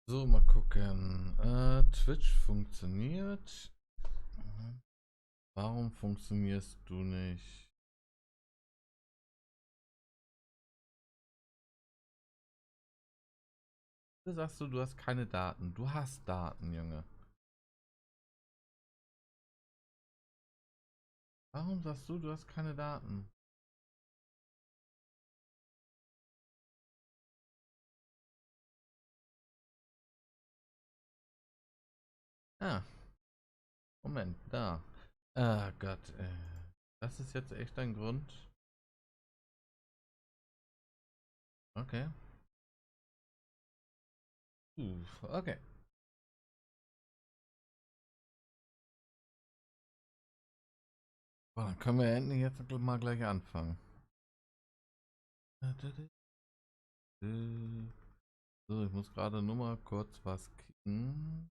So, mal gucken. Twitch funktioniert. Warum funktionierst du nicht? Du sagst du hast keine Daten. Du hast Daten, Junge. Warum sagst du hast keine Daten? Ah, Moment, da. Ah, Gott, das ist jetzt echt ein Grund. Okay. Okay. Boah, dann können wir endlich jetzt mal gleich anfangen. So, ich muss gerade nur mal kurz was kicken.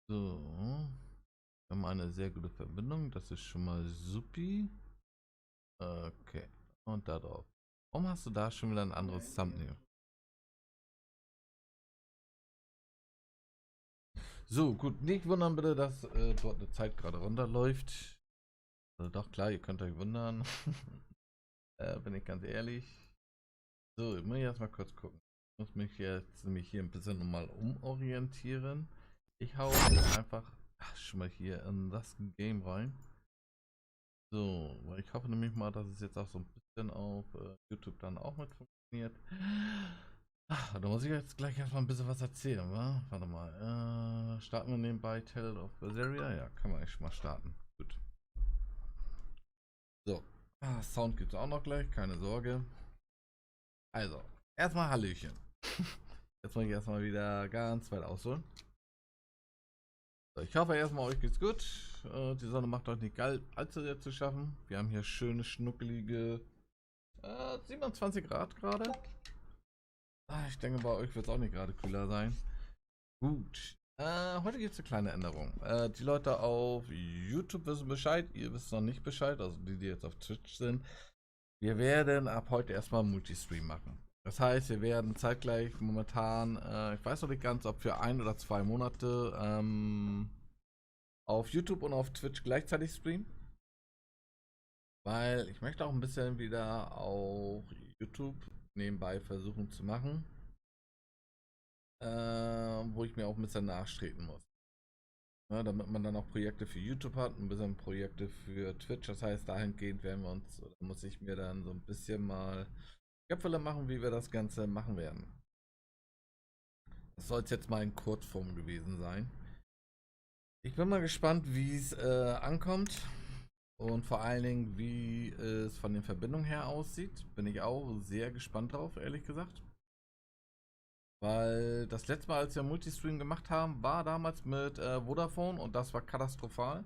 So. Wir haben eine sehr gute Verbindung. Das ist schon mal supi. Okay. Und da drauf. Warum hast du da schon wieder ein anderes Thumbnail? So, gut. Nicht wundern bitte, dass dort eine Zeit gerade runterläuft. Also doch, klar, ihr könnt euch wundern. Bin ich ganz ehrlich. So, ich muss jetzt mal kurz gucken. Ich muss mich jetzt nämlich hier ein bisschen nochmal umorientieren. Ich hau einfach schon mal hier in das Game rein. So, weil ich hoffe nämlich mal, dass es jetzt auch so ein bisschen auf YouTube dann auch mit funktioniert. Da muss ich jetzt gleich erstmal ein bisschen was erzählen, wa? Warte mal. Starten wir nebenbei Tales of Berseria? Ja, kann man echt mal starten. Gut. So. Sound gibt es auch noch gleich, keine Sorge. Also, erstmal Hallöchen. Jetzt muss ich erstmal wieder ganz weit ausholen. So, ich hoffe erstmal, euch geht's gut. Die Sonne macht euch nicht allzu sehr zu schaffen. Wir haben hier schöne, schnuckelige 27 Grad gerade. Ich denke, bei euch wird es auch nicht gerade kühler sein. Gut. Heute gibt es eine kleine Änderung. Die Leute auf YouTube wissen Bescheid. Ihr wisst noch nicht Bescheid. Also die jetzt auf Twitch sind. Wir werden ab heute erstmal Multistream machen. Das heißt, wir werden zeitgleich momentan, ich weiß noch nicht ganz, ob für 1 oder 2 Monate auf YouTube und auf Twitch gleichzeitig streamen. Weil ich möchte auch ein bisschen wieder auf YouTube nebenbei versuchen zu machen. Wo ich mir auch ein bisschen nachstreben muss. Ja, damit man dann auch Projekte für YouTube hat, ein bisschen Projekte für Twitch. Das heißt, dahingehend werden wir uns, oder muss ich mir dann so ein bisschen mal Köpfe machen, wie wir das Ganze machen werden. Das soll es jetzt mal in Kurzform gewesen sein. Ich bin mal gespannt, wie es ankommt und vor allen Dingen, wie es von den Verbindungen her aussieht. Bin ich auch sehr gespannt drauf, ehrlich gesagt. Weil das letzte Mal, als wir Multistream gemacht haben, war damals mit Vodafone und das war katastrophal.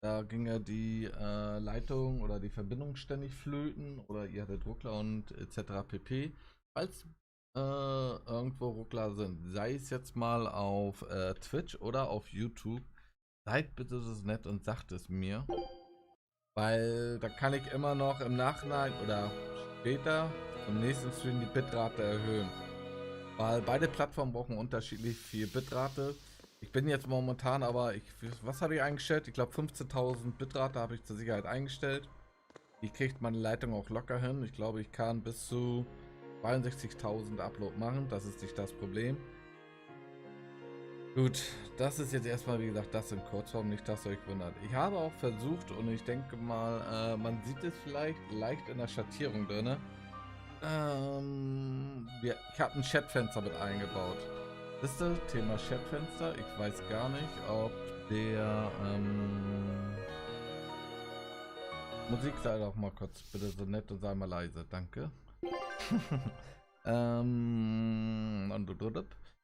Da ging ja die Leitung oder die Verbindung ständig flöten oder ihr hattet Ruckler und etc. pp. Falls irgendwo Ruckler sind, sei es jetzt mal auf Twitch oder auf YouTube, seid bitte so nett und sagt es mir. Weil da kann ich immer noch im Nachhinein oder später zum nächsten Stream die Bitrate erhöhen. Weil beide Plattformen brauchen unterschiedlich viel Bitrate. Ich bin jetzt momentan aber, was habe ich eingestellt? Ich glaube 15.000 Bitrate habe ich zur Sicherheit eingestellt. Die kriegt meine Leitung auch locker hin. Ich glaube, ich kann bis zu 62.000 Upload machen. Das ist nicht das Problem. Gut, das ist jetzt erstmal, wie gesagt, das in Kurzform, nicht, dass ihr euch wundert. Ich habe auch versucht und ich denke mal, man sieht es vielleicht leicht in der Schattierung drin. Ich habe ein Chatfenster mit eingebaut. Wisst ihr, Thema Chatfenster. Ich weiß gar nicht, ob der Musik sei doch mal kurz bitte so nett und sei mal leise. Danke.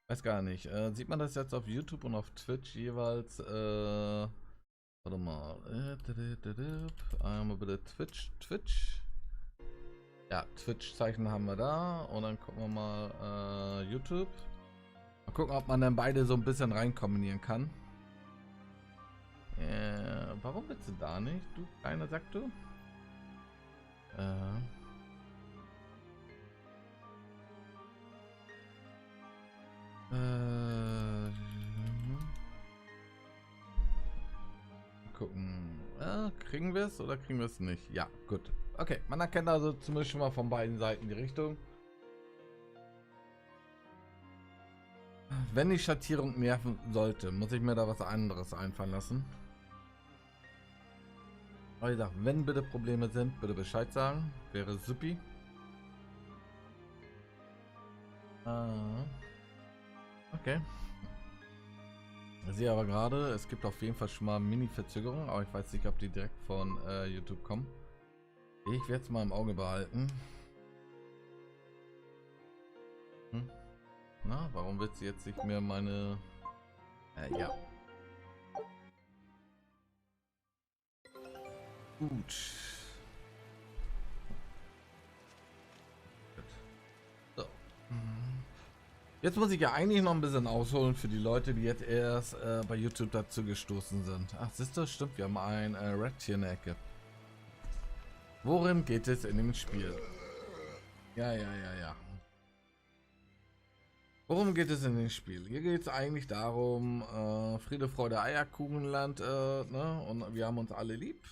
Weiß gar nicht. Sieht man das jetzt auf YouTube und auf Twitch jeweils? Warte mal. Einmal bitte Twitch. Ja, Twitch-Zeichen haben wir da. Und dann gucken wir mal YouTube. Mal gucken, ob man dann beide so ein bisschen rein kombinieren kann. Warum willst du da nicht? Du kleiner Sack, du? Gucken. Kriegen wir es oder kriegen wir es nicht? Ja, gut. Okay, man erkennt also zumindest schon mal von beiden Seiten die Richtung. Wenn die Schattierung nerven sollte, muss ich mir da was anderes einfallen lassen. Aber wie gesagt, wenn bitte Probleme sind, bitte Bescheid sagen. Wäre supi. Okay. Ich sehe aber gerade, es gibt auf jeden Fall schon mal Mini-Verzögerungen, aber ich weiß nicht, ob die direkt von YouTube kommen. Ich werde es mal im Auge behalten. Na, warum wird sie jetzt nicht mehr meine... ja. Gut. So. Jetzt muss ich ja eigentlich noch ein bisschen ausholen für die Leute, die jetzt erst bei YouTube dazu gestoßen sind. Ach, siehst du, stimmt, wir haben ein Red hier in der Ecke. Worin geht es in dem Spiel? Ja. Worum geht es in dem Spiel? Hier geht es eigentlich darum, Friede, Freude, Eierkuchenland, ne? Und wir haben uns alle lieb.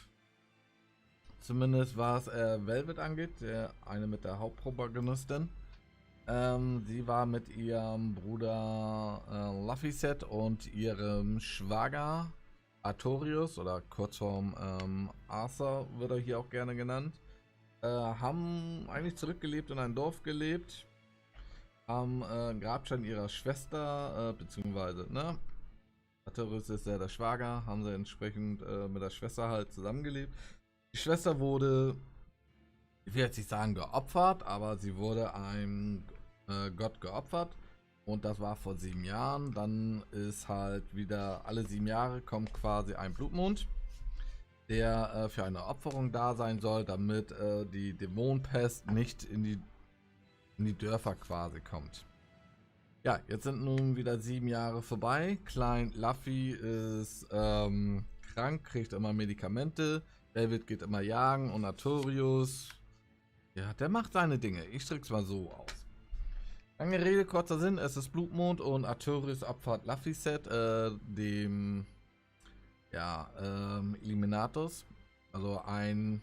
Zumindest was Velvet angeht, eine mit der Hauptprotagonistin. Sie war mit ihrem Bruder Laphicet und ihrem Schwager Artorius, oder kurzform Arthur wird er hier auch gerne genannt, haben eigentlich zurückgelebt und in ein Dorf gelebt. Am Grabstein ihrer Schwester, beziehungsweise, ne? Artorius ist ja der Schwager, haben sie entsprechend mit der Schwester halt zusammengelebt. Die Schwester wurde, ich will jetzt nicht sagen geopfert, aber sie wurde einem Gott geopfert. Und das war vor 7 Jahren. Dann ist halt wieder, alle 7 Jahre kommt quasi ein Blutmond, der für eine Opferung da sein soll, damit die Dämonenpest nicht in die Dörfer quasi kommt. Ja, jetzt sind nun wieder 7 Jahre vorbei. Klein Luffy ist krank, kriegt immer Medikamente. David geht immer jagen und Artorius, ja, der macht seine Dinge. Ich drück's mal so aus. Lange Rede, kurzer Sinn, es ist Blutmond und Artorius opfert Laphicet, dem, ja, Eliminatus. Also ein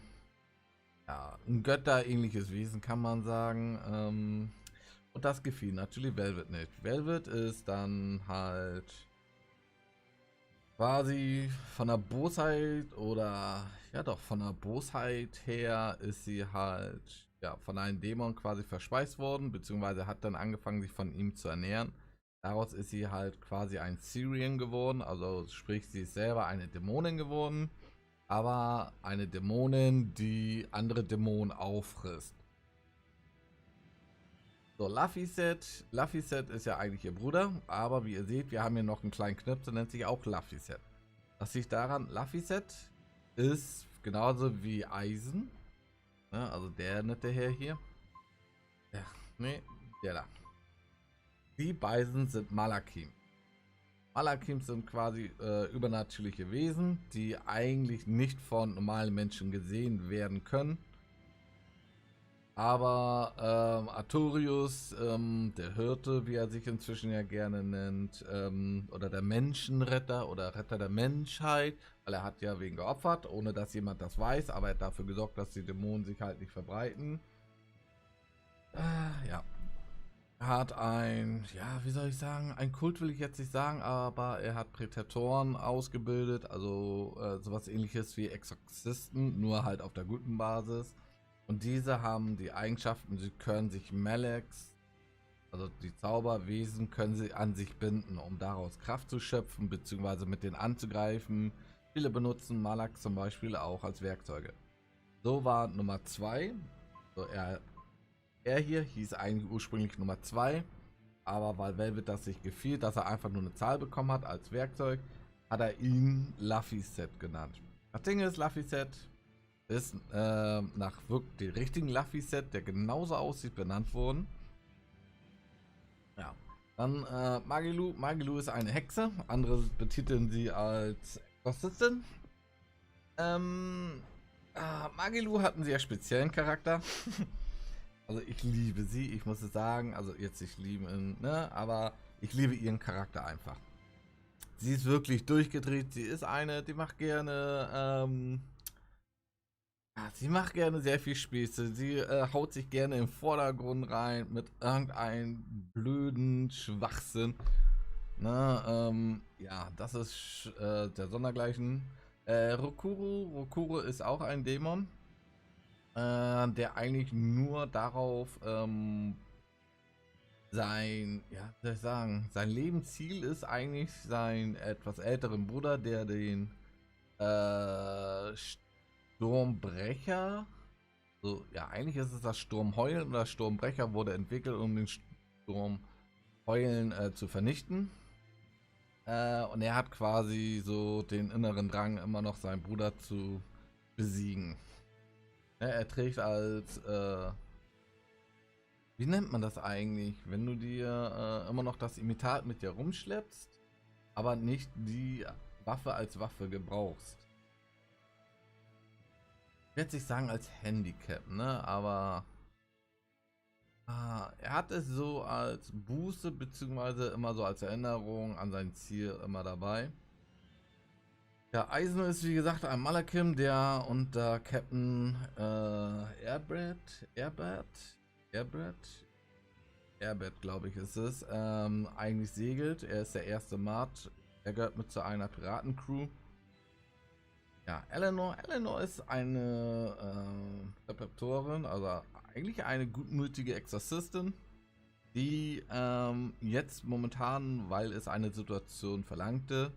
götterähnliches Wesen, kann man sagen. Und das gefiel natürlich Velvet nicht. Velvet ist dann halt quasi von der Bosheit, oder ja doch, von der Bosheit her ist sie halt, ja, von einem Dämon quasi verspeist worden, beziehungsweise hat dann angefangen, sich von ihm zu ernähren. Daraus ist sie halt quasi ein Syrian geworden, also sprich, sie ist selber eine Dämonin geworden, aber eine Dämonin, die andere Dämonen auffrisst. So, Laphicet ist ja eigentlich ihr Bruder, aber wie ihr seht, wir haben hier noch einen kleinen Knöpfel, nennt sich auch Laphicet. Das liegt daran, Laphicet ist genauso wie Eisen, ja, also der nette Herr hier. Ja, nee, der da. Die beiden sind Malakim. Malakim sind quasi übernatürliche Wesen, die eigentlich nicht von normalen Menschen gesehen werden können. Aber Artorius, der Hirte, wie er sich inzwischen ja gerne nennt, oder der Menschenretter oder Retter der Menschheit, weil er hat ja wen geopfert, ohne dass jemand das weiß, aber er hat dafür gesorgt, dass die Dämonen sich halt nicht verbreiten. Ja. Er hat ein, ja, wie soll ich sagen, ein Kult will ich jetzt nicht sagen, aber er hat Prätatoren ausgebildet, also sowas ähnliches wie Exorzisten, nur halt auf der guten Basis. Und diese haben die Eigenschaften, sie können sich Meleks, also die Zauberwesen, können sie an sich binden, um daraus Kraft zu schöpfen, beziehungsweise mit denen anzugreifen. Viele benutzen Malak zum Beispiel auch als Werkzeuge. So war Nummer 2, so er hier hieß eigentlich ursprünglich Nummer 2, aber weil Velvet das sich gefiel, dass er einfach nur eine Zahl bekommen hat als Werkzeug, hat er ihn Laphicet genannt. Das Ding ist, Laphicet ist nach wirklich dem richtigen Laphicet, der genauso aussieht, benannt worden. Ja. Dann Magilu. Magilu ist eine Hexe. Andere betiteln sie als Exorzistin. Magilu hat einen sehr speziellen Charakter. Also ich liebe sie, ich muss es sagen. Also jetzt ich liebe ihn, ne? Aber Ich liebe ihren Charakter einfach. Sie ist wirklich durchgedreht. Sie ist eine, die macht gerne, ja, sie macht gerne sehr viel Späße. Sie haut sich gerne im Vordergrund rein mit irgendeinem blöden Schwachsinn. Na, ja, das ist der Sondergleichen. Rokuro ist auch ein Dämon, der eigentlich nur darauf ja, wie soll ich sagen, sein Lebensziel ist eigentlich sein etwas älteren Bruder, der den Sturmbrecher, so, ja, eigentlich ist es das Sturmheulen oder Sturmbrecher wurde entwickelt, um den Sturmheulen zu vernichten. Und er hat quasi so den inneren Drang, immer noch seinen Bruder zu besiegen. Ja, er trägt als, wie nennt man das eigentlich, wenn du dir immer noch das Imitat mit dir rumschleppst, aber nicht die Waffe als Waffe gebrauchst. Ich werde nicht sagen als Handicap, ne, aber er hat es so als Buße beziehungsweise immer so als Erinnerung an sein Ziel immer dabei. Ja, Eisen ist wie gesagt ein Malakim, der unter Captain Airbert, glaube ich, ist es, eigentlich segelt. Er ist der erste Mat. Er gehört mit zu einer Piratencrew. Ja, Eleanor ist eine Präptorin, also eigentlich eine gutmütige Exorzistin, die jetzt momentan, weil es eine Situation verlangte,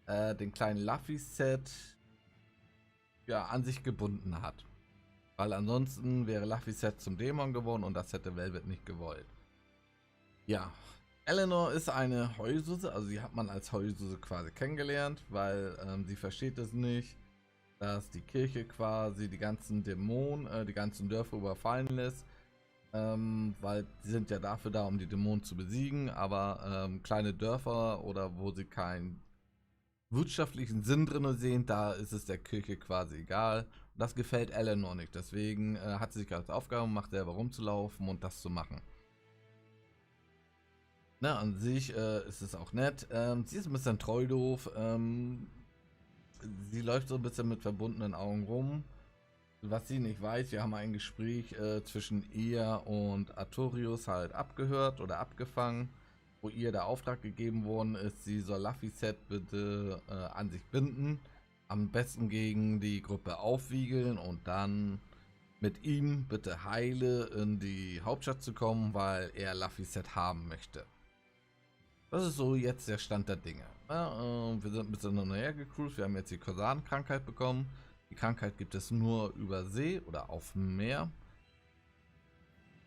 den kleinen Luffy-Set ja, an sich gebunden hat. Weil ansonsten wäre Luffy-Set zum Dämon geworden und das hätte Velvet nicht gewollt. Ja, Eleanor ist eine Heulsuse, also sie hat man als Heulsuse quasi kennengelernt, weil sie versteht es nicht, dass die Kirche quasi die ganzen Dämonen, die ganzen Dörfer überfallen lässt, weil sie sind ja dafür da, um die Dämonen zu besiegen, aber kleine Dörfer oder wo sie keinen wirtschaftlichen Sinn drin sehen, da ist es der Kirche quasi egal. Und das gefällt Eleanor nicht, deswegen hat sie sich als Aufgabe gemacht, selber rumzulaufen und das zu machen. Na, an sich ist es auch nett. Sie ist ein bisschen treu doof. Sie läuft so ein bisschen mit verbundenen Augen rum. Was sie nicht weiß, wir haben ein Gespräch zwischen ihr und Artorius halt abgehört oder abgefangen, wo ihr der Auftrag gegeben worden ist, sie soll Luffy-Set bitte an sich binden, am besten gegen die Gruppe aufwiegeln und dann mit ihm bitte heile in die Hauptstadt zu kommen, weil er Luffy-Set haben möchte. Das ist so jetzt der Stand der Dinge. Ja, wir sind ein bisschen näher gecruised. Wir haben jetzt die Kosarenkrankheit bekommen. Die Krankheit gibt es nur über See oder auf dem Meer.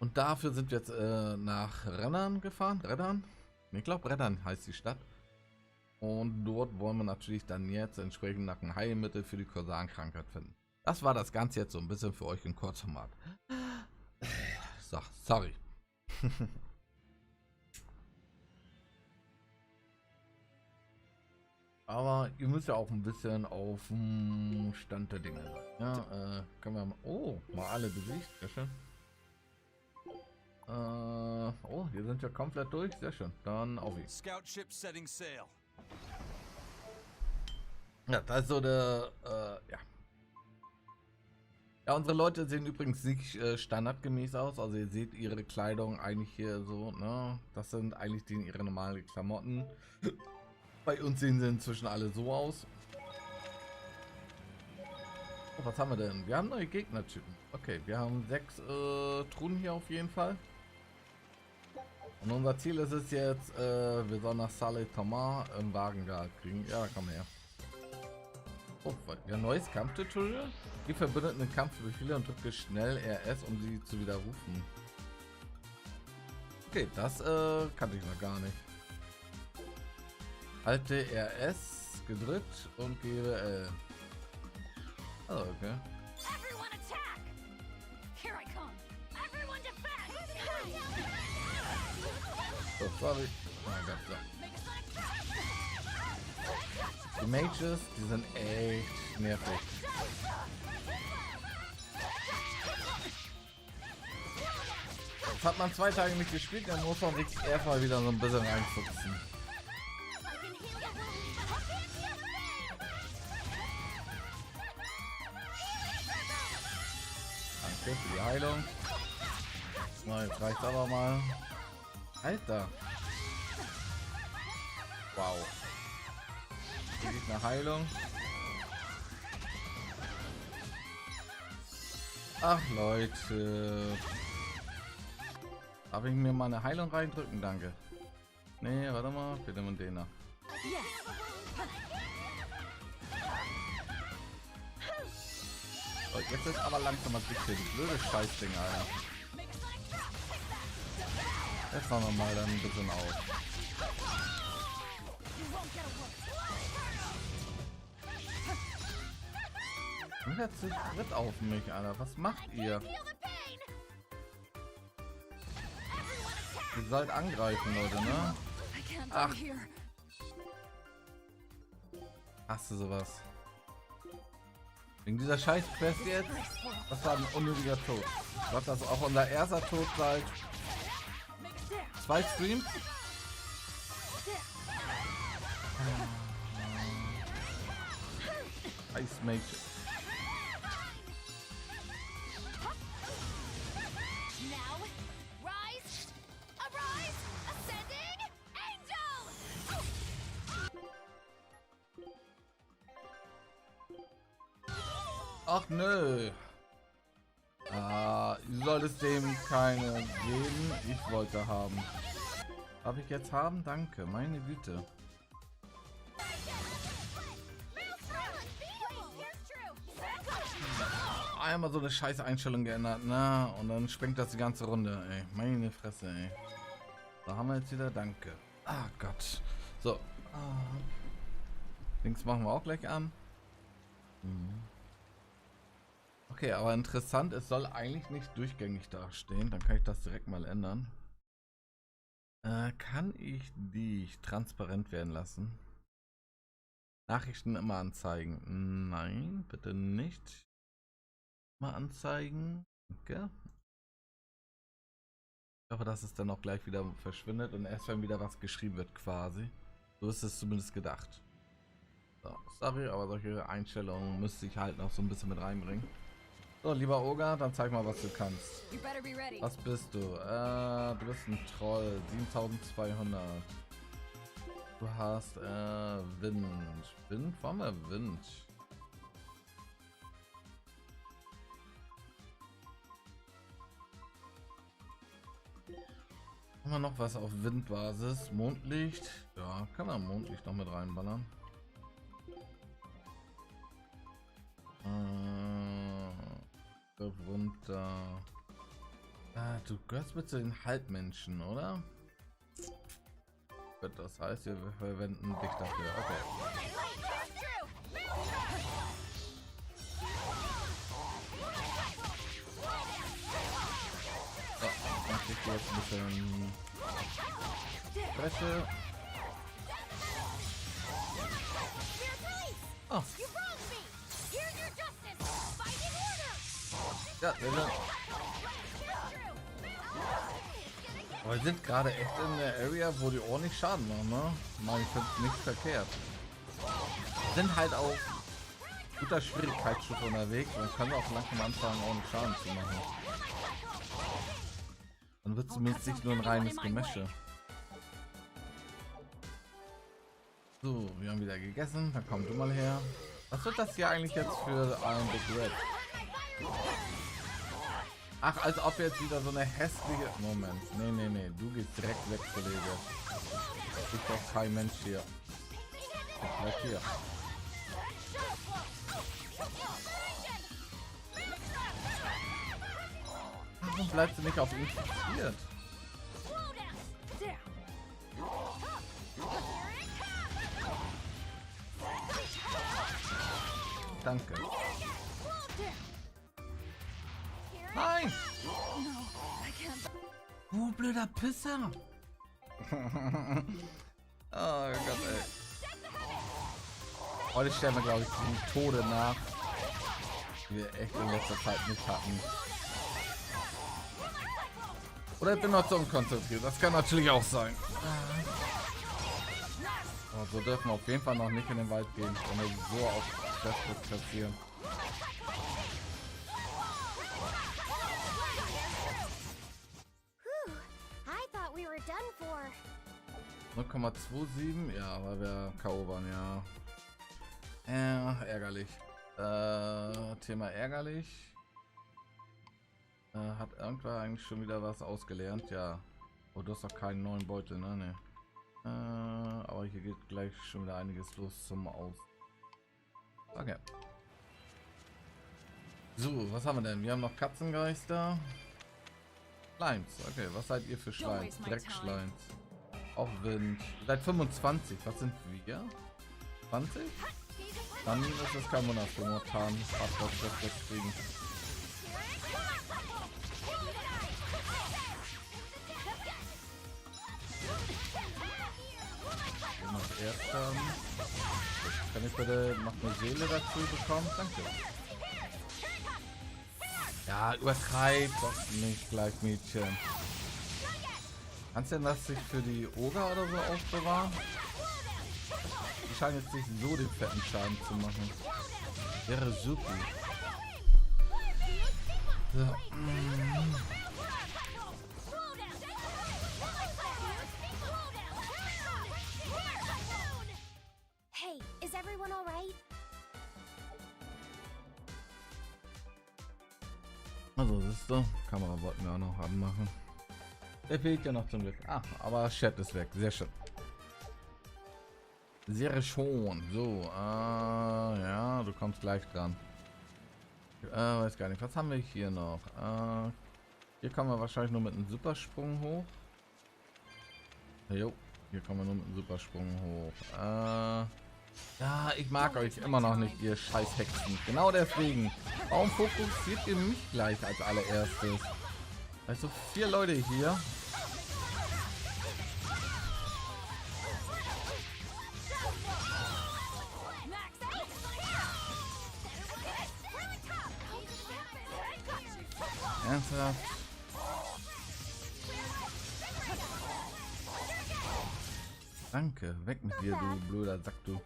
Und dafür sind wir jetzt nach Reddern gefahren. Reddern? Ich glaube, Reddern heißt die Stadt. Und dort wollen wir natürlich dann jetzt entsprechend nach einem Heilmittel für die Kosarenkrankheit finden. Das war das Ganze jetzt so ein bisschen für euch in Kurzformat. So, sorry. Aber ihr müsst ja auch ein bisschen auf dem Stand der Dinge sein. Ja, können wir mal. Oh, mal alle besiegt. Sehr schön. Oh, hier sind wir komplett durch. Sehr schön. Dann auf ihn. Ja, das ist so der. Ja. Ja, unsere Leute sehen übrigens nicht standardgemäß aus. Also ihr seht ihre Kleidung eigentlich hier so, ne? Das sind eigentlich ihre normalen Klamotten. Bei uns sehen sie inzwischen alle so aus. Oh, was haben wir denn? Wir haben neue Gegnertypen. Okay, wir haben 6 Truhen hier auf jeden Fall. Und unser Ziel ist es jetzt, wir sollen nach Saleh Thomas im Wagengarten kriegen. Ja, komm her. Oh, wir haben neues Kampftutorial. Die Verbündeten in Kampfbefehle und drücke schnell RS, um sie zu widerrufen. Okay, das kannte ich noch gar nicht. Halte RS gedrückt und gebe L. Oh, okay. Oh, sorry. Oh mein Gott, so. Die Mages, die sind echt nervig. Jetzt hat man 2 Tage nicht gespielt, dann muss man sich erstmal wieder so ein bisschen reinfuchsen. Danke für die Heilung. Na, jetzt reicht aber mal. Alter. Wow. Hier liegt eine Heilung. Ach Leute. Darf ich mir mal eine Heilung reindrücken? Danke. Nee, warte mal. Bitte mit denen. So, jetzt ist aber langsam was wichtig. Blöde Scheißding, Alter. Jetzt machen wir mal dann ein bisschen auf. Und jetzt tritt auf mich, Alter. Was macht ihr? Ihr sollt angreifen, Leute, ne? Ach. Hast du sowas? Wegen dieser Scheiß-Quest jetzt? Das war ein unnötiger Tod. Gott, das auch unser erster Tod seit 2 Streams. Ice Mage. Ach nö. Du solltest dem keine geben. Ich wollte haben. Darf ich jetzt haben? Danke. Meine Güte. Einmal so eine scheiß Einstellung geändert. Na, und dann sprengt das die ganze Runde. Ey. Meine Fresse, ey. Da haben wir jetzt wieder. Danke. Ah Gott. So. Links machen wir auch gleich an. Okay, aber interessant, es soll eigentlich nicht durchgängig dastehen. Dann kann ich das direkt mal ändern. Kann ich dich transparent werden lassen? Nachrichten immer anzeigen? Nein, bitte nicht. Mal anzeigen. Okay. Ich hoffe, dass es dann auch gleich wieder verschwindet und erst wenn wieder was geschrieben wird quasi. So ist es zumindest gedacht. So, sorry, aber solche Einstellungen müsste ich halt noch so ein bisschen mit reinbringen. So, lieber Oga, dann zeig mal, was du kannst. Was bist du? Du bist ein Troll, 7200. Du hast Wind. Wind? Warum wir Wind? Haben wir noch was auf Windbasis? Mondlicht? Ja, kann man Mondlicht noch mit reinballern. Runter. Du gehörst mit zu den Halbmenschen, oder? Das heißt, wir verwenden dich dafür. Okay. So, dann krieg ich jetzt ein bisschen Fläche. Oh. Ja, aber wir sind gerade echt in der Area, wo die ordentlich Schaden machen, ne? Ich finde es nicht verkehrt. Wir sind halt auf guter Schwierigkeitsstufe unterwegs und können auch langsam anfangen, ordentlich Schaden zu machen. Dann wird zumindest nicht nur ein reines Gemäsche. So, wir haben wieder gegessen, dann komm du mal her. Was wird das hier eigentlich jetzt für ein Big Red? Ach, als ob jetzt wieder so eine hässliche... Moment. Nee. Du gehst direkt weg, Kollege. Ich doch kein Mensch hier. Ich bleib hier. Warum bleibst du nicht auf ihn fixiert? Danke. Nein! Oh, blöder Pisser! Oh Gott, ey. Heute stellen wir, glaube ich, die Tode nach, die wir echt in letzter Zeit nicht hatten. Oder ich bin noch so unkonzentriert. Das kann natürlich auch sein. Oh, so dürfen wir auf jeden Fall noch nicht in den Wald gehen, wenn wir so auf Festplatz platzieren. 0,27, ja, weil wir K.O. waren, ja. Ärgerlich. Thema ärgerlich. Hat irgendwer eigentlich schon wieder was ausgelernt? Ja. Oh, du hast doch keinen neuen Beutel, ne? Nee. Aber hier geht gleich schon wieder einiges los zum Aus. Okay. So, was haben wir denn? Wir haben noch Katzengeister. Schleims. Okay, was seid ihr für Schleims? Dreckschleims. Auch Wind. Seit 25. Was sind wir? 20? Dann ist es kein Wunder, dass wir momentan das kriegen. Kann ich bitte noch eine Seele dazu bekommen? Danke. Ja, übertreibt doch nicht gleich, Mädchen. Kannst du denn das sich für die Oger oder so aufbewahren? Die scheinen jetzt nicht so den fetten Schaden zu machen. Wäre super. So. Hey, is everyone all right? Also, siehst du, Kamera wollten wir auch noch anmachen. Der fehlt ja noch zum Glück. Ah, aber Chat ist weg. Sehr schön. Sehr schon. So, ja, du kommst gleich dran. Weiß gar nicht. Was haben wir hier noch? Hier kommen wir wahrscheinlich nur mit einem Supersprung hoch. Jo, hier kommen wir nur mit einem Supersprung hoch. Ja, ich mag euch immer noch nicht, ihr scheiß Hexen. Genau deswegen. Warum fokussiert ihr mich gleich als allererstes? Also 4 Leute hier. Ernsthaft? Danke, weg mit dir, du blöder Sack, du.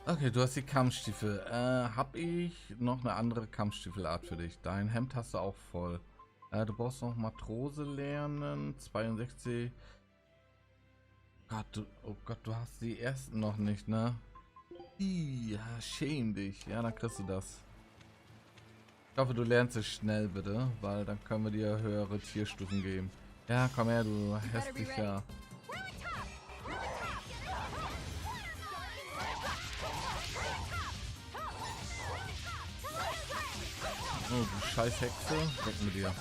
Okay, du hast die Kampfstiefel. Hab ich noch eine andere Kampfstiefelart für dich? Dein Hemd hast du auch voll. Du brauchst noch Matrose lernen. 62. Oh Gott, du hast die ersten noch nicht, ne? Ja, schäm dich. Ja, dann kriegst du das. Ich hoffe, du lernst es schnell, bitte, weil dann können wir dir höhere Tierstufen geben. Ja, komm her, du hässlicher. Oh, du scheiß Hexe, weg mit dir.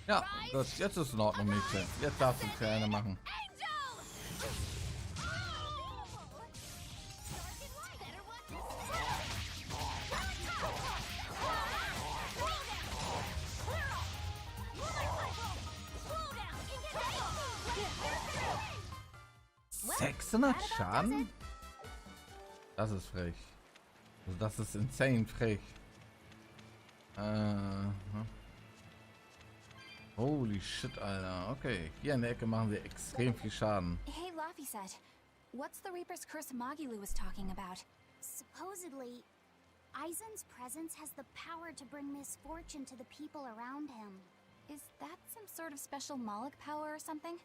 Ja, gut, jetzt ist in Ordnung, Mädchen. Jetzt darfst du Zähne machen. Schaden? Das ist frech. Also das ist insane frech. Holy shit, Alter. Okay, hier in der Ecke machen wir extrem viel Schaden. Hey, Laphicet. What's the Reaper's Curse Magilu was talking about? Supposedly, Aizen's presence has the power to bring misfortune to the people around him. Is that some sort of special Moloch power or something?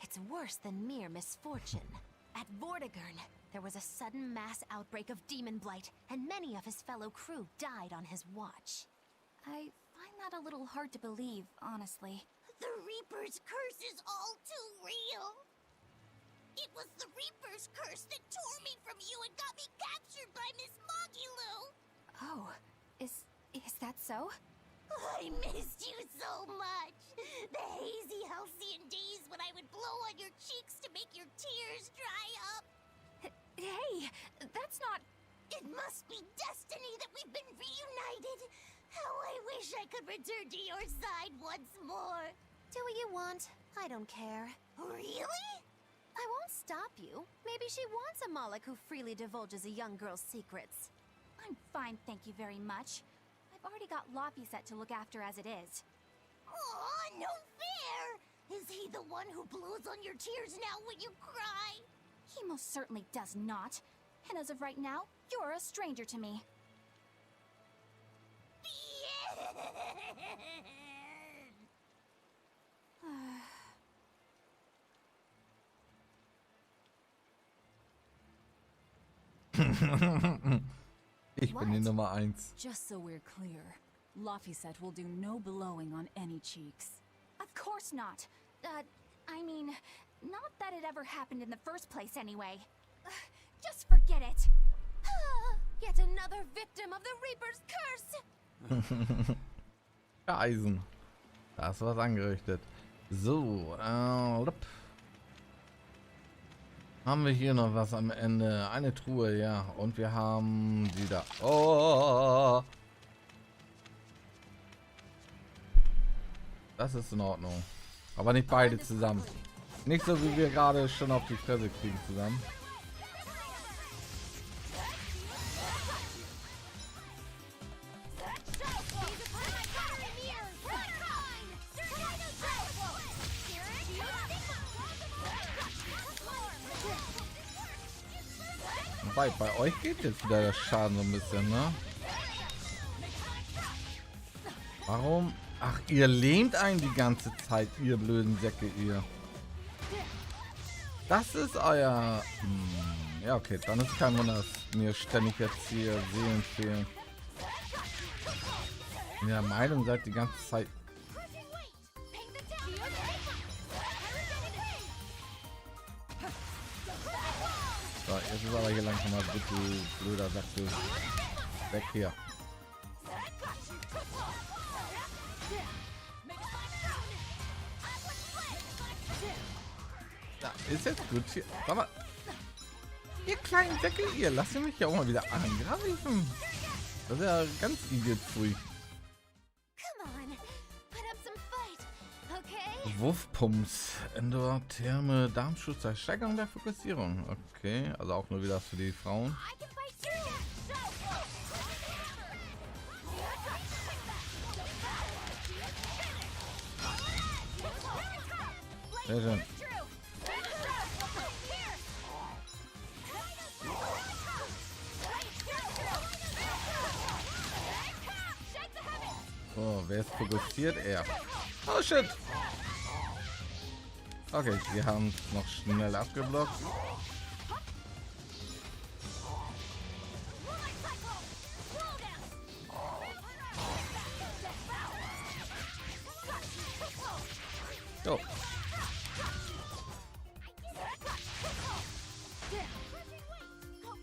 It's worse than mere misfortune. At Vortigern, there was a sudden mass outbreak of demon blight, and many of his fellow crew died on his watch. I find that a little hard to believe, honestly. The Reaper's curse is all too real. It was the Reaper's curse that tore me from you and got me captured by Miss Magilu. Oh, is that so? I missed you so much. The hazy halcyon days when I I would blow on your cheeks to make your tears dry up. Hey, that's not... It must be destiny that we've been reunited. How I wish I could return to your side once more. Do what you want. I don't care. Really? I won't stop you. Maybe she wants a Moloch who freely divulges a young girl's secrets. I'm fine, thank you very much. I've already got Laphicet to look after as it is. Aw, no fair! Is he the one who blows on your tears now when you cry? He most certainly does not. And as of right now, you're a stranger to me. Ich bin die Nummer 1. Just so we're clear, Laphicet will do no blowing on any cheeks. Of course not. I mean, not that it ever happened in the first place anyway. Just forget it. Yet another victim of the Reaper's curse! Ja, Eisen. Da hast du was angerichtet. So, haben wir hier noch was am Ende? Eine Truhe, ja. Und wir haben die da. Oh! Das ist in Ordnung. Aber nicht beide zusammen. Nicht so, wie wir gerade schon auf die Fresse kriegen zusammen. Bei euch geht jetzt wieder der Schaden so ein bisschen, ne? Warum? Ach, ihr lähmt einen die ganze Zeit, ihr blöden Säcke, ihr. Das ist euer... ja, okay, dann ist kein Wunder, dass mir ständig jetzt hier Seelen fehlen. In der Meinung seid die ganze Zeit... So, jetzt ist aber hier langsam mal bitte blöder Sack. Weg hier. Ja, ist jetzt gut hier. Sag mal. Ihr kleinen Säcke, ihr lasst mich ja auch mal wieder angreifen. Das ist ja ganz idiot-free. Wurfpumps, Endotherme, Darmschutz, Steigerung der Fokussierung. Okay, also auch nur wieder für die Frauen. Sehr schön. So, wer ist fokussiert? Er. Oh shit! Okay, wir haben es noch schnell abgeblockt. So.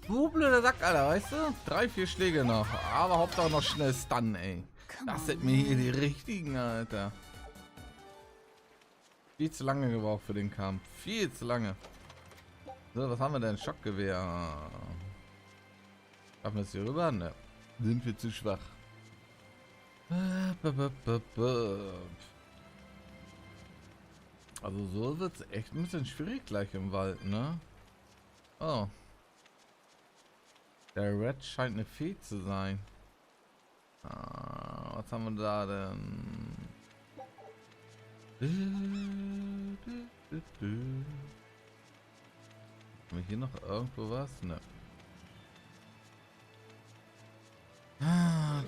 Du blöder Sack, Alter, weißt du? 3, 4 Schläge noch. Aber Hauptsache noch schnell Stun, ey. Das sind mir hier die richtigen, Alter. Viel zu lange gebraucht für den Kampf. Viel zu lange. So, was haben wir denn? Schockgewehr. Schaffen wir es hier rüber? Ne. Sind wir zu schwach. Also so wird es echt ein bisschen schwierig gleich im Wald, ne? Oh. Der Red scheint eine Fee zu sein. Was haben wir da denn? Haben wir hier noch irgendwo was? Ne.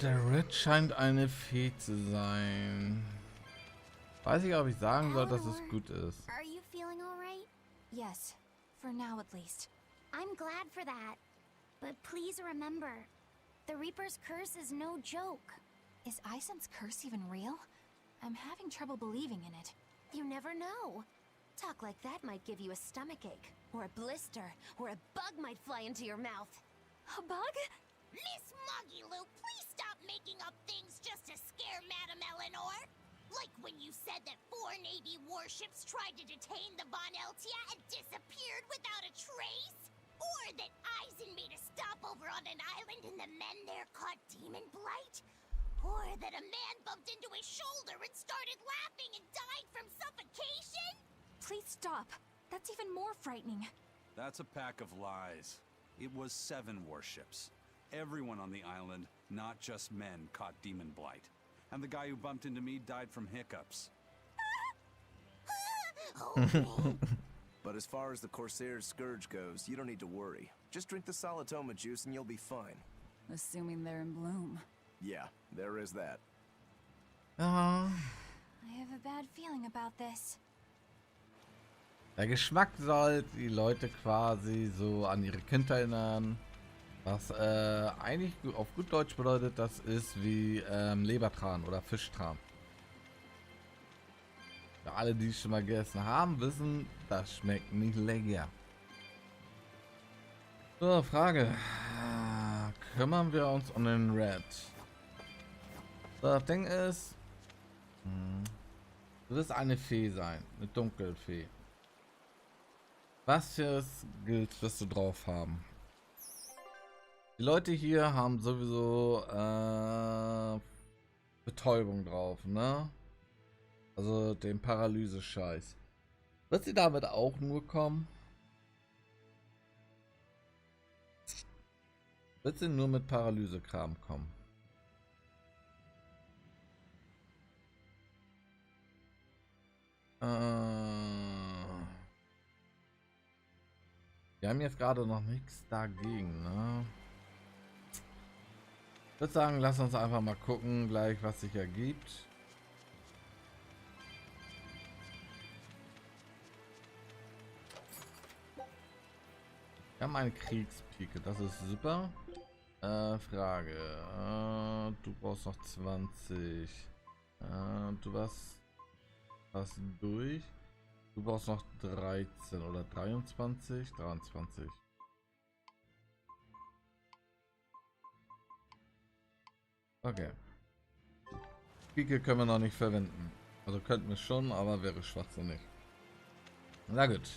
Der Red scheint eine Fee zu sein. Weiß ich, ob ich sagen soll, dass es gut ist. Are you feeling all right? Yes, for now at least. I'm glad for that. But please remember, the Reaper's curse is no joke. Is Eisen's curse even real? I'm having trouble believing in it. You never know. Talk like that might give you a stomachache, or a blister, or a bug might fly into your mouth. A bug? Miss Moggy Lou, please stop making up things just to scare Madame Eleanor. Like when you said that 4 Navy warships tried to detain the Von Eltia and disappeared without a trace? Or that Eisen made a stopover on an island and the men there caught demon blight? Or that a man bumped into his shoulder and started laughing and died from suffocation? Please stop. That's even more frightening. That's a pack of lies. It was 7 warships. Everyone on the island, not just men, caught demon blight. And the guy who bumped into me died from hiccups. But as far as the Corsair's Scourge goes, you don't need to worry. Just drink the Solitoma juice and you'll be fine. Assuming they're in bloom. Yeah, there is that. Ja, I have a bad feeling about this. der Geschmack soll die Leute quasi so an ihre Kindheit erinnern. Was eigentlich auf gut Deutsch bedeutet, das ist wie Lebertran oder Fischtran. Für alle, die es schon mal gegessen haben, wissen, das schmeckt nicht lecker. So, Frage. Kümmern wir uns um den Red? So, das Ding ist, du wirst eine Fee sein, eine Dunkelfee. Was für Skills wirst du drauf haben? Die Leute hier haben sowieso Betäubung drauf, ne? Also den Paralyse-Scheiß. Wird sie damit auch nur kommen? Wird sie nur mit Paralyse-Kram kommen? Wir haben jetzt gerade noch nichts dagegen, ne? Ich würde sagen, lass uns einfach mal gucken, gleich was sich ergibt. Wir haben eine Kriegspike, das ist super. Frage. Du brauchst noch 20. Du warst durch. Du brauchst noch 13 oder 23. 23. Okay. Pike können wir noch nicht verwenden. Also könnten wir schon, aber wäre schwachsinnig. Na gut.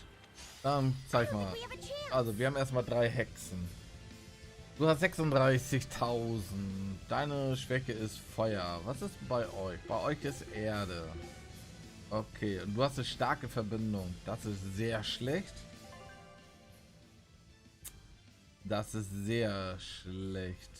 Dann zeig mal. Also wir haben erstmal 3 Hexen. Du hast 36.000. Deine Schwäche ist Feuer. Was ist bei euch? Bei euch ist Erde. Okay, und du hast eine starke Verbindung. Das ist sehr schlecht. Das ist sehr schlecht.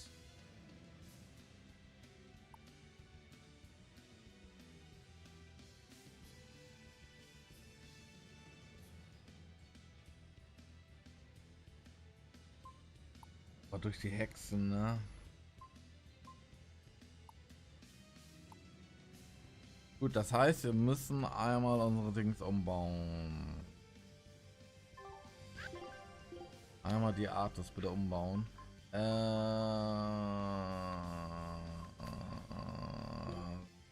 Aber durch die Hexen, ne? Gut, das heißt, wir müssen einmal unsere Dings umbauen. Einmal die Artis bitte umbauen.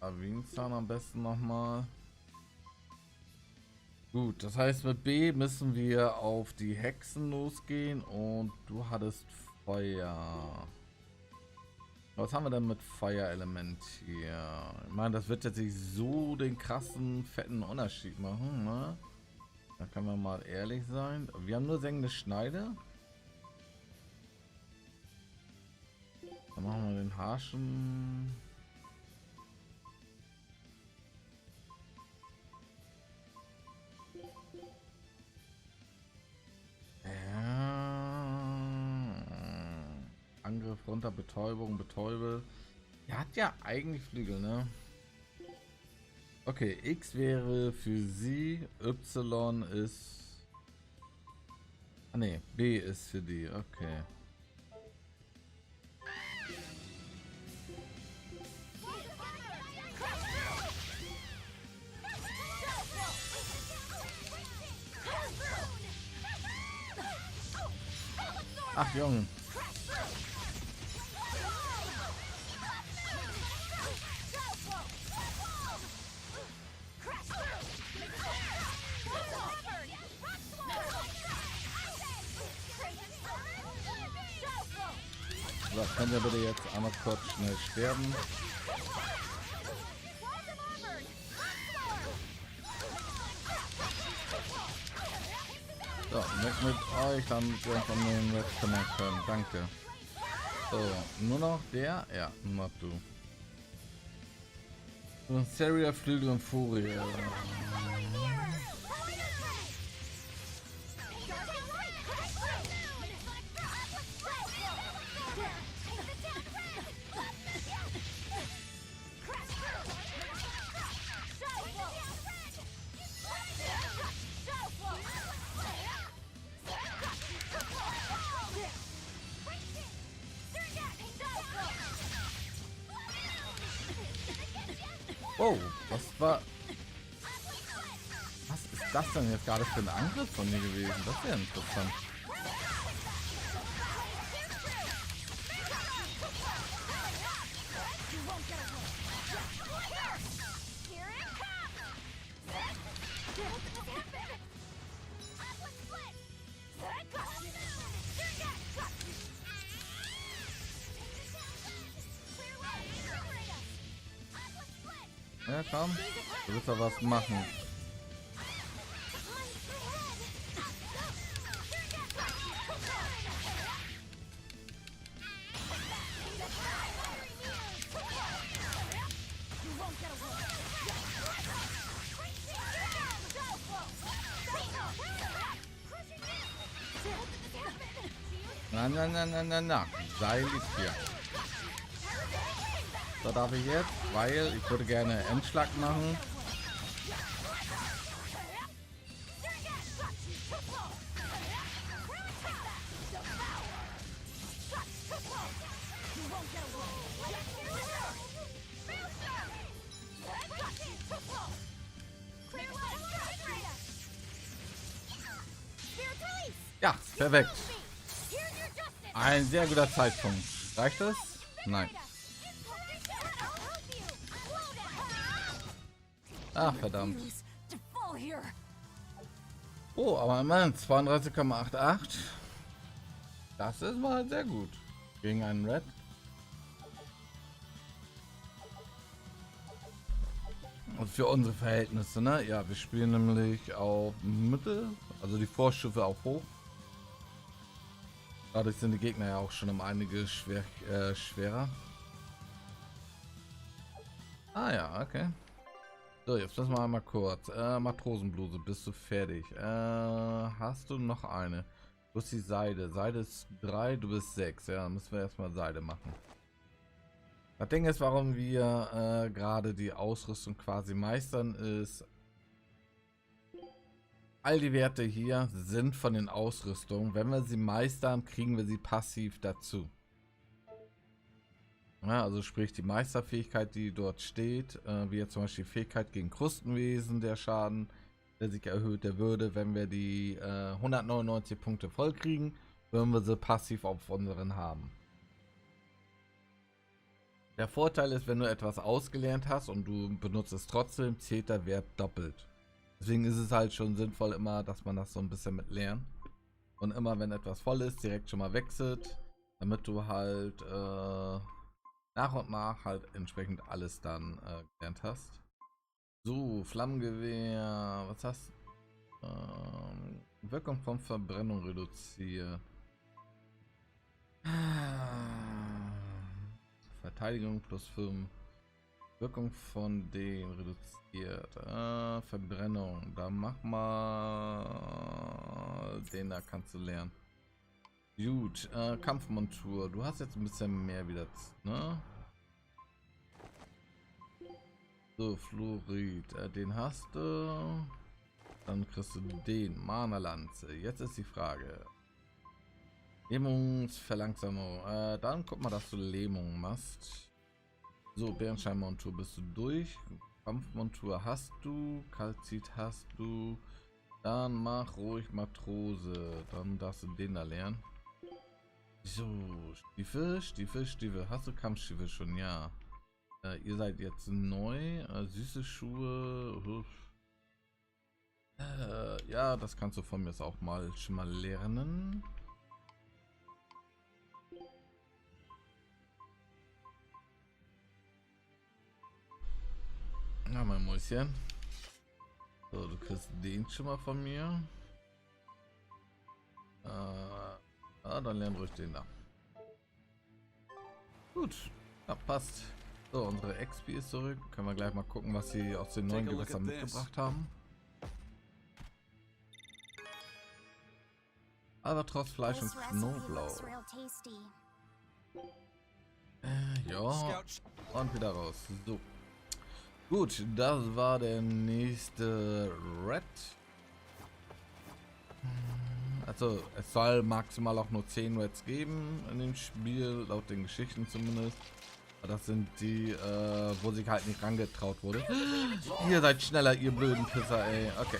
Winzahn am besten nochmal. Gut, das heißt, mit B müssen wir auf die Hexen losgehen und du hattest Feuer. Was haben wir denn mit Feuerelement hier? Ich meine, das wird jetzt nicht so den krassen, fetten Unterschied machen, ne? Da können wir mal ehrlich sein. Wir haben nur sengende Schneide. Dann machen wir den Harschen. Angriff runter, Betäubung, Betäube. Er hat ja eigentlich Flügel, ne? Okay, X wäre für sie, Y ist... Ah ne, B ist für die, okay. Ach, Jungen. So, könnt ihr bitte jetzt einmal kurz schnell sterben. So, weg mit euch, damit wir uns um den Rest kümmern können. Danke. So, nur noch der? Ja, nur noch du. Beseria, Flügel und Furie. Oh, was war... Was ist das denn jetzt gerade für ein Angriff von mir gewesen? Das wäre interessant. Ja, komm. Du willst doch was machen. Na. Seil liegt hier. So, darf ich jetzt? Weil ich würde gerne Endschlag machen. Ja, perfekt. Ein sehr guter Zeitpunkt. Reicht das? Nein. Ach, verdammt. Oh, aber immerhin 32,88. Das ist mal sehr gut. Gegen einen Red. Und für unsere Verhältnisse, ne? Ja, wir spielen nämlich auf Mittel, also die Vorstufe auf hoch. Dadurch sind die Gegner ja auch schon um einige schwerer. Ah ja, okay. So, jetzt müssen wir einmal kurz. Matrosenbluse, bist du fertig? Hast du noch eine? Du hast die Seide. Seide ist 3, du bist 6. Ja, dann müssen wir erstmal Seide machen. Das Ding ist, warum wir gerade die Ausrüstung quasi meistern, ist, all die Werte hier sind von den Ausrüstungen. Wenn wir sie meistern, kriegen wir sie passiv dazu. Ja, also sprich die Meisterfähigkeit, die dort steht, wie jetzt zum Beispiel Fähigkeit gegen Krustenwesen, der Schaden, der sich erhöht, der würde, wenn wir die 199 Punkte voll kriegen, würden wir sie passiv auf unseren haben. Der Vorteil ist, wenn du etwas ausgelernt hast und du benutzt es trotzdem, zählt der Wert doppelt. Deswegen ist es halt schon sinnvoll immer, dass man das so ein bisschen mit lernt. Und immer wenn etwas voll ist, direkt schon mal wechselt, damit du halt nach und nach halt entsprechend alles dann gelernt hast. So, Flammengewehr, was hast du? Wirkung von Verbrennung reduziert. Verteidigung plus 5. Wirkung von den reduziert. Verbrennung. Da mach mal den da, kannst du lernen. Gut, Kampfmontur. Du hast jetzt ein bisschen mehr wieder, ne? So, Fluorid. Den hast du. Dann kriegst du den. Mana-Lanze. Jetzt ist die Frage. Lähmungsverlangsamung. Dann guck mal, dass du Lähmung machst. So, Bärenscheinmontur bist du durch. Kampfmontur hast du. Kalzit hast du. Dann mach ruhig Matrose. Dann darfst du den da lernen. So, Stiefel. Hast du Kampfstiefel schon? Ja. Ihr seid jetzt neu. Süße Schuhe. Ja, das kannst du von mir auch mal schon mal lernen. Ja, mein Mäuschen. So, du kriegst den schon mal von mir. Dann lernen ruhig den da. Gut, ja, passt. So, unsere XP ist zurück. Können wir gleich mal gucken, was sie aus den neuen Gewässern mitgebracht haben. Albatros, Fleisch und Knoblauch. Ja, und wieder raus. So. Gut, das war der nächste Red. Also, es soll maximal auch nur 10 Reds geben in dem Spiel, laut den Geschichten zumindest. Das sind die, wo sich halt nicht rangetraut wurde. Ihr seid schneller, ihr blöden Pisser, ey. Okay.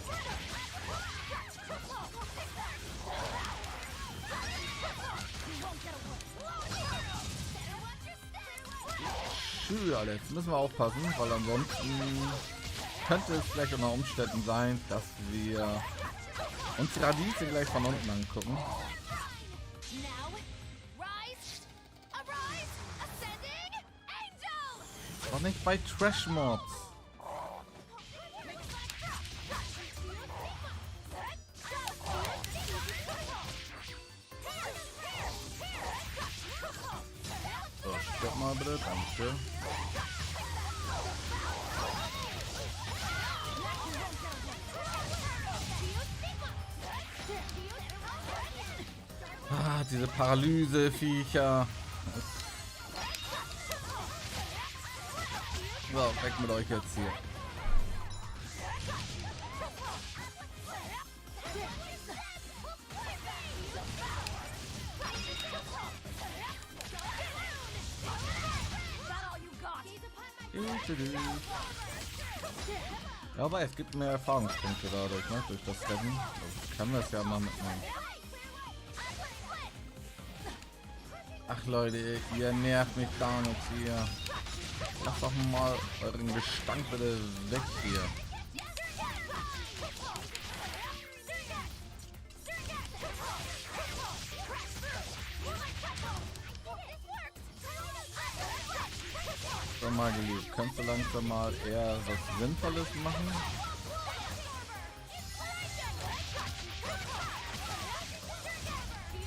Alter, jetzt müssen wir aufpassen, weil ansonsten könnte es vielleicht unter Umständen sein, dass wir uns die Radieschen gleich von unten angucken. Doch nicht bei Trash Mobs. So, stopp mal bitte, danke. Ah, diese Paralyse-Viecher. So, weg mit euch jetzt hier. Ja, aber es gibt mehr Erfahrungspunkte dadurch, ne? Durch das Rennen. Ich kann das ja mal mitnehmen. Ach Leute, ihr nervt mich gar nicht hier. Lasst doch mal euren Gestank bitte weg hier. So, mal geliebt, kannst du langsam mal eher was Sinnvolles machen?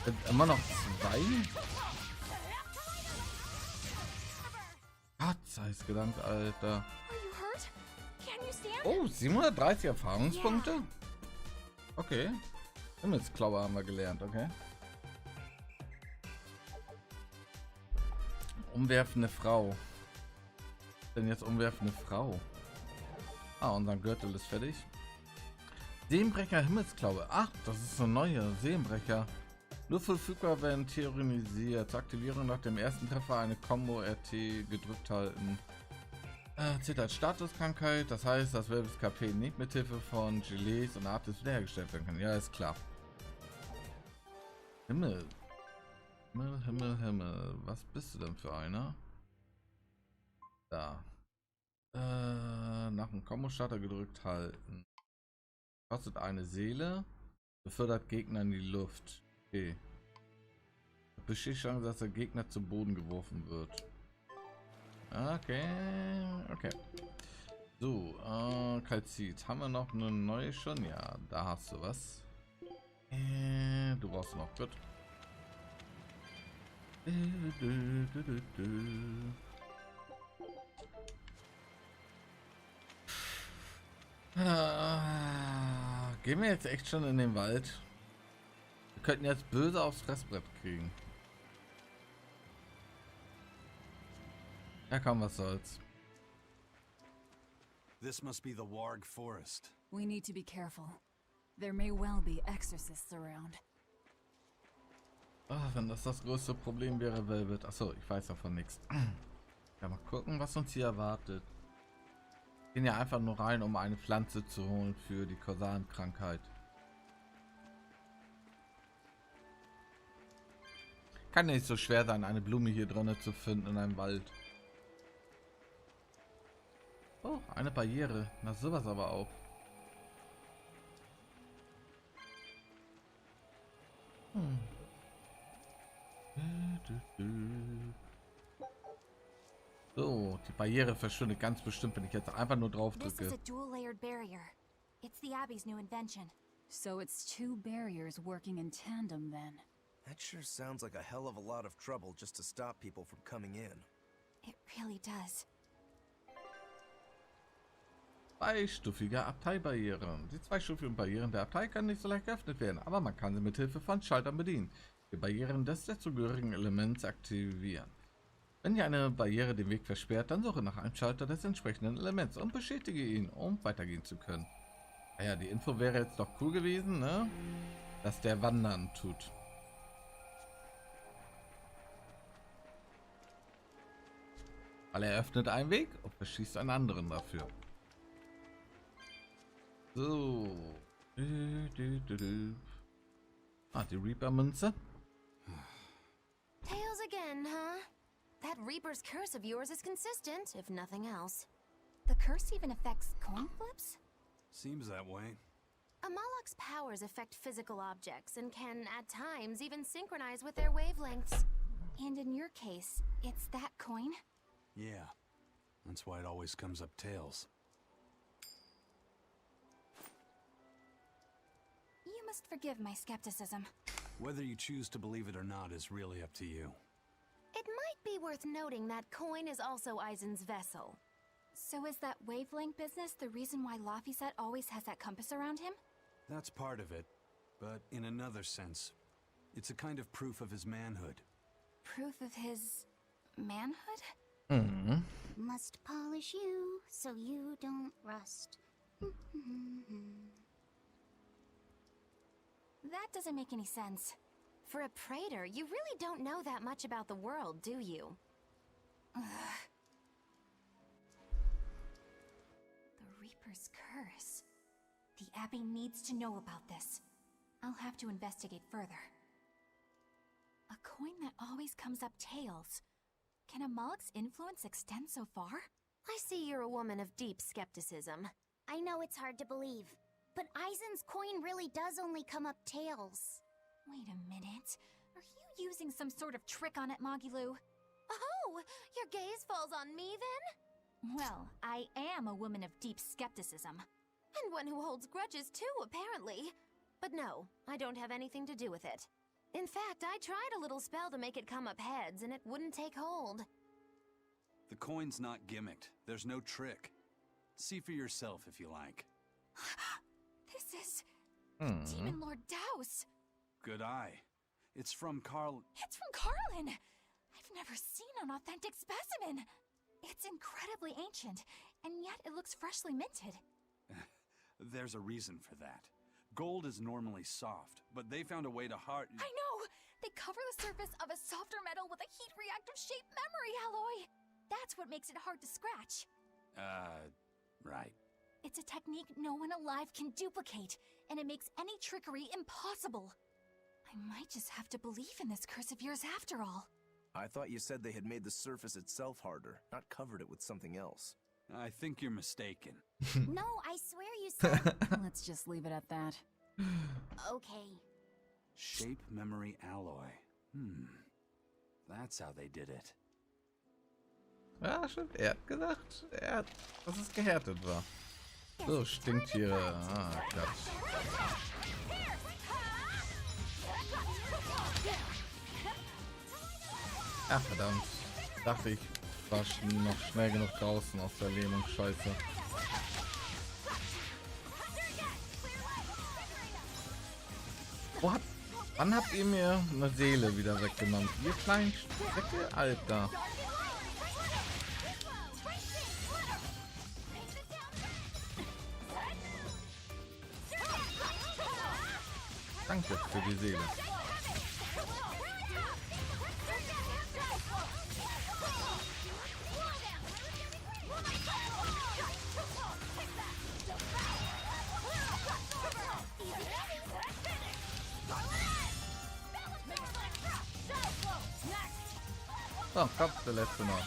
Sind immer noch 2? Gott sei es gedankt, Alter. Oh, 730 Erfahrungspunkte? Okay. Himmelsklaue haben wir gelernt, okay. Umwerfende Frau. Denn jetzt umwerfende Frau. Ah, unser Gürtel ist fertig. Seelenbrecher Himmelsklaue. Ach, das ist so neue Seelenbrecher. Nur verfügbar, wenn theoretisiert. Zur Aktivierung nach dem ersten Treffer eine Combo RT gedrückt halten. Zählt als Statuskrankheit, das heißt, dass Velvets KP nicht mit Hilfe von Gelees und Artis wiederhergestellt werden kann. Ja, ist klar. Himmel. Himmel, Himmel, Himmel. Was bist du denn für einer? Da. Nach dem Combo-Starter gedrückt halten. Kostet eine Seele. Befördert Gegner in die Luft. Okay. Besteht Chance, dass der Gegner zu Boden geworfen wird. Okay. Okay. So, Kalzit. Haben wir noch eine neue schon? Ja, da hast du was. Du brauchst noch. Gut. Gehen wir jetzt echt schon in den Wald? Wir könnten jetzt böse aufs Fressbrett kriegen. Ja komm, was soll's. This must be the Warg Forest. We need to be careful. There may well be exorcists around. Ach, wenn das größte Problem wäre, Velvet. Achso, ich weiß davon nichts. Ja, mal gucken, was uns hier erwartet. Wir gehen ja einfach nur rein, um eine Pflanze zu holen für die Kosarenkrankheit. Kann ja nicht so schwer sein, eine Blume hier drinnen zu finden in einem Wald. Oh, eine Barriere. Na, sowas aber auch. So, Die Barriere verschwindet ganz bestimmt, wenn ich jetzt einfach nur drauf This is drücke. a dual-layered barrier. It's the Abbey's new invention. So it's two barriers working in tandem then. That sure sounds like a hell of a lot of trouble just to stop people from coming in. It really does. Zweistufige Abteibarriere. Die zweistufigen Barrieren der Abtei können nicht so leicht geöffnet werden, aber man kann sie mit Hilfe von Schaltern bedienen. Die Barrieren des dazugehörigen Elements aktivieren. Wenn dir eine Barriere den Weg versperrt, dann suche nach einem Schalter des entsprechenden Elements und bestätige ihn, um weitergehen zu können. Naja, die Info wäre jetzt doch cool gewesen, ne? Dass der wandern tut. Weil er öffnet einen Weg und beschießt einen anderen dafür. So. Ah, die Reaper-Münze. Tails again, huh? That Reaper's curse of yours is consistent, if nothing else. The curse even affects coin flips? Seems that way. Amalok's powers affect physical objects and can, at times, even synchronize with their wavelengths. And in your case, it's that coin? Yeah. That's why it always comes up tails. You must forgive my skepticism. Whether you choose to believe it or not is really up to you. It might be worth noting that coin is also Aizen's vessel. So is that wavelength business the reason why Laphicet always has that compass around him? That's part of it, but in another sense, it's a kind of proof of his manhood. Proof of his manhood? Mhm. Must polish you so you don't rust. That doesn't make any sense. For a praetor, you really don't know that much about the world, do you? The Reaper's curse. The Abbey needs to know about this. I'll have to investigate further. A coin that always comes up tails. Can Amalek's influence extend so far? I see you're a woman of deep skepticism. I know it's hard to believe, but Aizen's coin really does only come up tails. Wait a minute. Are you using some sort of trick on it, Magilu? Oh, your gaze falls on me then? Well, I am a woman of deep skepticism. And one who holds grudges too, apparently. But no, I don't have anything to do with it. In fact, I tried a little spell to make it come up heads, and it wouldn't take hold. The coin's not gimmicked. There's no trick. See for yourself if you like. This is Demon Lord Daos. Good eye. It's from Carl. It's from Carlin. I've never seen an authentic specimen. It's incredibly ancient, and yet it looks freshly minted. There's a reason for that. Gold is normally soft, but they found a way to hard... I know! They cover the surface of a softer metal with a heat-reactive shape memory alloy. That's what makes it hard to scratch. Right. It's a technique no one alive can duplicate, and it makes any trickery impossible. I might just have to believe in this curse of yours after all. I thought you said they had made the surface itself harder, not covered it with something else. I think you're mistaken. No, I swear you said... Let's just leave it at that. Okay. Shape memory alloy. That's how they did it. Ja, stimmt. Er hat gesagt, dass es gehärtet war. So, Stinktiere. Ah, Gott. Ach, verdammt. Dachte ich, war noch schnell genug draußen aus der Lähmungsscheiße. Wann habt ihr mir eine Seele wieder weggenommen? Ihr kleinen Strecke, Alter. Danke für die Seele. So, kommt der letzte noch.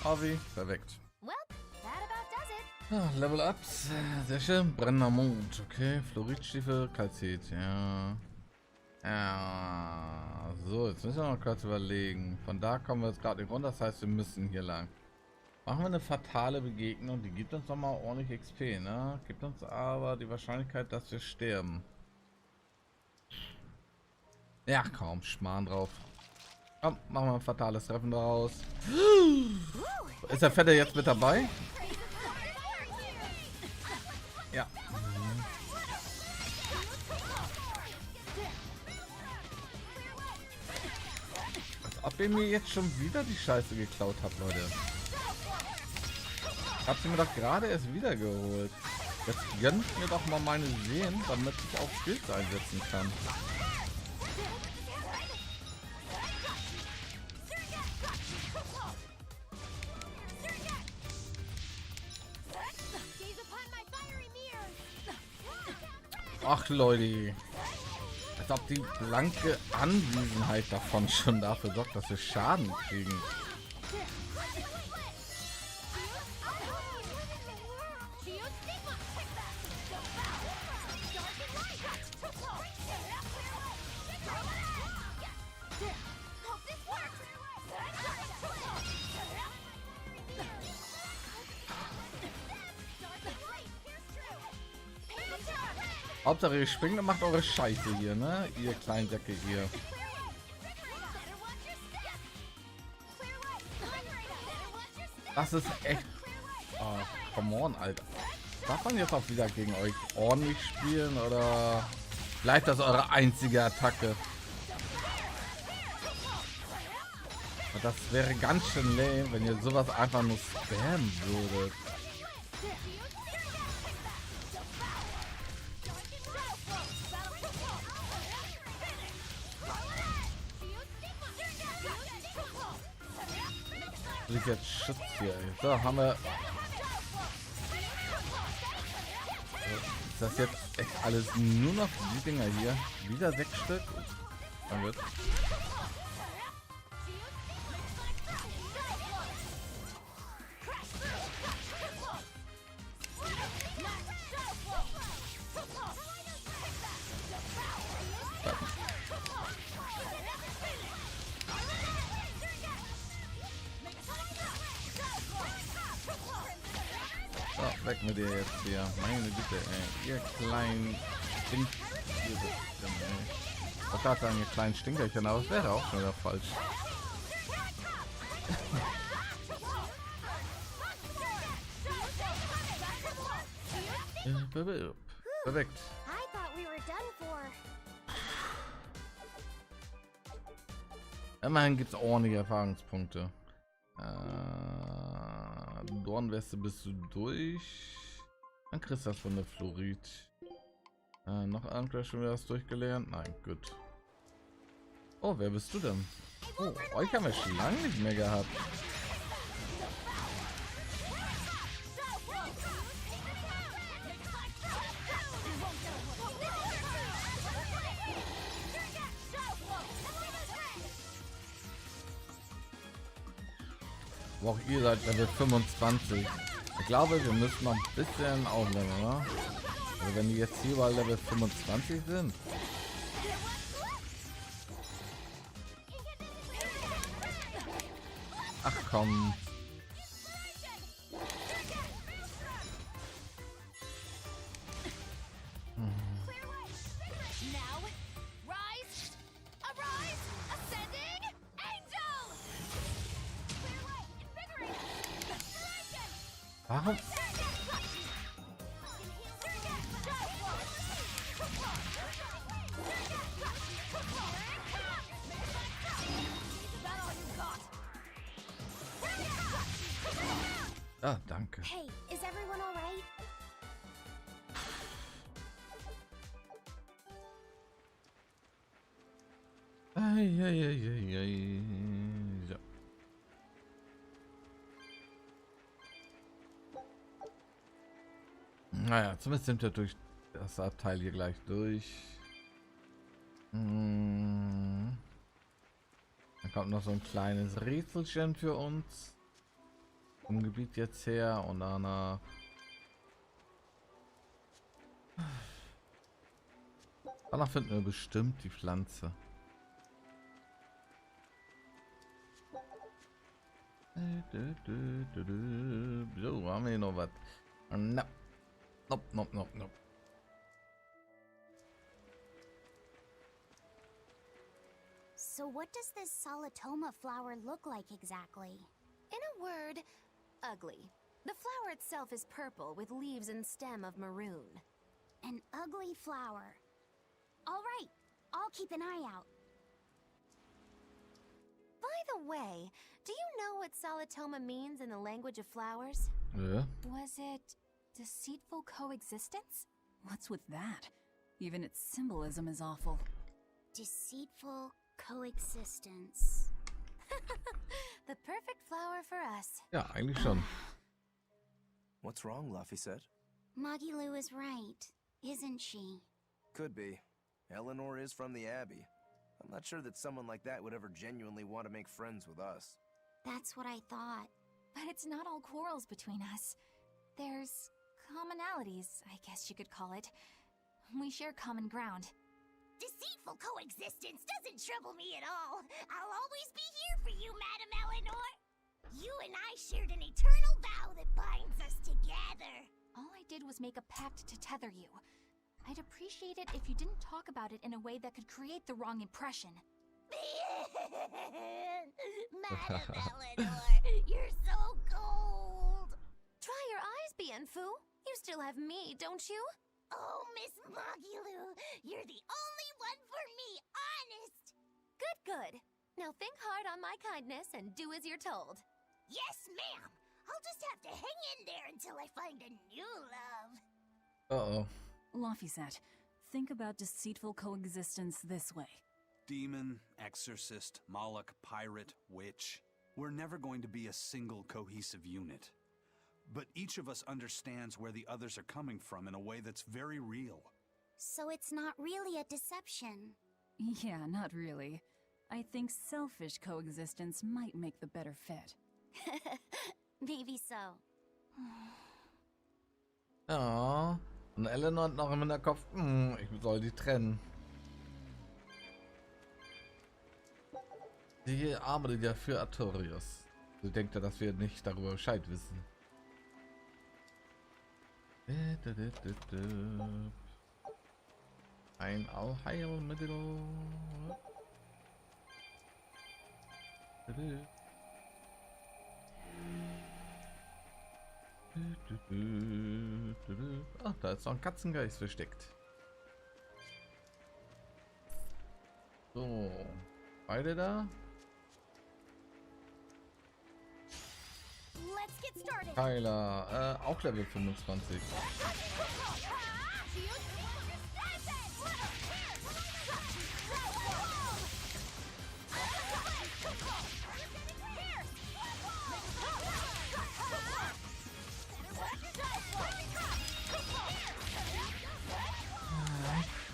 Ovi, verweckt. Well, that about does it. Ah, Level Ups, sehr schön. Brennender Mond, okay. Fluoridstiefel, Kalzit, ja. Ja, so, jetzt müssen wir noch kurz überlegen. Von da kommen wir jetzt gerade nicht runter, das heißt, wir müssen hier lang. Machen wir eine fatale Begegnung, die gibt uns nochmal ordentlich XP, ne? Gibt uns aber die Wahrscheinlichkeit, dass wir sterben. Ja, kaum, Schmarrn drauf. Komm, machen wir ein fatales Treffen draus. Ist der Fette jetzt mit dabei? Ja. Als ob ihr mir jetzt schon wieder die Scheiße geklaut habt, Leute. Habt ihr mir doch gerade erst wieder geholt. Jetzt gönnt mir doch mal meine Seelen, damit ich auch Skills einsetzen kann. Ach Leute, als ob die blanke Anwesenheit davon schon dafür sorgt, dass wir Schaden kriegen. Hauptsache ihr springt und macht eure Scheiße hier, ne? Ihr kleinen Säcke hier. Das ist echt... Oh, come on, Alter. Darf man jetzt auch wieder gegen euch ordentlich spielen oder bleibt das eure einzige Attacke? Das wäre ganz schön lame, wenn ihr sowas einfach nur spammen würdet. Ich jetzt Schutz hier, ey. So, haben wir. Ist das jetzt echt alles nur noch die Dinger hier? Wieder 6 Stück? Dann wird. So, weg mit dir jetzt hier. Meine Güte, ey. Ihr kleinen Stink. Ich wollte sagen, ihr kleinen Stinkerchen, aber es wäre auch schon wieder falsch. Perfekt. I thought we were done for. Immerhin gibt es ordentliche Erfahrungspunkte. Dornweste bist du durch. Dann kriegst du das von der Fluorid. Noch irgendwer schon wieder was durchgelernt? Nein, gut. Oh, wer bist du denn? Oh, euch haben wir schon lange nicht mehr gehabt. Auch ihr seid Level 25. Ich glaube, wir müssen noch ein bisschen aufnehmen, oder? Also wenn die jetzt hier bei Level 25 sind. Ach komm. Warum? Ah, danke. Hey, is everyone all right? So. Naja, zumindest sind wir durch das Abteil hier gleich durch. Dann kommt noch so ein kleines Rätselchen für uns. Vom Gebiet jetzt her und danach. Danach finden wir bestimmt die Pflanze. So, haben wir hier noch was? Nope. Nope. So what does this Solitoma flower look like exactly? In a word, ugly. The flower itself is purple with leaves and stem of maroon. An ugly flower. All right, I'll keep an eye out. By the way, do you know what Solitoma means in the language of flowers? Ja. Was it deceitful coexistence? What's with that? Even its symbolism is awful. Deceitful coexistence. The perfect flower for us. Ja, eigentlich schon. What's wrong, Luffy said? Magilu is right, isn't she? Could be. Eleanor is from the Abbey. I'm not sure that someone like that would ever genuinely want to make friends with us. That's what I thought. But it's not all quarrels between us. There's commonalities, I guess you could call it. We share common ground. Deceitful coexistence doesn't trouble me at all. I'll always be here for you, Madam Eleanor. You and I shared an eternal vow that binds us together. All I did was make a pact to tether you. I'd appreciate it if you didn't talk about it in a way that could create the wrong impression. Madam Eleanor, you're so cold. Try your eyes, Bienfu. You still have me, don't you? Oh, Miss Magilu, you're the only one for me, honest. Good. Now think hard on my kindness and do as you're told. Yes, ma'am. I'll just have to hang in there until I find a new love. Uh-oh. Laphicet, think about deceitful coexistence this way. Demon, exorcist, Moloch, pirate, witch. We're never going to be a single cohesive unit. But each of us understands where the others are coming from in a way that's very real. So it's not really a deception. Yeah, not really. I think selfish coexistence might make the better fit. Maybe so. Ja. Und Eleanor hat noch im Hinterkopf, ich soll die trennen. Die arbeitet ja für Artorius. Sie denkt ja, dass wir nicht darüber Bescheid wissen. Ein Allheilmittel. Ach, da ist noch ein Katzengeist versteckt. So, beide da. Let's get started. Tyler, auch Level 25.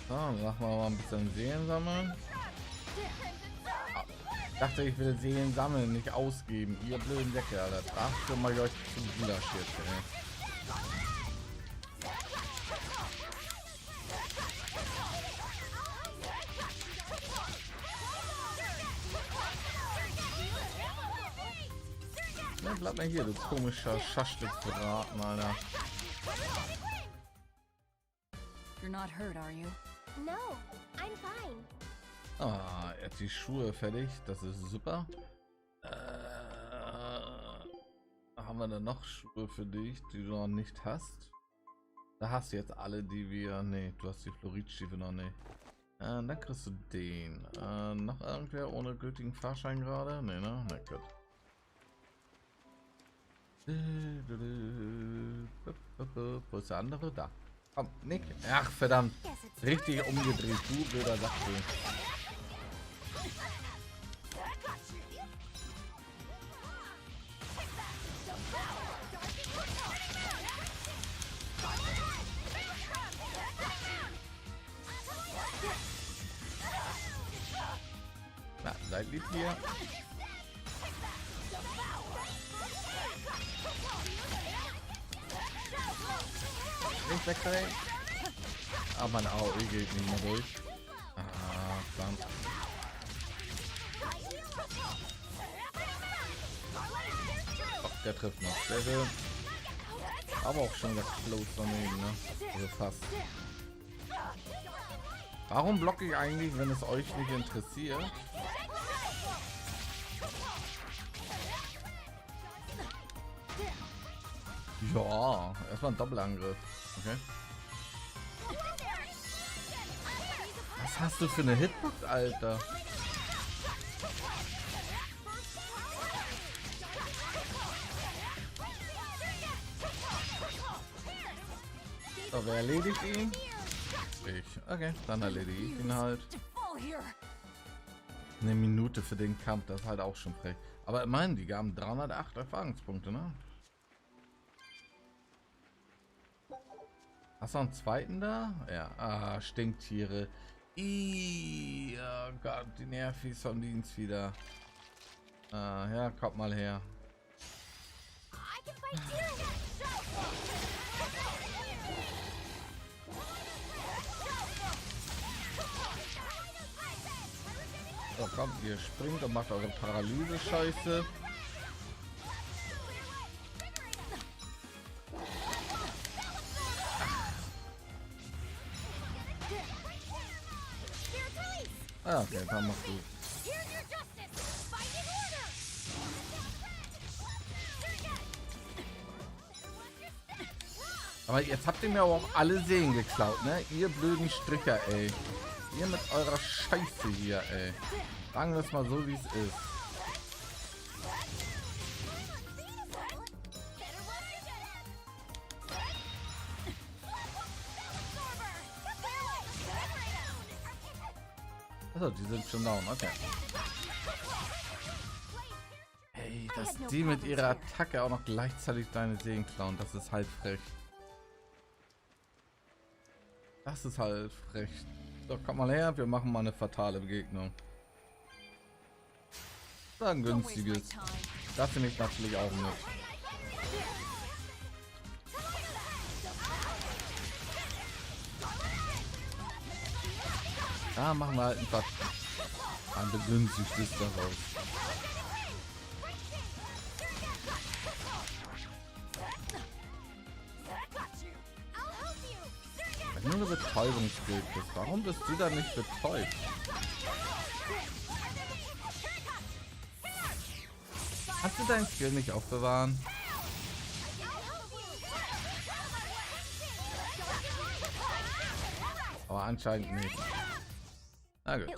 So, machen wir mal ein bisschen Seelen sammeln. Ich dachte, ich will Seelen sammeln, nicht ausgeben. Ihr blöden Säcke, Alter. Ach, schon mal euch zum Brudershit, ey. Na, bleib mal hier, du komischer Schaschlikbraten, Alter. You're not hurt, are you? No, I'm fine. Ah, er hat die Schuhe fertig, das ist super. Haben wir dann noch Schuhe für dich, die du noch nicht hast? Da hast du jetzt alle, die wir... Nee, du hast die Floridstiefel noch nicht. Dann kriegst du den. Noch irgendwer ohne gültigen Fahrschein gerade? Nee, ne? Na gut. Wo ist der andere? Da. Komm, Nick. Ach, verdammt. Richtig umgedreht, du blöder Sache. Na, seid lieb hier. Nicht wegdrehen. Aber meine AOE geht nicht mehr durch. Ah, verdammt. Der trifft noch. Sehr schön. Aber auch schon wieder close daneben, ne? Also fast. Warum blocke ich eigentlich, wenn es euch nicht interessiert? Ja, erstmal ein Doppelangriff. Okay. Was hast du für eine Hitbox, Alter? So, wer erledigt ihn? Ich. Okay, dann erledige ich ihn halt. Eine Minute für den Kampf, das ist halt auch schon frech. Aber immerhin, die gaben 308 Erfahrungspunkte, ne? Hast du noch einen zweiten da? Ja. Ah, Stinktiere. Oh Gott, die Nervis vom Dienst wieder. Ah, ja, kommt mal her. So, kommt, ihr springt und macht eure Paralyse-Scheiße. Ah, okay, dann machst du. Aber jetzt habt ihr mir aber auch alle Seelen geklaut, ne? Ihr blöden Stricher, ey. Ihr mit eurer Scheiße hier, ey. Sagen wir es mal so, wie es ist. Also, die sind schon down, okay. Ey, dass die mit ihrer Attacke auch noch gleichzeitig deine Seelen klauen, das ist halt frech. Das ist halt frech. So, komm mal her, wir machen mal eine fatale Begegnung. Das ein günstiges. Das finde ich natürlich auch nicht. Da machen wir halt einfach ein begünstigtes daraus. Wenn du eine Betäubungsbild bist, warum bist du da nicht betäubt? Kannst du dein Skill nicht aufbewahren? Aber anscheinend nicht. Na gut.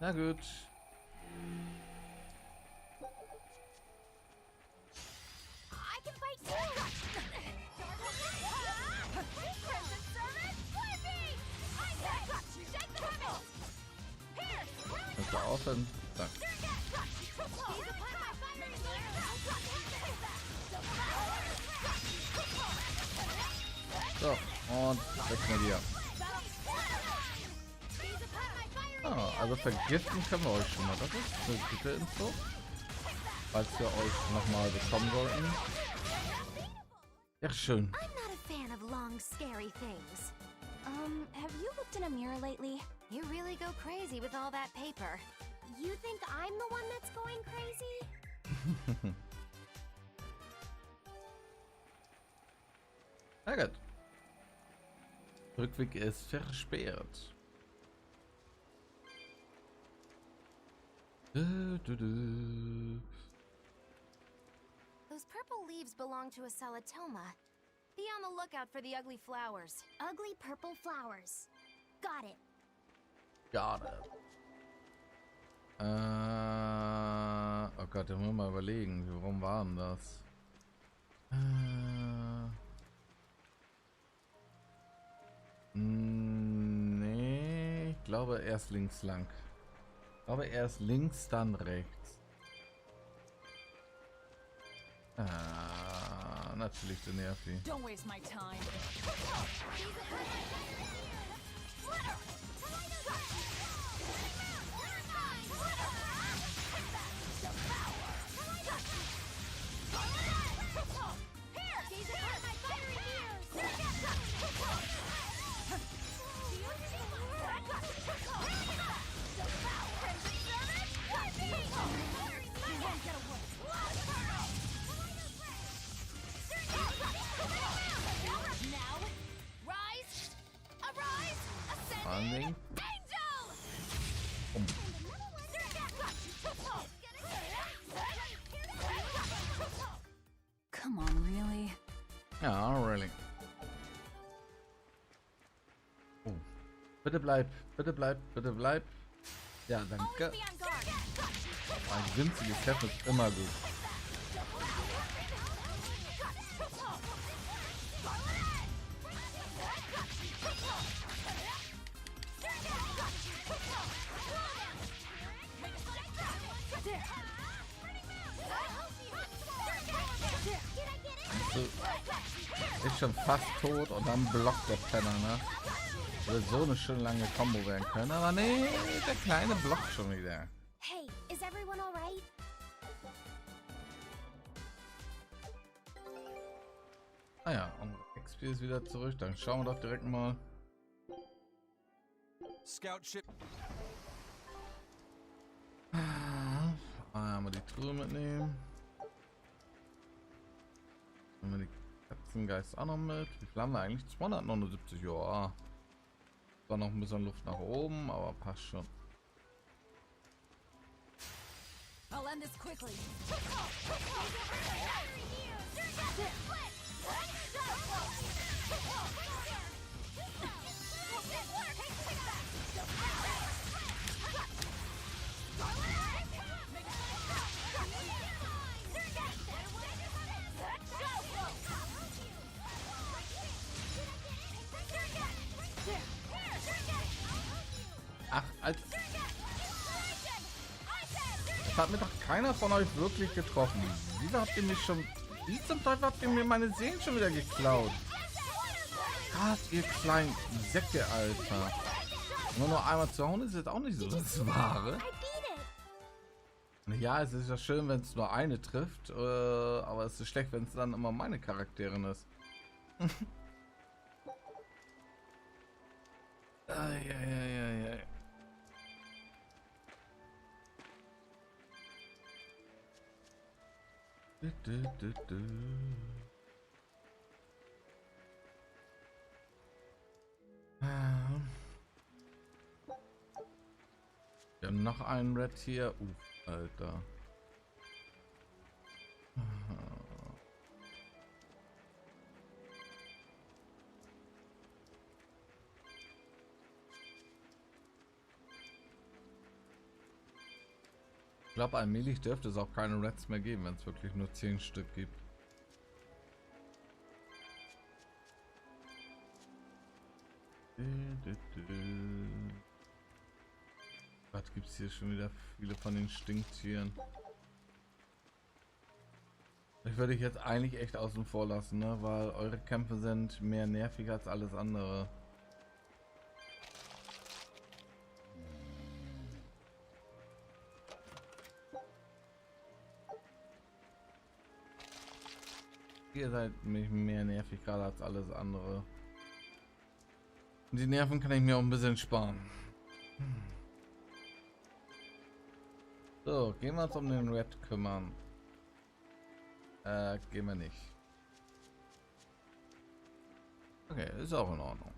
Na gut. Kannst du aufhören? Danke. So, und weg mit dir. Ah, also vergiften können wir euch schon mal. Das ist eine gute Info. Falls wir euch nochmal bekommen sollten. Ja, schön. I'm not a fan of long, scary things. Have you looked in a mirror lately? You really go crazy with all that paper. You think I'm the one that's going crazy? Na gut. Rückweg ist versperrt. Those purple leaves belong to a salatoma. Be on the lookout for the ugly flowers. Ugly purple flowers. Got it. Got it. Oh Gott, da müssen wir mal überlegen, warum war denn das? Nee, ich glaube erst links lang. Ich glaube erst links, dann rechts. Ah, natürlich der Nervi. Don't waste my time. Bitte bleib, bitte bleib, bitte bleib. Ja, danke. Ein winziges Treff ist immer gut. Ist schon fast tot und dann blockt der Penner, ne? Würde so eine schön lange Combo werden können, aber nee, der kleine blockt schon wieder. Hey, is everyone alright? Ah ja, und XP ist wieder zurück, dann schauen wir doch direkt mal. Scout ship. Einmal die Truhe mitnehmen. Nehmen wir die Katzengeist auch noch mit. Wie viel haben wir eigentlich? 279, ja. War noch ein bisschen Luft nach oben, aber passt schon. I'll end this quickly. Ach, als... Das hat mir doch keiner von euch wirklich getroffen. Wieso habt ihr mich schon... Wie zum Teufel habt ihr mir meine Seelen schon wieder geklaut? Gott, ihr kleinen Säcke, Alter. Nur einmal zu hauen ist jetzt auch nicht so das Wahre. Ja, es ist ja schön, wenn es nur eine trifft, aber es ist schlecht, wenn es dann immer meine Charakterin ist. Eieieiei. Wir haben noch einen Red hier. Alter. Ich glaube, allmählich dürfte es auch keine Reds mehr geben, wenn es wirklich nur 10 Stück gibt. Was gibt es hier schon wieder viele von den Stinktieren? Ich würde ich jetzt eigentlich echt außen vor lassen, ne? Weil eure Kämpfe sind mehr nervig als alles andere. Ihr seid mich mehr nervig gerade als alles andere. Und die Nerven kann ich mir auch ein bisschen sparen. So, gehen wir uns um den Red kümmern. Gehen wir nicht. Okay, ist auch in Ordnung.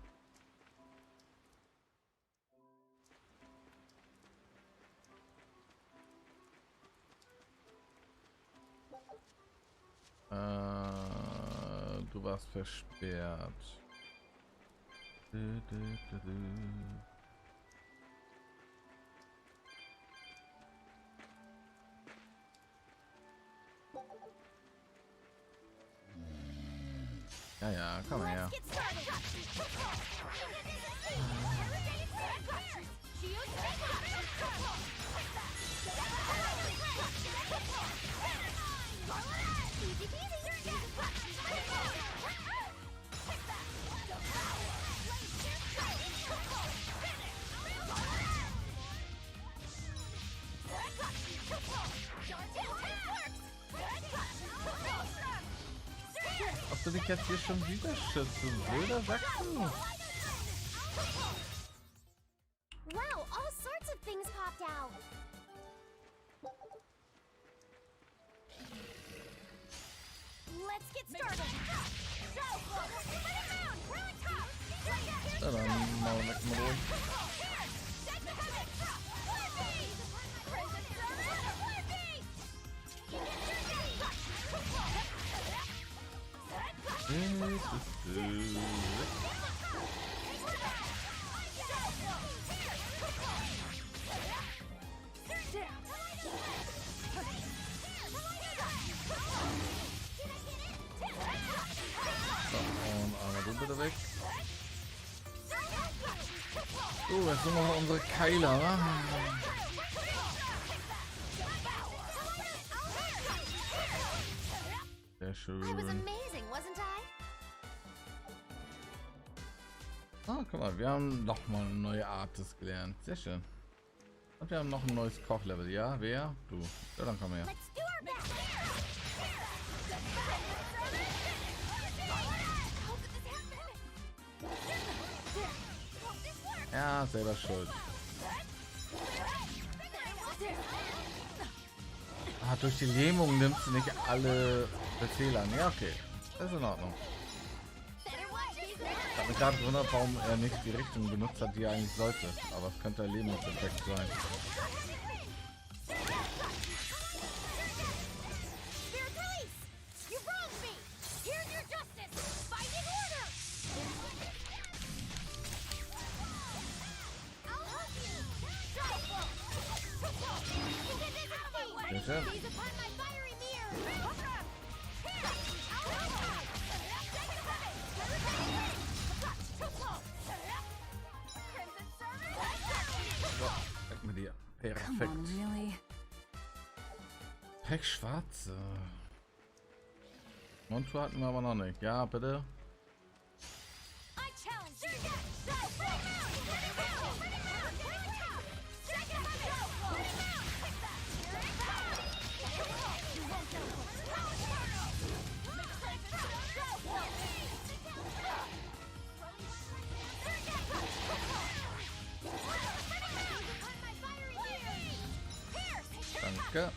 Du warst versperrt. Ja, ja, komm her. Ob du dich jetzt hier schon wieder schützt, du blöder Sack, du? Wow, all sorts of things popped out. Let's get started. Ja, dann mal weg mal durch. So, jetzt sind noch unsere Keiler. Sehr schön. I was amazing, wasn't I? Ah, guck mal, wir haben noch mal eine neue Artes gelernt. Sehr schön. Und wir haben noch ein neues Kochlevel. Ja, wer? Du. Ja, dann komm her. Let's do our best. Ja, selber schuld. Ah, durch die Lähmung nimmt sie nicht alle Befehle an. Ja, okay. Das ist in Ordnung. Ich habe mich gerade gewundert, warum er nicht die Richtung benutzt hat, die er eigentlich sollte. Aber es könnte ein Lähmungseffekt sein. Sehr schön. So, weg mit dir. Perfekt. Heck schwarze. Montur hatten wir aber noch nicht. Ja, bitte. Danke.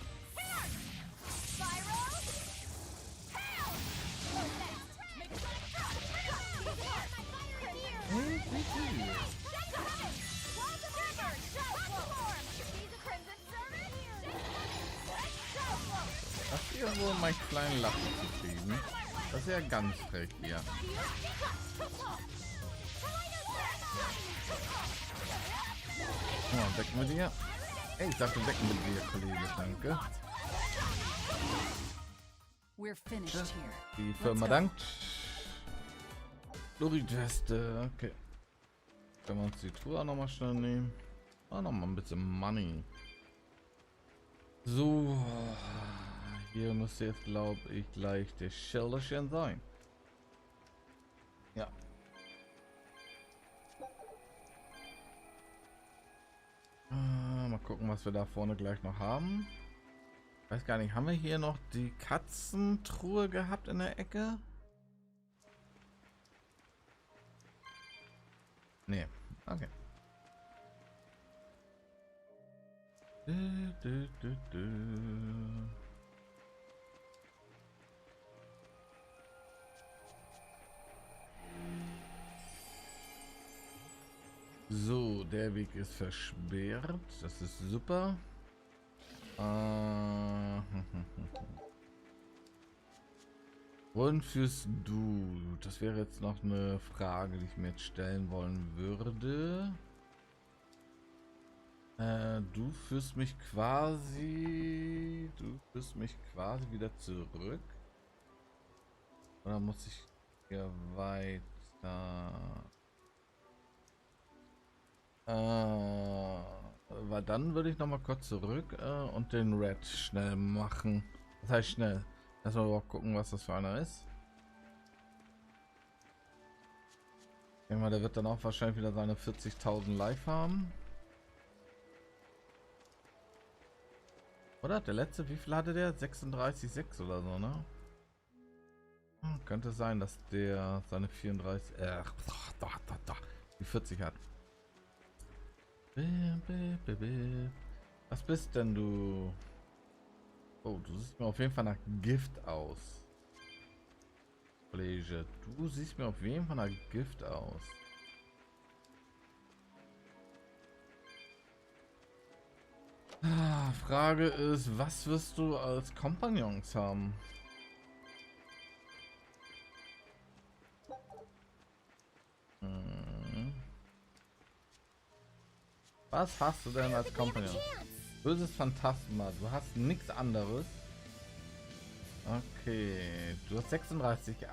Das hier wohl meinen kleinen Lachen zu kriegen. Das ist ja ganz frech hier. Ja, weg mit dir. Ey, ich sagte weg mit dir, Kollege, danke. Die Firma dankt. Lori-Teste, okay. Können wir uns die Tour auch nochmal schnell nehmen. Ah, nochmal ein bisschen Money. So. Hier müsste jetzt, glaube ich, gleich der Schilderchen sein. Ja. Mal gucken, was wir da vorne gleich noch haben. Weiß gar nicht, haben wir hier noch die Katzentruhe gehabt in der Ecke? Nee, okay. So, der Weg ist versperrt. Das ist super. Wohin führst du? Das wäre jetzt noch eine Frage, die ich mir jetzt stellen wollen würde. Du führst mich quasi wieder zurück. Oder muss ich hier weiter? Weil dann würde ich noch mal kurz zurück und den Red schnell machen. Das heißt schnell. Erstmal überhaupt gucken, was das für einer ist. Ich denke mal, der wird dann auch wahrscheinlich wieder seine 40.000 live haben. Oder? Der letzte, wie viel hatte der? 36,6 oder so, ne? Könnte sein, dass der seine 34, die 40 hat. Was bist denn du? Oh, du siehst mir auf jeden Fall nach Gift aus. Kollege, du siehst mir auf jeden Fall nach Gift aus. Frage ist, was wirst du als Kompagnons haben? Was hast du denn als Kompagnon? Böses Phantasma, du hast nichts anderes. Okay, du hast 36,8.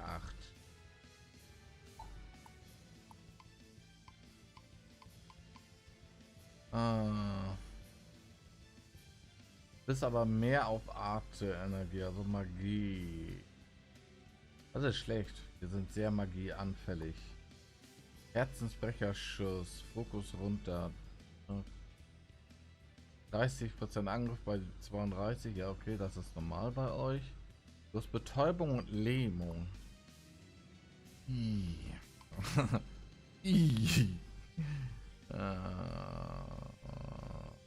Ah. Bist aber mehr auf Arte-Energie, also Magie. Das ist schlecht. Wir sind sehr magieanfällig. Herzensbrecherschuss, Fokus runter. 30% Angriff bei 32. Ja, okay, das ist normal bei euch. Du hast Betäubung und Lähmung. Ih. Ih.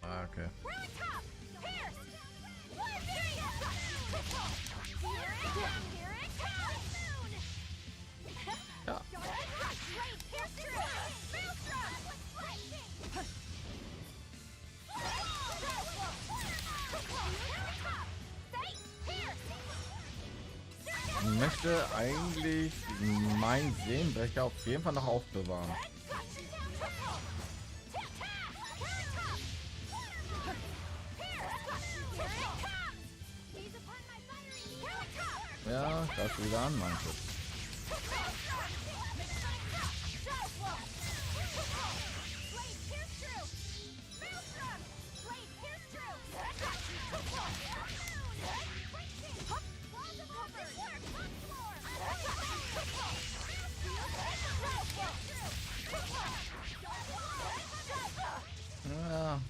Okay. Ja. Ich möchte eigentlich meinen Seelenbrecher auf jeden Fall noch aufbewahren. Ja, das wieder an, meinte. Ja.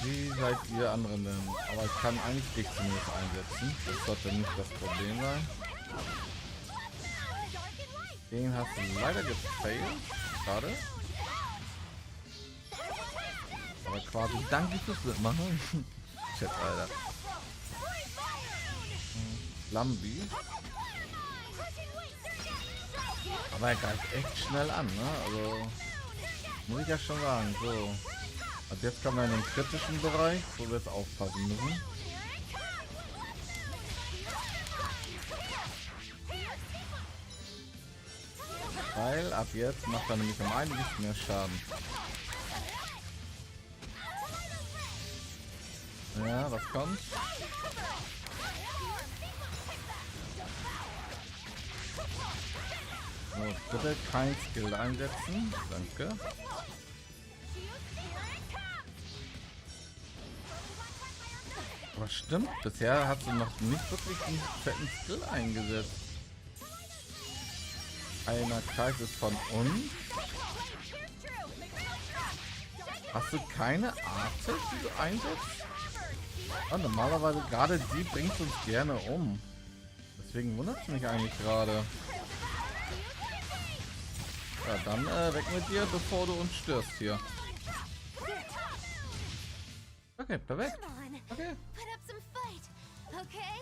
Wie seid ihr anderen denn? Aber ich kann eigentlich dich zumindest einsetzen. Das sollte nicht das Problem sein. Den hast du leider gefailt. Schade. Aber quasi danke fürs Mitmachen. Shit, Alter. Lambi. Aber er greift echt schnell an, ne? Also muss ich ja schon sagen. So. Ab jetzt kommen wir in den kritischen Bereich, wo wir jetzt aufpassen müssen. Weil ab jetzt macht er nämlich um einiges mehr Schaden. Ja, was kommt? So, bitte kein Skill einsetzen. Danke. Aber stimmt, bisher hast du noch nicht wirklich einen fetten Skill eingesetzt. Einer Kreis ist von uns. Hast du keine Arte, die du einsetzt? Ja, normalerweise gerade die bringt uns gerne um. Deswegen wundert es mich eigentlich gerade. Ja, dann weg mit dir, bevor du uns störst hier. Okay, perfekt. Okay.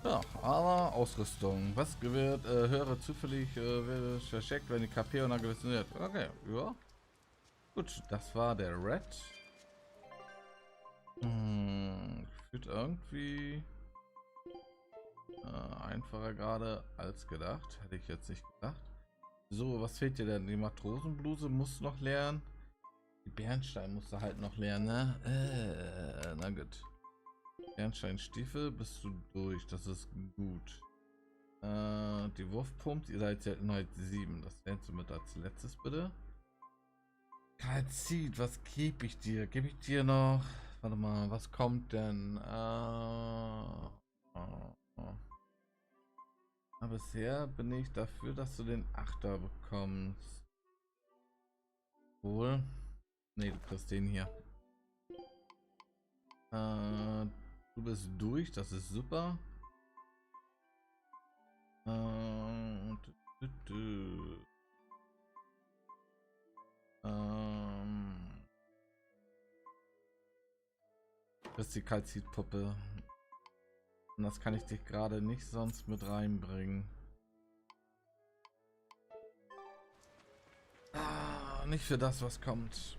Ja, aber Ausrüstung. Was wird höhere zufällig wird versteckt, wenn die KP und einer gewissen Wert. Okay, ja. Gut, das war der Red. Fühlt irgendwie einfacher gerade als gedacht. Hätte ich jetzt nicht gedacht. So, was fehlt dir denn? Die Matrosenbluse musst du noch lernen. Die Bernstein musst du halt noch lernen, ne? Na gut. Bernsteinstiefel bist du durch, das ist gut. Die Wurfpumps, ihr seid Seltenheit 7, das lernst du mit als letztes bitte. Kalzit, was gebe ich dir? Gebe ich dir noch? Warte mal, was kommt denn? Bisher bin ich dafür, dass du den Achter bekommst. Wohl. Ne, du kriegst den hier. Du bist durch, das ist super. Das ist die Kalzitpuppe. Und das kann ich dich gerade nicht sonst mit reinbringen. Nicht für das, was kommt.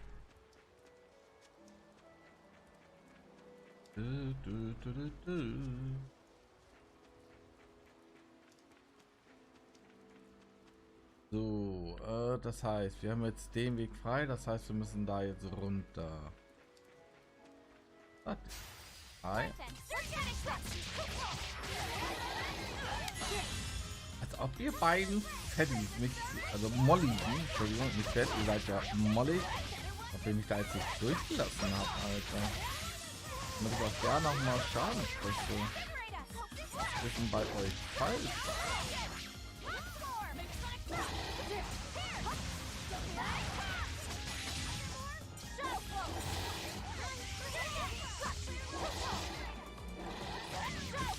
So, das heißt, wir haben jetzt den Weg frei, das heißt, wir müssen da jetzt runter. Hi. Als ob ihr beiden Fettis nicht, also Molly, Entschuldigung, nicht Fett, ihr seid ja Molly, auf den ich da jetzt nicht durchgelassen habe, Alter. Damit ich auch gerne nochmal Schaden spreche. Was ist denn bei euch falsch?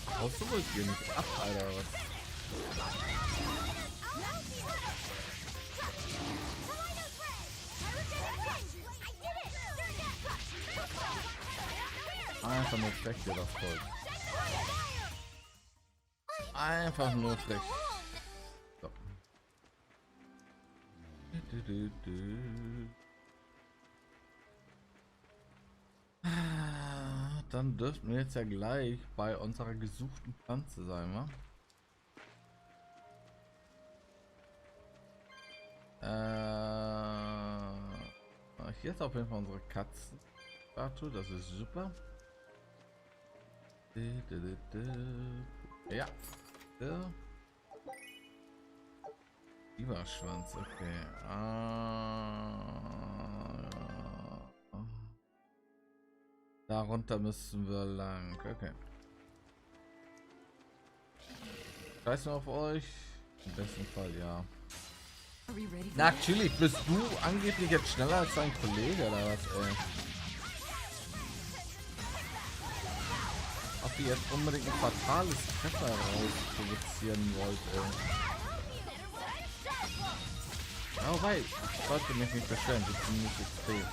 Brauchst du wohl hier nicht ab, Alter, was? Einfach nur frech hier das Volk. Einfach nur frech. So. Dann dürften wir jetzt ja gleich bei unserer gesuchten Pflanze sein, wa? Hier ist auf jeden Fall unsere Katzenstatue, das ist super. Ja. Überschwanz, okay. Darunter müssen wir lang. Okay. Scheißen auf euch. Im besten Fall ja. Natürlich bist du angeblich jetzt schneller als dein Kollege oder was, ey. Ob ihr jetzt unbedingt ein fatales Treffer raus provozieren wollt, ey. Oh, weit. Ich sollte mich nicht beschweren, das ist ziemlich extrem.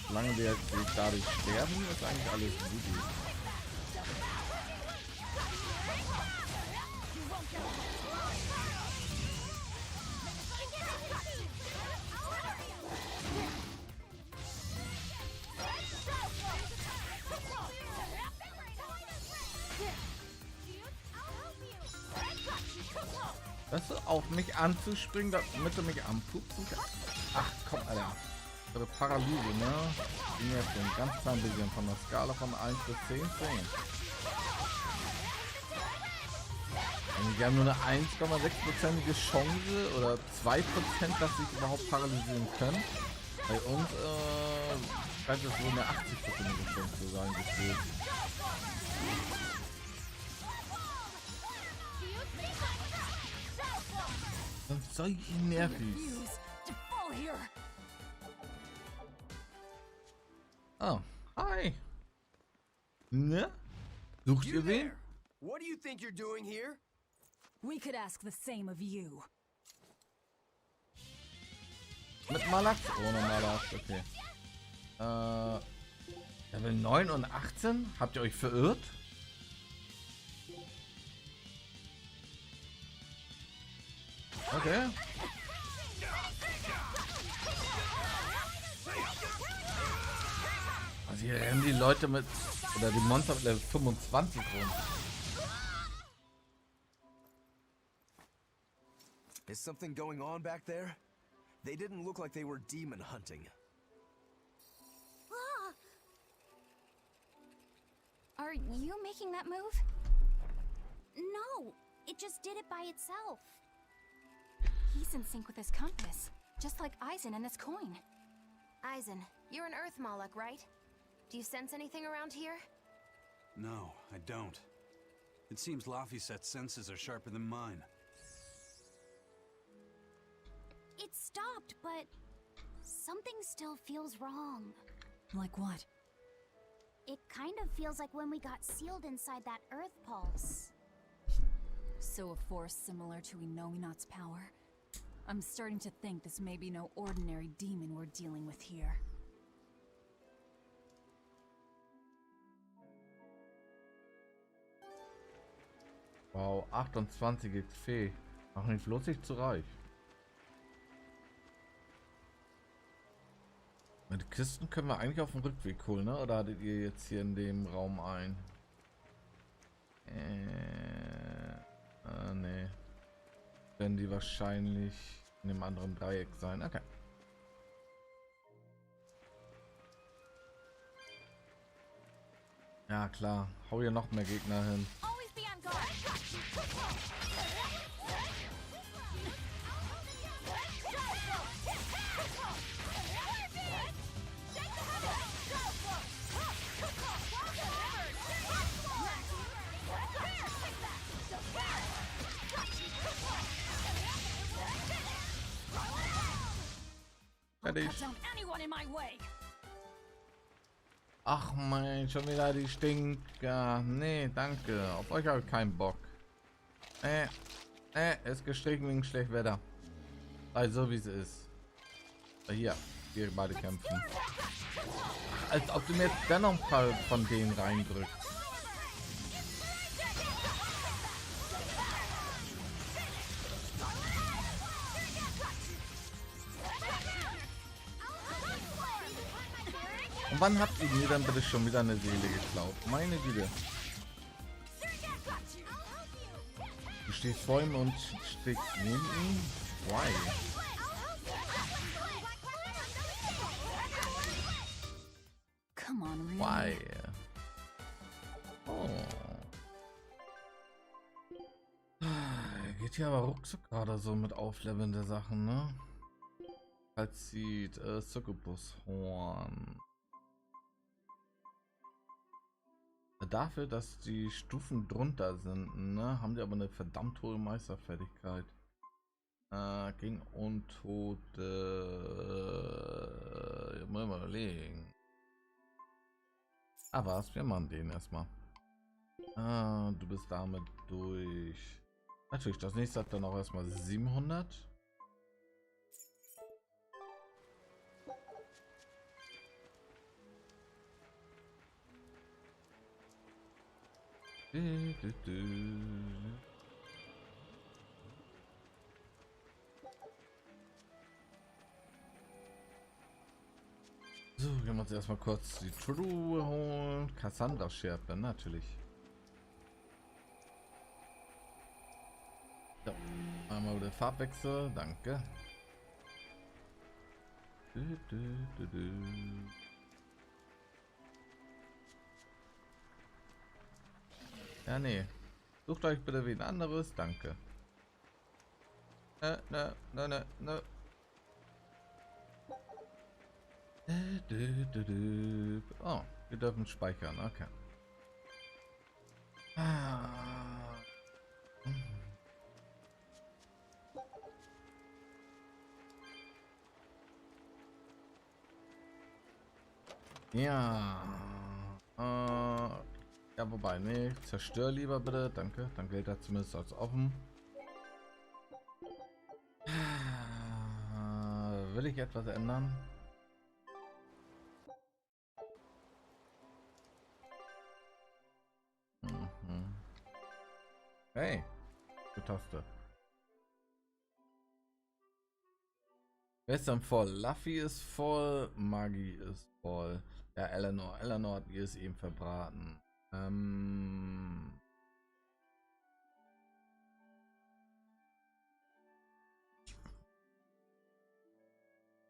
Solange wir jetzt nicht dadurch sterben, ist eigentlich alles gut. Weißt du, auf mich anzuspringen, damit du mich anpupsen kannst? Ach komm, Alter. Oder Paralyse, ne? Ich bin jetzt so ein ganz klein bisschen von der Skala von 1 bis 10 sehen. Und wir haben nur eine 1,6%ige Chance oder 2%, dass sich überhaupt paralysieren können. Bei uns scheint es wohl eine 80%ige Chance zu sein, gefühlt. Und solche Nervis. Oh, hi. Ne? Sucht ihr wen? What do you think you're doing here? We could ask the same of you. Mit Malak? Ohne Malak, okay. Level 9 und 18? Habt ihr euch verirrt? Okay. Also hier rennen die Leute mit, oder die Monster mit Level 25 rum. Is something going on back there? They didn't look like they were demon hunting. Are you making that move? No, it just did it by itself. He's in sync with his compass, just like Eisen and this coin. Eisen, you're an Earth Moloch, right? Do you sense anything around here? No, I don't. It seems Laphicet's senses are sharper than mine. It stopped, but something still feels wrong. Like what? It kind of feels like when we got sealed inside that Earth Pulse. So a force similar to Inominat's power? I'm starting to think this may be no ordinary demon we're dealing with here. Wow, 28 XP. Mach mich bloß nicht zu reich. Mit Kisten können wir eigentlich auf dem Rückweg holen, ne? Oder hattet ihr jetzt hier in dem Raum ein? Nee. Werden die wahrscheinlich in dem anderen Dreieck sein. Okay. Ja, klar. Hau hier noch mehr Gegner hin. Always be on guard. Fertig. Cut down anyone in my way. Ach mein, schon wieder die Stinker. Nee, danke. Auf euch habe ich keinen Bock. Ist gestrichen wegen schlechtem Wetter. Also wie es ist. Hier, wir beide kämpfen. Als ob du mir jetzt dennoch ein paar von denen reindrückst. Und wann habt ihr mir dann bitte schon wieder eine Seele geklaut? Meine Güte. Du stehst vor ihm und stehst neben ihm? Why? Come on, really? Why? Oh. Geht hier aber ruckzuck gerade so mit Aufleveln der Sachen, ne? Als sieht Succubus-Horn. Dafür, dass die Stufen drunter sind, ne, haben die aber eine verdammt hohe Meisterfertigkeit. Gegen Untote. Mal überlegen. Ah, was? Wir machen den erstmal. Du bist damit durch. Natürlich, das nächste hat dann auch erstmal 700. So, gehen wir uns erstmal kurz die Truhe holen. Cassandra Scherpe, natürlich. So, einmal wieder Farbwechsel, danke. Ja, nee. Sucht euch bitte wen anderes, danke. Ne. Oh, wir dürfen speichern, okay. Ja. Ja, wobei, nee, zerstör lieber bitte, danke. Dann gilt das zumindest als offen. Will ich etwas ändern? Hey, die Taste. Wer ist denn voll? Luffy ist voll, Maggie ist voll. Ja, Eleanor hat ihr es eben verbraten.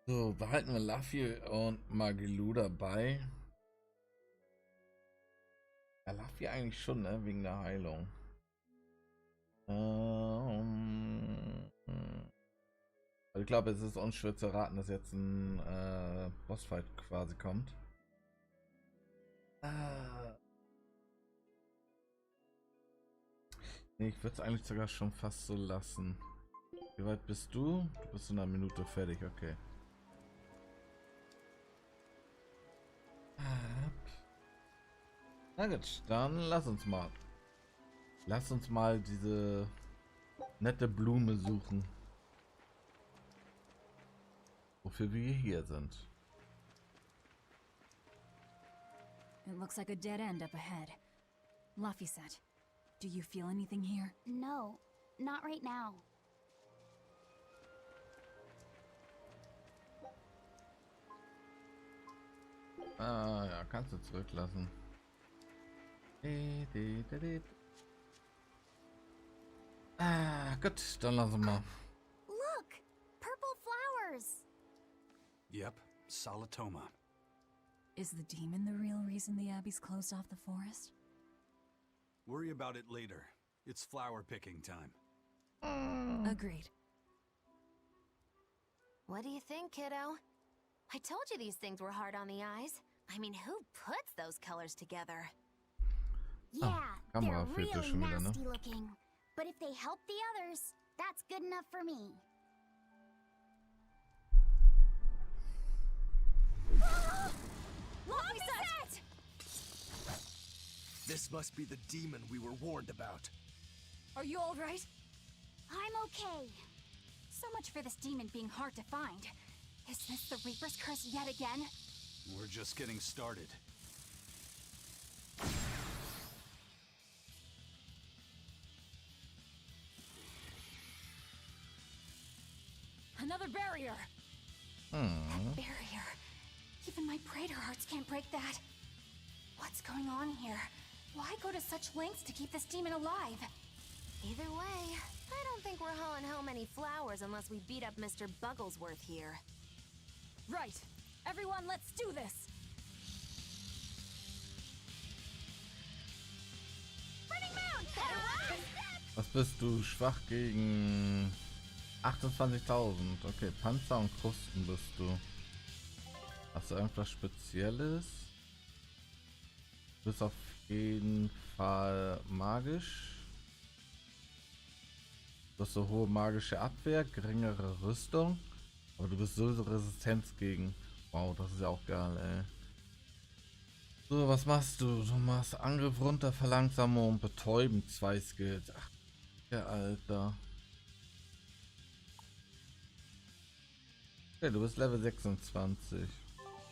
So, behalten wir Luffy und Magilu dabei. Ja, Luffy eigentlich schon, ne? Wegen der Heilung. Ich glaube, es ist unschwer zu raten, dass jetzt ein Bossfight quasi kommt. Nee, ich würde es eigentlich sogar schon fast so lassen. Wie weit bist du? Du bist in einer Minute fertig, okay. Na gut, dann lass uns mal. Lass uns mal diese nette Blume suchen. Wofür wir hier sind. It looks like a dead end up ahead. Luffy said, do you feel anything here? No, not right now. Ja, kannst du zurücklassen. Gut, dann lassen wir mal. Look! Purple flowers! Yep, Salatoma. Is the demon the real reason the Abbey's closed off the forest? Worry about it later. It's flower picking time. Agreed. What do you think, kiddo? I told you these things were hard on the eyes. I mean, who puts those colors together? Yeah, they're Kamerafehlte really schon wieder, ne? nasty looking. But if they help the others, that's good enough for me. Look, we set! This must be the demon we were warned about. Are you all right? I'm okay. So much for this demon being hard to find. Is this the Reaper's curse yet again? We're just getting started. Another barrier! Barrier. Even my praetor hearts can't break that. What's going on here? Why go to such lengths to keep this demon alive? Either way, I don't think we're hauling home any flowers unless we beat up Mr. Bugglesworth here. Right. Everyone, let's do this! Was bist du? Schwach gegen 28.000. Okay, Panzer und Krusten bist du. Hast du irgendwas Spezielles? Du bist auf jeden Fall magisch. Du hast so hohe magische Abwehr, geringere Rüstung. Aber du bist sowieso Resistenz gegen. Wow, das ist ja auch geil, ey. So, was machst du? Du machst Angriff runter, Verlangsamung und Betäuben. 2 Skills. Ach, der Alter. Okay, du bist Level 26.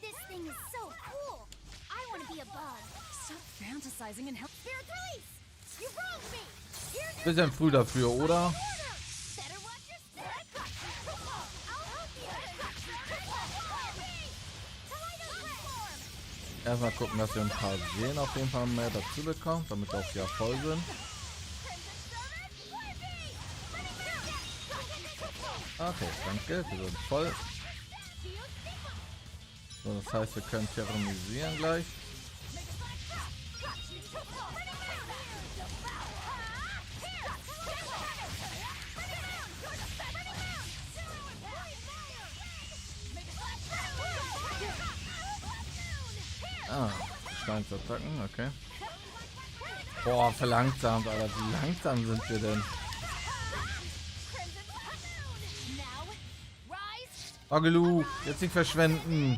This thing is so cool. I want to be a bug. Stop fantasizing and help. Spirit release! You wronged me! Here's Bisschen früh dafür, oder? better watch your step! I'll help you! Erstmal gucken, dass wir ein paar Seelen auf jeden Fall mehr dazu bekommen, damit wir auch ja voll sind. Okay, danke, wir sind voll. So, das heißt, wir können terrorisieren gleich. Ah, Steinsattacken, okay. Boah, verlangsamt, Alter, wie langsam sind wir denn? Agelu, jetzt nicht verschwenden.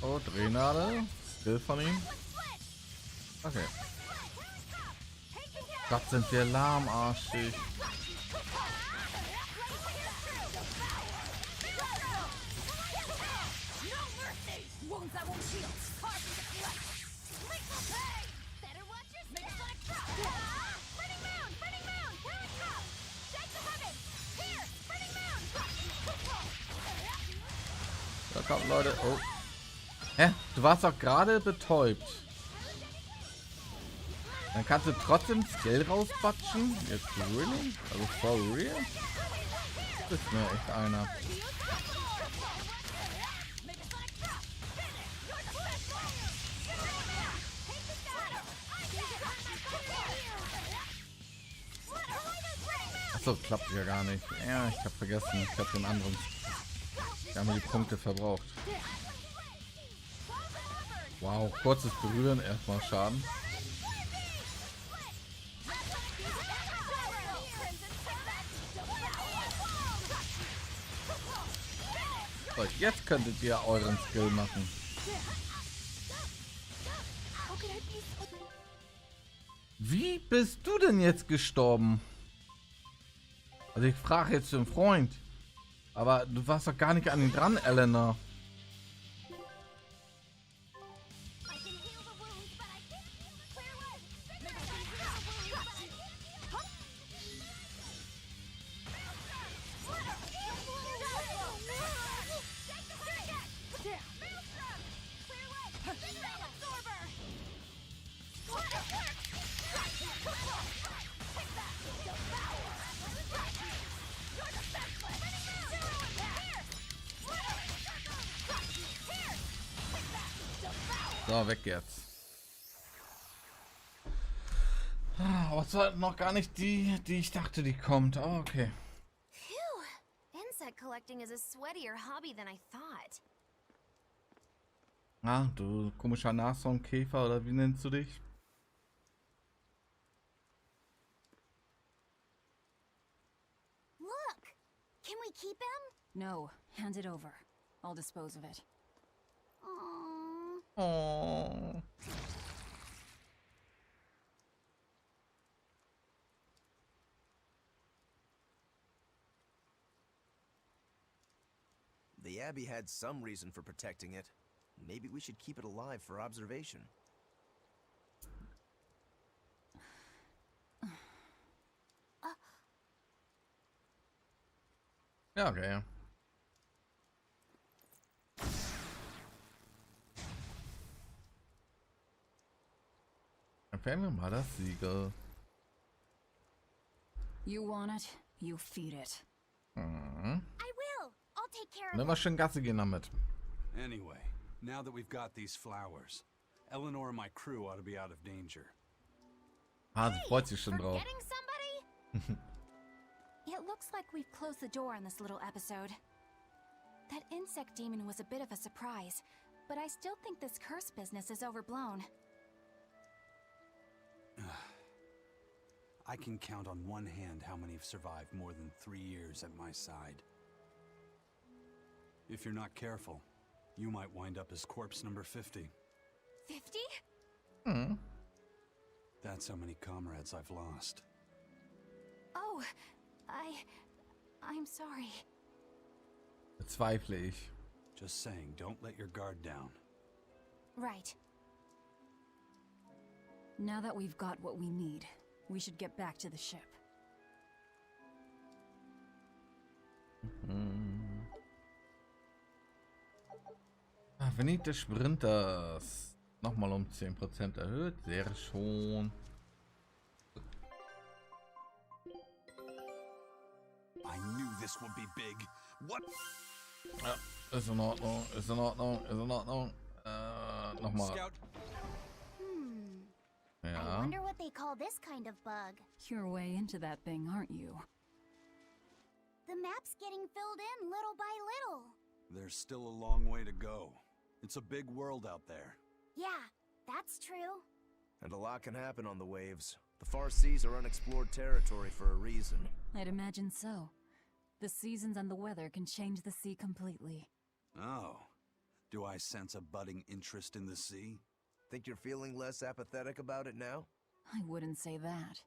Oh, Drehnadel. Skill von ihm. Okay. Gott, sind wir lahmarschig. Da kommen Leute. Oh. Hä? Du warst doch gerade betäubt. Dann kannst du trotzdem Skill rausbatschen? Jetzt really? Also for real? Das ist mir echt einer. Achso, klappt ja gar nicht. Ja, ich habe vergessen. Ich habe den anderen. Wir haben die Punkte verbraucht. Wow, kurzes Berühren, erstmal Schaden. So, jetzt könntet ihr euren Skill machen. Wie bist du denn jetzt gestorben? Also ich frage jetzt den Freund. Aber du warst doch gar nicht an ihn dran, Elena. So, weg jetzt. Aber es war noch gar nicht die ich dachte, die kommt. Oh, okay. Phew. Insect collecting is a sweatier hobby than I thought. Ah, du komischer Nashornkäfer, oder wie nennst du dich? Look! Can we keep him? No, hand it over. I'll dispose of it. Aww. Oh. The Abbey had some reason for protecting it. Maybe we should keep it alive for observation. Ja, okay. Empfehlen wir mal das Siegel. You want it, you feed it. Mhm. I will! I'll take care of Und immer schön Gasse gehen damit. Anyway, now that we've got these flowers, Eleanor and my crew ought to be out of danger. Ah, sie freut sich schon drauf. Forgetting somebody? It looks like we've closed the door on this little episode. That insect demon was a bit of a surprise, but I still think this curse business is overblown. I can count on one hand how many have survived more than 3 years at my side. If you're not careful, you might wind up as corpse number 50. 50? Hmm. That's how many comrades I've lost. Oh, I'm sorry. Bezweifle ich. Just saying, don't let your guard down. Right. Now that we've got what we need, we should get back to the ship. Vernunft des Sprinters. Nochmal um 10% erhöht. Sehr schon. I knew this would be big. What? Ja, ist in Ordnung, ist in Ordnung, ist in Ordnung. Nochmal. Scout. I Ja. wonder what they call this kind of bug. You're way into that thing, aren't you? The map's getting filled in little by little. There's still a long way to go. It's a big world out there. Yeah, that's true. And a lot can happen on the waves. The far seas are unexplored territory for a reason. I'd imagine so. The seasons and the weather can change the sea completely. Oh. Do I sense a budding interest in the sea? Think you're feeling less apathetic about it now? I wouldn't say that.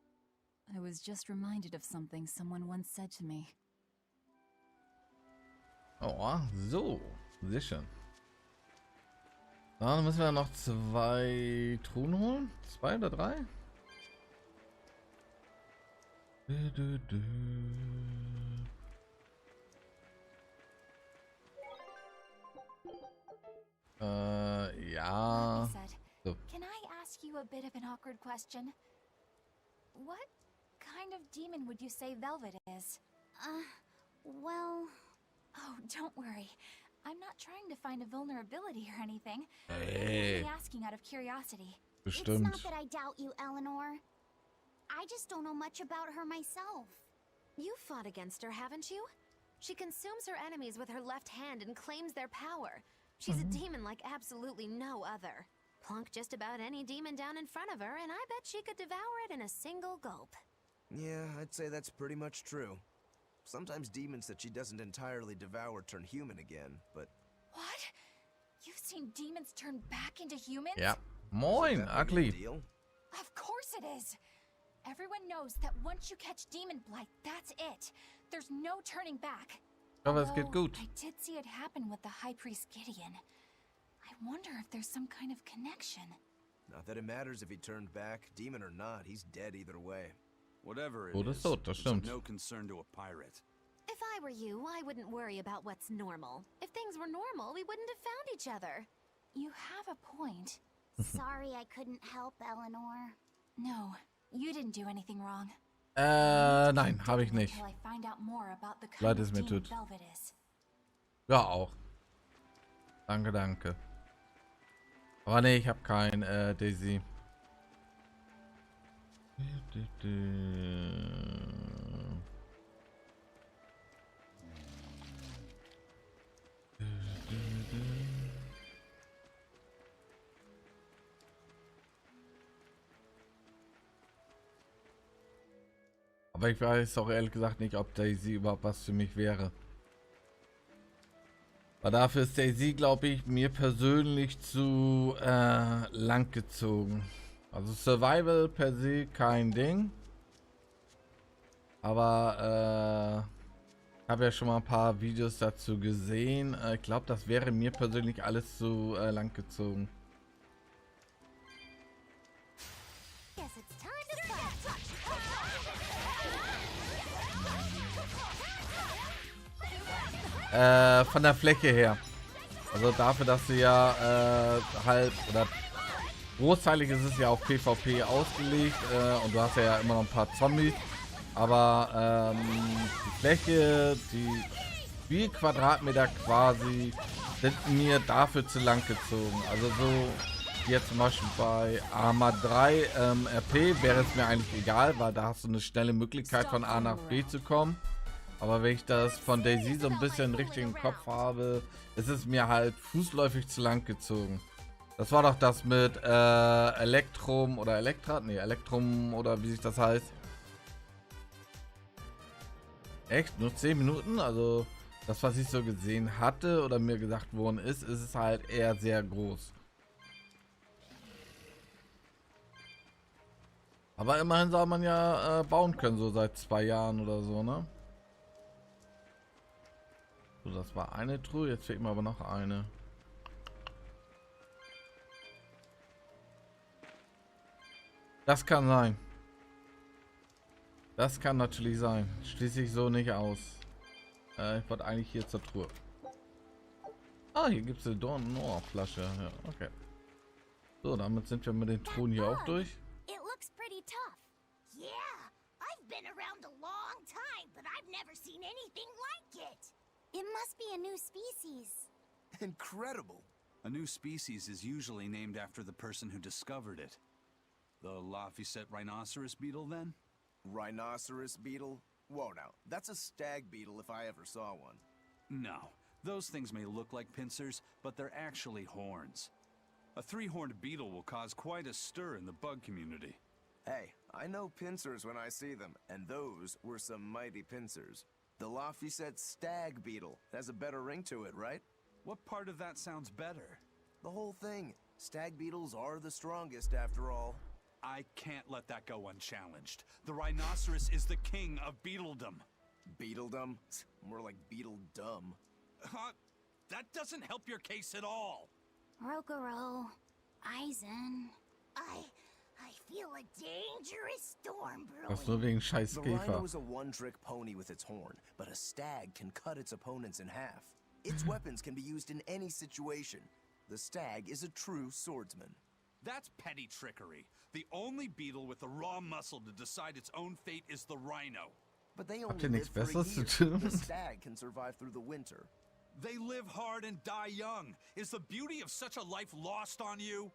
I was just reminded of something someone once said to me. Oh, so. Sehr schön. Dann müssen wir noch 2 Truhen holen. 2 oder 3? Ja. Like I said, So. can I ask you a bit of an awkward question? What kind of demon would you say Velvet is? Well... Oh, don't worry. I'm not trying to find a vulnerability or anything. Hey. I'm only asking out of curiosity. It's Bestimmt. not that I doubt you, Eleanor. I just don't know much about her myself. You fought against her, haven't you? She consumes her enemies with her left hand and claims their power. She's a demon like absolutely no other. Plunk just about any demon down in front of her, and I bet she could devour it in a single gulp. Yeah, I'd say that's pretty much true. Sometimes demons that she doesn't entirely devour turn human again, but... What? You've seen demons turn back into humans? Ja. Is Moin, that big a Ugly. deal? Of course it is. Everyone knows that once you catch demon blight, that's it. There's no turning back. Aber es geht Although, gut. I did see it happen with the High Priest Gideon. I wonder if there's some kind of connection. Not that it matters if he turned back, demon or not, he's dead either way. Whatever it Oder is, so, das it's of stimmt. no concern to a pirate. If I were you, I wouldn't worry about what's normal. If things were normal, we wouldn't have found each other. You have a point. Sorry I couldn't help, Eleanor. No, you didn't do anything wrong. Nein, habe ich nicht. Until I find out more about the Leid kind es of mir demon tut. Velvet is. Ja, auch. Danke, danke. Aber nee, ich habe kein Daisy. Aber ich weiß auch ehrlich gesagt nicht, ob Daisy überhaupt was für mich wäre. Aber dafür ist Daisy, glaube ich, mir persönlich zu lang gezogen. Also Survival per se kein Ding. Aber ich habe ja schon mal ein paar Videos dazu gesehen. Ich glaube, das wäre mir persönlich alles zu lang gezogen. Guess it's time to fight. Von der Fläche her. Also dafür, dass sie ja halb oder großteilig ist es ja auf PvP ausgelegt und du hast ja immer noch ein paar Zombies. Aber die Fläche, die Spielquadratmeter quasi, sind mir dafür zu lang gezogen. Also so jetzt zum Beispiel bei Arma 3 RP wäre es mir eigentlich egal, weil da hast du eine schnelle Möglichkeit von A nach B zu kommen. Aber wenn ich das von Daisy so ein bisschen richtig im Kopf habe, ist es mir halt fußläufig zu lang gezogen. Das war doch das mit Elektrum oder Elektrat? Ne, Elektrum oder wie sich das heißt. Echt? Nur 10 Minuten? Also das, was ich so gesehen hatte oder mir gesagt worden ist, ist es halt eher sehr groß. Aber immerhin soll man ja bauen können, so seit 2 Jahren oder so, ne? So, das war eine Truhe, jetzt fehlt mir aber noch eine. Das kann sein. Das kann natürlich sein. Schließe ich so nicht aus. Ich wollte eigentlich hier zur Truhe. Ah, hier gibt es eine Dorn-Noir-Flasche. Ja, okay. So, damit sind wir mit den Truhen hier auch durch. It looks pretty tough. Yeah, I've been around a long time, but I've never seen anything like it. It must be a new species. Incredible. A new species is usually named after the person who discovered it. The Laphicet rhinoceros beetle, then? Rhinoceros beetle? Whoa now, that's a stag beetle if I ever saw one. No. Those things may look like pincers, but they're actually horns. A three-horned beetle will cause quite a stir in the bug community. Hey, I know pincers when I see them, and those were some mighty pincers. The Laphicet stag beetle has a better ring to it, right? What part of that sounds better? The whole thing. Stag beetles are the strongest after all. I can't let that go unchallenged. The rhinoceros is the king of beetledom. Beetledom? More like beetle dumb. That doesn't help your case at all. Rokuro, Eisen. I feel a dangerous storm Das brewing. nur wegen scheiß The Käfer. rhino is a one-trick pony with its horn, but a stag can cut its opponents in half. Its weapons can be used in any situation. The stag is a true swordsman. That's petty trickery. The only beetle with the raw muscle to decide its own fate is the rhino. But they Habt only ihr live nichts for a Besseres zu year. tun? The stag can survive through the winter. They live hard and die young. Is the beauty of such a life lost on you?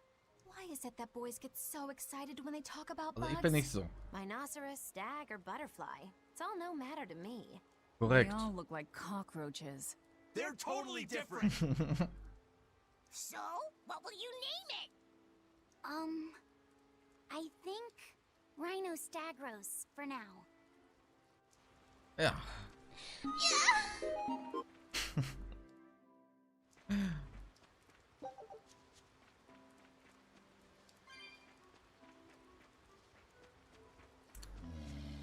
Why is it that boys get so excited when they talk about Also bugs? ich bin nicht so. Rhinoceros, stag, or butterfly. It's all no matter to me. They Korrekt. all look like cockroaches. They're totally different. So, what will you name it? I think Rhinostagros for now. Ja.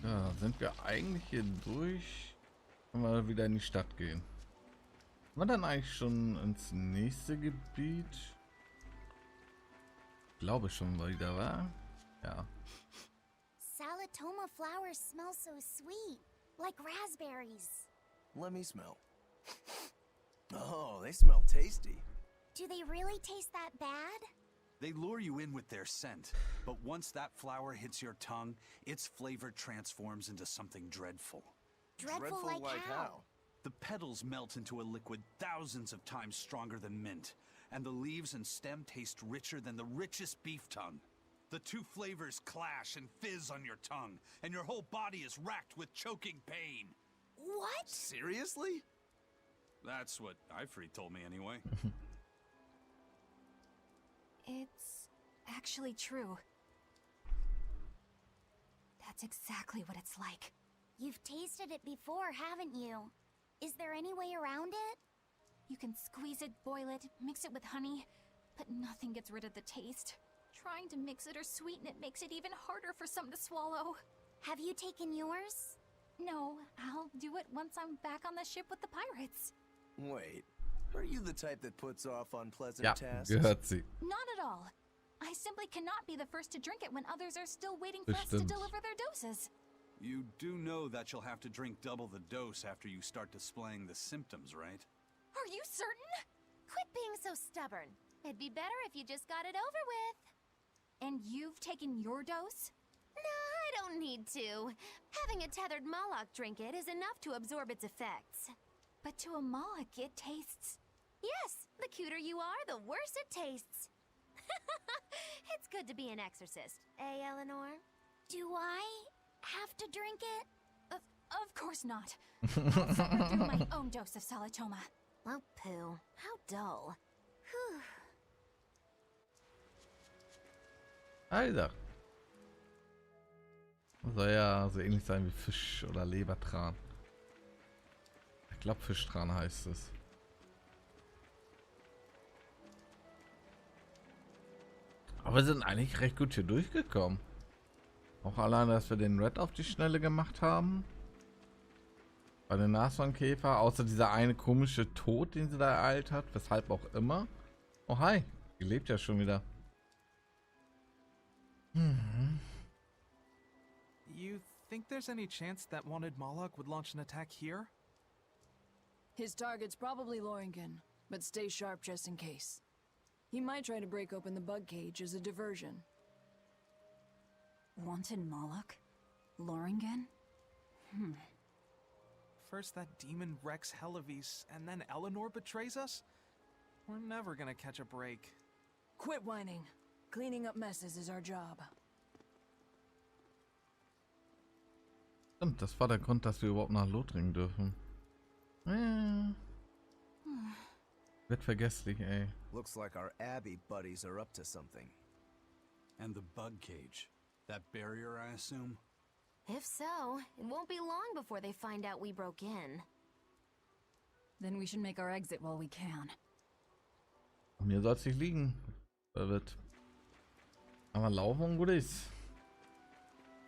Ja, sind wir eigentlich hier durch? Können wir wieder in die Stadt gehen? Sind wir dann eigentlich schon ins nächste Gebiet? Ich glaube schon wieder, wa? Ja. Salatoma flowers smell so sweet, like raspberries. Let me smell. Oh, they smell tasty. Do they really taste that bad? They lure you in with their scent, but once that flower hits your tongue, its flavor transforms into something dreadful. Dreadful like how? The petals melt into a liquid thousands of times stronger than mint, and the leaves and stem taste richer than the richest beef tongue. The two flavors clash and fizz on your tongue, and your whole body is racked with choking pain. What? Seriously? That's what Ifrit told me anyway. It's actually true. That's exactly what it's like. You've tasted it before, haven't you? Is there any way around it? You can squeeze it, boil it, mix it with honey, but nothing gets rid of the taste. Trying to mix it or sweeten it makes it even harder for some to swallow. Have you taken yours? No, I'll do it once I'm back on the ship with the pirates. Wait, are you the type that puts off unpleasant Ja, tasks? gehört sie. Not at all. I simply cannot be the first to drink it when others are still waiting for us to Bestimmt. deliver their doses. You do know that you'll have to drink double the dose after you start displaying the symptoms, right? Are you certain? Quit being so stubborn. It'd be better if you just got it over with. And you've taken your dose? No, I don't need to. Having a tethered Moloch drink it is enough to absorb its effects. But to a Moloch, it tastes... Yes, the cuter you are, the worse it tastes. It's good to be an exorcist, eh, Eleanor? Do I have to drink it? Of course not. I'll suffer through my own dose of Salatoma. Oh, poo. How dull. Whew. Alter. Das soll ja so ähnlich sein wie Fisch oder Lebertran. Ich glaube Fischtran heißt es. Aber wir sind eigentlich recht gut hier durchgekommen. Auch allein, dass wir den Red auf die Schnelle gemacht haben. Bei den Nashornkäfer, außer dieser eine komische Tod, den sie da ereilt hat, weshalb auch immer. Oh hi, die lebt ja schon wieder. You think there's any chance that wanted Moloch would launch an attack here? His target's probably Loringen, but stay sharp just in case. He might try to break open the bug cage as a diversion. Wanted Moloch? Loringen? First that demon Rex Helavis, and then Eleanor betrays us? We're never gonna catch a break. Quit whining. Cleaning up messes is our job. Stimmt, das war der Grund, dass wir überhaupt nach Lothringen dürfen. Wird vergesslich, ey. Looks like our Abbey buddies are up to something. And the bug cage. That barrier, I assume? If so, it won't be long before they find out we broke in. Then we should make our exit while we can. Mir soll es nicht liegen. Da wird. Aber laufen und gut ist.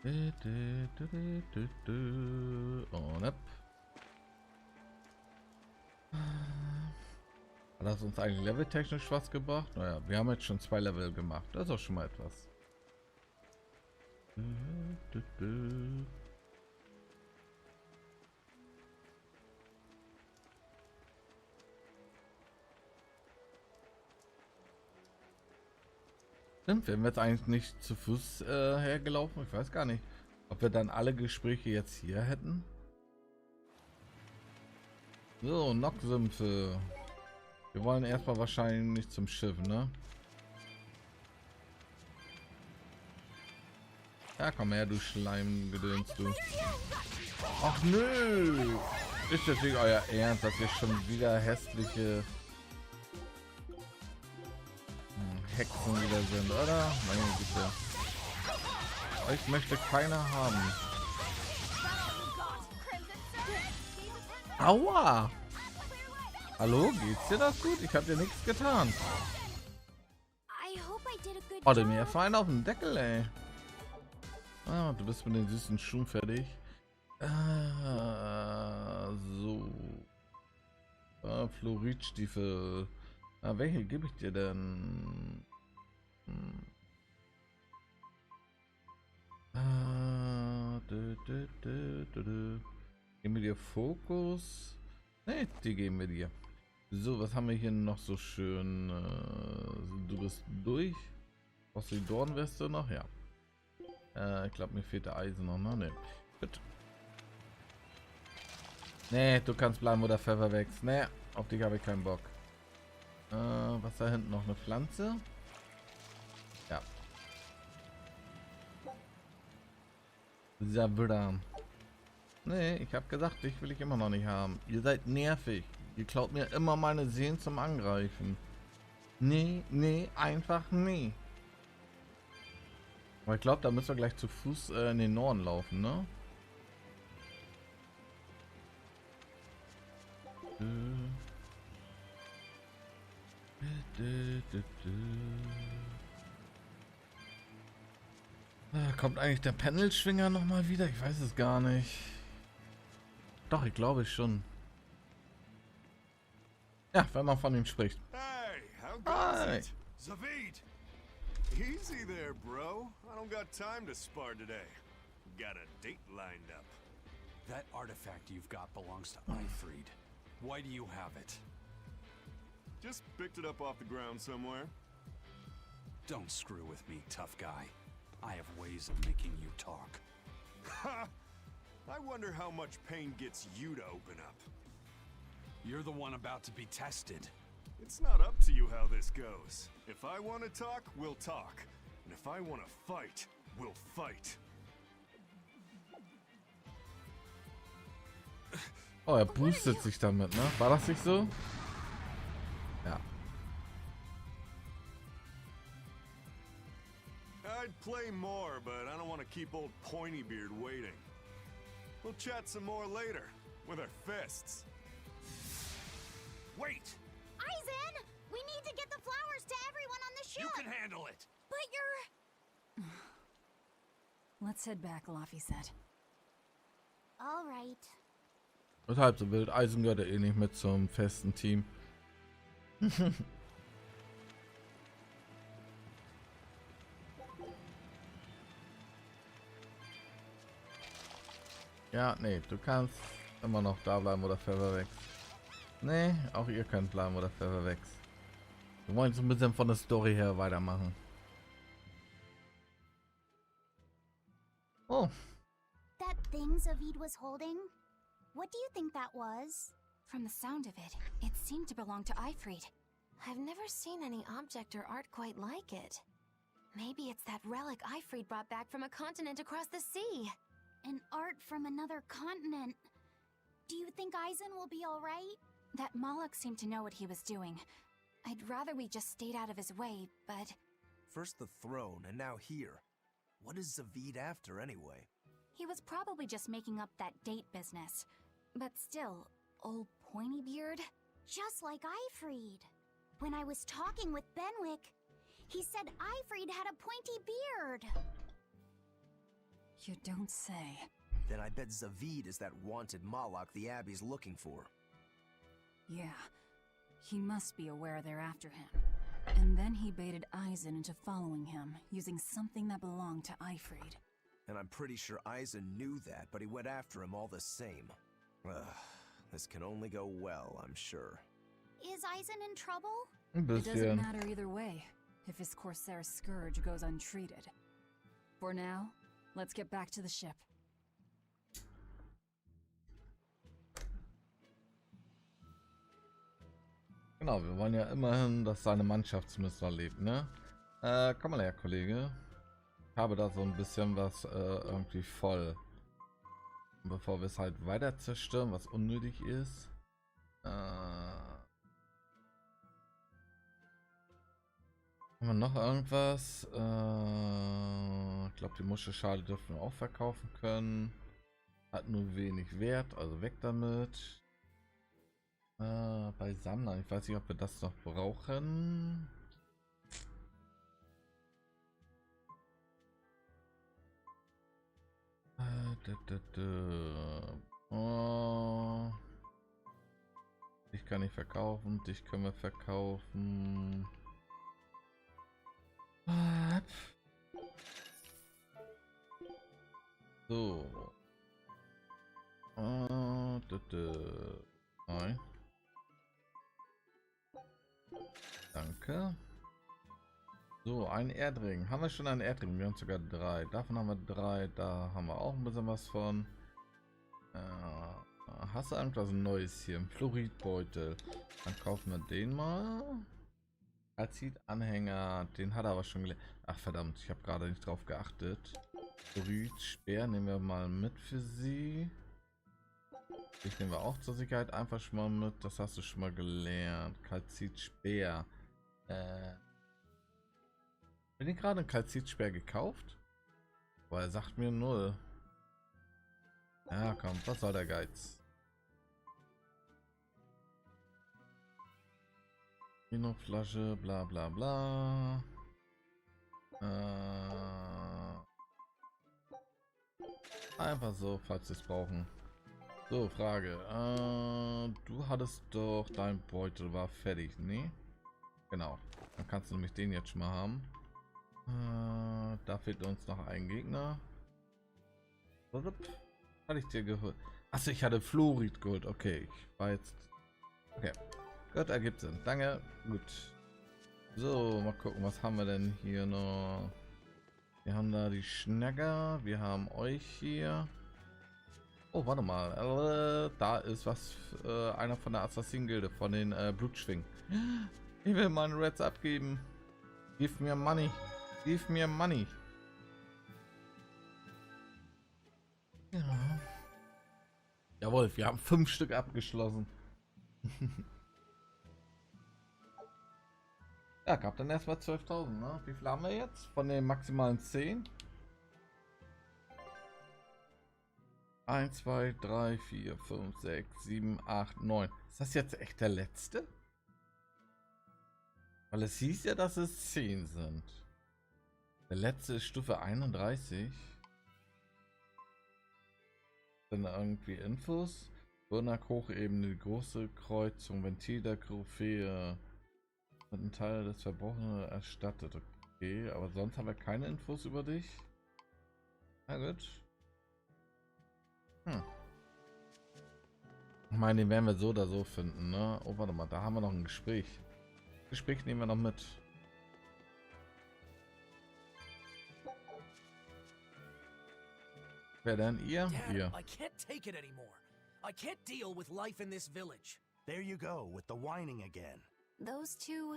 Und ab. Hat das uns eigentlich leveltechnisch was gebracht? Naja, wir haben jetzt schon 2 Level gemacht. Das ist auch schon mal etwas. Stimmt, wären wir jetzt eigentlich nicht zu Fuß hergelaufen? Ich weiß gar nicht, ob wir dann alle Gespräche jetzt hier hätten. So, Nocksümpfe. Wir wollen erstmal wahrscheinlich zum Schiff, ne? Ja, komm her, du Schleimgedöns, du. Ach nö! Ist das nicht euer Ernst, dass ihr schon wieder hässliche Hexen wieder sind, oder? Meine Güte. Euch möchte keiner haben. Aua! Hallo, geht's dir das gut? Ich hab dir nichts getan. I hope I did a good Oh, mir job. ist einen auf den Deckel, ey. Ah, du bist mit den süßen Schuhen fertig. So. Fluoridstiefel. Welche gebe ich dir denn? Geben wir dir Fokus? Ne, die geben wir dir. So, was haben wir hier noch so schön? Du bist durch. Brauchst du die Dornweste noch? Ja. Ich glaube, mir fehlt der Eisen noch, ne? Ne. Gut. Ne, du kannst bleiben, wo der Pfeffer wächst. Ne, auf dich habe ich keinen Bock. Was da hinten noch? Eine Pflanze? Ja. Sabra. Nee, ich habe gesagt, dich will ich immer noch nicht haben. Ihr seid nervig. Ihr klaut mir immer meine Seelen zum Angreifen. Nee, nee, einfach nee. Aber ich glaube, da müssen wir gleich zu Fuß in den Norden laufen, ne? Kommt eigentlich der Pendelschwinger nochmal wieder? Ich weiß es gar nicht. Doch, ich glaube schon. Ja, wenn man von ihm spricht. Hey, how Hi. goes it? Zavid! Easy there, bro. I don't got time to spar today. Got a date lined up. That artifact you've got belongs to Ifried. Why do you have it? Just picked it up off the ground somewhere. Don't screw with me, tough guy. I have ways of making you talk. Ha! I wonder how much pain gets you to open up. You're the one about to be tested. It's not up to you how this goes. If I want to talk, we'll talk. And if I want to fight, we'll fight. Oh, er boostet sich damit, ne? War das nicht so? Ja. I'd play more, but I don't want to keep old Pointybeard waiting. We'll chat some more later, with our fists. Wait! Aizen! We need to get the flowers to everyone on the ship! You can handle it! But you're... Let's head back, Laffy said. All right. Ist halb so wild. Eisen gehört ja eh nicht mit zum festen Team. Ja, nee, du kannst immer noch da bleiben, wo der Pfeffer wächst. Nee, auch ihr könnt bleiben, wo der Pfeffer wächst. Wir wollen jetzt ein bisschen von der Story her weitermachen. Oh. That thing Zavid was holding? What do you think that was? From the sound of it, it seemed to belong to Ifried. I've never seen any object or art quite like it. Maybe it's that relic Ifried brought back from a continent across the sea. An art from another continent. Do you think Aizen will be alright? That Moloch seemed to know what he was doing. I'd rather we just stayed out of his way, but... First the throne, and now here. What is Zavid after, anyway? He was probably just making up that date business. But still, old Pointybeard? Just like Ifried. When I was talking with Benwick, he said Ifried had a pointy beard. You don't say. Then I bet Zavid is that wanted Moloch the Abbey's looking for. Yeah. He must be aware they're after him. And then he baited Aizen into following him, using something that belonged to Ifried. And I'm pretty sure Aizen knew that, but he went after him all the same. Ugh, this can only go well, I'm sure. Is Aizen in trouble? Ein It doesn't bisschen. matter either way, if his Corsair scourge goes untreated. For now, let's get back to the ship. Genau, wir wollen ja immerhin, dass seine Mannschaftsmüster lebt, ne? Komm mal her, Kollege. Ich habe da so ein bisschen was irgendwie voll. Bevor wir es halt weiter zerstören, was unnötig ist. Haben wir noch irgendwas? Ich glaube, die Muschelschale dürfen wir auch verkaufen können. Hat nur wenig Wert, also weg damit. Bei Sammlern, ich weiß nicht, ob wir das noch brauchen. Oh. Dich kann ich verkaufen, dich können wir verkaufen. So. Nein. Danke. So, ein Erdring. Haben wir schon einen Erdring? Wir haben sogar 3. Davon haben wir 3. Da haben wir auch ein bisschen was von. Hast du irgendwas Neues hier? Ein Fluoridbeutel. Dann kaufen wir den mal. Kalzit-Anhänger, den hat er aber schon gelernt. Ach verdammt, ich habe gerade nicht drauf geachtet. Speer nehmen wir mal mit für sie. Ich nehmen wir auch zur Sicherheit einfach schon mal mit. Das hast du schon mal gelernt. Kalzit-Speer. Bin ich gerade einen Kalzit-Speer gekauft? Aber er sagt mir 0. Ja komm, was soll der Geiz? Flasche, bla bla bla. Einfach so, falls wir es brauchen. So, Frage. Du hattest doch, dein Beutel war fertig, ne? Genau. Dann kannst du nämlich den jetzt schon mal haben. Da fehlt uns noch ein Gegner. Hatte ich dir geholt? Achso, ich hatte Fluorid geholt. Okay, ich war jetzt... Okay. Gut, ergibt Sinn. Danke. Gut. So, mal gucken, was haben wir denn hier noch? Wir haben da die Schnagger. Wir haben euch hier. Oh, warte mal. Da ist was. Einer von der Assassinen-Gilde, von den Blutschwingen. Ich will meine Reds abgeben. Give me money. Give me money. Ja. Jawohl, wir haben 5 Stück abgeschlossen. Ja, gab dann erstmal 12.000, ne? Wie viel haben wir jetzt? Von den maximalen 10? 1, 2, 3, 4, 5, 6, 7, 8, 9. Ist das jetzt echt der letzte? Weil es hieß ja, dass es 10 sind. Der letzte ist Stufe 31. Dann irgendwie Infos. Burnak Hochebene, die große Kreuzung, Ventil der Trophäe. Mit einem Teil des Verbrochenen erstattet. Okay, aber sonst haben wir keine Infos über dich. Na gut. Ich meine, den werden wir so oder so finden, ne? Oh, warte mal, da haben wir noch ein Gespräch. Gespräch nehmen wir noch mit. Wer denn? Ihr? Ihr. I can't take it anymore. I can't deal with life in this village. There you go, with the whining again. Those two,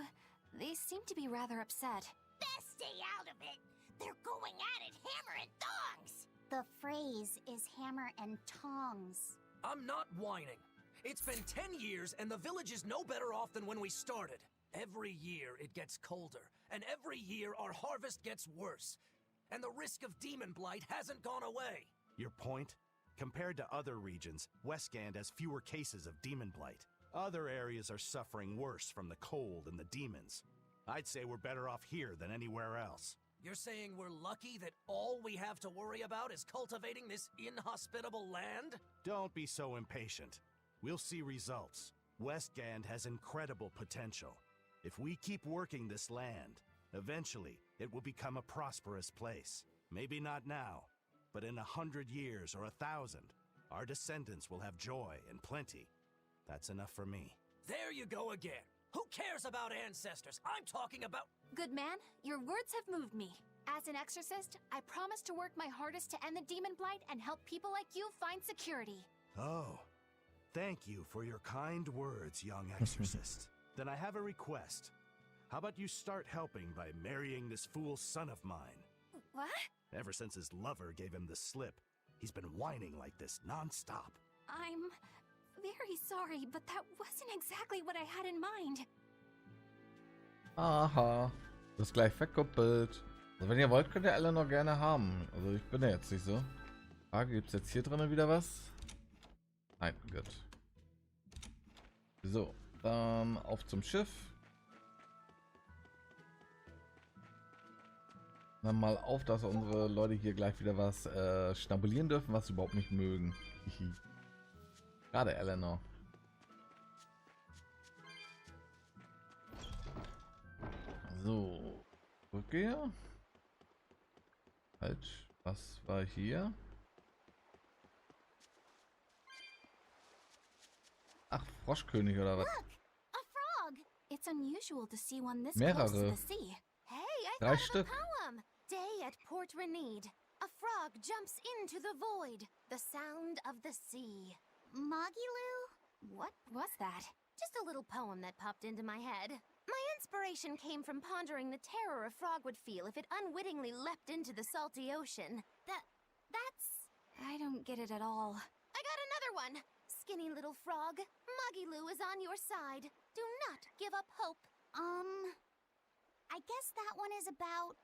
they seem to be rather upset. Best stay out of it. They're going at it hammer and tongs. The phrase is hammer and tongs. I'm not whining. It's been 10 years and the village is no better off than when we started. Every year it gets colder, and every year our harvest gets worse. And the risk of demon blight hasn't gone away. Your point? Compared to other regions, Westgand has fewer cases of demon blight. Other areas are suffering worse from the cold and the demons. I'd say we're better off here than anywhere else. You're saying we're lucky that all we have to worry about is cultivating this inhospitable land? Don't be so impatient. We'll see results. Westgand has incredible potential. If we keep working this land, eventually it will become a prosperous place. Maybe not now, but in 100 years or 1,000, our descendants will have joy and plenty. That's enough for me. There you go again. Who cares about ancestors? I'm talking about... Good man, your words have moved me. As an exorcist, I promise to work my hardest to end the demon blight and help people like you find security. Oh, thank you for your kind words, young exorcist. Then I have a request. How about you start helping by marrying this fool's son of mine? What? Ever since his lover gave him the slip, he's been whining like this non-stop. I'm very sorry, but that wasn't exactly what I had in mind. Aha. Das ist gleich verkuppelt. Also wenn ihr wollt, könnt ihr alle noch gerne haben. Also ich bin ja jetzt nicht so. Frage, gibt es jetzt hier drinnen wieder was? Nein, gut. So, dann auf zum Schiff. Dann mal auf, dass unsere Leute hier gleich wieder was schnabulieren dürfen, was sie überhaupt nicht mögen. Gerade Eleanor. So. Rückkehr. Halt. Was war hier? Ach, Froschkönig oder was? Look! A frog! It's unusual to see one this Mehrere. close to the sea. Hey, I 3 thought of Stück. a poem. Day at Port Renede. A frog jumps into the void. The sound of the sea. Magilu? What was that? Just a little poem that popped into my head. My inspiration came from pondering the terror a frog would feel if it unwittingly leapt into the salty ocean. That's... I don't get it at all. I got another one! Skinny little frog, Muggy-Loo is on your side. Do not give up hope. I guess that one is about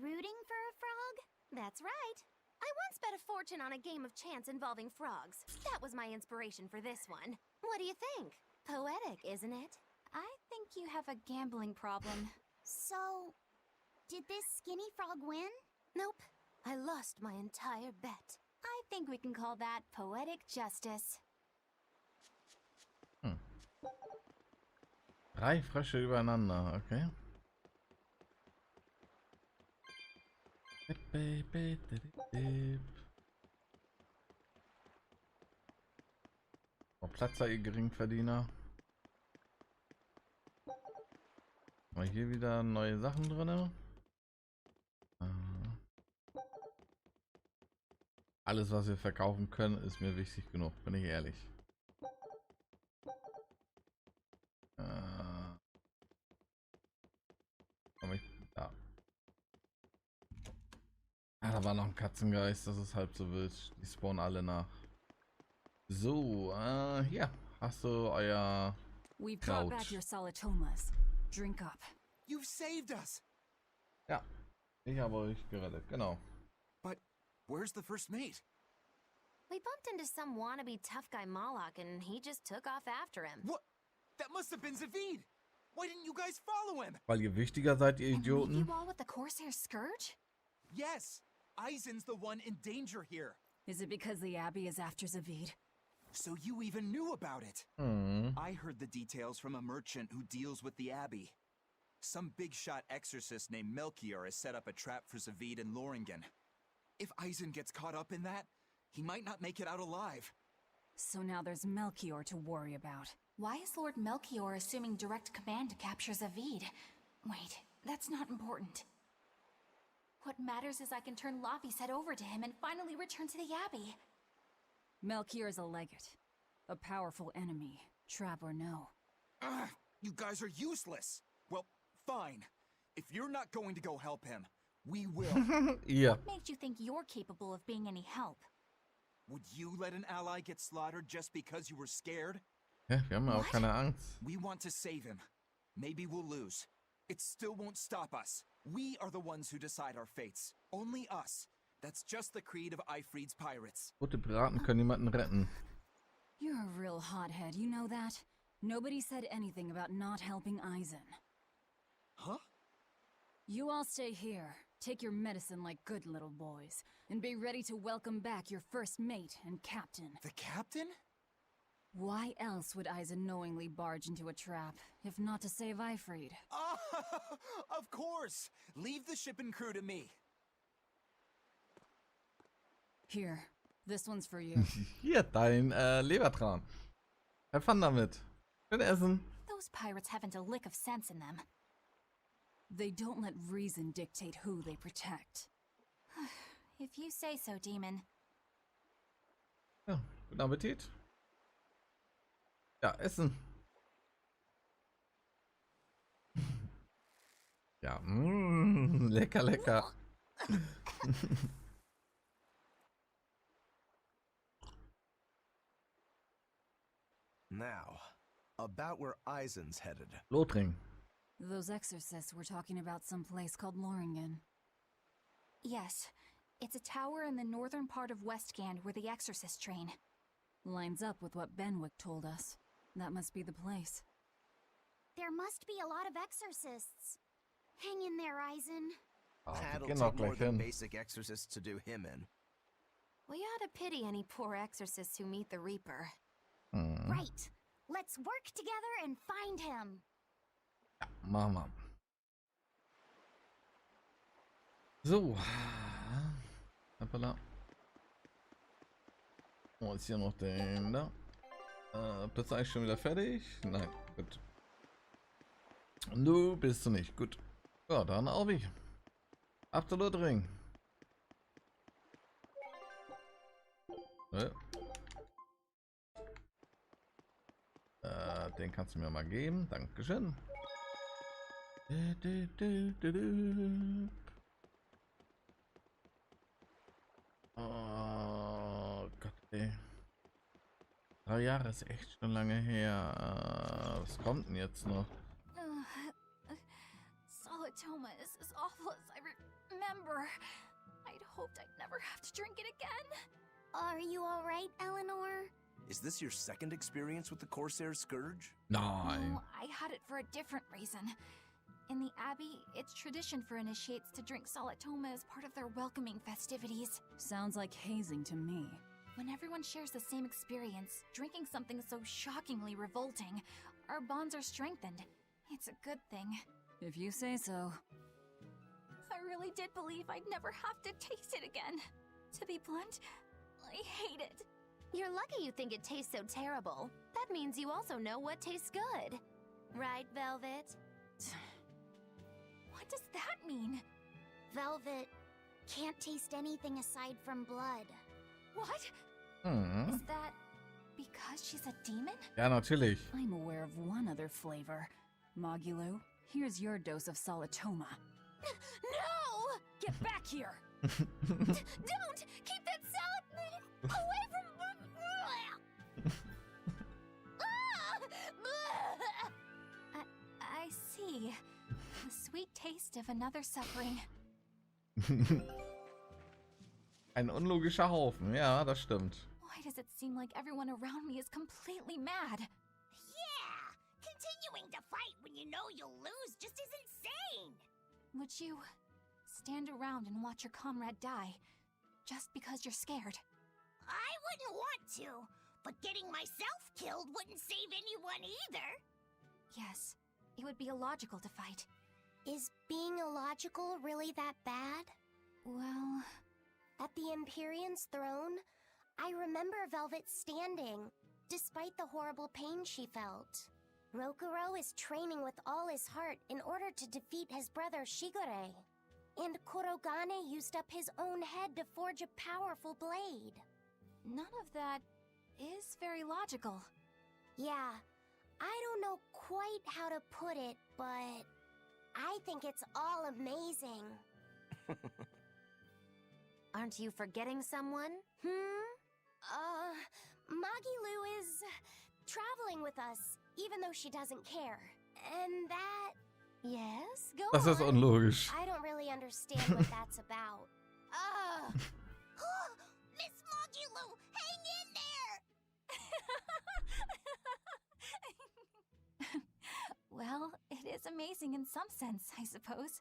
rooting for a frog? That's right. I once bet a fortune on a game of chance involving frogs. That was my inspiration for this one. What do you think? Poetic, isn't it? I think you have a gambling problem. So, did this skinny frog win? Nope. I lost my entire bet. I think we can call that poetic justice. 3 Frösche übereinander, okay. Oh, Platzer, ihr Geringverdiener. Mal hier wieder neue Sachen drin. Alles, was wir verkaufen können, ist mir wichtig genug, bin ich ehrlich. Komm ich da. Ah, da war noch ein Katzengeist, das ist halb so wild. Die spawnen alle nach. So, hier hast du euer We've brought Kraut. back your solitomas. Drink up. You've saved us! Ja, ich habe euch gerettet, genau. But where's the first mate? We bumped into some wannabe tough guy Moloch and he just took off after him. What? That must have been Zavid! Why didn't you guys follow him? Weil ihr wichtiger seid, ihr And leave Idioten. you all with the Corsair Scourge? Yes! Eisen's the one in danger here. Is it because the Abbey is after Zavid? So you even knew about it? I heard the details from a merchant who deals with the Abbey. Some big-shot exorcist named Melchior has set up a trap for Zavid and Loringen. If Eisen gets caught up in that, he might not make it out alive. So now there's Melchior to worry about. Why is Lord Melchior assuming direct command to capture Zavid? Wait, that's not important. What matters is I can turn Lavi's head over to him and finally return to the Abbey. Melchior is a legate. A powerful enemy, trap or no. Ugh, you guys are useless! Well, fine. If you're not going to go help him, we will. Ihr. What made you think you're capable of being any help? Would you let an ally get slaughtered just because you were scared? Ja, wir haben ja auch keine Angst. We want to save him. Maybe we'll lose. It still won't stop us. We are the ones who decide our fates. Only us. That's just the creed of Eifried's pirates. Gute Piraten können niemanden retten. You're a real hothead, you know that? Nobody said anything about not helping Eisen. Huh? You all stay here, take your medicine like good little boys, and be ready to welcome back your first mate and captain. The captain? Why else would Eisen knowingly barge into a trap, if not to save Eifried? Ah, of course! Leave the ship and crew to me. Here, this one's for you. Hier, dein Lebertran. Have fun damit. Schön essen. Those pirates haven't a lick of sense in them. They don't let reason dictate who they protect. If you say so, Demon. Ja, guten Appetit. Ja, essen. Ja, lecker, lecker. Now, about where Eisen's headed. Lothring. Those exorcists were talking about some place called Loringen. Yes, it's a tower in the northern part of Westgand where the exorcists train. Lines up with what Benwick told us. That must be the place. There must be a lot of exorcists. Hang in there, Eisen. Ah, die That'll gehen noch take more gleich than hin. basic exorcists to do him in. We ought to pity any poor exorcists who meet the Reaper. Right. Let's work together and find him. Machen wir. So. Hoppala. Oh, ist hier noch den da. Bist du eigentlich schon wieder fertig? Nein, gut. Du bist du nicht. Gut. Ja, dann auf ich. Absolut Ring. Den kannst du mir mal geben. Dankeschön. Oh Gott, ey. 3 Jahre ist echt schon lange her. Was kommt denn jetzt noch? Solitoma is as awful as I remember. I'd hoped I'd never have to drink it again. Are you alright, Eleanor? Is this your second experience with the Corsair Scourge? Nein. No, I had it for a different reason. In the Abbey, it's tradition for initiates to drink Solitoma as part of their welcoming festivities. Sounds like hazing to me. When everyone shares the same experience, drinking something so shockingly revolting, our bonds are strengthened. It's a good thing. If you say so. I really did believe I'd never have to taste it again. To be blunt, I hate it. You're lucky you think it tastes so terrible. That means you also know what tastes good. Right, Velvet? What does that mean? Velvet can't taste anything aside from blood. What? Hm. Is that because she's a demon? Ja, natürlich. I'm aware of one other flavor. Mogulu, here's your dose of Solitoma. No! Get back here! Don't! Keep that salad away from... I see. The sweet taste of another suffering. Ein unlogischer Haufen. Ja, das stimmt. Why does it seem like everyone around me is completely mad? Yeah! Continuing to fight when you know you'll lose just is insane! Would you stand around and watch your comrade die just because you're scared? I wouldn't want to, but getting myself killed wouldn't save anyone either. Yes, it would be illogical to fight. Is being illogical really that bad? Well, At the Empyrean's throne, I remember Velvet standing, despite the horrible pain she felt. Rokuro is training with all his heart in order to defeat his brother Shigure. And Kurogane used up his own head to forge a powerful blade. none of that is very logical. Yeah, I don't know quite how to put it, but I think it's all amazing. Aren't you forgetting someone? Magilu is traveling with us, even though she doesn't care. And that... Yes, go Das ist on. unlogisch. I don't really understand what that's about. Miss Magilu, hang in there! Well, it is amazing in some sense, I suppose.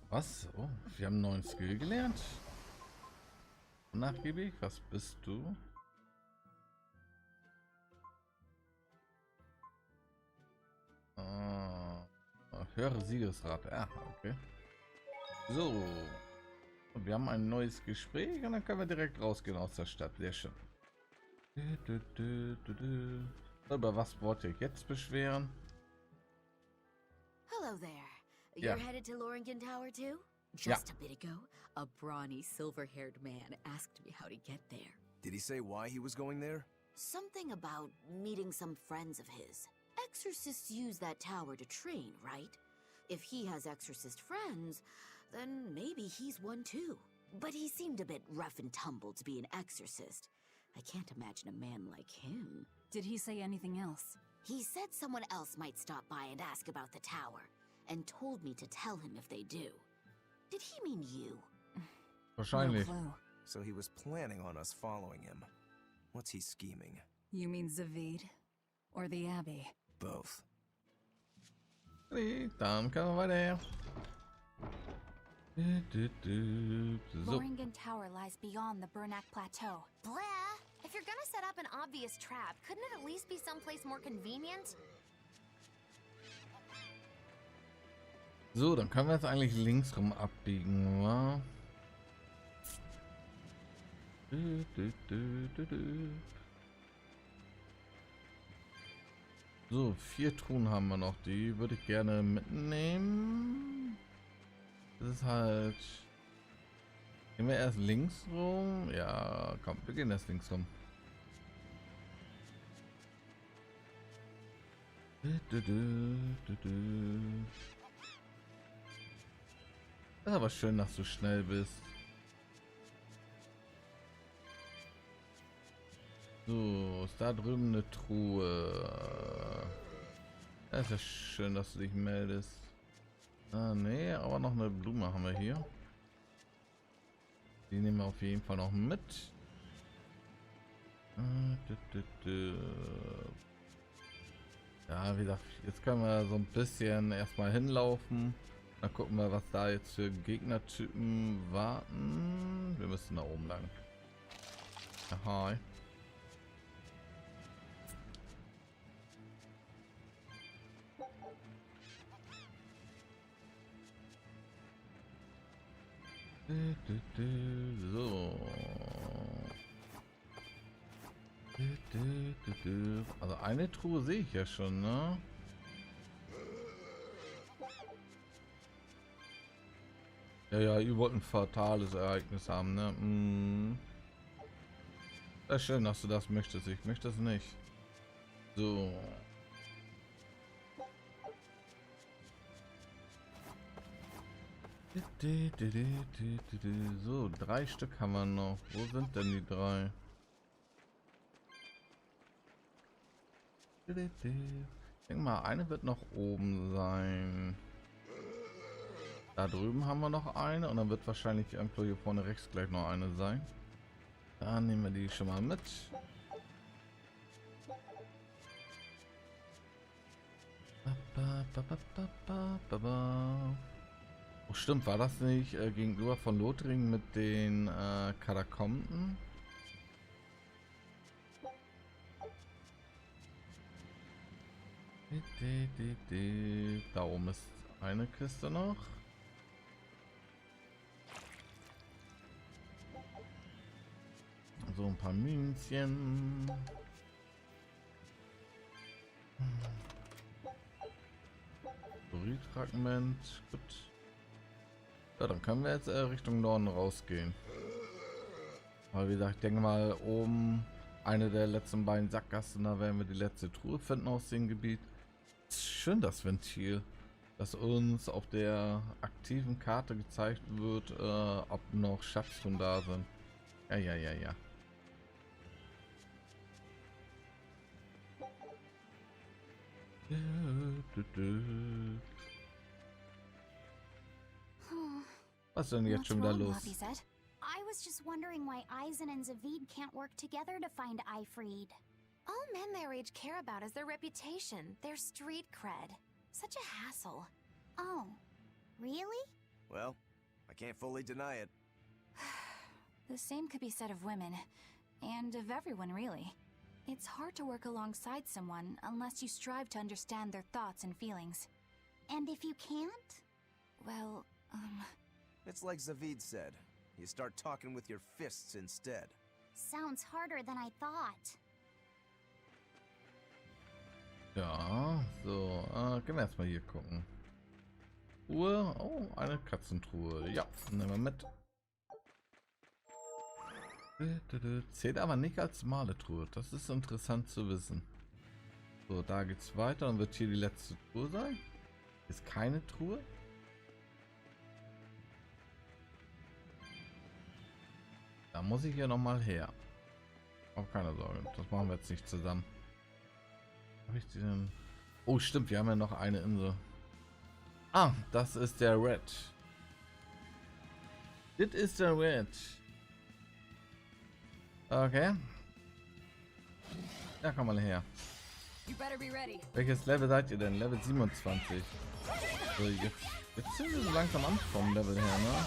Was? Oh, wir haben einen neuen Skill gelernt. Nachgiebig, was bist du? Höhere Siegesrate. Ah, okay. So. Und wir haben ein neues Gespräch und dann können wir direkt rausgehen aus der Stadt. Sehr schön. Über was wollt ihr jetzt beschweren? Hello there. Yeah. You're headed to Loringen Tower too? Yeah. Just a bit ago, a brawny, silver-haired man asked me how to get there. Did he say why he was going there? Something about meeting some friends of his. Exorcists use that tower to train, right? If he has exorcist friends, then maybe he's one too. But he seemed a bit rough and tumble to be an exorcist. I can't imagine a man like him. Did he say anything else? He said someone else might stop by and ask about the tower, and told me to tell him if they do. Did he mean you? Wahrscheinlich. No clue. So he was planning on us following him. What's he scheming? You mean Zavid? Or the Abbey? Both. Okay, dann können wir weiter. So. Loringen Tower lies beyond the Bernac Plateau. Blah! If you're gonna set up an obvious trap, couldn't it at least be someplace more convenient? So, dann können wir jetzt eigentlich links rum abbiegen, wa? So, 4 Truhen haben wir noch. Die würde ich gerne mitnehmen. Das ist halt Gehen wir erst links rum? Ja, komm, wir gehen erst links rum. Das ist aber schön, dass du schnell bist. So, ist da drüben eine Truhe. Das ist ja schön, dass du dich meldest. Ah, nee, aber noch eine Blume haben wir hier. Die nehmen wir auf jeden Fall noch mit. Ja, wie gesagt, jetzt können wir so ein bisschen erstmal hinlaufen. Dann gucken wir, was da jetzt für Gegnertypen warten. Wir müssen da oben lang. Aha. So. Also eine Truhe sehe ich ja schon, ne? Ja, ihr wollt ein fatales Ereignis haben, ne? Sehr schön, dass du das möchtest. Ich möchte es nicht. So. So, 3 Stück haben wir noch. Wo sind denn die 3? Ich denke mal, eine wird noch oben sein. Da drüben haben wir noch eine und dann wird wahrscheinlich irgendwo hier vorne rechts gleich noch eine sein. Dann nehmen wir die schon mal mit. Oh, stimmt, war das nicht gegenüber von Lothringen mit den Katakomben? Da oben ist eine Kiste noch. So ein paar München. Fragment. Gut. Ja, dann können wir jetzt Richtung Norden rausgehen. Aber wie gesagt, ich denke mal, oben eine der letzten beiden Sackgassen, da werden wir die letzte Truhe finden aus dem Gebiet. Schön das Ventil, das uns auf der aktiven Karte gezeigt wird, ob noch Schatztruhen da sind. Ja. Was ist denn jetzt schon wieder los? I was just wondering why Eisen and Zavid can't work together to find Eifried. All men their age care about is their reputation, their street cred. Such a hassle. Oh, really? Well, I can't fully deny it. The same could be said of women, and of everyone really. It's hard to work alongside someone unless you strive to understand their thoughts and feelings. And if you can't? Well, It's like Zavid said. You start talking with your fists instead. Sounds harder than I thought. Ja, so, können wir erstmal hier gucken. Truhe, oh, eine Katzentruhe. Ja, nehmen wir mit. Zählt aber nicht als Maletruhe. Das ist interessant zu wissen. So, da geht's weiter und wird hier die letzte Truhe sein. Ist keine Truhe. Da muss ich hier noch mal her. Auch keine Sorge, das machen wir jetzt nicht zusammen. Habe ich die denn? Oh, stimmt, wir haben ja noch eine Insel. Ah, das ist der Red. Das ist der Red. Okay. Ja, komm mal her. Welches Level seid ihr denn? Level 27. So, jetzt sind wir so langsam an vom Level her, ne?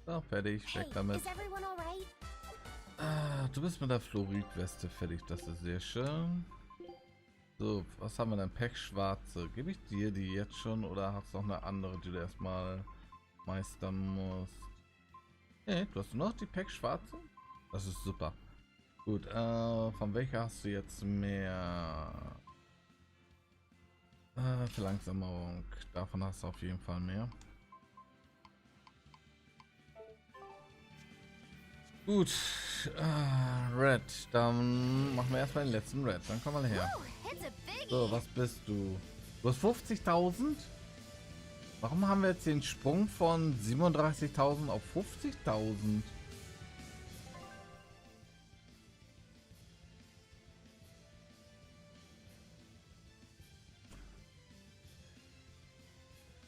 So, fertig, weg damit. Ah, du bist mit der Fluoridweste fertig, das ist sehr schön. So, was haben wir denn? Pechschwarze. Gebe ich dir die jetzt schon oder hast du noch eine andere, die du erstmal meistern musst? Okay, du hast nur noch die Pack schwarze. Das ist super. Gut, von welcher hast du jetzt mehr? Verlangsamung. Davon hast du auf jeden Fall mehr. Gut, Red. Dann machen wir erstmal den letzten Red. Dann komm mal her. So, was bist du? Du hast 50.000? Warum haben wir jetzt den Sprung von 37.000 auf 50.000?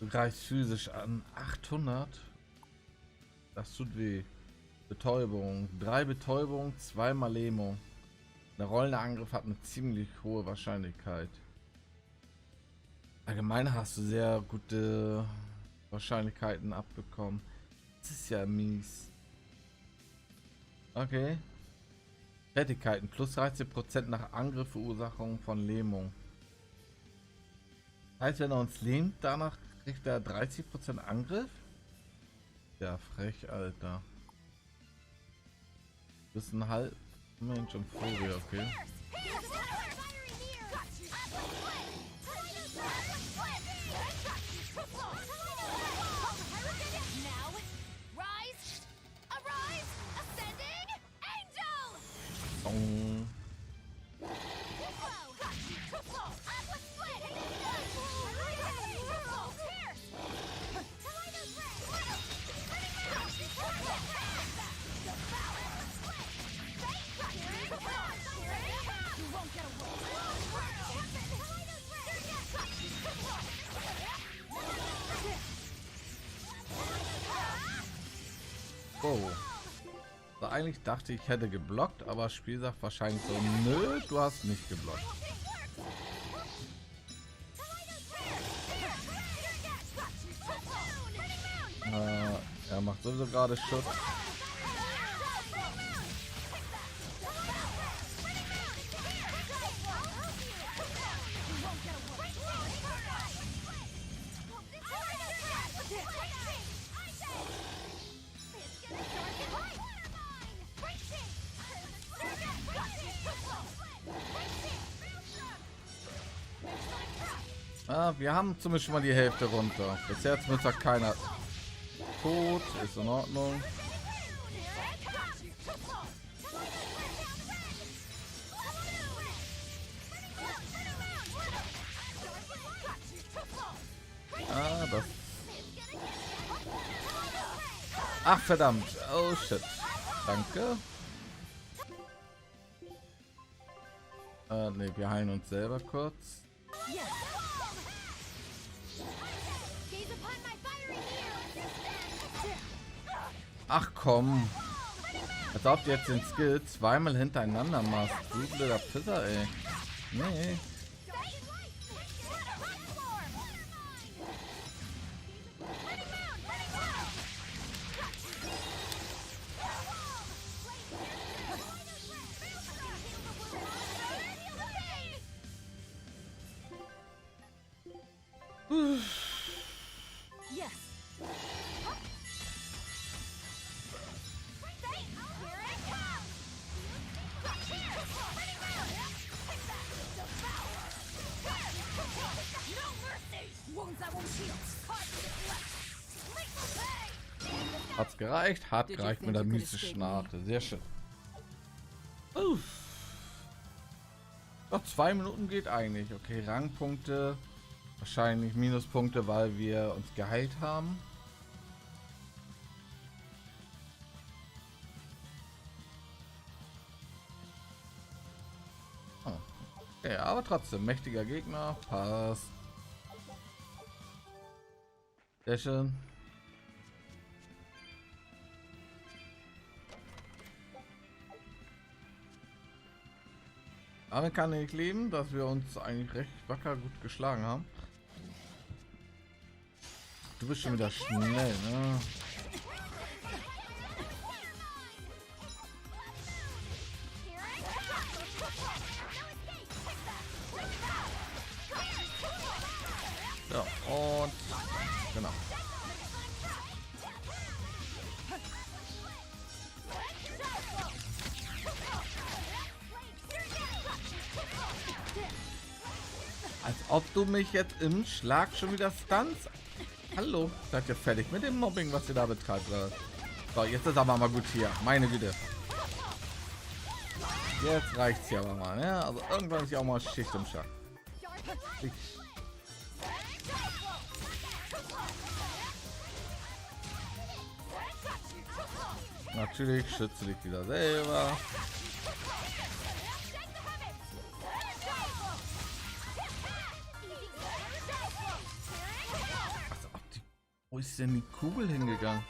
Du greifst physisch an. 800? Das tut weh. Betäubung. 3 Betäubung, 2 mal Lähmung. Der rollende Angriff hat eine ziemlich hohe Wahrscheinlichkeit. Allgemein hast du sehr gute Wahrscheinlichkeiten abbekommen. Das ist ja mies. Okay. Fertigkeiten plus 13% nach Angriffsverursachung von Lähmung. Das heißt, wenn er uns lähmt, danach kriegt er 30% Angriff? Ja, frech, Alter. Du bist ein halb Mensch und Vogel, okay. Oh. So, eigentlich dachte ich hätte geblockt, aber das Spiel sagt wahrscheinlich so, nö, du hast nicht geblockt. Er macht sowieso gerade Schutz. Wir haben zumindest schon mal die Hälfte runter. Bis jetzt wird ja keiner tot. Ist in Ordnung. Das. Ach verdammt. Oh shit. Danke. Ne, wir heilen uns selber kurz. Ach komm. Als ob du jetzt den Skill zweimal hintereinander machst. Du blöder Pisser, ey. Nee. Hat's gereicht? Hat gereicht mit der mystischen Schnarte. Sehr schön. Noch 2 Minuten geht eigentlich. Okay, Rangpunkte. Wahrscheinlich Minuspunkte, weil wir uns geheilt haben. Oh. Okay, aber trotzdem, mächtiger Gegner. Passt. Sehr schön. Damit kann ich leben, dass wir uns eigentlich recht wacker gut geschlagen haben. Du bist schon wieder schnell, ne? Ja, und genau. Ob du mich jetzt im Schlag schon wieder stunts? Hallo, seid ihr fertig mit dem Mobbing, was ihr da betreibt? Oder? So, jetzt ist aber mal gut hier. Meine Güte. Jetzt reicht's hier aber mal, ne? Also irgendwann ist ja auch mal Schicht im Schacht. Natürlich schütze dich wieder selber. Wo ist denn die Kugel hingegangen?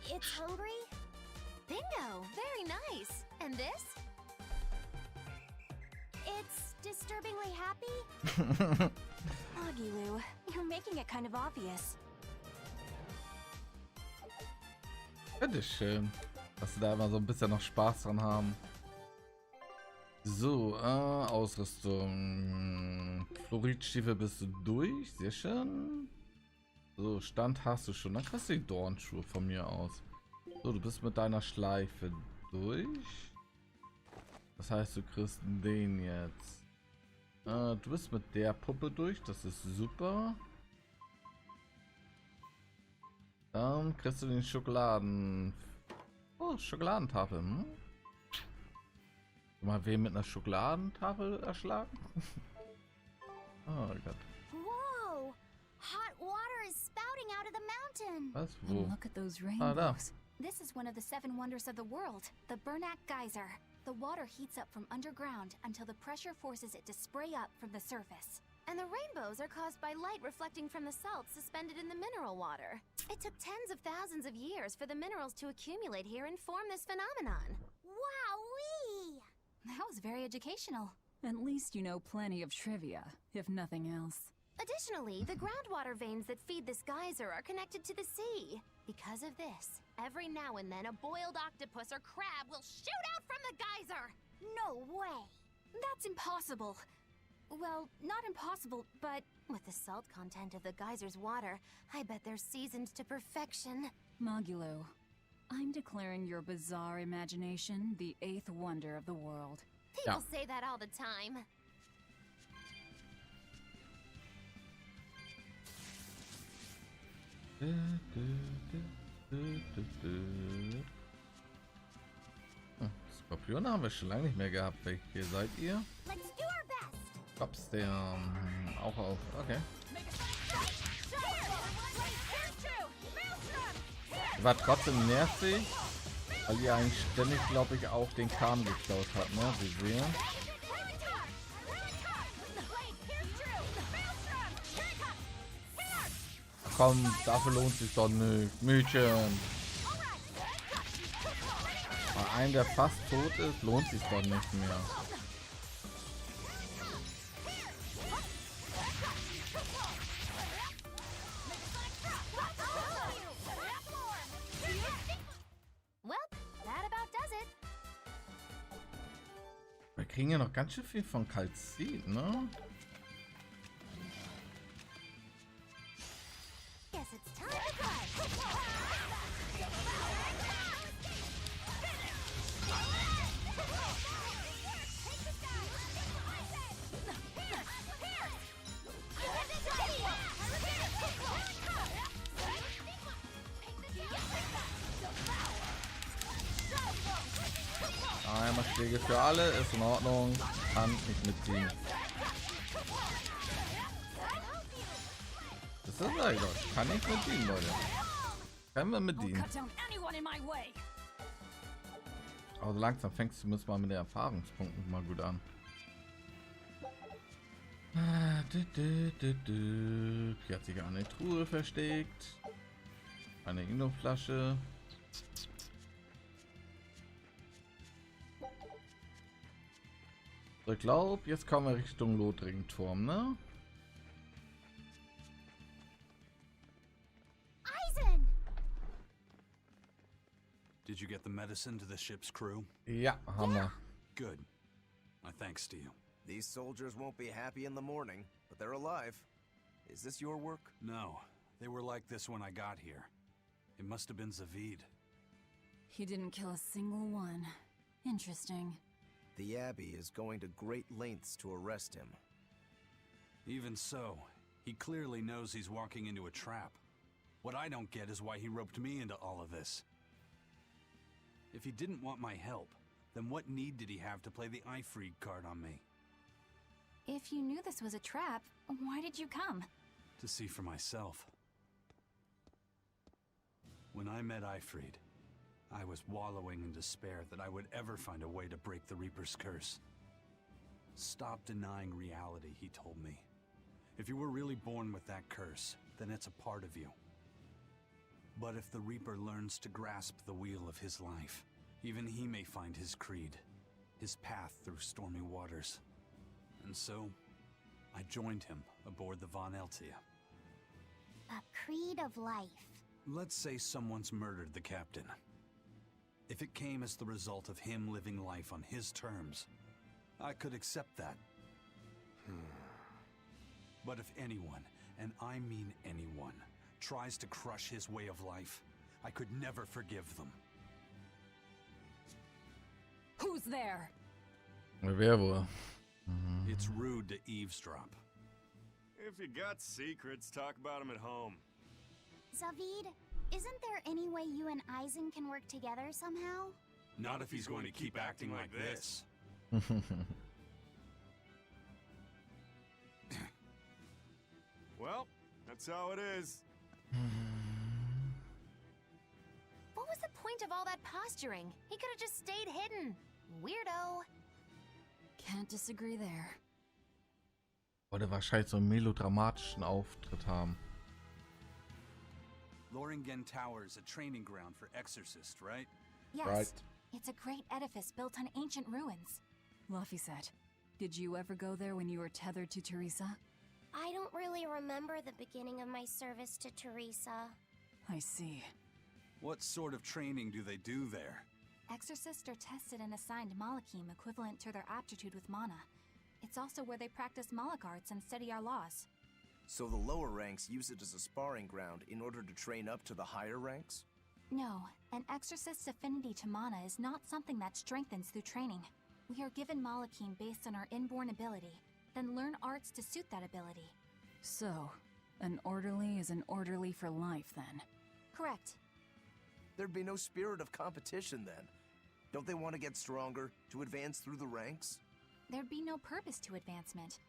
It's hungry? Bingo! Very nice. And this? It's disturbingly happy? Magilu, you're making it kind of obvious. Bitteschön, dass sie da immer so ein bisschen noch Spaß dran haben. So, Ausrüstung. Fluoridstiefel bist du durch, sehr schön. So, Stand hast du schon. Dann kriegst du die Dornschuhe von mir aus. So, du bist mit deiner Schleife durch. Das heißt, du kriegst den jetzt. Du bist mit der Puppe durch, das ist super. Dann kriegst du den Schokoladen. Oh, Schokoladentafel. Hm? Mal wen mit einer Schokoladentafel erschlagen? Oh Gott. Whoa! Hot water is spouting out of the mountain. Was? And Wo? look at those Ah, da. rainbows. This is one of the 7 wonders of the world, the Bernak Geyser. The water heats up from underground until the pressure forces it to spray up from the surface. And the rainbows are caused by light reflecting from the salts suspended in the mineral water. It took tens of thousands of years for the minerals to accumulate here and form this phenomenon. Wowee! That was very educational. At least you know plenty of trivia, if nothing else. Additionally, the groundwater veins that feed this geyser are connected to the sea. Because of this, every now and then a boiled octopus or crab will shoot out from the geyser! No way! That's impossible. Well, not impossible, but With the salt content of the geyser's water, I bet they're seasoned to perfection. Magulu, I'm declaring your bizarre imagination the 8th wonder of the world. People say that all the time. Skorpione haben wir schon lange nicht mehr gehabt. Welche seid ihr? Let's do our best! Kops, der auch auf. Okay. War trotzdem nervig, weil ihr eigentlich ständig, glaube ich, auch den Kahn geklaut hat, ne? Beseria. Komm, dafür lohnt sich doch nicht, Mädchen. Bei einem, der fast tot ist, lohnt sich doch nicht mehr. Wir kriegen ja noch ganz schön viel von Kalzit, ne? Einmal Schläge für alle, ist in Ordnung. Kann nicht mitziehen. Das ist leider. Kann nicht mitziehen, Leute. Können wir mitziehen. Aber so langsam fängst du zumindest mal mit den Erfahrungspunkten mal gut an. Hier hat sich eine Truhe versteckt. Eine Inno-Flasche. Ich glaube, jetzt kommen wir Richtung Lothringen-Turm, ne? Eisen! Did you get the medicine to the ship's crew? Ja, haben wir. Good. My thanks to you. These soldiers won't be happy in the morning, but they're alive. Is this your work? No, they were like this when I got here. It must have been Zavid. He didn't kill a single one. Interesting. The Abbey is going to great lengths to arrest him. Even so, he clearly knows he's walking into a trap. What I don't get is why he roped me into all of this. If he didn't want my help, then what need did he have to play the Eifried card on me? If you knew this was a trap, why did you come? To see for myself. When I met Eifried, I was wallowing in despair that I would ever find a way to break the Reaper's curse. Stop denying reality, he told me. If you were really born with that curse, then it's a part of you. But if the Reaper learns to grasp the wheel of his life, even he may find his creed, his path through stormy waters. And so, I joined him aboard the Von Eltia. A creed of life. Let's say someone's murdered the captain. If it came as the result of him living life on his terms, I could accept that. But if anyone, and I mean anyone, tries to crush his way of life, I could never forgive them. Who's there? Wer wohl? It's rude to eavesdrop. If you got secrets, talk about them at home. Zavid, isn't there any way you and Eisen can work together somehow? Not if he's going to keep acting like this. Well, that's how it is. What was the point of all that posturing? He could have just stayed hidden. Weirdo. Can't disagree there. Wollte wahrscheinlich so einen melodramatischen Auftritt haben. Loringen Tower is a training ground for exorcists, right? Yes. Right. It's a great edifice built on ancient ruins. Laphicet, did you ever go there when you were tethered to Teresa? I don't really remember the beginning of my service to Teresa. I see. What sort of training do they do there? Exorcists are tested and assigned Malachim equivalent to their aptitude with mana. It's also where they practice Malach arts and study our laws. So the lower ranks use it as a sparring ground in order to train up to the higher ranks? No, an exorcist's affinity to mana is not something that strengthens through training. We are given Malachim based on our inborn ability, then learn arts to suit that ability. So, an orderly is an orderly for life, then? Correct. There'd be no spirit of competition then. Don't they want to get stronger, to advance through the ranks? There'd be no purpose to advancement.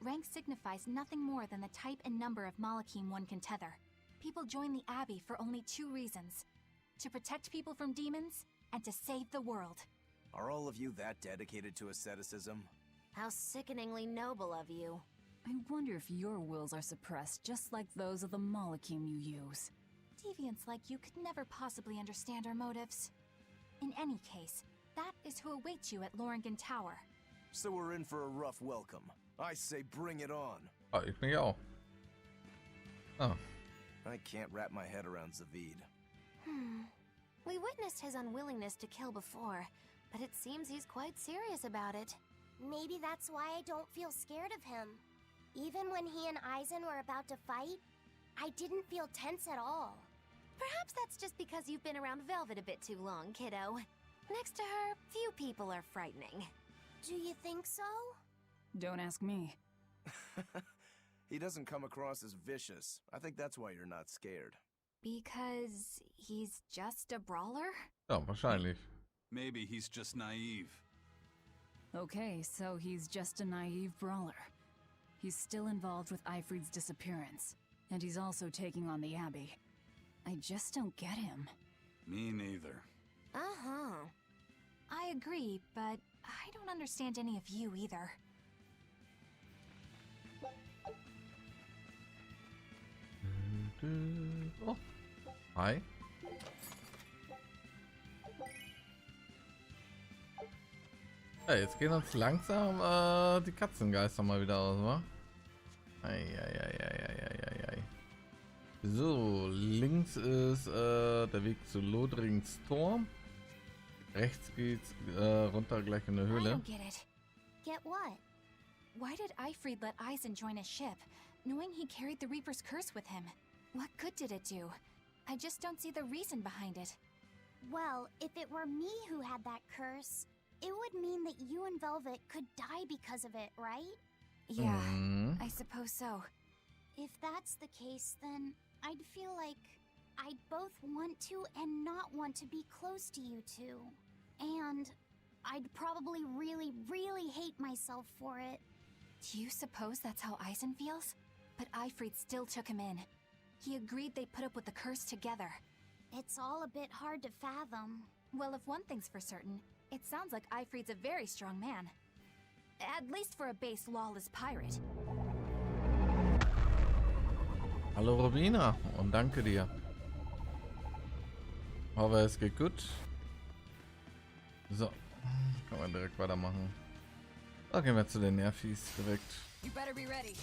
Rank signifies nothing more than the type and number of Malachim one can tether. People join the Abbey for only two reasons: to protect people from demons, and to save the world. Are all of you that dedicated to asceticism? How sickeningly noble of you. I wonder if your wills are suppressed just like those of the Malachim you use. Deviants like you could never possibly understand our motives. In any case, that is who awaits you at Loringen Tower. So we're in for a rough welcome. I say bring it on. Ah, ich mich auch. Ah. I can't wrap my head around Zavid. We witnessed his unwillingness to kill before, but it seems he's quite serious about it. Maybe that's why I don't feel scared of him. Even when he and Eisen were about to fight, I didn't feel tense at all. Perhaps that's just because you've been around Velvet a bit too long, kiddo. Next to her, few people are frightening. Do you think so? Don't ask me. He doesn't come across as vicious. I think that's why you're not scared. Because he's just a brawler? Ja, wahrscheinlich. Maybe he's just naive. Okay, so he's just a naive brawler. He's still involved with Eifried's disappearance, and he's also taking on the Abbey. I just don't get him. Me neither. Uh-huh. I agree, but I don't understand any of you either. Oh. Hi. Ja, jetzt gehen uns langsam die Katzengeister mal wieder aus, wa? Ei. So, links ist der Weg zu Lodrings Tor. Rechts geht's runter gleich in der I Höhle. don't get it. Get what? Why did Eifried let Eisen join his ship, knowing he carried the Reaper's curse with him? What good did it do? I just don't see the reason behind it. Well, if it were me who had that curse, it would mean that you and Velvet could die because of it, right? Yeah, Mhm. I suppose so. If that's the case, then I'd feel like I'd both want to and not want to be close to you two. And I'd probably really, really hate myself for it. Do you suppose that's how Eisen feels? But Eifried still took him in. He agreed they'd put up with the curse together. It's all a bit hard to fathom. Well, if one thing's for certain, it sounds like Eifried's a very strong man. At least for a base lawless pirate. Hallo Robina und danke dir. Aber es geht gut. So, kann man direkt weitermachen. Da gehen wir zu den Nerfis direkt. You better be ready.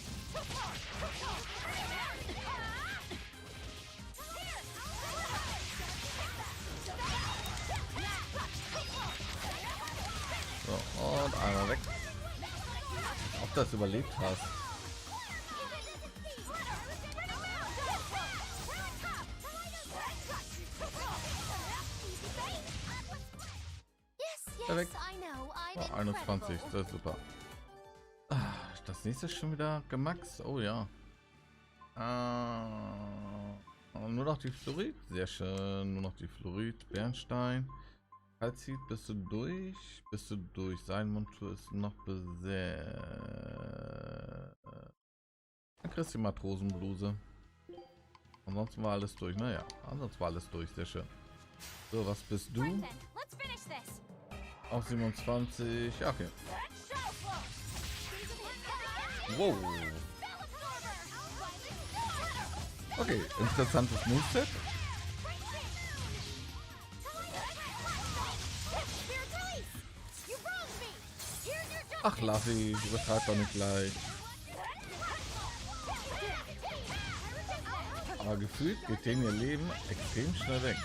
So, und einmal weg. Ob du das überlebt hast. Perfekt. Oh, 21, das ist super. Das nächste ist schon wieder gemaxt. Oh ja. Nur noch die Fluorid. Sehr schön. Nur noch die Fluorid. Bernstein. Kalzit, bist du durch? Bist du durch? Sein Montur ist noch besetzt. Dann kriegst du die Matrosenbluse. Ansonsten war alles durch. Naja, ansonsten war alles durch. Sehr schön. So, was bist du? Auf 27. Ja, okay. Wow. Okay, interessantes Moveset. Ach, Lassi, du betreibst doch nicht gleich. Aber gefühlt geht denen ihr Leben extrem schnell weg.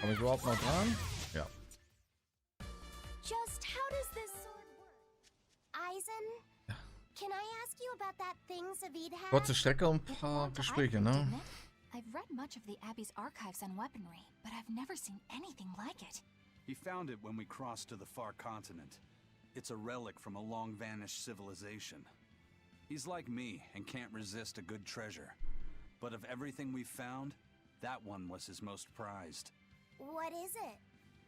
Komme ich überhaupt noch dran? Ja. Just how does this sword work? Eisen? Ja. Can I ask you about that thing Zavid had? Kurze Strecke und ein paar Gespräche, ne? I've read much of the Abbey's archives on weaponry, but I've never seen anything like it. He found it when we crossed to the far continent. It's a relic from a long-vanished civilization. He's like me and can't resist a good treasure. But of everything we've found, that one was his most prized. What is it?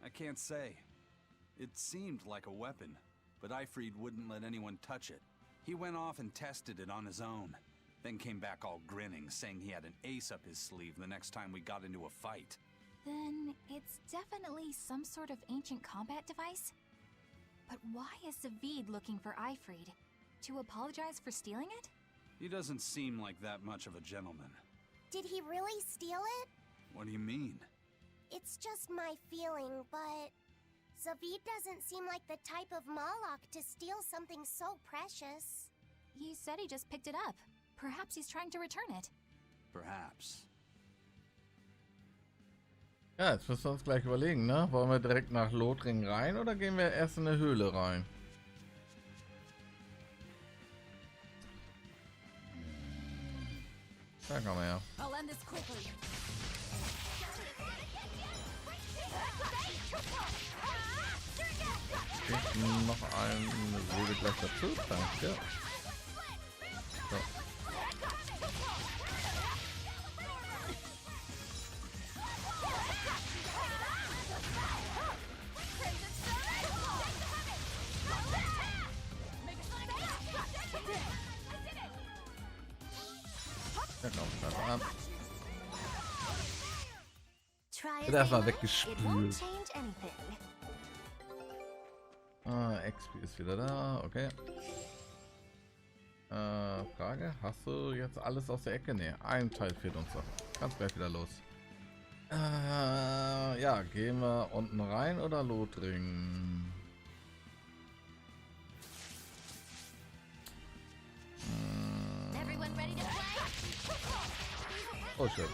I can't say. It seemed like a weapon, but Eifried wouldn't let anyone touch it. He went off and tested it on his own, then came back all grinning, saying he had an ace up his sleeve the next time we got into a fight. Then it's definitely some sort of ancient combat device? But why is Zavid looking for Eifried? To apologize for stealing it? He doesn't seem like that much of a gentleman. Did he really steal it? What do you mean? It's just my feeling, but Zavid doesn't seem like the type of Malak to steal something so precious. He said he just picked it up. Perhaps he's trying to return it. Perhaps. Ja, jetzt müssen wir uns gleich überlegen, ne? Wollen wir direkt nach Lothringen rein oder gehen wir erst in eine Höhle rein? Da kommen wir her. I'll end this quickly. Okay, noch eine Seele gleich dazu. Danke. So. Ja, komm, schneid mal ab. Wird erstmal weggespült. XP ist wieder da, okay. Frage, hast du jetzt alles aus der Ecke? Ne, ein Teil fehlt uns noch. Ganz gleich wieder los. Ja, gehen wir unten rein oder Lothringen? Oh shit.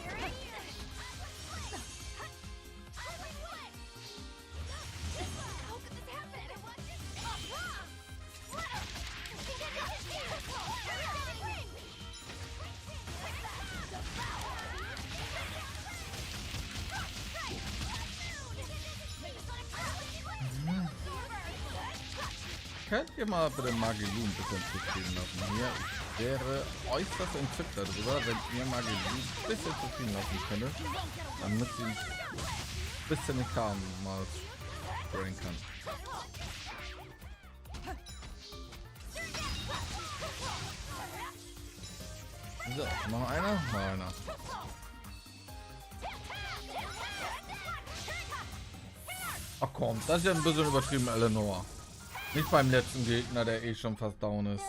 könnt ihr mal bitte Magilu ein bisschen zufrieden lassen hier. Ich wäre äußerst entzückt darüber, wenn ihr Magilu ein bisschen zufrieden lassen könntet, damit sie ein bisschen nicht kaum mal sprayen kann. So, noch einer? Noch einer. Ach komm, das ist ja ein bisschen übertrieben, Eleanor. Nicht beim letzten Gegner, der eh schon fast down ist.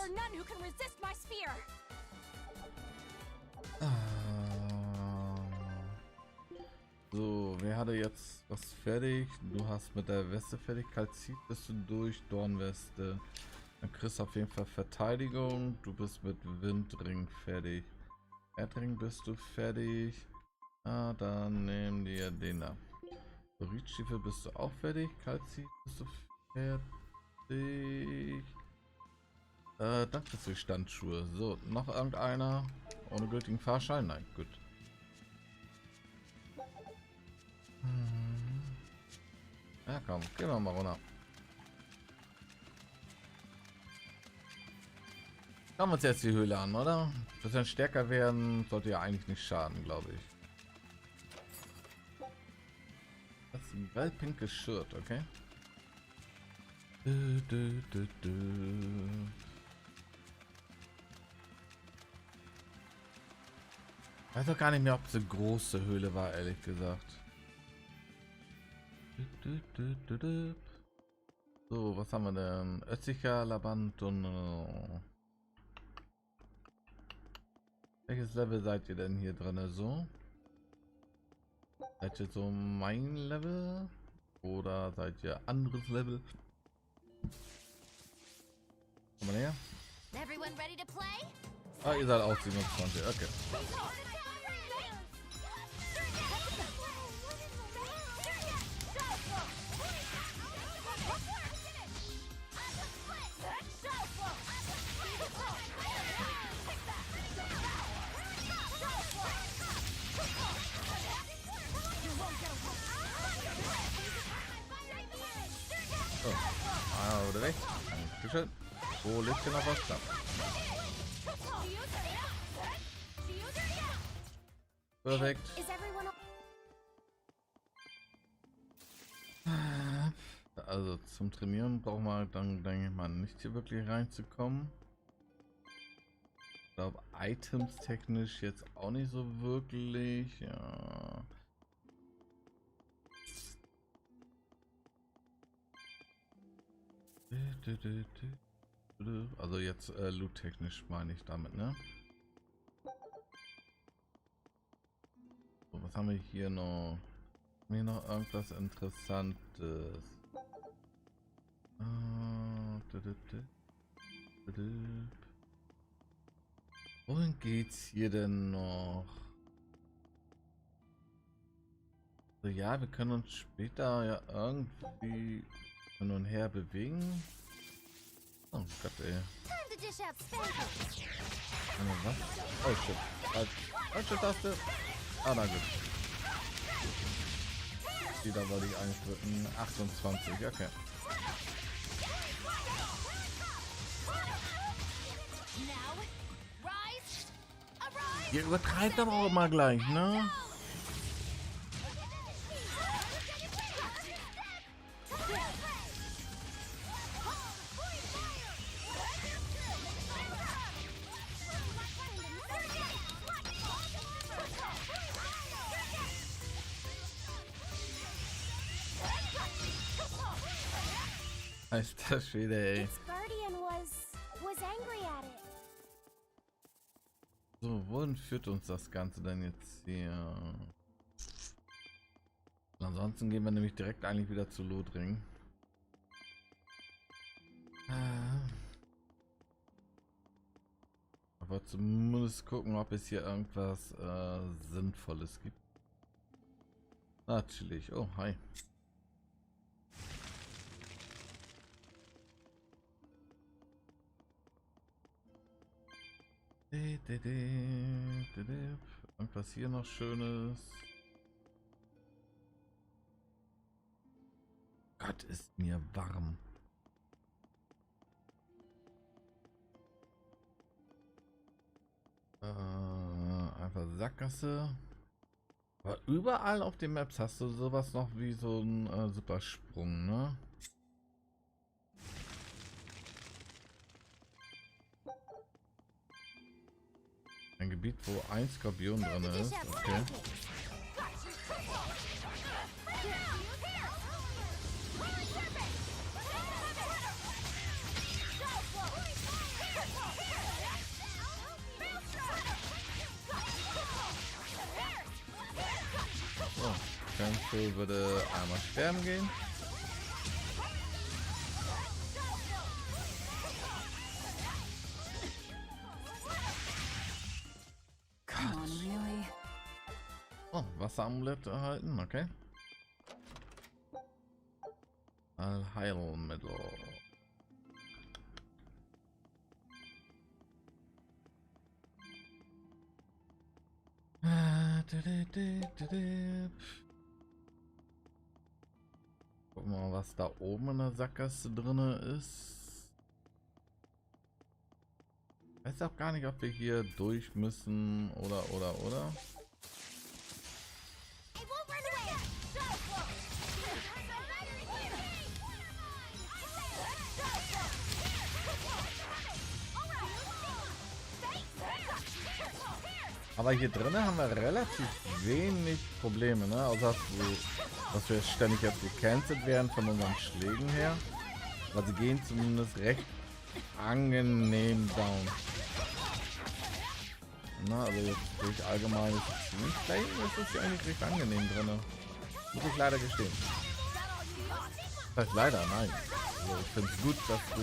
So, wer hatte jetzt was fertig? Du hast mit der Weste fertig. Kalzit bist du durch. Dornweste. Dann kriegst du auf jeden Fall Verteidigung. Du bist mit Windring fertig. Erdring bist du fertig. Ah, dann nehmen wir den da. Riedstiefel bist du auch fertig. Kalzit bist du fertig. Dann kriegst du Standschuhe. So, noch irgendeiner ohne gültigen Fahrschein? Nein, gut. Ja komm, gehen wir mal runter. Schauen wir uns jetzt die Höhle an, oder? Ein bisschen stärker werden sollte ja eigentlich nicht schaden, glaube ich. Das ist ein grellpinkes Shirt, okay? Ich weiß auch gar nicht mehr, ob es eine große Höhle war, ehrlich gesagt. So, was haben wir denn? Östlicher Labantunnel. Welches Level seid ihr denn hier drin? So? Seid ihr so mein Level? Oder seid ihr anderes Level? Komm mal her. Ah, ihr seid auch 27, okay. Oder weg. Dankeschön. Wo liegt hier noch was da? Perfekt. Also zum Trainieren braucht man dann, denke ich mal, nicht hier wirklich reinzukommen. Ich glaube, Items technisch jetzt auch nicht so wirklich. Ja. Also jetzt loot technisch meine ich damit, ne? So, was haben wir hier noch? Mir noch irgendwas Interessantes. Wohin geht's hier denn noch? So, ja, wir können uns später ja irgendwie hin und her bewegen. Oh Gott, ey. Was? Oh shit. Falsche Taste. Ah, na gut. Die da wollte ich eigentlich drücken. 28, okay. Ihr übertreibt aber auch immer gleich, ne? Alter Schwede, ey. So, wohin führt uns das Ganze denn jetzt hier? Ansonsten gehen wir nämlich direkt eigentlich wieder zu Lothring. Aber zumindest gucken, ob es hier irgendwas Sinnvolles gibt. Natürlich. Oh, hi. Irgendwas hier noch Schönes. Gott, ist mir warm. Einfach Sackgasse. Aber überall auf den Maps hast du sowas noch wie so ein Supersprung, ne? Ein Gebiet, wo ein Skorpion drin ist. Okay. So, Cancel würde einmal sterben gehen. Oh, Wasseramulett erhalten, okay. Heilmittel. Gucken wir mal, was da oben in der Sackgasse drin ist. Ich weiß auch gar nicht, ob wir hier durch müssen oder. Aber hier drinnen haben wir relativ wenig Probleme, ne? Außer dass wir ständig jetzt gecancelt werden von unseren Schlägen her. Aber sie gehen zumindest recht angenehm down. Na, also jetzt durch allgemeines Teamplay ist es ja eigentlich recht angenehm drin. Muss ich leider gestehen. Das heißt leider, nein. Also ich finde es gut, dass du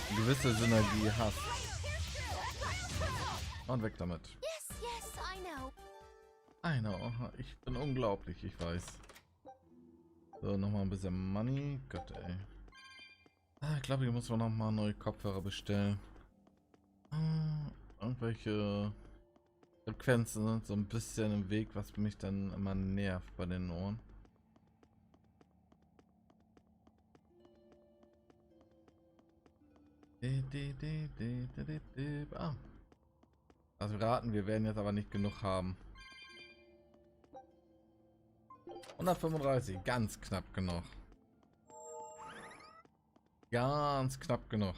eine gewisse Synergie hast. Und weg damit. I know. Ich bin unglaublich, ich weiß. So, nochmal ein bisschen Money. Gott, ey. Ich glaube, hier muss man nochmal neue Kopfhörer bestellen. Irgendwelche Frequenzen sind so ein bisschen im Weg, was mich dann immer nervt bei den Ohren. Ah. Also raten, wir werden jetzt aber nicht genug haben. 135, ganz knapp genug. Ganz knapp genug.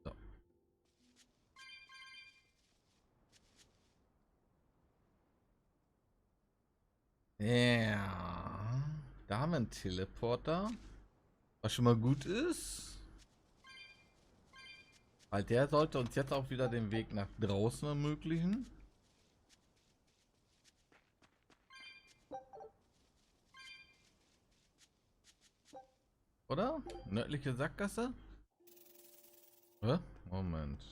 So. Ja. Da haben wir einen Teleporter. Was schon mal gut ist. Weil der sollte uns jetzt auch wieder den Weg nach draußen ermöglichen. Oder? Nördliche Sackgasse? Hä? Moment.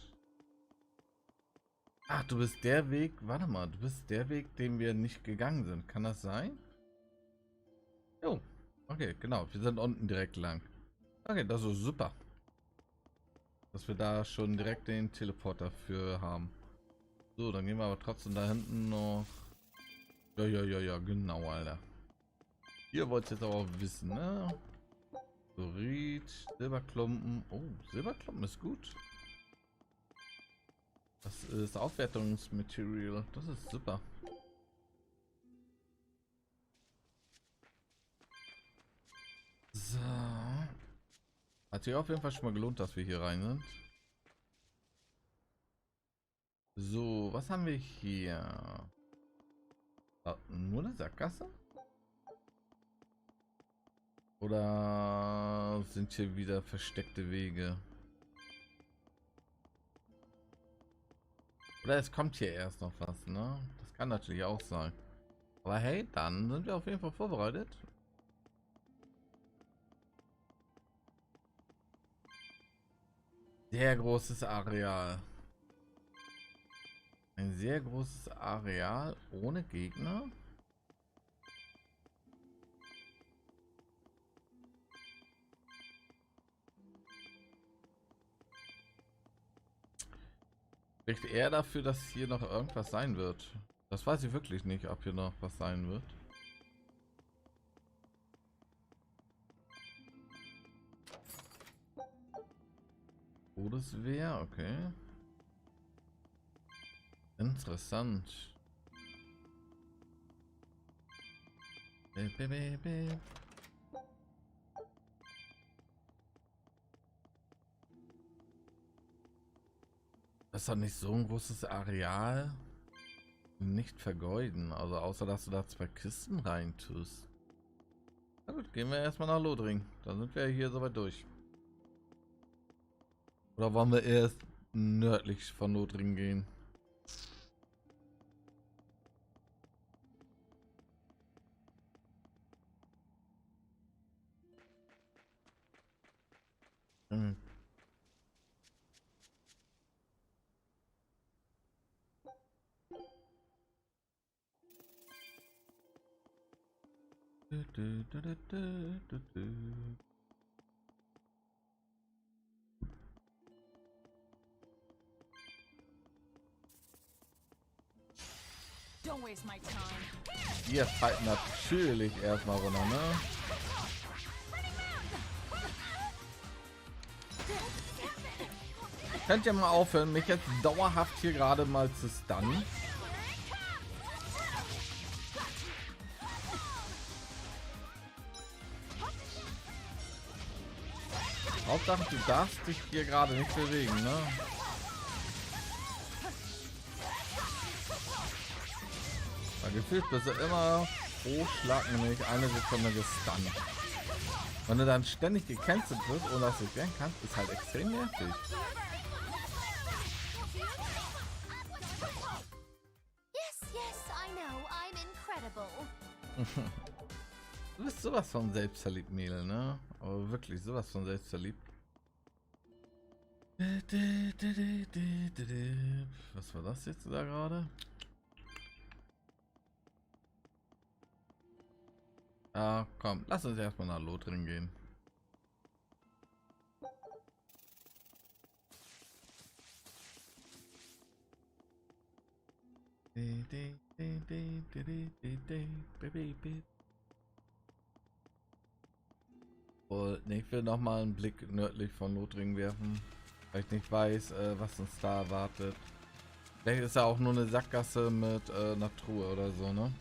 Ach, du bist der Weg. Warte mal, du bist der Weg, den wir nicht gegangen sind. Kann das sein? Jo. Okay, genau. Wir sind unten direkt lang. Okay, das ist super. Dass wir da schon direkt den Teleporter für haben. So, dann gehen wir aber trotzdem da hinten noch. Ja, genau, Alter. Ihr wollt jetzt aber auch wissen, ne? Florid, Silberklumpen. Oh, Silberklumpen ist gut. Das ist Aufwertungsmaterial. Das ist super. So. Hat sich auf jeden Fall schon mal gelohnt, dass wir hier rein sind. So, was haben wir hier? Nur eine Sackgasse? Oder sind hier wieder versteckte Wege? Oder es kommt hier erst noch was, ne? Das kann natürlich auch sein. Aber hey, dann sind wir auf jeden Fall vorbereitet. Sehr großes Areal. Ein sehr großes Areal ohne Gegner. Spricht eher dafür, dass hier noch irgendwas sein wird. Das weiß ich wirklich nicht, ob hier noch was sein wird. Todeswehr, okay. Interessant. Das ist doch nicht so ein großes Areal. Nicht vergeuden, also außer dass du da 2 Kisten rein tust. Na gut, gehen wir erstmal nach Lothringen. Dann sind wir hier soweit durch. Oder wollen wir erst nördlich von Lothringen gehen? Hm. Don't waste my time. Wir falten natürlich erstmal runter, ne? Könnt ihr mal aufhören, mich jetzt dauerhaft hier gerade mal zu stunnen? Hauptsache, du darfst dich hier gerade nicht bewegen, ne? Weil gefühlt bist du immer pro Schlag nämlich eine Sekunde gestunt. Wenn du dann ständig gecancelt wirst, ohne dass du dich wehren kannst, ist halt extrem nervig. Yes, I know, I'm incredible. Du bist sowas von selbstverliebt, Mädel, ne? Aber wirklich sowas von selbstverliebt. Was war das jetzt da gerade? Ah, komm, lass uns erstmal nach Lothringen gehen. Und ich will noch mal einen Blick nördlich von Lothringen werfen, weil ich nicht weiß, was uns da erwartet. Vielleicht ist ja auch nur eine Sackgasse mit einer Truhe oder so, ne?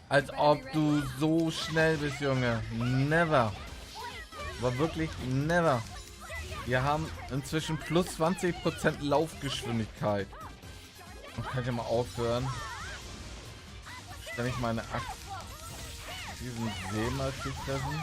Als ob du so schnell bist, Junge. Never. Aber wirklich never. Wir haben inzwischen plus 20% Laufgeschwindigkeit. Und könnt ihr mal aufhören? Ständig meine Axt diesen See mal zu treffen.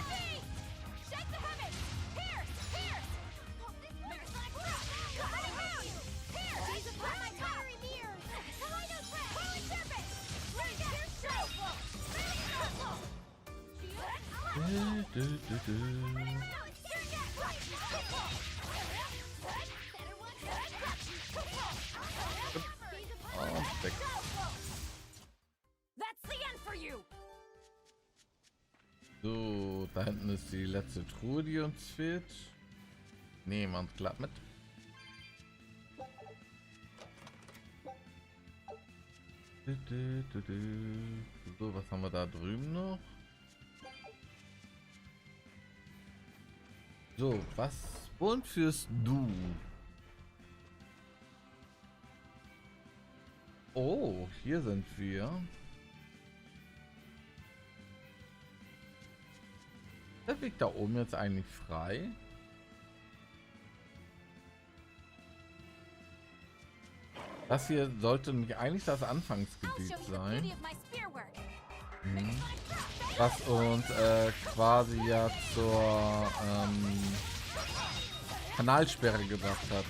Oh, weg. So, da hinten ist die letzte Truhe, die uns fehlt. Nehmen wir uns glatt mit. So, was haben wir da drüben noch? So, wohin führst du? Oh, hier sind wir. Der Weg da oben jetzt eigentlich frei? Das hier sollte nämlich eigentlich das Anfangsgebiet sein. Was uns quasi ja zur Kanalsperre gebracht hat.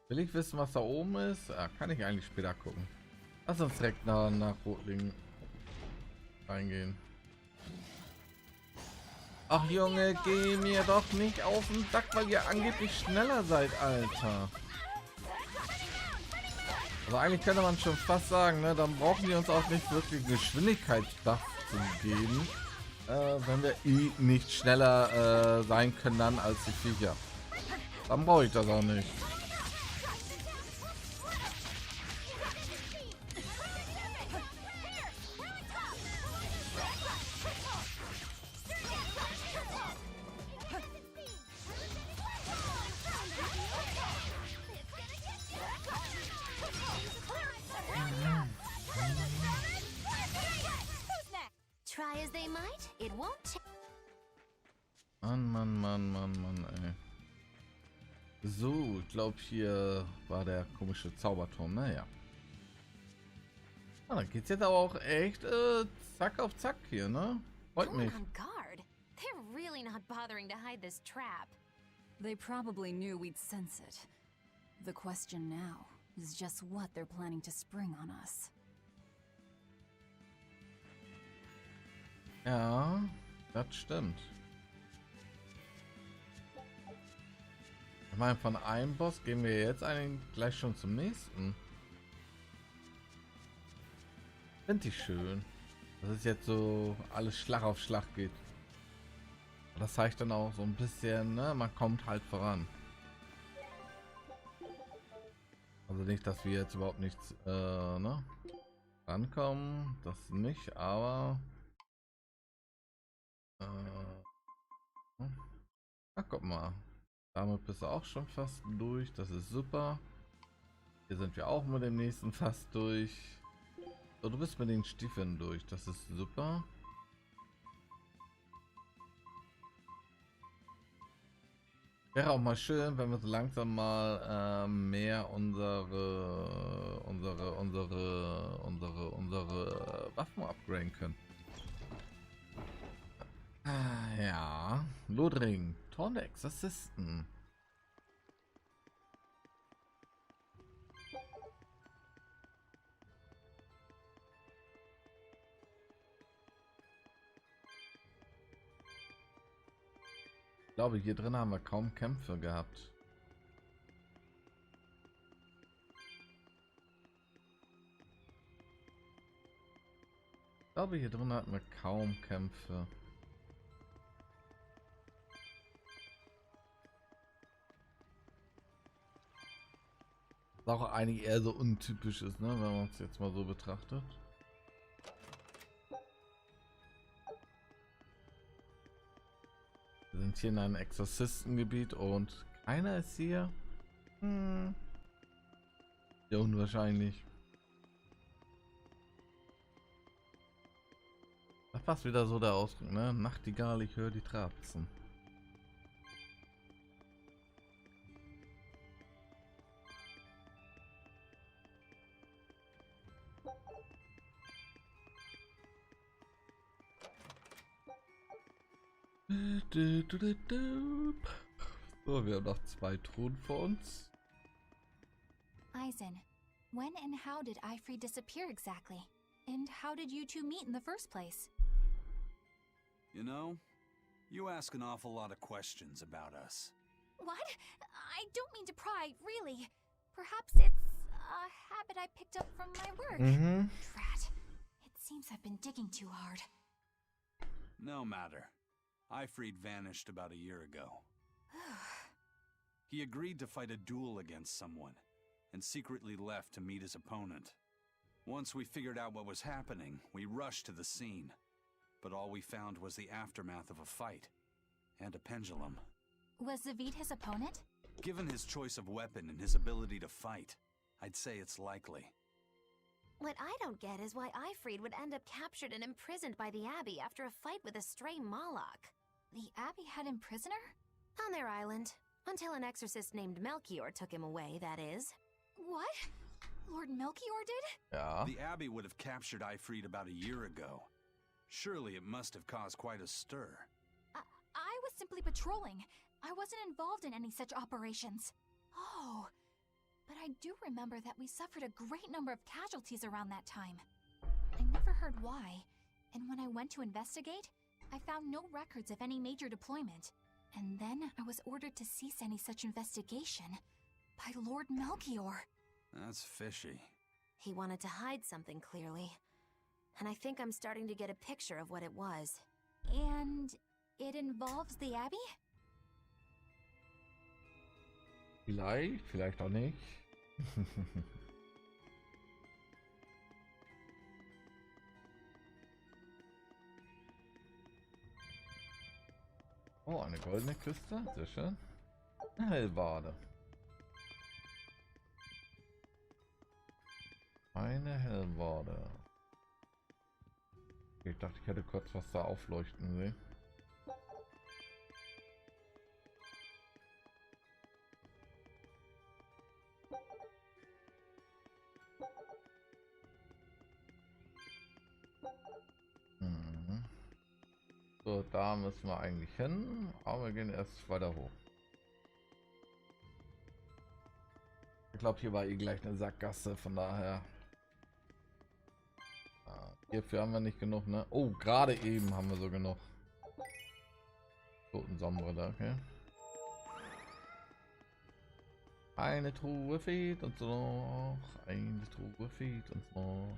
Will ich wissen, was da oben ist? Ah, kann ich eigentlich später gucken. Lass uns direkt nach Rotling reingehen. Ach Junge, geh mir doch nicht auf den Sack, weil ihr angeblich schneller seid, Alter. Also eigentlich könnte man schon fast sagen, ne, dann brauchen wir uns auch nicht wirklich Geschwindigkeitsbuff zu geben, wenn wir nicht schneller sein können dann als die Viecher. Dann brauche ich das auch nicht. Mann, Mann, Mann, Mann, Mann, ey. So, ich glaube, hier war der komische Zauberturm. Naja. Ah, dann geht's jetzt aber auch echt zack auf zack hier, ne? Freut Going mich. on guard. They're really not bothering to hide this trap. They probably knew we'd sense it. The question now is just what they're planning to spring on us. Ja, das stimmt. Ich meine, von einem Boss gehen wir jetzt eigentlich gleich schon zum nächsten. Finde ich schön. Dass es jetzt so alles Schlag auf Schlag geht. Das zeigt dann auch so ein bisschen, ne, man kommt halt voran. Also nicht, dass wir jetzt überhaupt nichts, ne, rankommen, das nicht, aber ach, guck mal. Damit bist du auch schon fast durch. Das ist super. Hier sind wir auch mit dem nächsten fast durch. So, du bist mit den Stiefeln durch. Das ist super. Wäre auch mal schön, wenn wir so langsam mal mehr unsere Waffen upgraden können. Ja, Lodring, Torn der Exorzisten. Ich glaube, hier drin haben wir kaum Kämpfe gehabt. Ich glaube, hier drin hatten wir kaum Kämpfe. Was auch eigentlich eher so untypisch ist, ne, wenn man es jetzt mal so betrachtet. Wir sind hier in einem Exorzistengebiet und keiner ist hier. Ja, unwahrscheinlich. Das passt wieder so der Ausdruck, ne? Nachtigall, ich höre die Trapsen. So, wir haben noch 2 Truhen vor uns. Eisen, when and how did Eifried disappear exactly? And how did you two meet in the first place? You know, you ask an awful lot of questions about us. What? I don't mean to pry, really. Perhaps it's a habit I picked up from my work. Drat. It seems I've been digging too hard. No matter. Eifried vanished about a year ago. He agreed to fight a duel against someone, and secretly left to meet his opponent. Once we figured out what was happening, we rushed to the scene. But all we found was the aftermath of a fight, and a pendulum. Was Zavid his opponent? Given his choice of weapon and his ability to fight, I'd say it's likely. What I don't get is why Eifried would end up captured and imprisoned by the Abbey after a fight with a stray Moloch. The Abbey had him prisoner? On their island. Until an exorcist named Melchior took him away, that is. What? Lord Melchior did? Ja. The Abbey would have captured Eifried about a year ago. Surely it must have caused quite a stir. I was simply patrolling. I wasn't involved in any such operations. Oh, but I do remember that we suffered a great number of casualties around that time. I never heard why, and when I went to investigate, I found no records of any major deployment. And then I was ordered to cease any such investigation by Lord Melchior. That's fishy. He wanted to hide something, clearly. And I think I'm starting to get a picture of what it was. And it involves the Abbey? Vielleicht, vielleicht auch nicht. Oh, eine goldene Kiste, sehr schön. Eine Hellwade. Eine Hellwade. Ich dachte, ich hätte kurz was da aufleuchten sehen. da müssen wir eigentlich hin, aber wir gehen erst weiter hoch. Ich glaube, hier war eh gleich eine Sackgasse, von daher. Hierfür haben wir nicht genug, ne? Oh, gerade eben haben wir so genug. Toten Sonnenbrille, okay. Eine Truhe fehlt uns noch. Eine Truhe fehlt uns noch.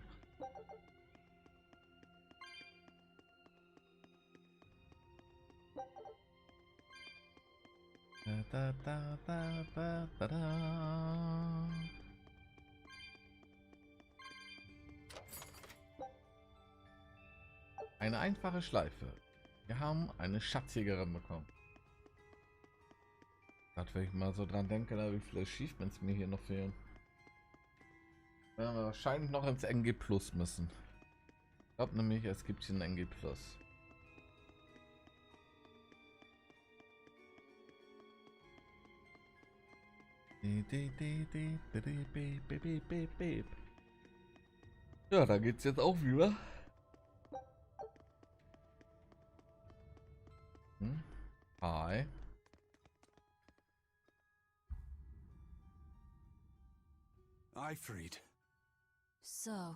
Da, da, da, da, da, da. Eine einfache Schleife. Wir haben eine Schatzjägerin bekommen. Gerade wenn ich mal so dran denke, wie viele Achievements mir hier noch fehlen. Werden wir wahrscheinlich noch ins NG Plus müssen. Ich glaube nämlich, es gibt hier ein NG Plus. Ja, da geht's jetzt auch wieder. Hi. Eifried. So,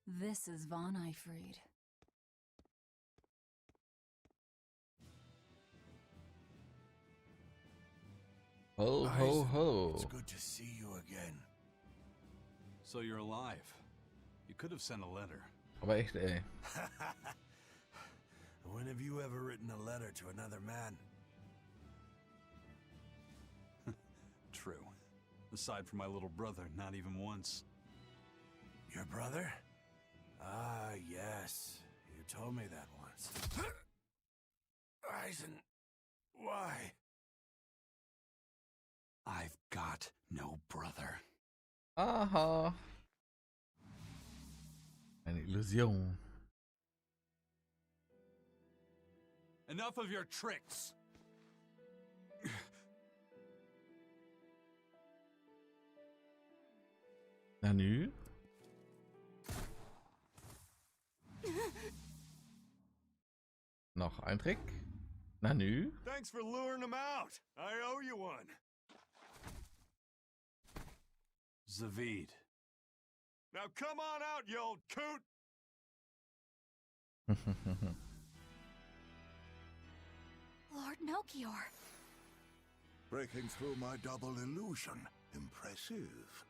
this is Von Eifried. Ho, ho, ho. It's good to see you again. So you're alive. You could have sent a letter. Aber echt, ey. When have you ever written a letter to another man? True. Aside from my little brother, not even once. Your brother? Ah, yes. You told me that once. Eisen, why? I've got no brother. Aha. Eine Illusion. Enough of your tricks. Nanu? Noch ein Trick? Nanu? Thanks for luring him out. I owe you one. Zavid. Now come on out, you old coot. Lord Melchior. Breaking through my double illusion. Impressive.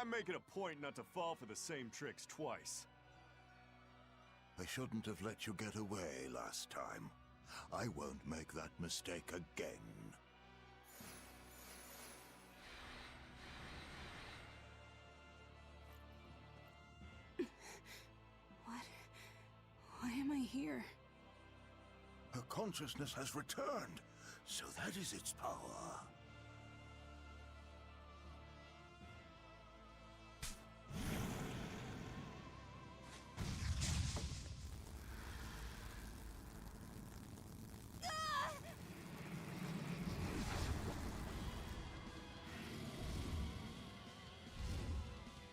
I'm making a point not to fall for the same tricks twice. I shouldn't have let you get away last time. I won't make that mistake again. Why am I here? Her consciousness has returned, so that is its power.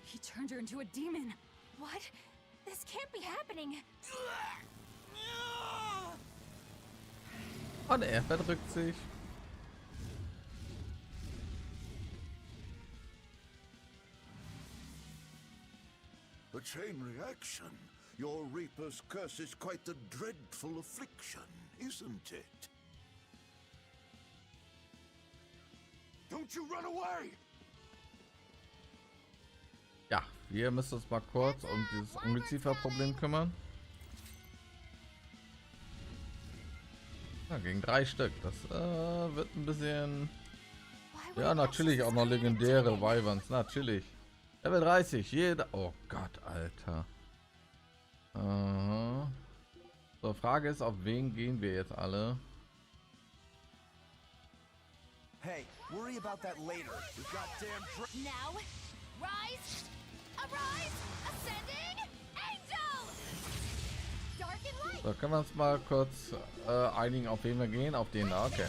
He turned her into a demon. What? This can't be happening. Und er verdrückt sich. A chain reaction. Your Reaper's curse is quite a dreadful affliction, isn't it? Don't you run away! Ja, wir müssen uns mal kurz um dieses Ungeziefer-Problem kümmern. Ja, gegen 3 Stück. Das wird ein bisschen... Ja, natürlich auch noch legendäre Wyverns. Natürlich. Level 30. Jeder... Oh Gott, Alter. So, Frage ist, auf wen gehen wir jetzt alle? Hey, worry about that later. You goddamn Now, rise, arise, ascending, angel! Dark and light! So, können wir uns mal kurz einigen, auf wen wir gehen? Auf den da, okay.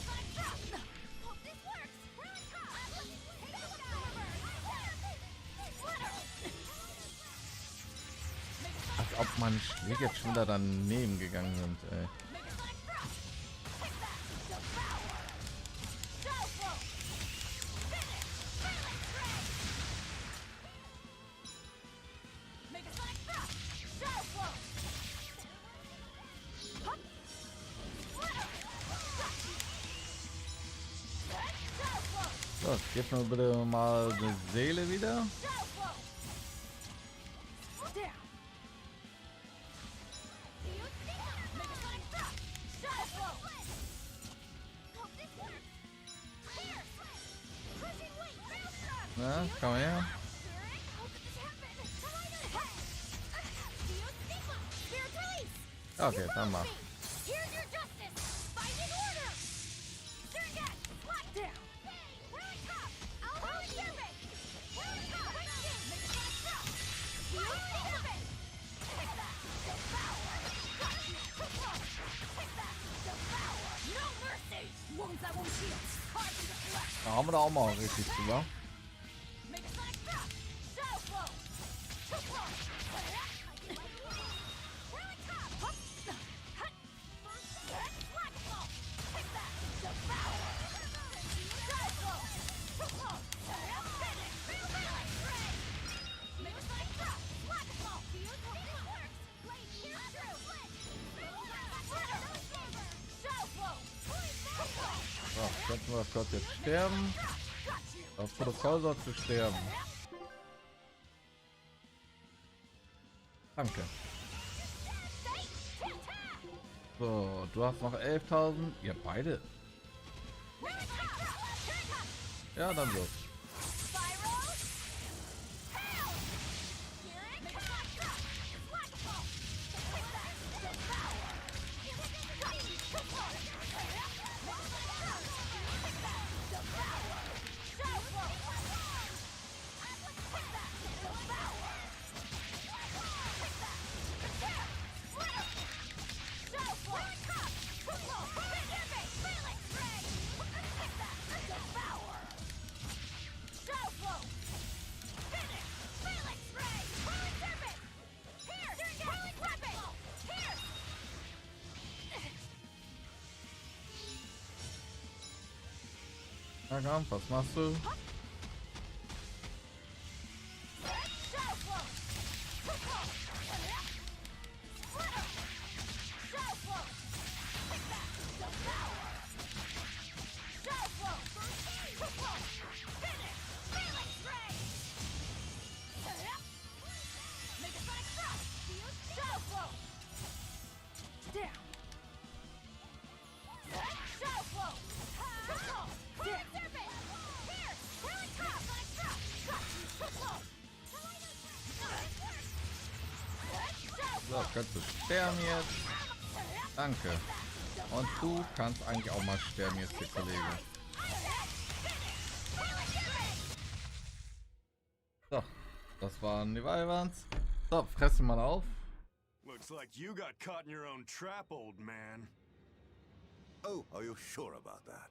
Als ob Mann, ich will jetzt schon wieder daneben gegangen sind, ey. So, gib mir bitte mal eine Seele wieder. Na, komm her. Okay, dann mach. Da haben wir da auch mal richtig drüber. Könnten wir das Gott jetzt sterben? Das Protokoll soll zu sterben. Danke. So, du hast noch 11.000. Ihr beide. Ja, dann so. Na komm, was machst du? So, kannst du sterben jetzt. Danke. Und du kannst eigentlich auch mal sterben jetzt, der Kollege. So, das waren die Weibans. So, fressen mal auf. Looks like you got caught in your own trap, old man. Oh, are you sure about that?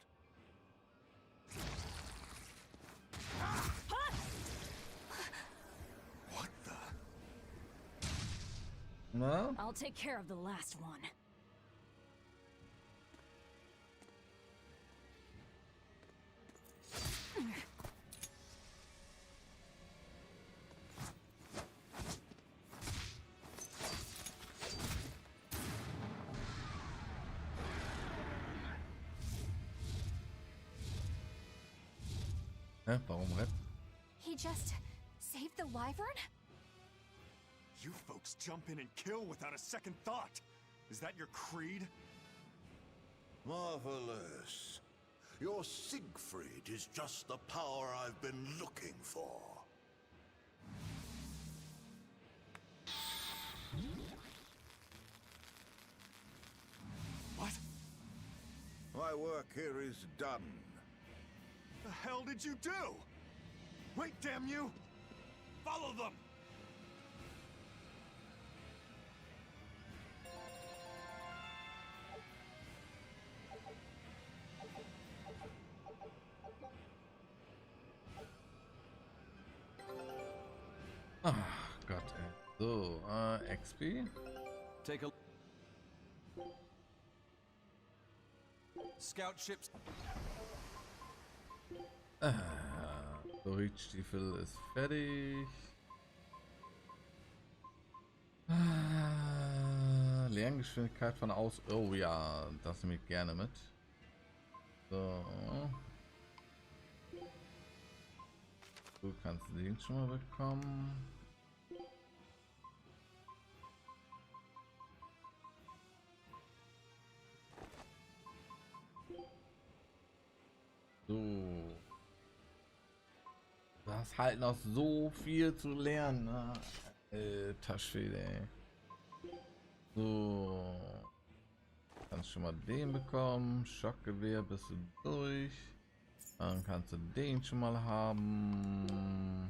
What the? No? I'll take care of the last one. Hä, warum Red? He just saved the wyvern? You folks jump in and kill without a second thought. Is that your creed? Marvelous. Your Siegfried is just the power I've been looking for. What? My work here is done. The hell did you do? Wait, damn you! Follow them! Ah, Gott, ey. So, XP. Take a Scout ships. Berichtsstiefel ist fertig. Lerngeschwindigkeit von aus. Oh ja, das nehme ich gerne mit. So. Du kannst den schon mal bekommen. So. Du hast halt noch so viel zu lernen. Ne? Alter Schwede, ey. So. Kannst schon mal den bekommen. Schockgewehr bist du durch. Dann kannst du den schon mal haben.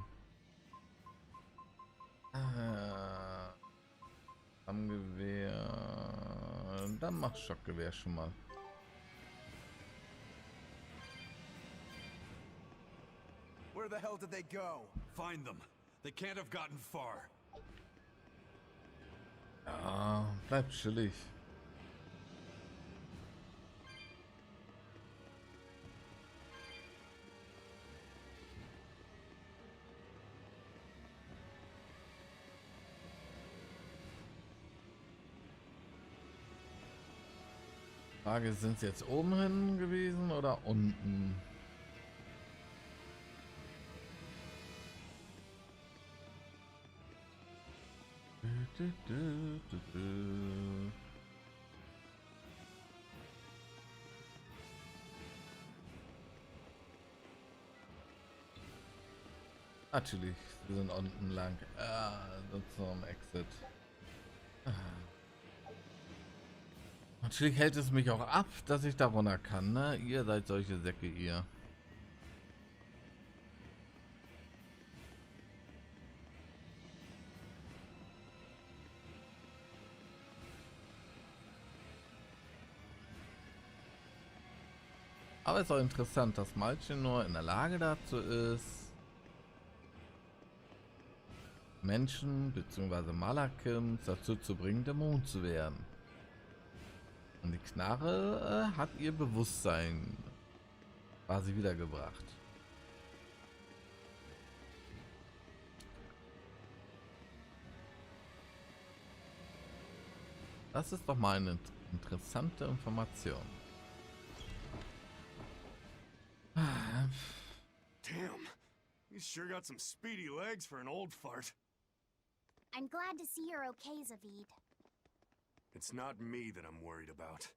Am Gewehr. Dann mach Schockgewehr schon mal. Where the hell did they go? Find them. They can't have gotten far. Ja, bleib chillig. Frage, sind sie jetzt oben hin gewesen oder unten? Natürlich, wir sind unten lang. Das ist so ein Exit. Natürlich hält es mich auch ab, dass ich da runter kann, ne? Ihr seid solche Säcke, ihr. Aber es ist auch interessant, dass Malchen nur in der Lage dazu ist, Menschen bzw. Malakims dazu zu bringen, Dämon zu werden. Und die Knarre hat ihr Bewusstsein quasi wiedergebracht. Das ist doch mal eine interessante Information. Damn, he's sure got some speedy legs for an old fart. I'm glad to see you're okay, Zavid. It's not me that I'm worried about.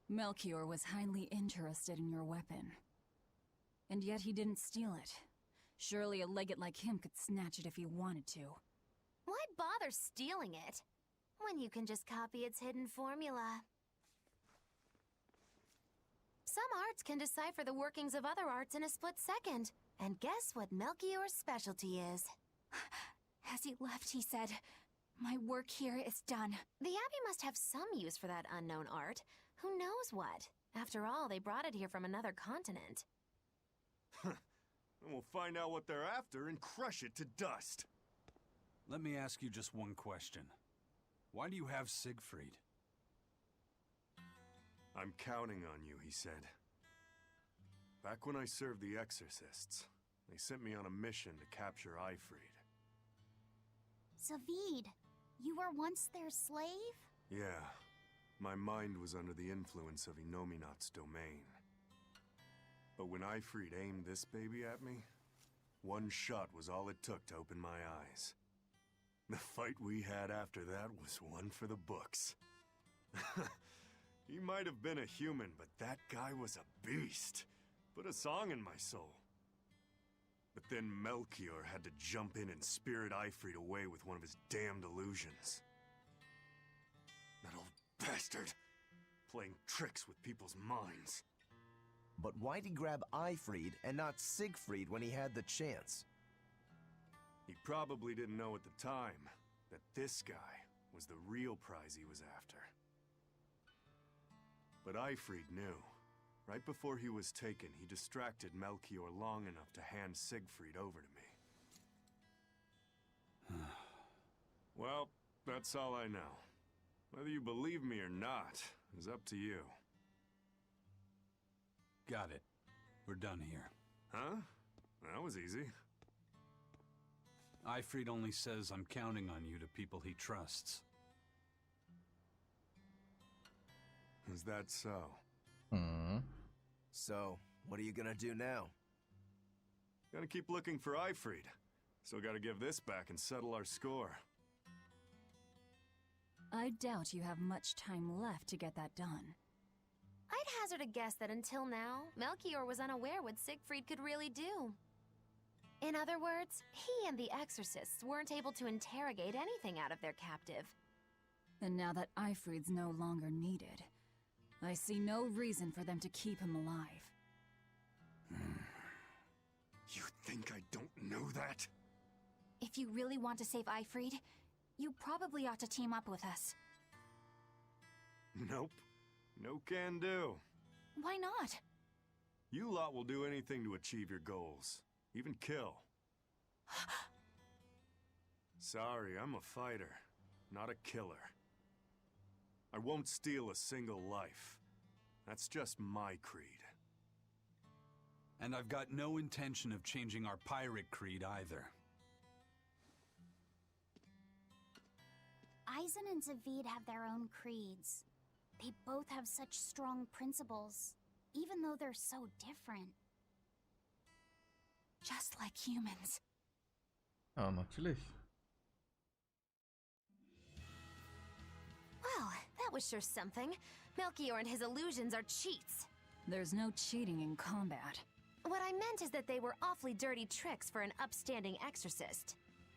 Melchior was highly interested in your weapon. And yet he didn't steal it. Surely a legate like him could snatch it if he wanted to. Why bother stealing it when you can just copy its hidden formula? Some arts can decipher the workings of other arts in a split second. And guess what Melchior's specialty is? As he left, he said, "My work here is done." The Abbey must have some use for that unknown art. Who knows what? After all, they brought it here from another continent. And we'll find out what they're after and crush it to dust. Let me ask you just one question. Why do you have Siegfried? I'm counting on you, he said. Back when I served the Exorcists, they sent me on a mission to capture Eifried. Zavid, you were once their slave? Yeah, my mind was under the influence of Inominat's domain. But when Eifried aimed this baby at me, one shot was all it took to open my eyes. The fight we had after that was one for the books. He might have been a human, but that guy was a beast. Put a song in my soul. But then Melchior had to jump in and spirit Eifried away with one of his damned illusions. That old bastard, playing tricks with people's minds. But why'd he grab Eifried and not Siegfried when he had the chance? He probably didn't know at the time that this guy was the real prize he was after. But Eifried knew. Right before he was taken, he distracted Melchior long enough to hand Siegfried over to me. Well, that's all I know. Whether you believe me or not is up to you. Got it. We're done here. Huh? That was easy. Eifried only says I'm counting on you to people he trusts. Is that so? Hmm. So, what are you gonna do now? Gotta keep looking for Eifried. Still gotta give this back and settle our score. I doubt you have much time left to get that done. I'd hazard a guess that until now, Melchior was unaware what Siegfried could really do. In other words, he and the exorcists weren't able to interrogate anything out of their captive. And now that Eifried's no longer needed, I see no reason for them to keep him alive. You think I don't know that? If you really want to save Eifried, you probably ought to team up with us. Nope. No can do. Why not? You lot will do anything to achieve your goals. Even kill. Sorry, I'm a fighter, not a killer. I won't steal a single life. That's just my creed. And I've got no intention of changing our pirate creed either. Eisen and Zavid have their own creeds. They both have such strong principles, even though they're so different. Just like humans. Ja, natürlich. Well, that was sure something. Melchior and his illusions are cheats. There's no cheating in combat. What I meant is that they were awfully dirty tricks for an upstanding exorcist.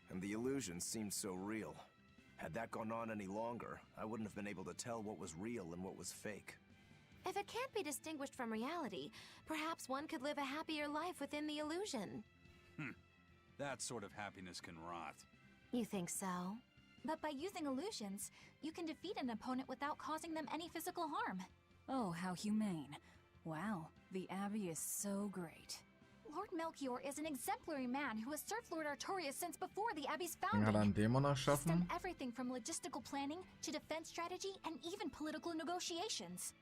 And the illusions seemed so real. Had that gone on any longer, I wouldn't have been able to tell what was real and what was fake. If it can't be distinguished from reality, perhaps one could live a happier life within the illusion. That sort of happiness can rot. You think so? But by using illusions, you can defeat an opponent without causing them any physical harm. Oh, how humane. Wow, the Abbey is so great. Lord Melchior is an exemplary man who has served Lord Artorias since before the Abbey's Dann hat er einen founding. Dämon He's done erschaffen. everything from logistical planning to defense strategy and even political negotiations.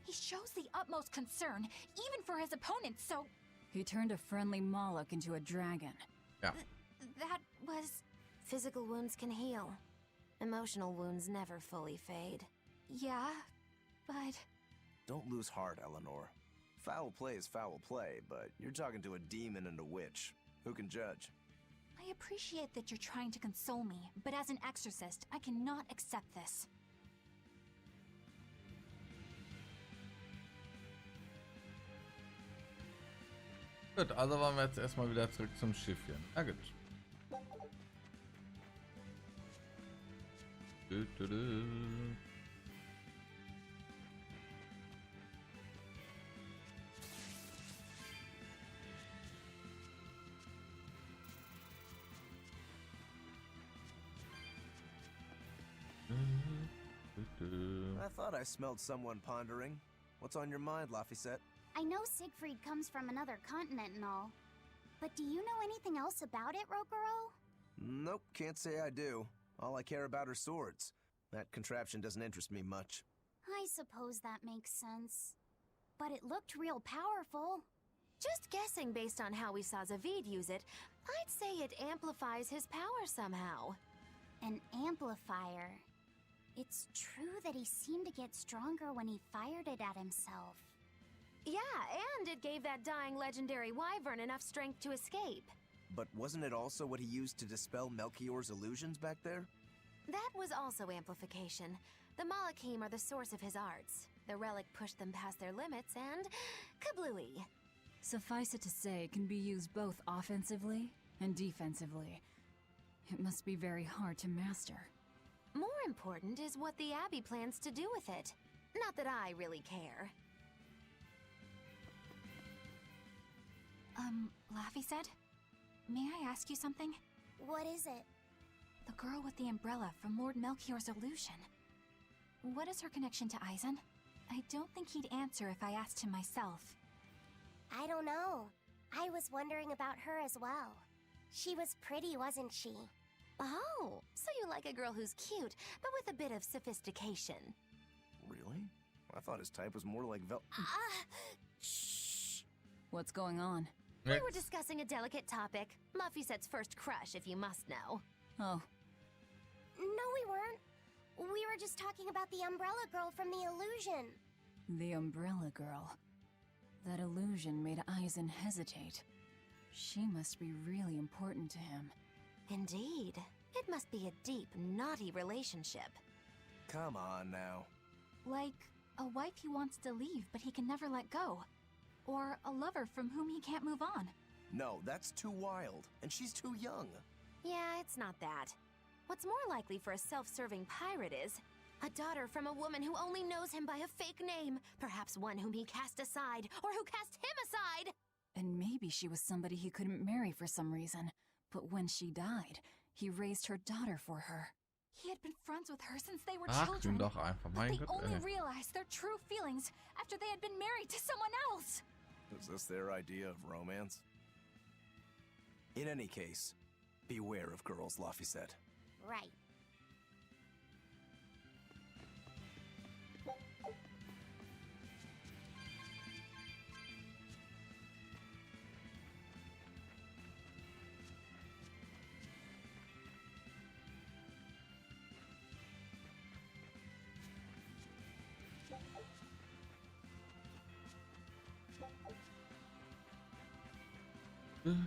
He shows the utmost concern, even for his opponents, so He turned a friendly Moloch into a dragon. Ja. that was... Physical wounds can heal. Emotional wounds never fully fade. yeah, but Don't lose heart, Eleanor. Foul play is foul play, but you're talking to a demon and a witch. Who can judge? I appreciate that you're trying to console me, but as an exorcist, I cannot accept this. Gut, also waren wir jetzt erstmal wieder zurück zum Schiffchen. Na gut. Du, du, du. I thought I smelled someone pondering. What's on your mind, Laphicet? I know Siegfried comes from another continent and all. But do you know anything else about it, Rokuro? Nope, can't say I do. All I care about are swords. That contraption doesn't interest me much. I suppose that makes sense. But it looked real powerful. Just guessing based on how we saw Zavid use it, I'd say it amplifies his power somehow. An amplifier. It's true that he seemed to get stronger when he fired it at himself. Yeah, and it gave that dying legendary wyvern enough strength to escape. But wasn't it also what he used to dispel Melchior's illusions back there? That was also amplification. The Malachim are the source of his arts. The relic pushed them past their limits and... kablooey. Suffice it to say, it can be used both offensively and defensively. It must be very hard to master. More important is what the Abbey plans to do with it. Not that I really care. Laffy said, may I ask you something? What is it? The girl with the umbrella from Lord Melchior's illusion. What is her connection to Eisen? I don't think he'd answer if I asked him myself. I don't know. I was wondering about her as well. She was pretty, wasn't she? Oh, so you like a girl who's cute, but with a bit of sophistication. Really? I thought his type was more like Shh. What's going on? We were discussing a delicate topic. Laphicette's first crush, if you must know. Oh. No, we weren't. We were just talking about the umbrella girl from the illusion. The umbrella girl. That illusion made Eisen hesitate. She must be really important to him. Indeed. It must be a deep, naughty relationship. Come on now. Like a wife he wants to leave, but he can never let go. Or a lover from whom he can't move on. No, that's too wild, and she's too young. Yeah, it's not that. What's more likely for a self-serving pirate is a daughter from a woman who only knows him by a fake name, perhaps one whom he cast aside, or who cast him aside! And maybe she was somebody he couldn't marry for some reason. But when she died, he raised her daughter for her. He had been friends with her since they were Ach, children. doch einfach, But mein they Gott, only ey. realized their true feelings after they had been married to someone else. Is this their idea of romance? In any case, beware of girls, Laphicette. Right.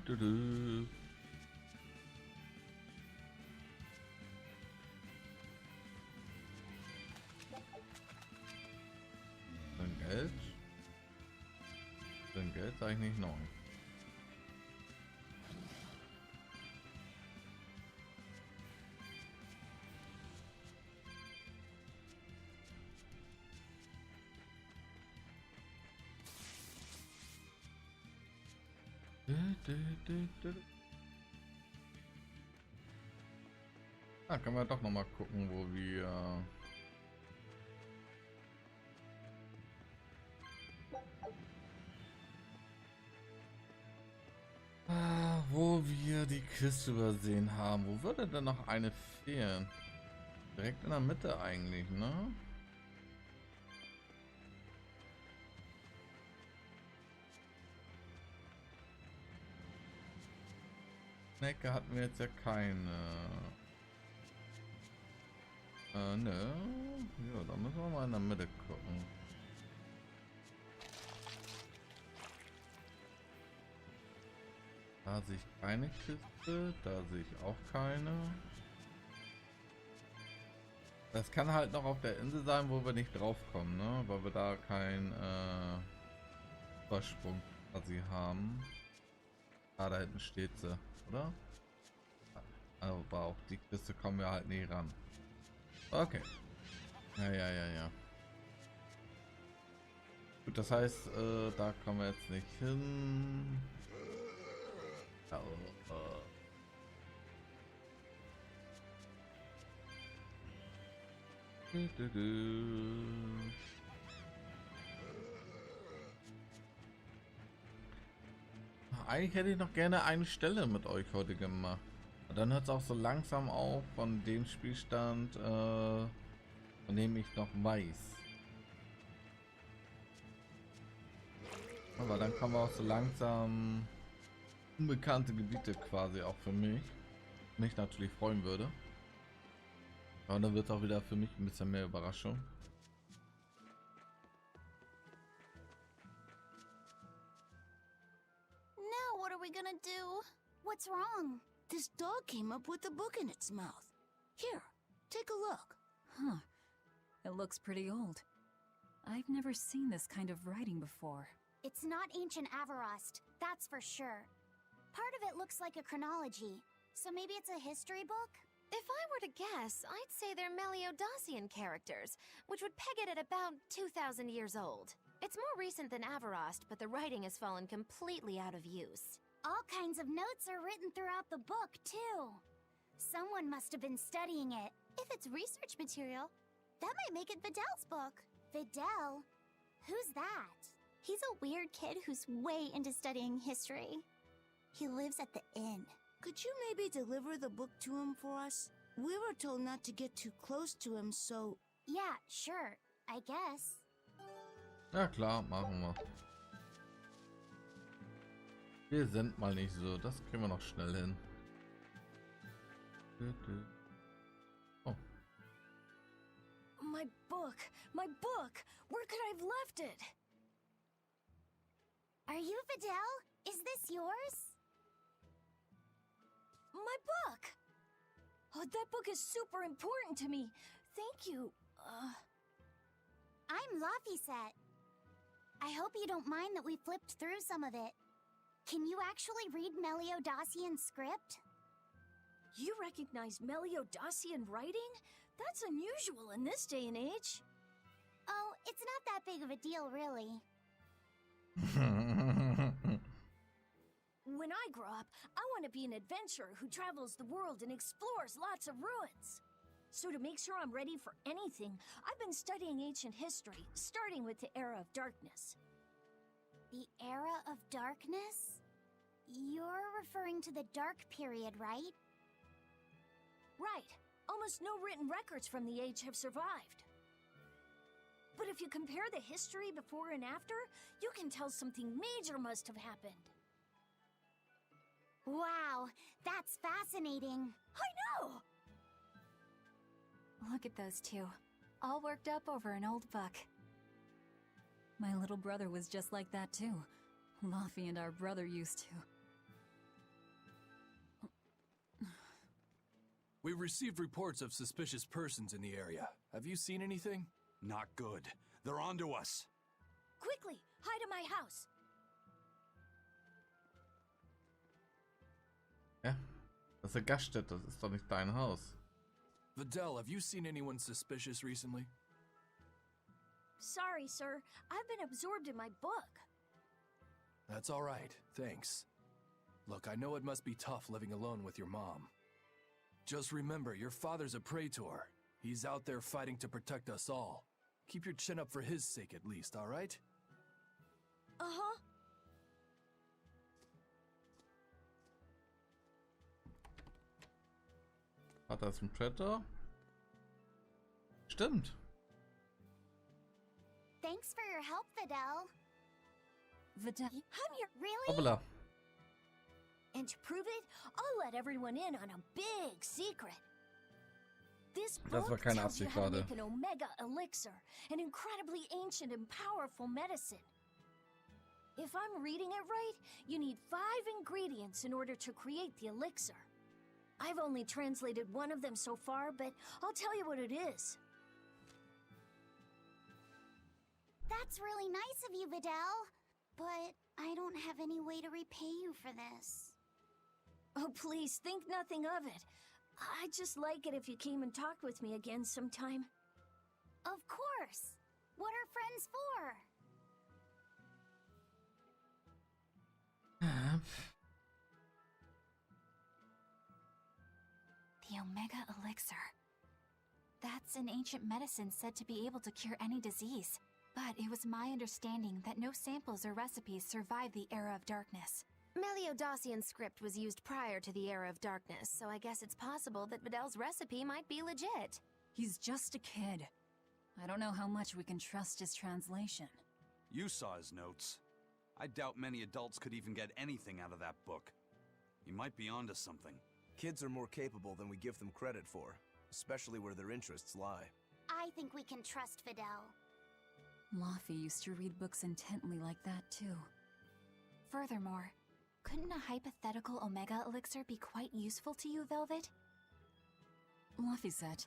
Du. Dann Geld. Dann Geld sag ich nicht neu. Ah, können wir doch noch mal gucken, wo wir die Kiste übersehen haben. Wo würde denn noch eine fehlen? Direkt in der Mitte eigentlich, ne? Snacke hatten wir jetzt ja keine. Ne. Ja, da müssen wir mal in der Mitte gucken. Da sehe ich keine Kiste, da sehe ich auch keine. Das kann halt noch auf der Insel sein, wo wir nicht drauf kommen, ne? Weil wir da keinen Übersprung quasi haben. Ah, da hinten steht sie, oder? Aber auch die Kiste kommen wir halt nie ran. Okay. Ja. Gut, das heißt, da kommen wir jetzt nicht hin. Eigentlich hätte ich noch gerne eine Stelle mit euch heute gemacht. Und dann hört es auch so langsam auf von dem Spielstand, von dem ich noch weiß. Aber dann kommen wir auch so langsam unbekannte Gebiete quasi auch für mich. Mich natürlich freuen würde. Aber dann wird es auch wieder für mich ein bisschen mehr Überraschung. Now what are we gonna do? What's wrong? This dog came up with a book in its mouth. Here, take a look. Huh. It looks pretty old. I've never seen this kind of writing before. It's not ancient Avarost, that's for sure. Part of it looks like a chronology, so maybe it's a history book? If I were to guess, I'd say they're Meliodacian characters, which would peg it at about 2,000 years old. It's more recent than Avarost, but the writing has fallen completely out of use. All kinds of notes are written throughout the book, too. Someone must have been studying it. If it's research material, that might make it Videl's book. Videl? Who's that? He's a weird kid who's way into studying history. He lives at the inn. Could you maybe deliver the book to him for us? We were told not to get too close to him, so... Yeah, sure. I guess. Ja klar, machen wir. Wir sind mal nicht so. Das kriegen wir noch schnell hin. Oh. My book! My book! Where could I have left it? Are you Videl? Is this yours? My book! Oh, that book is super important to me. Thank you. I'm Laphicet. I hope you don't mind that we flipped through some of it. Can you actually read Meliodacian script? You recognize Meliodacian writing? That's unusual in this day and age. Oh, it's not that big of a deal, really. When I grow up, I want to be an adventurer who travels the world and explores lots of ruins. So to make sure I'm ready for anything, I've been studying ancient history, starting with the Era of Darkness. The Era of Darkness? You're referring to the Dark Period, right? Right. Almost no written records from the age have survived. But if you compare the history before and after, you can tell something major must have happened. Wow, that's fascinating. I know! Look at those two, all worked up over an old book. My little brother was just like that too. Laffy and our brother used to. We've received reports of suspicious persons in the area. Have you seen anything? Not good. They're onto us. Quickly, hide in my house. Ja, das ist eine Gaststätte, das ist doch nicht dein Haus. Videl, have you seen anyone suspicious recently? Sorry, sir. I've been absorbed in my book. That's all right, thanks. Look, I know it must be tough living alone with your mom. Just remember, your father's a praetor. He's out there fighting to protect us all. Keep your chin up for his sake at least, all right? Uh-huh. Vater ist ein Predator? Stimmt. Thanks for your help, Videl. Videl, I'm here, really? Hoppala. And to prove it, I'll let everyone in on a big secret. This Das war book keine tells you Absicht how to gerade. make an Omega Elixir, an incredibly ancient and powerful medicine. If I'm reading it right, you need 5 ingredients in order to create the elixir. I've only translated one of them so far, but I'll tell you what it is. That's really nice of you, Videl. But I don't have any way to repay you for this. Oh, please, think nothing of it. I'd just like it if you came and talked with me again sometime. Of course. What are friends for? The Omega Elixir. That's an ancient medicine said to be able to cure any disease. But it was my understanding that no samples or recipes survived the Era of Darkness. Meliodacian script was used prior to the Era of Darkness, so I guess it's possible that Videl's recipe might be legit. He's just a kid. I don't know how much we can trust his translation. You saw his notes. I doubt many adults could even get anything out of that book. He might be onto something. Kids are more capable than we give them credit for, especially where their interests lie. I think we can trust Videl. Laffy used to read books intently like that too. Furthermore, couldn't a hypothetical Omega Elixir be quite useful to you, Velvet? Laphicet,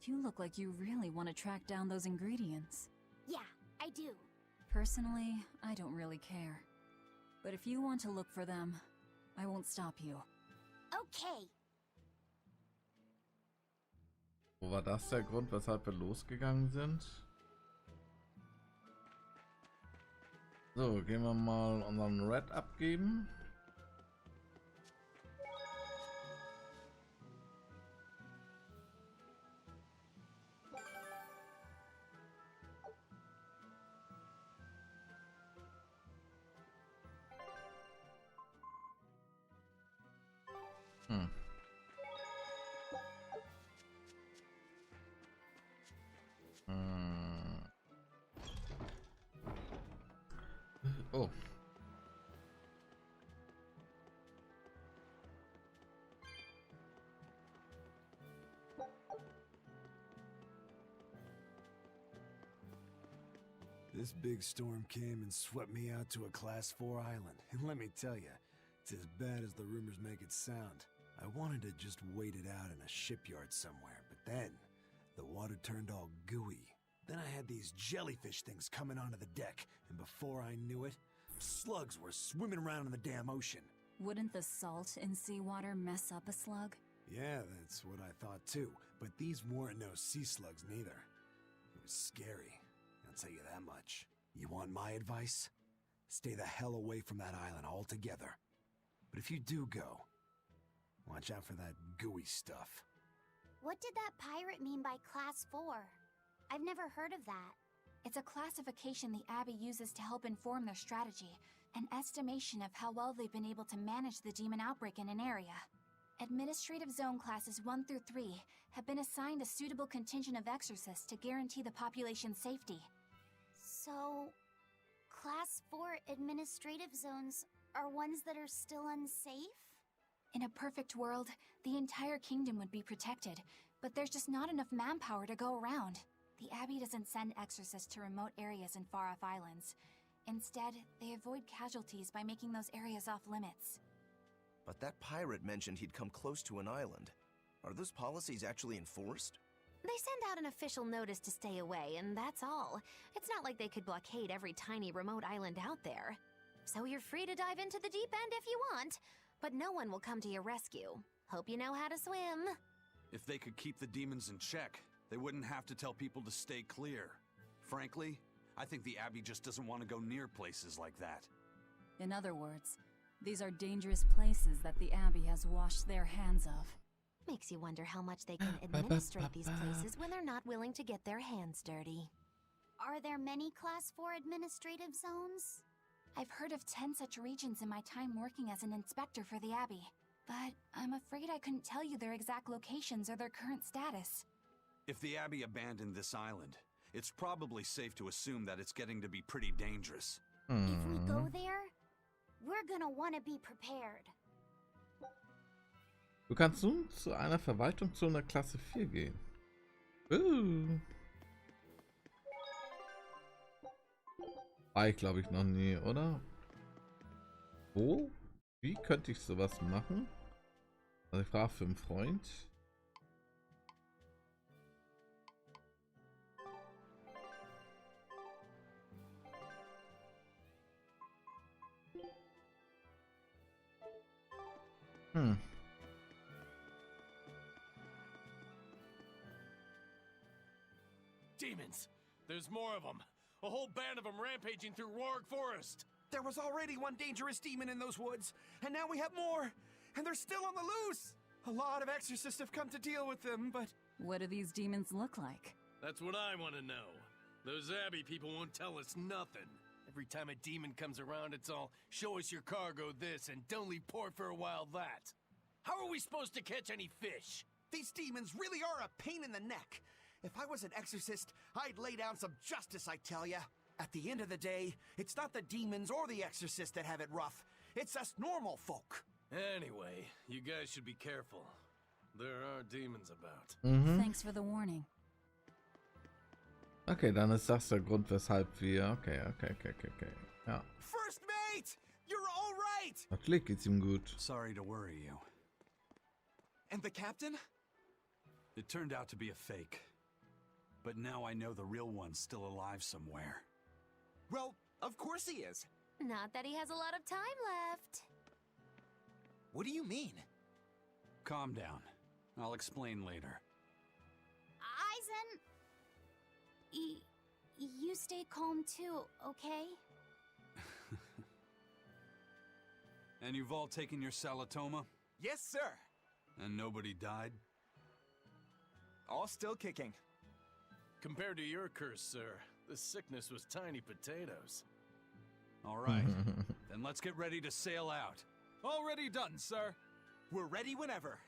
you look like you really want to track down those ingredients. Yeah, I do. Personally, I don't really care. But if you want to look for them, I won't stop you. Okay. Wo war das der Grund, weshalb wir losgegangen sind? So, gehen wir mal unseren Red abgeben. Hm. Oh. This big storm came and swept me out to a Class 4 island, and let me tell you, it's as bad as the rumors make it sound. I wanted to just wait it out in a shipyard somewhere, but then the water turned all gooey. Then I had these jellyfish things coming onto the deck, and before I knew it, slugs were swimming around in the damn ocean. Wouldn't the salt in seawater mess up a slug? Yeah, that's what I thought too, but these weren't no sea slugs neither. It was scary, I'll tell you that much. You want my advice? Stay the hell away from that island altogether. But if you do go, watch out for that gooey stuff. What did that pirate mean by Class 4? I've never heard of that. It's a classification the Abbey uses to help inform their strategy, an estimation of how well they've been able to manage the demon outbreak in an area. Administrative Zone Classes 1 through 3 have been assigned a suitable contingent of exorcists to guarantee the population's safety. So, Class 4 administrative zones are ones that are still unsafe? In a perfect world, the entire kingdom would be protected, but there's just not enough manpower to go around. The Abbey doesn't send exorcists to remote areas and far-off islands. Instead, they avoid casualties by making those areas off-limits. But that pirate mentioned he'd come close to an island. Are those policies actually enforced? They send out an official notice to stay away, and that's all. It's not like they could blockade every tiny remote island out there. So you're free to dive into the deep end if you want, but no one will come to your rescue. Hope you know how to swim. If they could keep the demons in check, they wouldn't have to tell people to stay clear. Frankly, I think the Abbey just doesn't want to go near places like that. In other words, these are dangerous places that the Abbey has washed their hands of. Makes you wonder how much they can administrate these places when they're not willing to get their hands dirty. Are there many Class 4 administrative zones? I've heard of 10 such regions in my time working as an inspector for the Abbey, but I'm afraid I couldn't tell you their exact locations or their current status. If the Abbey abandoned this island, it's probably safe to assume that it's getting to be pretty dangerous. If we go there, we're gonna want to be prepared. Du kannst nun zu einer Verwaltungszone Klasse 4 gehen. War ich glaube ich noch nie, oder? Wo? Wie könnte ich sowas machen? Also ich frage für einen Freund. Demons! There's more of them! A whole band of them rampaging through Roarg Forest! There was already one dangerous demon in those woods, and now we have more! And they're still on the loose! A lot of exorcists have come to deal with them, but... What do these demons look like? That's what I want to know. Those Abbey people won't tell us nothing. Every time a demon comes around, it's all, show us your cargo this, and don't leave port for a while that. How are we supposed to catch any fish? These demons really are a pain in the neck. If I was an exorcist, I'd lay down some justice, I tell ya. At the end of the day, it's not the demons or the exorcists that have it rough. It's us normal folk. Anyway, you guys should be careful. There are demons about. Thanks for the warning. Okay, dann ist das der Grund, weshalb wir... Okay. Ja. First mate! You're all right! Natürlich geht's ihm gut. Sorry to worry you. And the captain? It turned out to be a fake. But now I know the real one's still alive somewhere. Well, of course he is. Not that he has a lot of time left. What do you mean? Calm down. I'll explain later. Eisen... you stay calm too, okay? And you've all taken your salatoma? Yes, sir. And nobody died? All still kicking. Compared to your curse, sir, this sickness was tiny potatoes. All right. Then let's get ready to sail out. Already done, sir. We're ready whenever.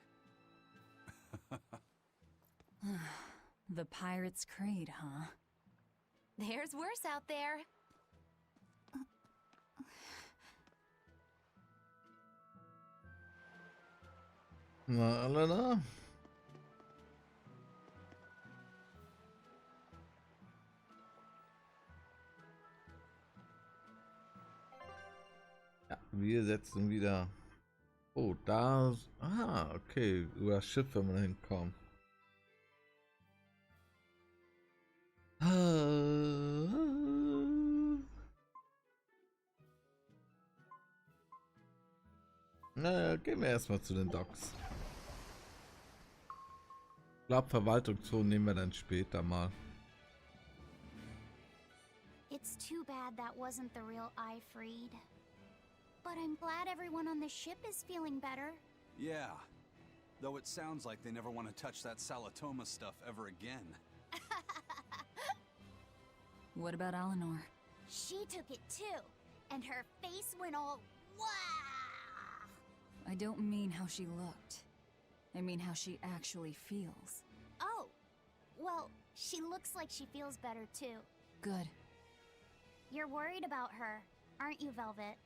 The Pirate's Creed, huh? There's worse out there. Na, Elena? Ja, wir setzen wieder. Oh, da. Ah, okay. Über das Schiff, wenn man da hinkommt. Naja, gehen wir erstmal zu den Docks. Ich glaube, Verwaltungszone nehmen wir dann später mal. It's too bad that wasn't the real Ifreed. But I'm glad everyone on the ship is feeling better. Yeah. Though it sounds like they never want to touch that Salatoma stuff ever again. What about Eleanor? She took it too, and her face went all wow. I don't mean how she looked. I mean how she actually feels. Oh, well, she looks like she feels better too. Good. You're worried about her, aren't you, Velvet?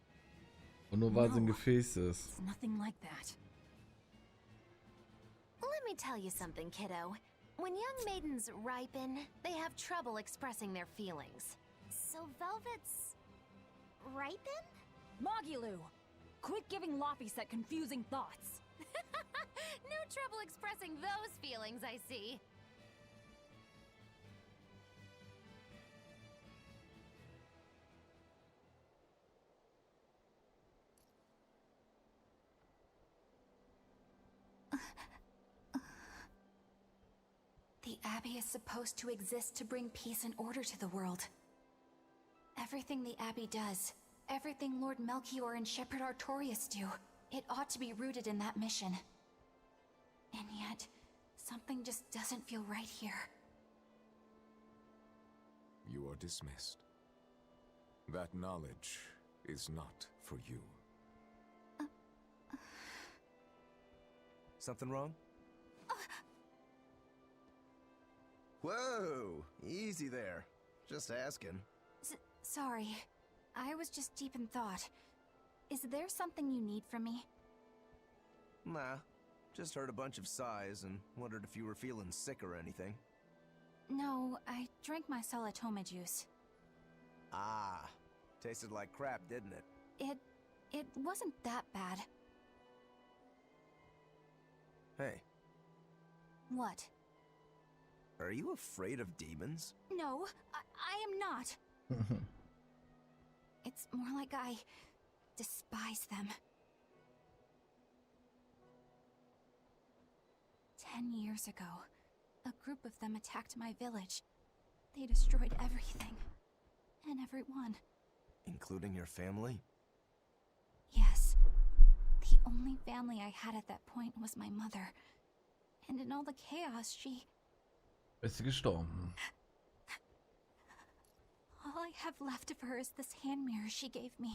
Und nur weil sie ein Gefäß ist. It's nothing like that. Let me tell you something, kiddo. When young maidens ripen, they have trouble expressing their feelings. So Velvet's ripen? Magilou! Quit giving Laphicet confusing thoughts. No trouble expressing those feelings, I see. The Abbey is supposed to exist to bring peace and order to the world. Everything the Abbey does, everything Lord Melchior and Shepherd Artorius do, it ought to be rooted in that mission. And yet, something just doesn't feel right here. You are dismissed. That knowledge is not for you. Something wrong? Whoa! Easy there. Just asking. Sorry. I was just deep in thought. Is there something you need from me? Nah. Just heard a bunch of sighs and wondered if you were feeling sick or anything. No, I drank my Salatoma juice. Ah. Tasted like crap, didn't it? It wasn't that bad. Hey. What? Are you afraid of demons? No, I am not. It's more like I despise them. 10 years ago, a group of them attacked my village. They destroyed everything. And everyone. Including your family? Yes. The only family I had at that point was my mother. And in all the chaos, Ist sie gestorben? all I have left of her is this hand mirror she gave me.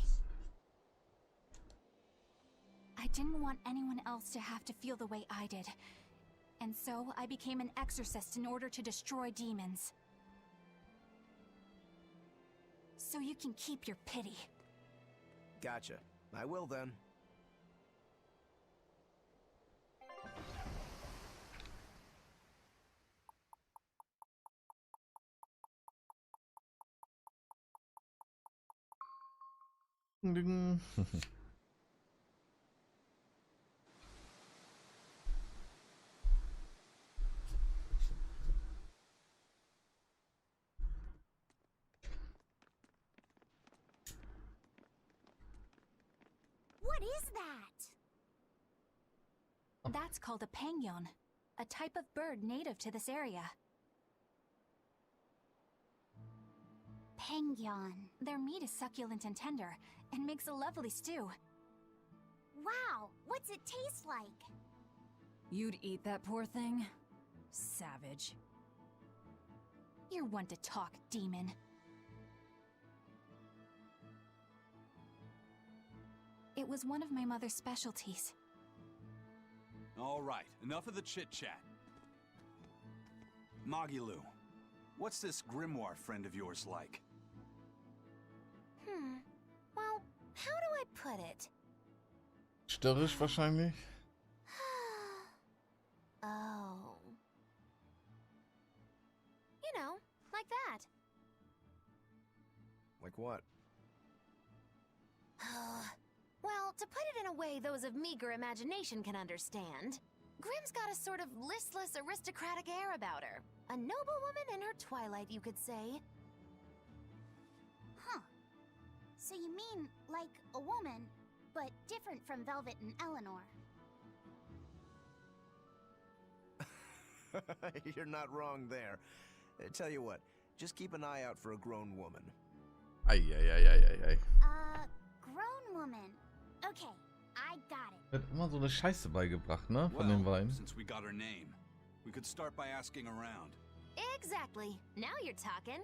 I didn't want anyone else to have to feel the way I did. And so I became an exorcist in order to destroy demons. So you can keep your pity. Gotcha. I will then. Ding. What is that? That's called a pangyon, a type of bird native to this area. Pangyon. Their meat is succulent and tender, and makes a lovely stew. Wow, what's it taste like? You'd eat that poor thing? Savage. You're one to talk, demon. It was one of my mother's specialties. All right, enough of the chit-chat. Magilu, what's this grimoire friend of yours like? Well, how do I put it? Störrisch wahrscheinlich. Oh. You know, like that. Like what? Well, to put it in a way those of meager imagination can understand, Grimm's got a sort of listless, aristocratic air about her. A noble woman in her twilight, you could say. Huh. So you mean, like, a woman, but different from Velvet and Eleanor. You're not wrong there. Tell you what, just keep an eye out for a grown woman. Eieieiei. Grown woman. Okay, I got it. Wird immer so eine Scheiße beigebracht, ne? Von den beiden. Since we got her name, we could start by asking around. Exactly. Now you're talking.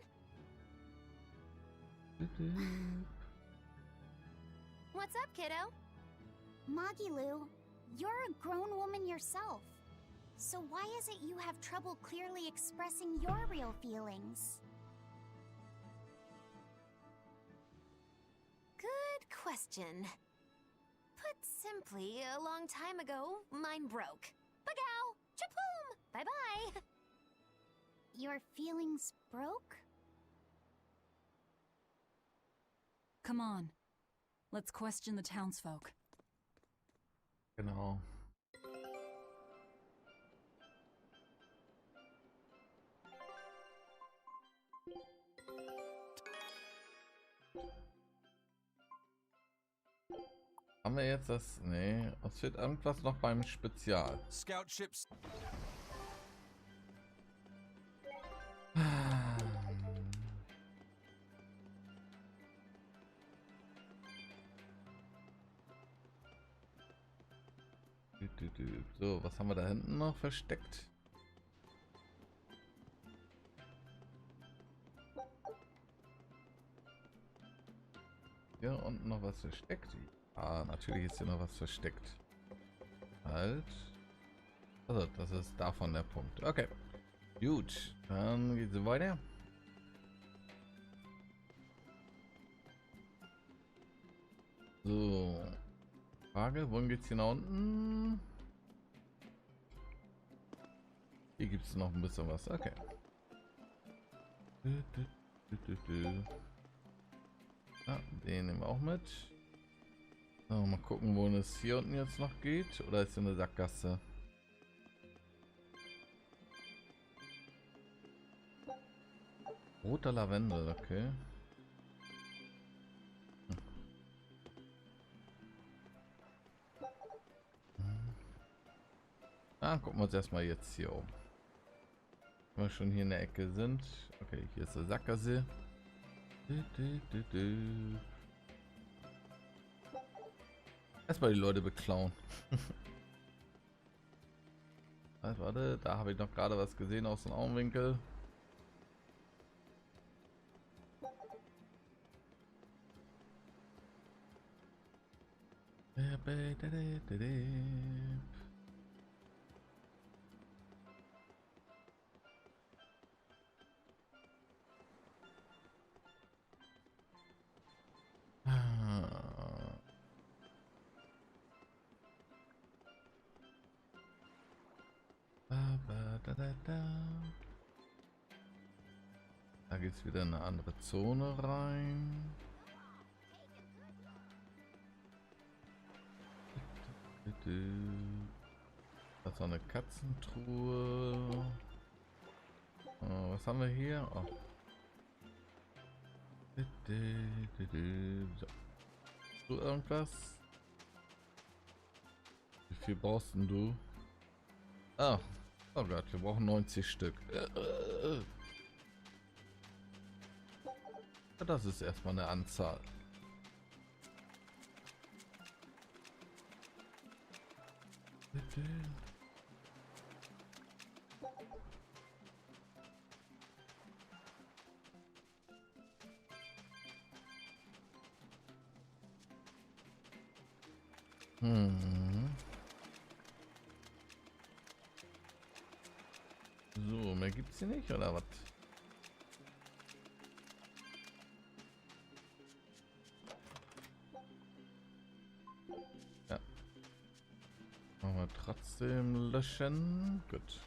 What's up, kiddo? Magilu, you're a grown woman yourself. So why is it you have trouble clearly expressing your real feelings? Good question. Put simply, a long time ago, mine broke. Bagow! Chapoom! Bye-bye! Your feelings broke? Come on. Let's question the townsfolk. Genau. Haben wir jetzt das? Nee, es fehlt irgendwas noch beim Spezial. Scout ships. So, was haben wir da hinten noch versteckt? Hier unten noch was versteckt. Ah, natürlich ist hier noch was versteckt. Halt. Also, das ist davon der Punkt. Okay. Gut, dann geht es weiter. So. Frage, wohin geht's hier nach unten? Hier gibt es noch ein bisschen was. Okay. Ja, den nehmen wir auch mit. So, mal gucken, wo es hier unten jetzt noch geht. Oder ist hier eine Sackgasse? Roter Lavendel, okay. Ah, gucken wir uns erstmal jetzt hier um. Wenn wir schon hier in der Ecke sind. Okay, hier ist der Sackgasse. Erstmal die Leute beklauen. Warte, da habe ich noch gerade was gesehen aus dem Augenwinkel. Da geht es wieder in eine andere Zone rein. Das ist eine Katzentruhe. Oh, was haben wir hier? Oh. So. Hast du irgendwas? Wie viel brauchst denn du? Ah, oh Gott, wir brauchen 90 Stück. Das ist erstmal eine Anzahl. So, mehr gibt's hier nicht, oder was? Ja. Machen wir trotzdem löschen. Gut.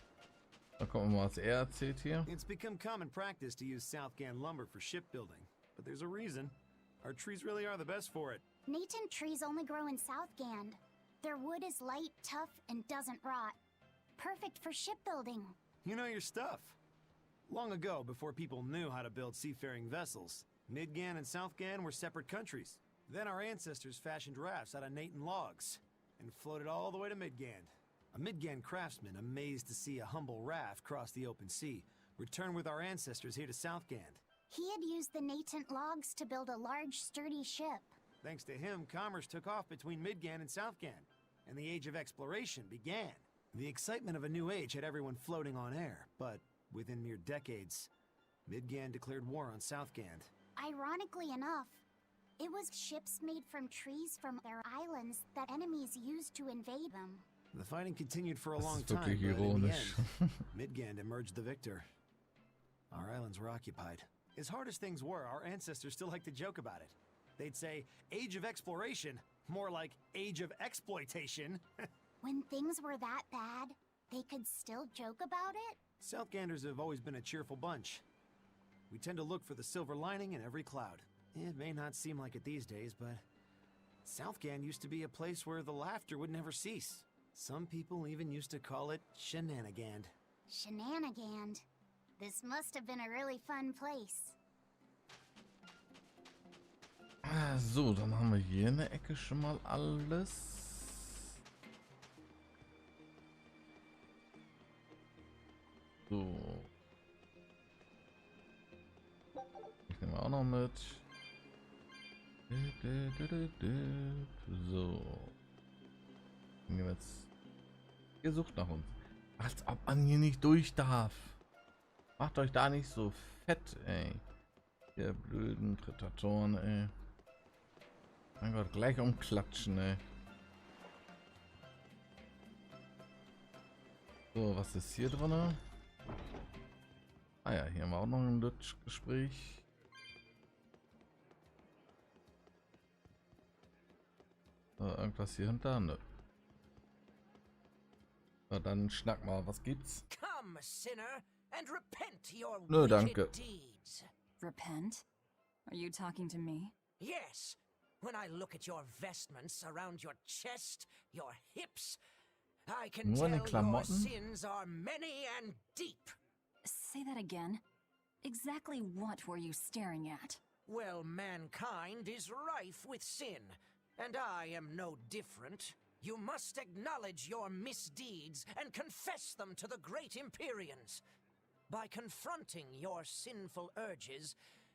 Dann gucken wir mal, was er erzählt hier. It's become common practice to use Southgan lumber for shipbuilding, but there's a reason. Our trees really are the best for it. Natant trees only grow in Southgand. Their wood is light, tough, and doesn't rot. Perfect for shipbuilding. You know your stuff. Long ago, before people knew how to build seafaring vessels, Midgand and Southgand were separate countries. Then our ancestors fashioned rafts out of Natant logs and floated all the way to Midgand. A Midgand craftsman, amazed to see a humble raft cross the open sea, returned with our ancestors here to Southgand. He had used the Natant logs to build a large, sturdy ship. Thanks to him, commerce took off between Midgand and Southgand, and the Age of Exploration began. The excitement of a new age had everyone floating on air, but within mere decades, Midgand declared war on Southgand. Ironically enough, it was ships made from trees from their islands that enemies used to invade them. The fighting continued for a Das long ist time, wirklich but in the ironisch. end, Midgand emerged the victor. Our islands were occupied. As hard as things were, our ancestors still like to joke about it. They'd say, Age of Exploration, more like Age of Exploitation. When things were that bad, they could still joke about it? Southganders have always been a cheerful bunch. We tend to look for the silver lining in every cloud. It may not seem like it these days, but Southgand used to be a place where the laughter would never cease. Some people even used to call it Shenanigand. Shenanigand. This must have been a really fun place. So, dann haben wir hier in der Ecke schon mal alles. So. Ich nehme auch noch mit. So. Dann gehen wir jetzt. Ihr sucht nach uns. Als ob man hier nicht durch darf. Macht euch da nicht so fett, ey. Ihr blöden Prätatoren, ey. Mein Gott, gleich umklatschen, ey. So, was ist hier drin? Ah ja, hier haben wir auch noch ein Lutsch-Gespräch. So, irgendwas hier hinter? Nö. So, dann schnack mal, was gibt's? Come, sinner, and repent your Nö, wicked danke. deeds. Repent? Are you talking to me? Yes. When I look at your vestments around your chest, your hips, I can Nur tell eine your Klamotten? sins are many and deep. Say that again. Exactly what were you staring at? Well, mankind is rife with sin, and I am no different. You must acknowledge your misdeeds and confess them to the great Empyreans. By confronting your sinful urges,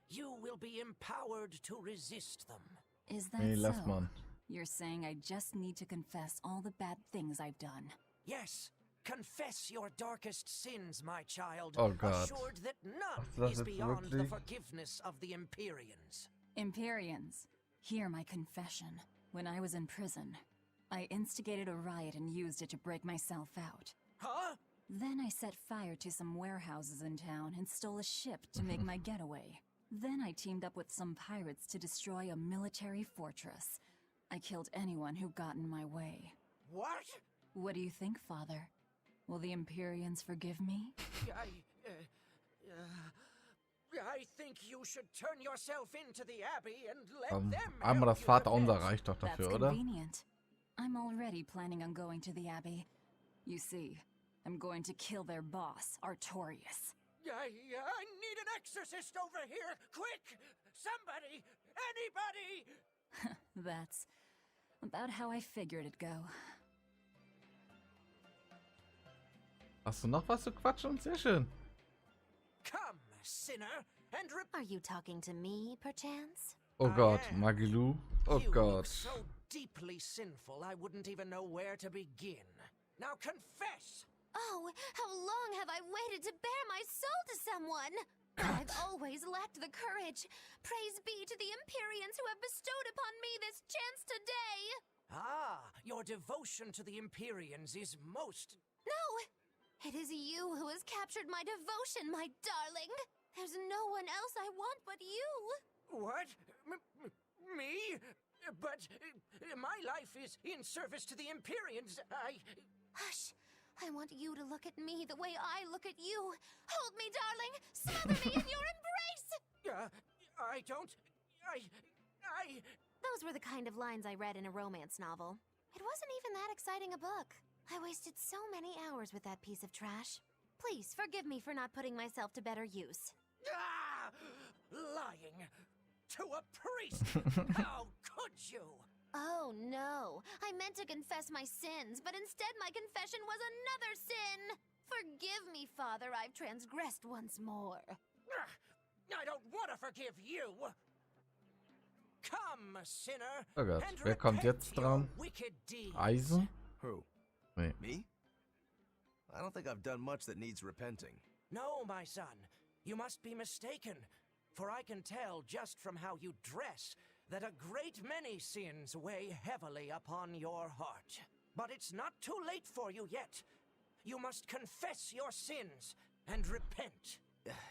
you will be empowered to resist them. Is that Hey, so? lass mal. You're saying I just need to confess all the bad things I've done. Yes, confess your darkest sins, my child, Oh Gott. assured that none das is jetzt beyond the wirklich? forgiveness of the Empyreans. Empyreans, hear my confession. When I was in prison, I instigated a riot and used it to break myself out. Huh? Then I set fire to some warehouses in town and stole a ship to make my getaway. Then I teamed up with some pirates to destroy a military fortress. I killed anyone who got in my way. What? What do you think, Father? Will the Empyreans forgive me? I think you should turn yourself into the Abbey and let them Einmal help das you Vaterunser repent. reicht doch dafür, That's oder? convenient. I'm already planning on going to the Abbey. You see, I'm going to kill their boss, Artorius. I need an exorcist over here! Quick! Somebody! Anybody! That's about how I figured it'd go. Hast du noch was zu quatschen? Sehr schön. Come, sinner, and Are you talking to me, perchance? Oh Gott, Magilu. Oh you Gott. look so deeply sinful I wouldn't even know where to begin. Now confess! Oh, how long have I waited to bare my soul to someone? But I've always lacked the courage. Praise be to the Empyreans who have bestowed upon me this chance today. Ah, your devotion to the Empyreans is most... No, It is you who has captured my devotion, my darling. There's no one else I want but you. What? Me? But my life is in service to the Empyreans. Hush. I want you to look at me the way I look at you. Hold me, darling. Smother me in your embrace. I don't... Those were the kind of lines I read in a romance novel. It wasn't even that exciting a book. I wasted so many hours with that piece of trash. Please, forgive me for not putting myself to better use. Lying to a priest! How could you? Oh no, I meant to confess my sins, but instead my confession was another sin! Forgive me, Father, I've transgressed once more. I don't want to forgive you! Come, sinner, Oh Gott, and wer kommt repent jetzt your dran? wicked deeds. Eisen? Who? Nee. Me? I don't think I've done much that needs repenting. No, my son, you must be mistaken, for I can tell just from how you dress that a great many sins weigh heavily upon your heart. But it's not too late for you yet. You must confess your sins and repent.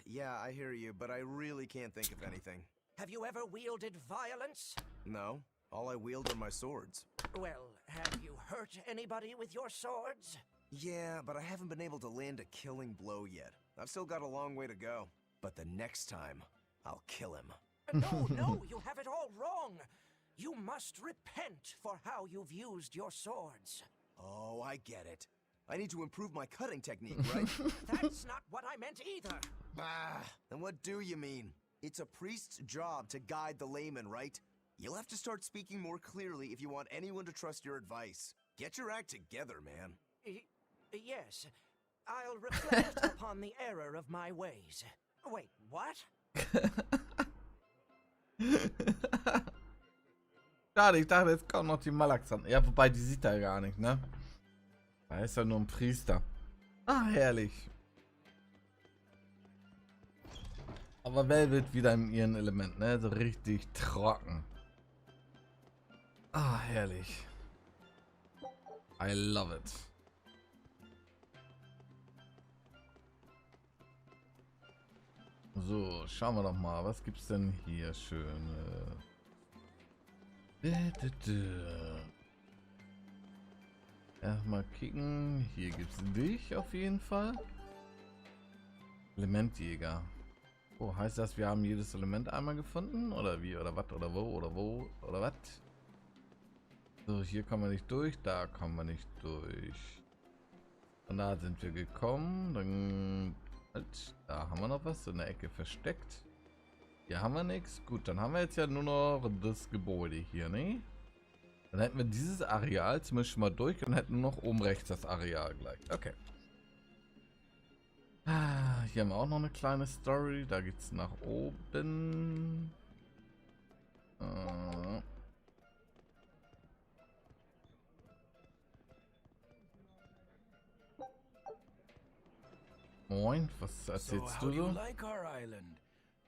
Yeah, I hear you, but I really can't think of anything. Have you ever wielded violence? No, all I wield are my swords. Well, have you hurt anybody with your swords? Yeah, but I haven't been able to land a killing blow yet. I've still got a long way to go. But the next time, I'll kill him. No, you have it all wrong. You must repent for how you've used your swords. Oh, I get it. I need to improve my cutting technique, right? That's not what I meant either. Then what do you mean? It's a priest's job to guide the layman, right? You'll have to start speaking more clearly if you want anyone to trust your advice. Get your act together, man. Yes, I'll reflect upon the error of my ways. Wait, what? Schade, ich dachte, jetzt kommt noch die Malaxan. Ja, wobei, die sieht er gar nicht, ne? Da ist ja nur ein Priester. Ah, herrlich. Aber Velvet wieder in ihrem Element, ne? So richtig trocken. Ah, herrlich. I love it. So, schauen wir doch mal, was gibt's denn hier Schönes? Erstmal kicken. Hier gibt's dich auf jeden Fall. Elementjäger. Oh, heißt das, wir haben jedes Element einmal gefunden? Oder wie? Oder was? Oder wo? Oder wo? Oder was? So, hier kommen wir nicht durch. Da kommen wir nicht durch. Von da sind wir gekommen. Dann... Halt, da haben wir noch was in der Ecke versteckt. Hier haben wir nichts. Gut, dann haben wir jetzt ja nur noch das Gebäude hier, ne? Dann hätten wir dieses Areal zumindest schon mal durch und hätten nur noch oben rechts das Areal gleich. Okay. Ah, hier haben wir auch noch eine kleine Story. Da geht's nach oben. Moin, was erzählst du so?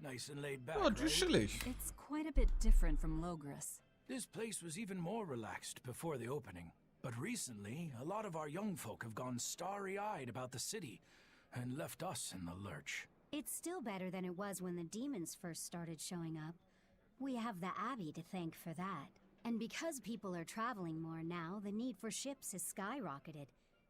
Nice and laid back, Oh, chillig. It's quite a bit different from Logris. This place was even more relaxed before the opening. But recently, a lot of our young folk have gone starry-eyed about the city and left us in the lurch. It's still better than it was when the demons first started showing up. We have the Abbey to thank for that. And because people are traveling more now, the need for ships has skyrocketed.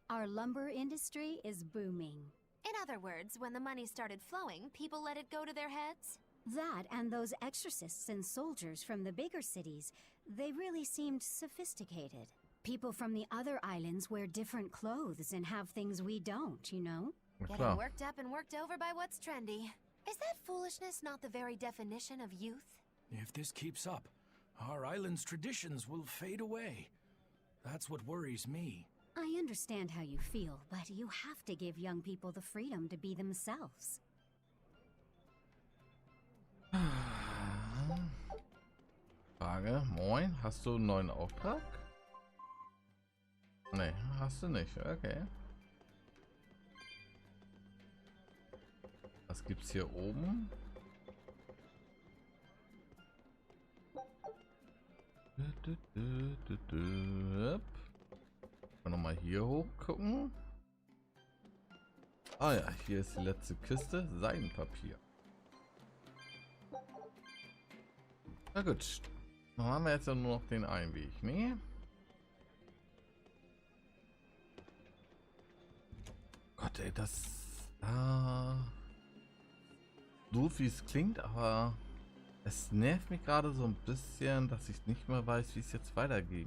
Our lumber industry is booming. In other words, when the money started flowing, people let it go to their heads? That and those exorcists and soldiers from the bigger cities, they really seemed sophisticated. People from the other islands wear different clothes and have things we don't, you know? Getting worked up and worked over by what's trendy. Is that foolishness not the very definition of youth? If this keeps up, our island's traditions will fade away. That's what worries me. I understand how you feel, but you have to give young people the freedom to be themselves. Frage, moin, hast du einen neuen Auftrag? Nee, hast du nicht, okay. Was gibt's hier oben? Nochmal hier hoch gucken. Ah ja, hier ist die letzte Kiste. Seidenpapier. Na gut. Dann haben wir jetzt ja nur noch den einen Weg, ne? Gott, ey, das... doof wie es klingt, aber... Es nervt mich gerade so ein bisschen, dass ich nicht mehr weiß, wie es jetzt weitergeht.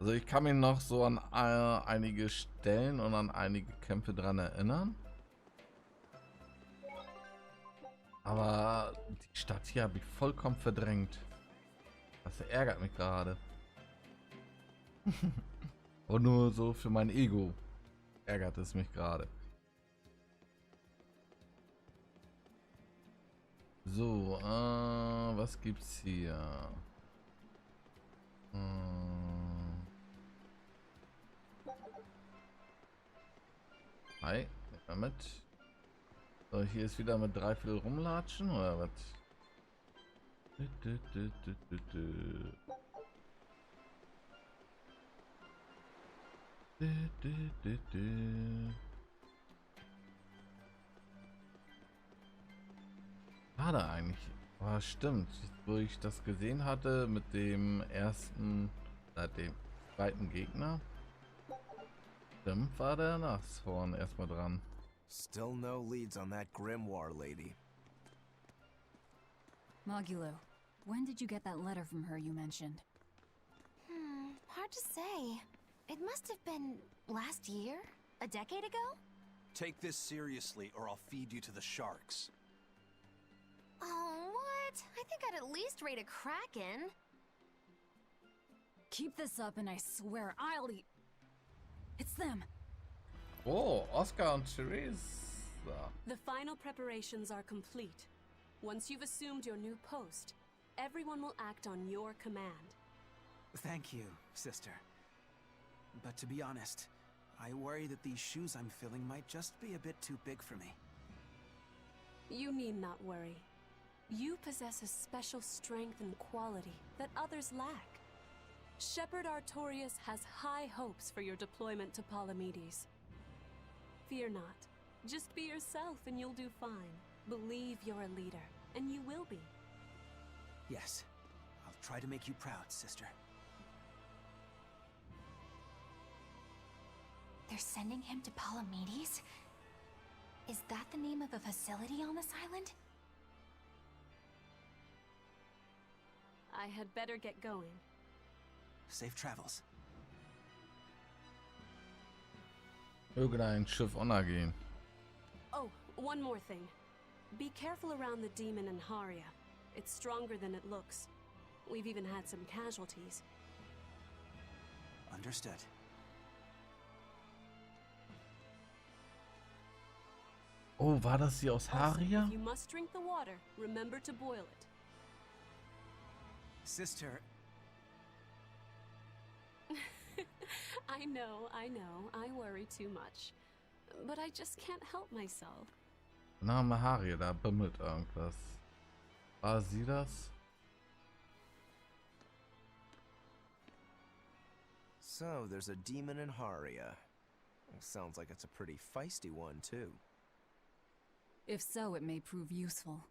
Also ich kann mich noch so an einige Stellen und an einige Kämpfe dran erinnern. Aber die Stadt hier habe ich vollkommen verdrängt. Das ärgert mich gerade. Und nur so für mein Ego ärgert es mich gerade. So, was gibt's hier? Hi, nimm mal mit. So, hier ist wieder mit 3/4 rumlatschen oder was? War da eigentlich? Aber stimmt, wo ich das gesehen hatte mit dem ersten, dem zweiten Gegner. Stimmt, war der Nashorn erstmal dran. Still no leads on that grimoire lady. Mogulo, when did you get that letter from her you mentioned? Hard to say. It must have been last year? A decade ago? Take this seriously or I'll feed you to the sharks. Oh, what? I think I'd at least rate a kraken. Keep this up and I swear I'll eat... It's them. Oh, Oscar und Theresa. The final preparations are complete. Once you've assumed your new post, everyone will act on your command. Thank you, sister. But to be honest, I worry that these shoes I'm filling might just be a bit too big for me. You need not worry. You possess a special strength and quality that others lack. Shepherd Artorius has high hopes for your deployment to Palamedes. Fear not. Just be yourself and you'll do fine. Believe you're a leader, and you will be. Yes, I'll try to make you proud, sister. They're sending him to Palamedes? Is that the name of a facility on this island? I had better get going. Safe travels. Irgendein Schiff untergehen. Oh, one more thing. Be careful around the demon in Haria. It's stronger than it looks. We've even had some casualties. Understood. Oh, war das die aus Haria? If you must drink the water, remember to boil it. Sister. I know, I worry too much. But I just can't help myself. Name Haria, da bimmelt irgendwas. War sie das? So, there's a demon in Haria. Sounds like it's a pretty feisty one, too. If so, it may prove useful.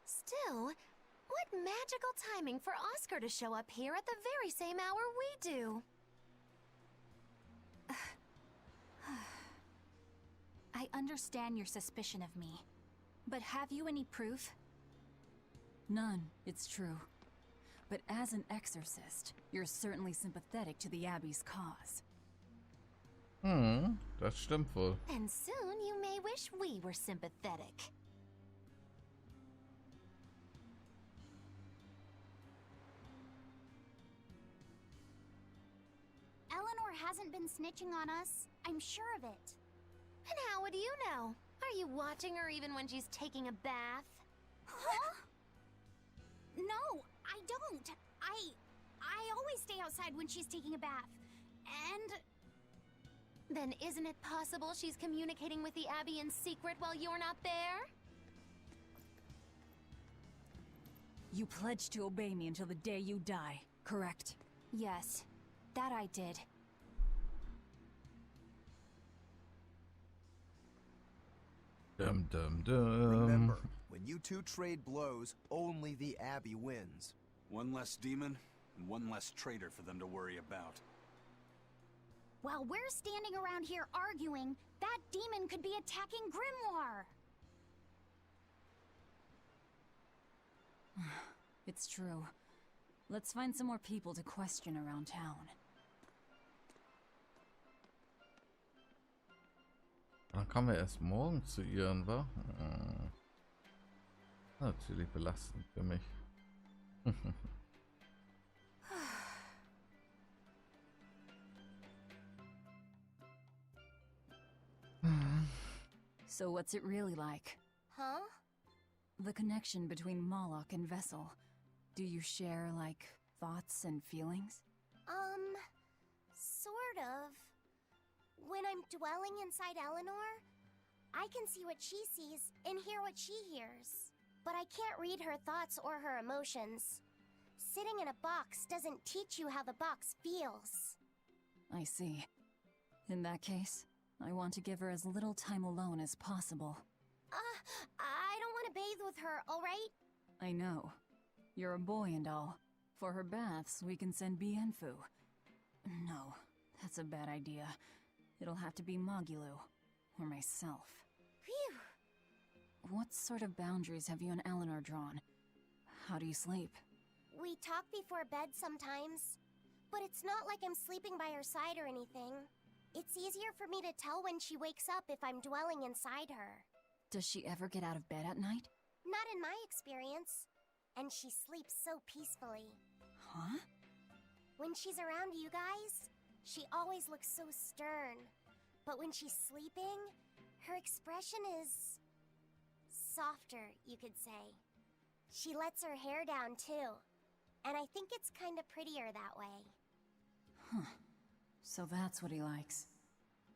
Still, what magical timing for Oscar to show up here at the very same hour we do. I understand your suspicion of me, but have you any proof? None, it's true. But as an exorcist, you're certainly sympathetic to the Abbey's cause. Das stimmt wohl. And soon you may wish we were sympathetic. Eleanor hasn't been snitching on us. I'm sure of it. And how would you know? Are you watching her even when she's taking a bath? Huh? No, I don't. I always stay outside when she's taking a bath. And... Then isn't it possible she's communicating with the Abbey in secret while you're not there? You pledged to obey me until the day you die, correct? Yes, that I did. Dum dum dum. Remember, when you two trade blows, only the Abbey wins. One less demon, and one less traitor for them to worry about. While we're standing around here arguing, that demon could be attacking Grimoire. It's true. Let's find some more people to question around town. Dann kommen wir erst morgen zu ihren, wa? Natürlich belastend für mich. So what's it really like? Huh? The connection between Moloch and Vessel. Do you share, like, thoughts and feelings? Sort of. When I'm dwelling inside Eleanor, I can see what she sees and hear what she hears. But I can't read her thoughts or her emotions. Sitting in a box doesn't teach you how the box feels. I see. In that case, I want to give her as little time alone as possible. I don't want to bathe with her, alright? I know. You're a boy and all. For her baths, we can send Bienfu. No, that's a bad idea. It'll have to be Magilou, or myself. Phew! What sort of boundaries have you and Eleanor drawn? How do you sleep? We talk before bed sometimes, but it's not like I'm sleeping by her side or anything. It's easier for me to tell when she wakes up if I'm dwelling inside her. Does she ever get out of bed at night? Not in my experience. And she sleeps so peacefully. Huh? When she's around you guys, she always looks so stern. But when she's sleeping, her expression is softer, you could say. She lets her hair down too. And I think it's kind of prettier that way. Huh. So that's what he likes.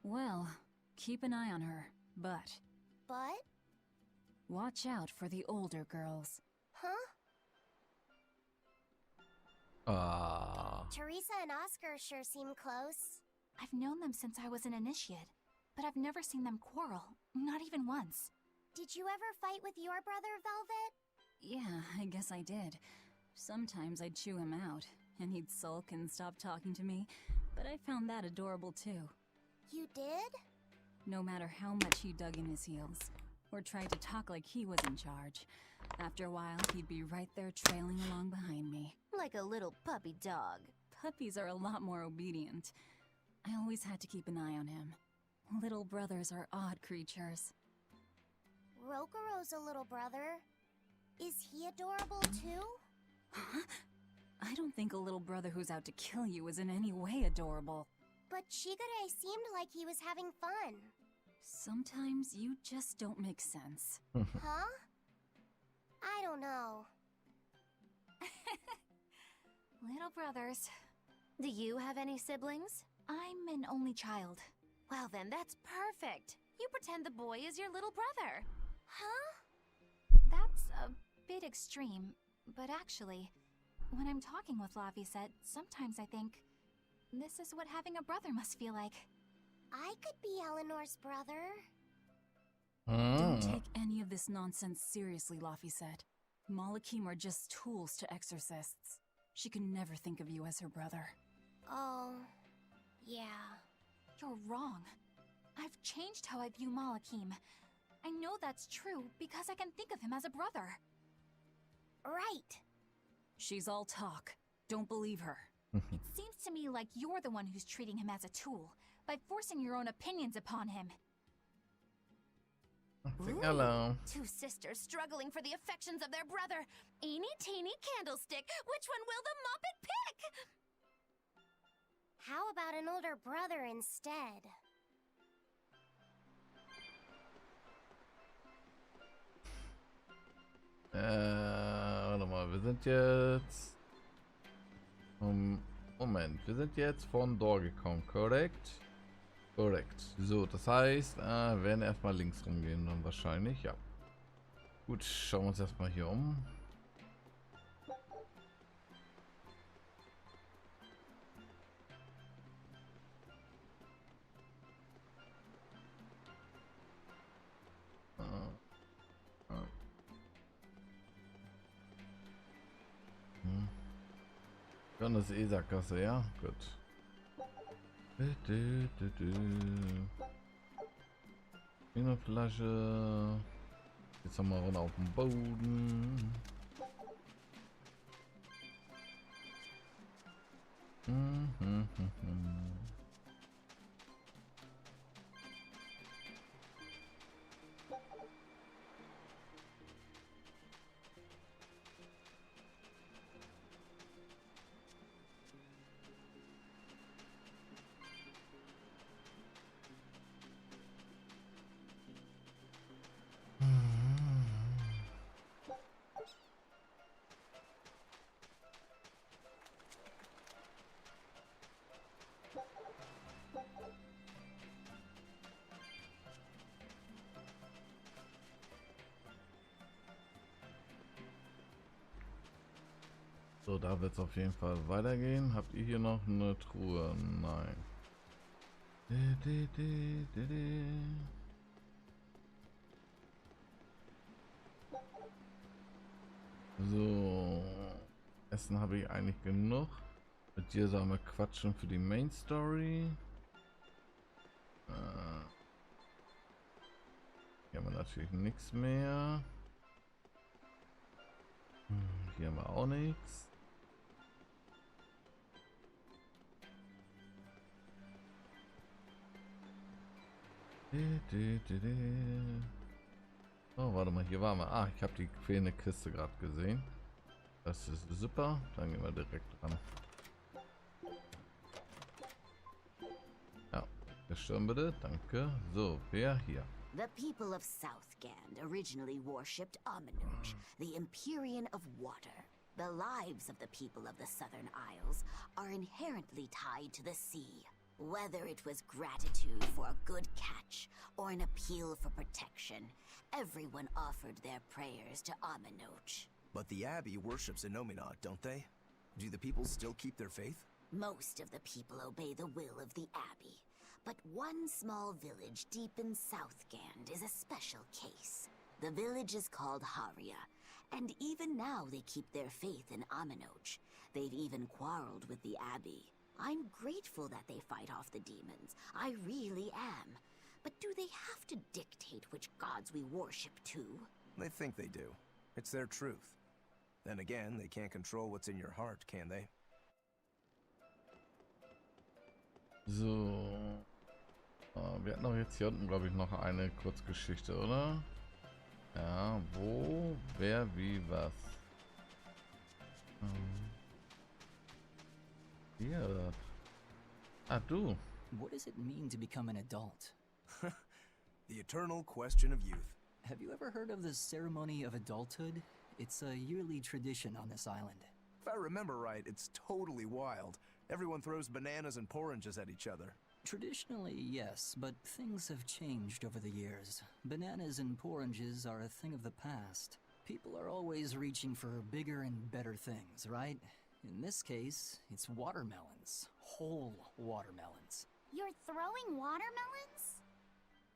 Well, keep an eye on her, but... But? Watch out for the older girls. Huh? Teresa and Oscar sure seem close. I've known them since I was an initiate, but I've never seen them quarrel, not even once. Did you ever fight with your brother, Velvet? Yeah, I guess I did. Sometimes I'd chew him out, and he'd sulk and stop talking to me, but I found that adorable too. You did? No matter how much he dug in his heels, or tried to talk like he was in charge, after a while he'd be right there trailing along behind me. Like a little puppy dog. Puppies are a lot more obedient. I always had to keep an eye on him. Little brothers are odd creatures. Rokuro's a little brother. Is he adorable too? Huh? I don't think a little brother who's out to kill you is in any way adorable. But Shigure seemed like he was having fun. Sometimes you just don't make sense. Huh? I don't know. Little brothers. Do you have any siblings? I'm an only child. Well then, that's perfect. You pretend the boy is your little brother. Huh? That's a bit extreme, but actually, when I'm talking with Lavisette, sometimes I think, this is what having a brother must feel like. I could be Eleanor's brother. Don't take any of this nonsense seriously, Lavisette. Malakim are just tools to exorcists. She can never think of you as her brother. Oh, yeah. You're wrong. I've changed how I view Malakim. I know that's true because I can think of him as a brother. Right. She's all talk. Don't believe her. It seems to me like you're the one who's treating him as a tool, by forcing your own opinions upon him. Hello. Two sisters struggling for the affections of their brother. Eeny teeny candlestick. Which one will the Muppet pick? How about an older brother instead? Warte mal, wir sind jetzt... Moment, wir sind jetzt von dort gekommen, korrekt? Korrekt. So, das heißt, wir werden erstmal links rumgehen dann wahrscheinlich, ja. Gut, schauen wir uns erstmal hier um. Dann ist Sackgasse, ja? Gut. Eine Flasche. Jetzt haben wir runter auf dem Boden. So, da wird es auf jeden Fall weitergehen. Habt ihr hier noch eine Truhe? Nein. So. Essen habe ich eigentlich genug. Mit dir sollen wir quatschen für die Main Story. Hier haben wir natürlich nichts mehr. Hier haben wir auch nichts. Oh, warte mal, hier waren wir. Ah, ich habe die fehlende Kiste gerade gesehen. Das ist super. Dann gehen wir direkt dran. Ja, bestimmt bitte. Danke. So, wer hier? The people of Southgand originally worshipped Aminuch, the Empyrean of Water. The lives of the people of the Southern Isles are inherently tied to the sea. Whether it was gratitude for a good catch or an appeal for protection, everyone offered their prayers to Aminuch. But the Abbey worships Inomata, don't they? Do the people still keep their faith? Most of the people obey the will of the Abbey, but one small village deep in Southgand is a special case. The village is called Haria, and even now they keep their faith in Aminuch. They've even quarreled with the Abbey. I'm grateful that they fight off the demons. I really am. But do they have to dictate which gods we worship too? They think they do. It's their truth. Then again, they can't control what's in your heart, can they? So. Wir hatten doch jetzt hier unten, glaube ich, noch eine Kurzgeschichte, oder? Ja, wo, wer, wie, was. Hier. Ah, du. What does it mean to become an adult? The eternal question of youth. Have you ever heard of the ceremony of adulthood? It's a yearly tradition on this island. If I remember right, it's totally wild. Everyone throws bananas and oranges at each other. Traditionally, yes, but things have changed over the years. Bananas and oranges are a thing of the past. People are always reaching for bigger and better things, right? In this case, it's watermelons. Whole watermelons. You're throwing watermelons?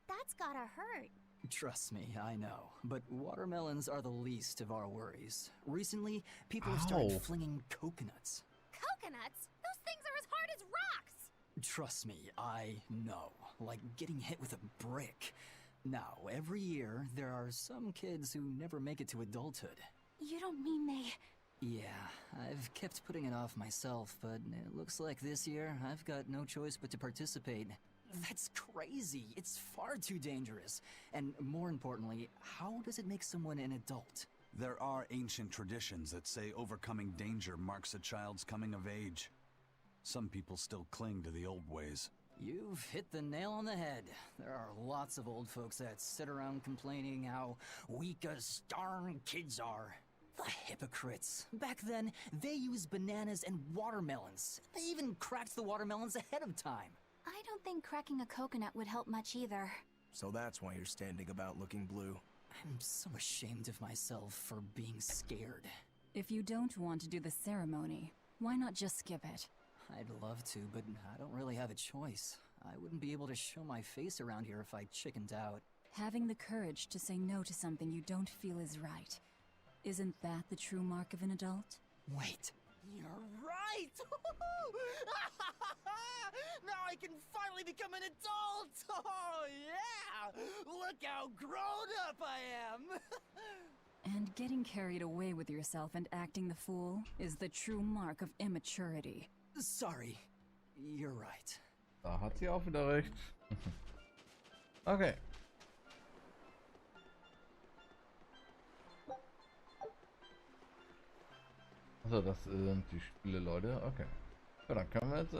That's gotta hurt. Trust me, I know. But watermelons are the least of our worries. Recently, people have started flinging coconuts. Coconuts? Those things are as hard as rocks! Trust me, I know. Like getting hit with a brick. Now, every year, there are some kids who never make it to adulthood. You don't mean they... Yeah, I've kept putting it off myself, but it looks like this year I've got no choice but to participate. That's crazy. It's far too dangerous. And more importantly, how does it make someone an adult? There are ancient traditions that say overcoming danger marks a child's coming of age. Some people still cling to the old ways. You've hit the nail on the head. There are lots of old folks that sit around complaining how weak us darn kids are. The hypocrites. Back then, they used bananas and watermelons. They even cracked the watermelons ahead of time. I don't think cracking a coconut would help much either. So that's why you're standing about looking blue. I'm so ashamed of myself for being scared. If you don't want to do the ceremony, why not just skip it? I'd love to, but I don't really have a choice. I wouldn't be able to show my face around here if I chickened out. Having the courage to say no to something you don't feel is right. Isn't that the true mark of an adult? Wait. You're right! right! Now I can finally become an adult! Oh, yeah! Look how grown up I am! And getting carried away with yourself and acting the fool is the true mark of immaturity. Sorry. You're right. Da hat sie auch wieder recht. Okay. Also das sind die Spiele, Leute. Okay. Ja, dann können wir jetzt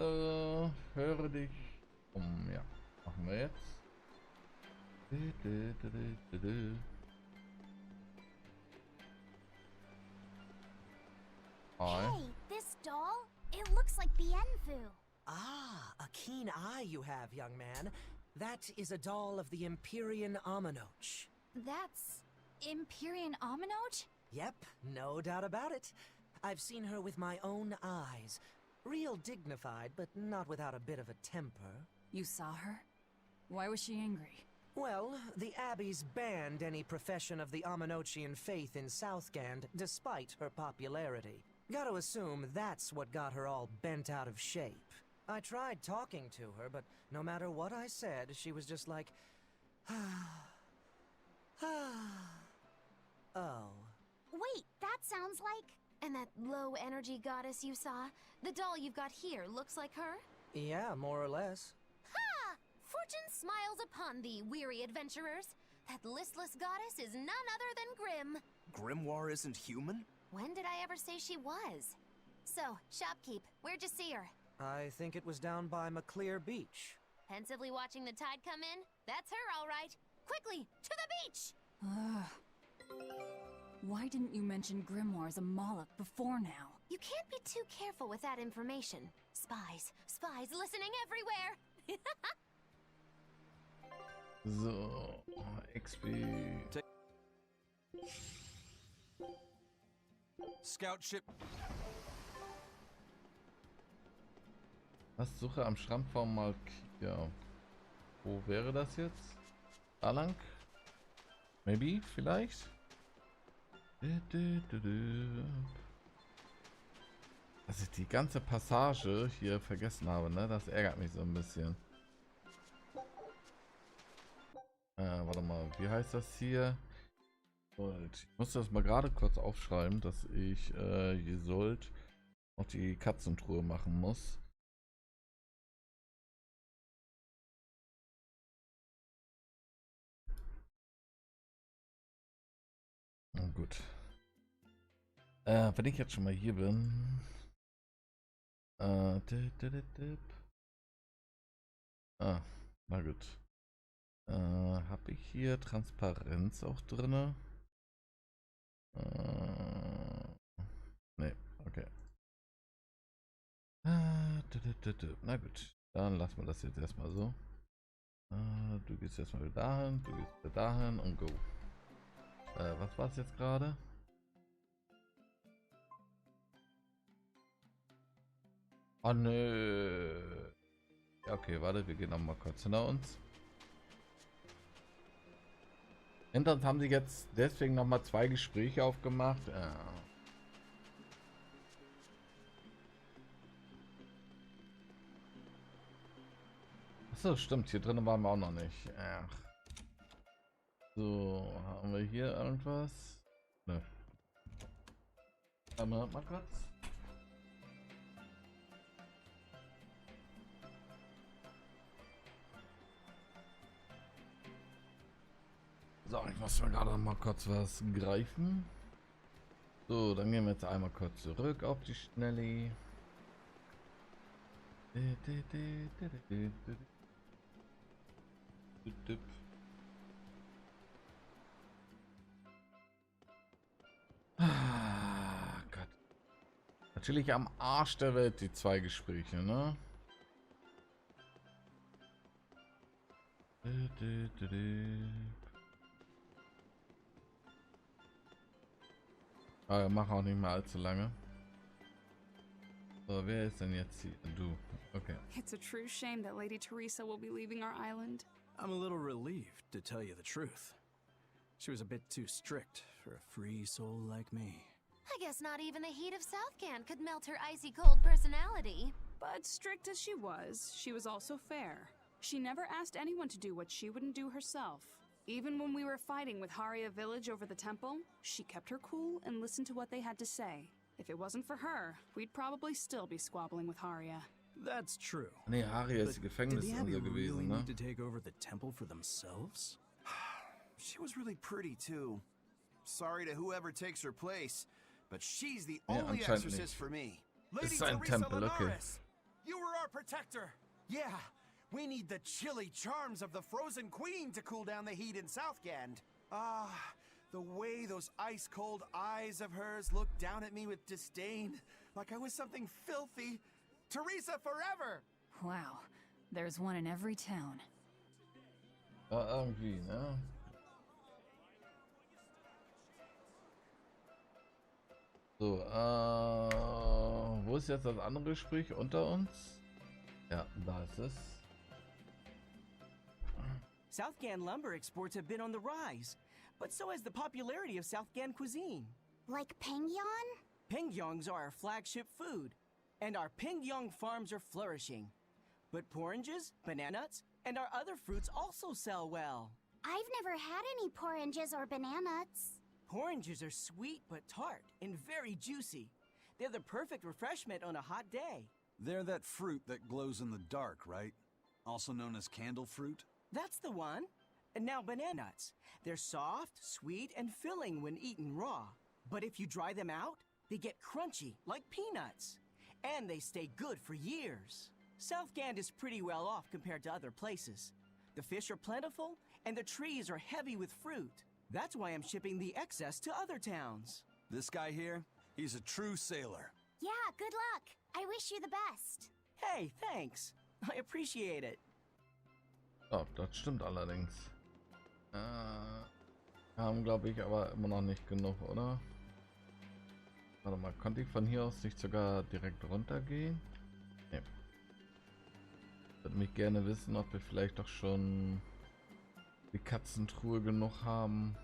höre dich um. Ja, machen wir jetzt. Hey, this doll? It looks like Bienfu. Ah, a keen eye you have, young man. That is a doll of the Empyrean Aminoch. That's Empyrean Aminoch? Yep, no doubt about it. I've seen her with my own eyes. Real dignified, but not without a bit of a temper. You saw her? Why was she angry? Well, the Abbeys banned any profession of the Aminochian faith in Southgand, despite her popularity. Gotta assume that's what got her all bent out of shape. I tried talking to her, but no matter what I said, she was just like, oh. Wait, that sounds like... And that low-energy goddess you saw? The doll you've got here looks like her? Yeah, more or less. Ha! Fortune smiles upon thee, weary adventurers. That listless goddess is none other than Grim. Grimoire isn't human? When did I ever say she was? So, shopkeep, where'd you see her? I think it was down by McClear Beach. Pensively watching the tide come in? That's her, all right. Quickly, to the beach! Why didn't you mention Grimoire as a Moloch before now? You can't be too careful with that information. Spies, spies listening everywhere! So, XP. Scout ship. Was suche am Strand vom Malkia? Wo wäre das jetzt? Da lang? Maybe, vielleicht? Dass ich die ganze Passage hier vergessen habe, ne? Das ärgert mich so ein bisschen. Warte mal, wie heißt das hier? Ich muss das mal gerade kurz aufschreiben, dass ich hier sollt noch die Katzentruhe machen muss. Na gut. Wenn ich jetzt schon mal hier bin. Na gut. Habe ich hier Transparenz auch drinne? Ne, okay. Na gut, dann lassen wir das jetzt erstmal so. Du gehst erstmal wieder dahin, du gehst wieder dahin und go. Was war es jetzt gerade? Oh nö. Ja, okay, warte, wir gehen noch mal kurz hinter uns. Hinter uns haben sie jetzt deswegen noch mal 2 Gespräche aufgemacht. Achso, stimmt, hier drin waren wir auch noch nicht. Ach. So, haben wir hier irgendwas? Ne. Mal kurz. So, ich muss mir gerade noch mal kurz was greifen. So, dann gehen wir jetzt einmal kurz zurück auf die Schnelli. Ah, Gott. Natürlich am Arsch der Welt die 2 Gespräche, ne? Aber mach auch nicht mehr allzu lange. So, wer ist denn jetzt hier? Du. Okay. It's a true shame that Lady Teresa will be leaving our island. I'm a little relieved, to tell you the truth. She was a bit too strict for a free soul like me. I guess not even the heat of Southgand could melt her icy cold personality. But strict as she was also fair. She never asked anyone to do what she wouldn't do herself. Even when we were fighting with Haria village over the temple, she kept her cool and listened to what they had to say. If it wasn't for her, we'd probably still be squabbling with Haria. That's true. Nee, Haria ist die Gefängnisinsel gewesen, really ne? need to take over the temple for themselves? She was really pretty, too. Sorry to whoever takes her place, but she's the Ja, only anscheinend exorcist nicht. for me. Es ist ein Tempel, okay. You were our protector. Yeah, we need the chilly charms of the frozen queen to cool down the heat in Southgand. Ah, the way those ice-cold eyes of hers looked down at me with disdain, like I was something filthy. Teresa forever! Wow, there's one in every town. Ja, irgendwie, ne? So, wo ist jetzt das andere Gespräch unter uns? Ja, da ist es. Southgand lumber exports have been on the rise, but so has the popularity of Southgand cuisine. Like Pengyang? Pengyongs are our flagship food, and our Pengyong farms are flourishing. But oranges, bananas, and our other fruits also sell well. I've never had any oranges or bananas. Oranges are sweet but tart and very juicy. They're the perfect refreshment on a hot day. They're that fruit that glows in the dark, right? Also known as candle fruit? That's the one. And now bananas. They're soft, sweet, and filling when eaten raw. But if you dry them out, they get crunchy, like peanuts. And they stay good for years. Southgand is pretty well off compared to other places. The fish are plentiful, and the trees are heavy with fruit. That's why I'm shipping the excess to other towns. This guy here, he's a true sailor. Yeah, good luck. I wish you the best. Hey, thanks. I appreciate it. Oh, das stimmt allerdings. Haben, glaube ich, aber immer noch nicht genug, oder? Warte mal, konnte ich von hier aus nicht sogar direkt runtergehen? Nee. Würde mich gerne wissen, ob wir vielleicht doch schon die Katzentruhe genug haben.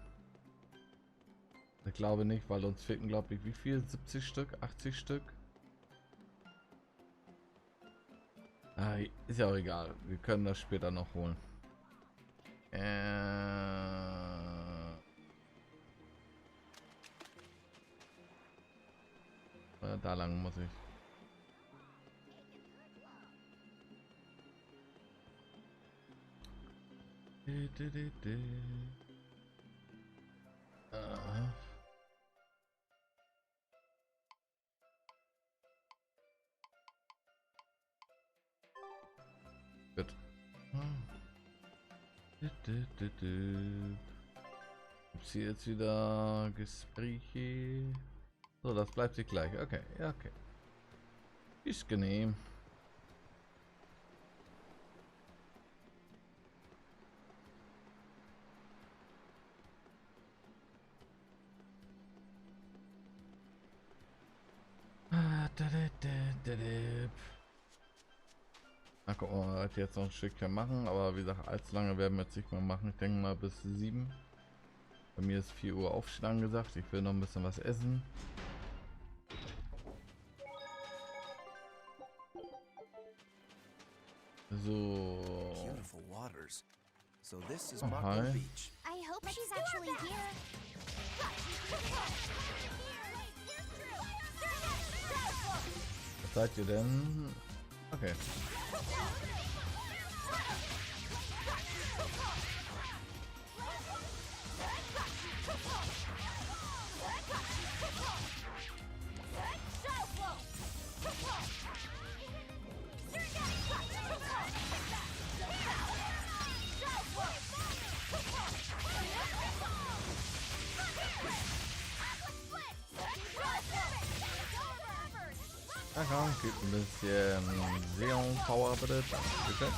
Ich glaube nicht, weil uns fehlten, glaube ich, wie viel? 70 Stück? 80 Stück? Ah, ist ja auch egal. Wir können das später noch holen. Da lang muss ich. Gut. Gibt's hier jetzt wieder Gespräche? So, das bleibt sich gleich. Okay, ja, okay. Ist genehm. Na, gucken wir mal, was wir jetzt noch ein Stückchen machen, aber wie gesagt, allzu lange werden wir jetzt nicht mehr machen. Ich denke mal bis 7. Bei mir ist 4 Uhr Aufstehen angesagt. Ich will noch ein bisschen was essen. So. Beautiful waters. So this is Oh, Mako hi. Beach. I hope she's actually here. Was seid ihr denn? Okay. Na komm, gibt ein bisschen Seon Power bitte. Danke.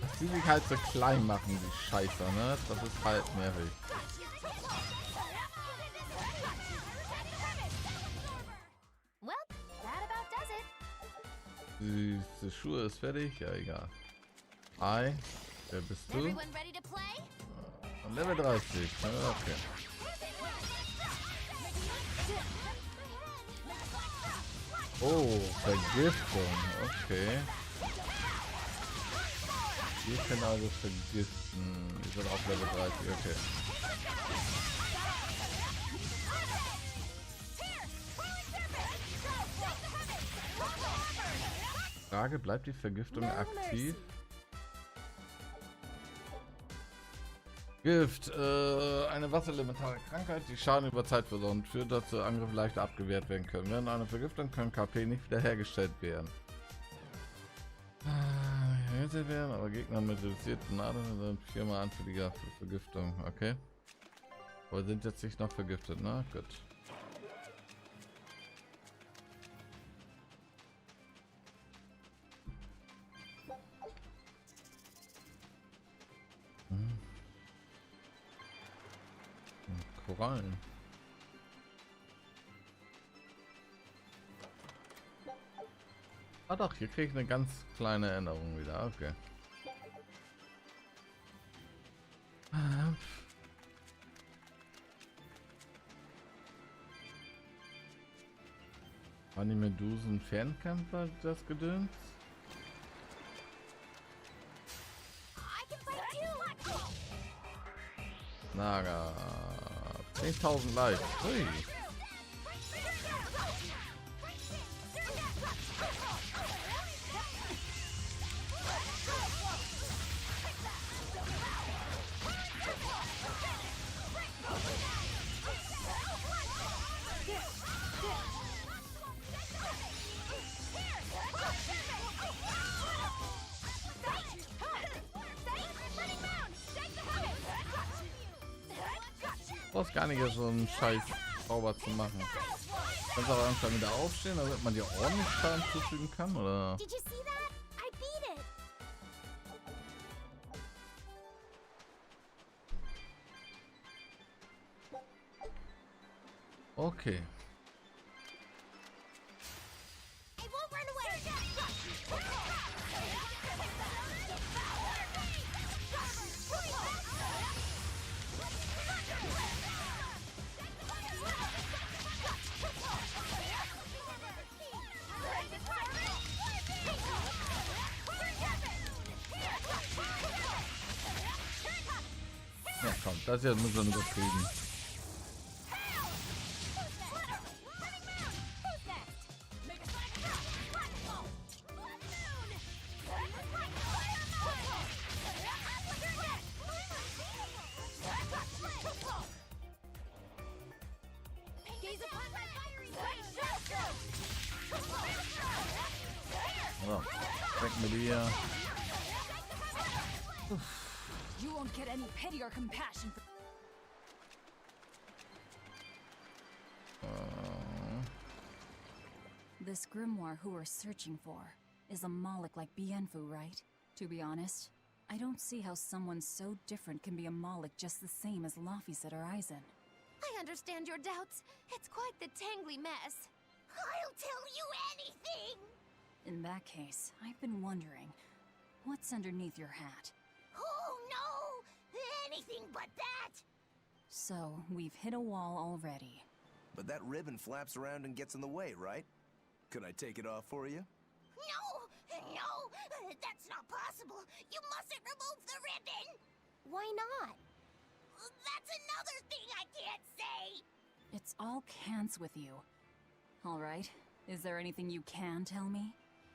Dass die sich halt so klein machen, die Scheiße, ne? Das ist halt nervig. Well, that about does it. Die Schuhe ist fertig? Ja, egal. Hi, wer bist du? Level 30. Okay. Oh, Vergiftung. Okay. Wir können also vergiften. Wir sind auf Level 30. Okay. Frage, bleibt die Vergiftung aktiv? Gift, eine wasserelementare Krankheit, die Schaden über Zeit versorgt, führt dazu, Angriffe leichter abgewehrt werden können. Während einer Vergiftung kann KP nicht wiederhergestellt werden. Werden, aber Gegner mit reduzierten Nadeln sind 4-mal anfälliger für Vergiftung. Okay. Aber sind jetzt nicht noch vergiftet, ne? Gut. Korallen. Ah doch, hier kriege ich eine ganz kleine Änderung wieder. Okay. Waren die Medusen Fernkämpfer, das Gedöns? Naga. 10.000 Likes. Hui. Brauchst gar nicht so einen Scheiß Zauber zu machen. Kannst auch einfach wieder aufstehen, damit man dir ordentlich Schaden zufügen kann, oder? Okay. Ja, komm, das hier muss man überkriegen. So, weg mit dir. You won't get any pity or compassion. This grimoire who we're searching for is a Moloch like Bienfu, right? To be honest, I don't see how someone so different can be a Moloch just the same as Laphicet or Eisen. I understand your doubts. It's quite the tangly mess. I'll tell you anything! In that case, I've been wondering, what's underneath your hat? Oh no! Anything but that! So, we've hit a wall already. But that ribbon flaps around and gets in the way, right? Could I take it off for you? No, that's not possible. You mustn't remove the ribbon. Why not? That's another thing I can't say. It's all cants with you. Alright, is there anything you can tell me?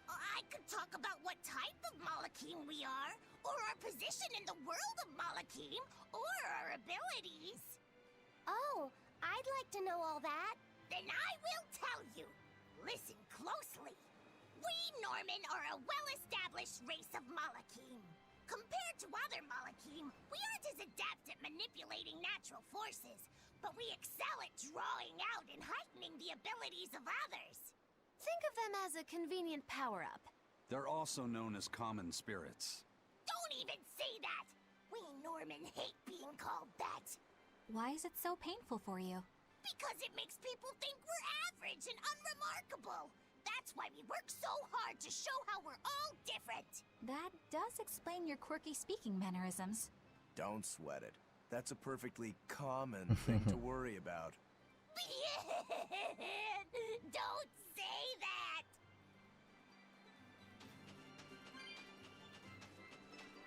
I could talk about what type of Malachim we are, or our position in the world of Malachim, or our abilities. Oh, I'd like to know all that. Then I will tell you. Listen closely. We Norman are a well-established race of Malachim. Compared to other Malachim, we aren't as adept at manipulating natural forces, but we excel at drawing out and heightening the abilities of others. Think of them as a convenient power-up. They're also known as common spirits. Don't even say that! We Norman hate being called that. Why is it so painful for you? Because it makes people think we're average and unremarkable. That's That's why we work so hard to show how we're all different. That does explain your quirky speaking mannerisms. Don't sweat it. That's a perfectly common thing to worry about. Don't say that!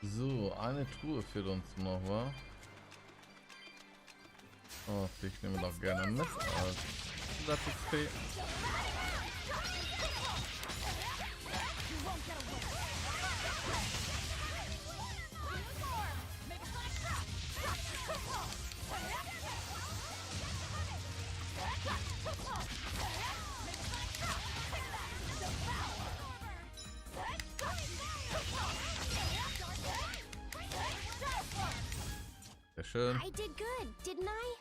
So, eine Truhe fehlt uns noch, wa? Oh, ich nehme doch gerne mit als Zusatz-XP. Sehr schön. I did good, didn't I?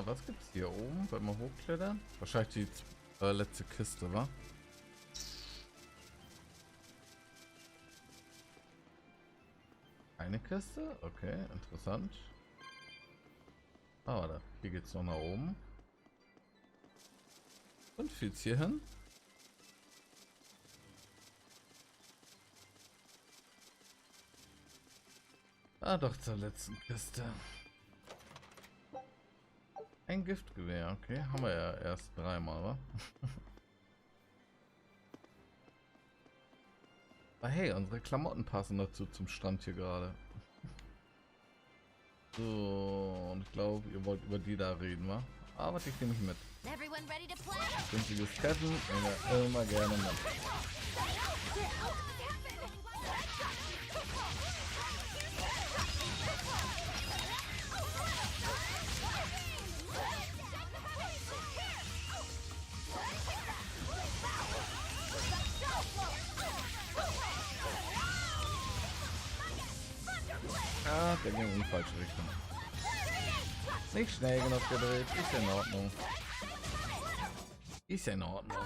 Was gibt's hier oben, wenn wir hochklettern? Wahrscheinlich die letzte Kiste, wa? Eine Kiste? Okay, interessant. Ah, warte, hier geht's noch nach oben. Und führt's hier hin? Ah, doch, zur letzten Kiste. Ein Giftgewehr, okay. Haben wir ja erst 3-mal, wa? Ah, hey, unsere Klamotten passen dazu zum Strand hier gerade. So, und ich glaube, ihr wollt über die da reden, wa? Aber ich nehme mich mit. Günstiges Treffen, immer gerne mit. Ah, der ging in die falsche Richtung. Nicht schnell genug gedreht, ist ja in Ordnung. Ist ja in Ordnung.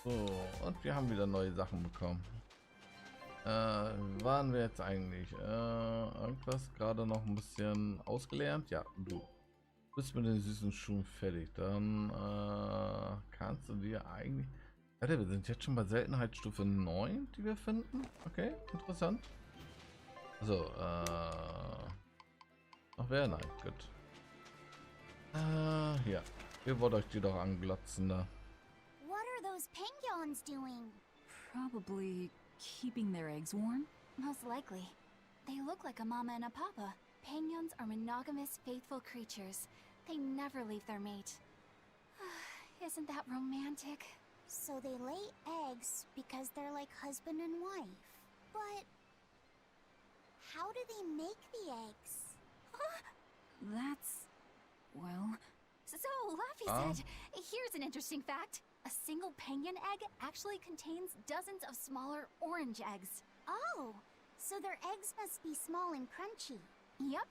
So, und wir haben wieder neue Sachen bekommen. Waren wir jetzt eigentlich? Irgendwas gerade noch ein bisschen ausgelernt? Ja, du bist mit den süßen Schuhen fertig. Dann kannst du dir eigentlich... Warte, wir sind jetzt schon bei Seltenheitsstufe 9, die wir finden. Okay, interessant. Also, ach wer? Nein, gut. Ja. Ihr wollt euch die doch anglotzen da. What are those penguins doing? Probably keeping their eggs warm. Most likely. They look like a mama and a papa. Penguins are monogamous, faithful creatures. They never leave their mate. Isn't that romantic? So they lay eggs because they're like husband and wife. But how do they make the eggs? That's... well... So, Laffy said, here's an interesting fact. A single penguin egg actually contains dozens of smaller orange eggs. Oh, so their eggs must be small and crunchy. Yep.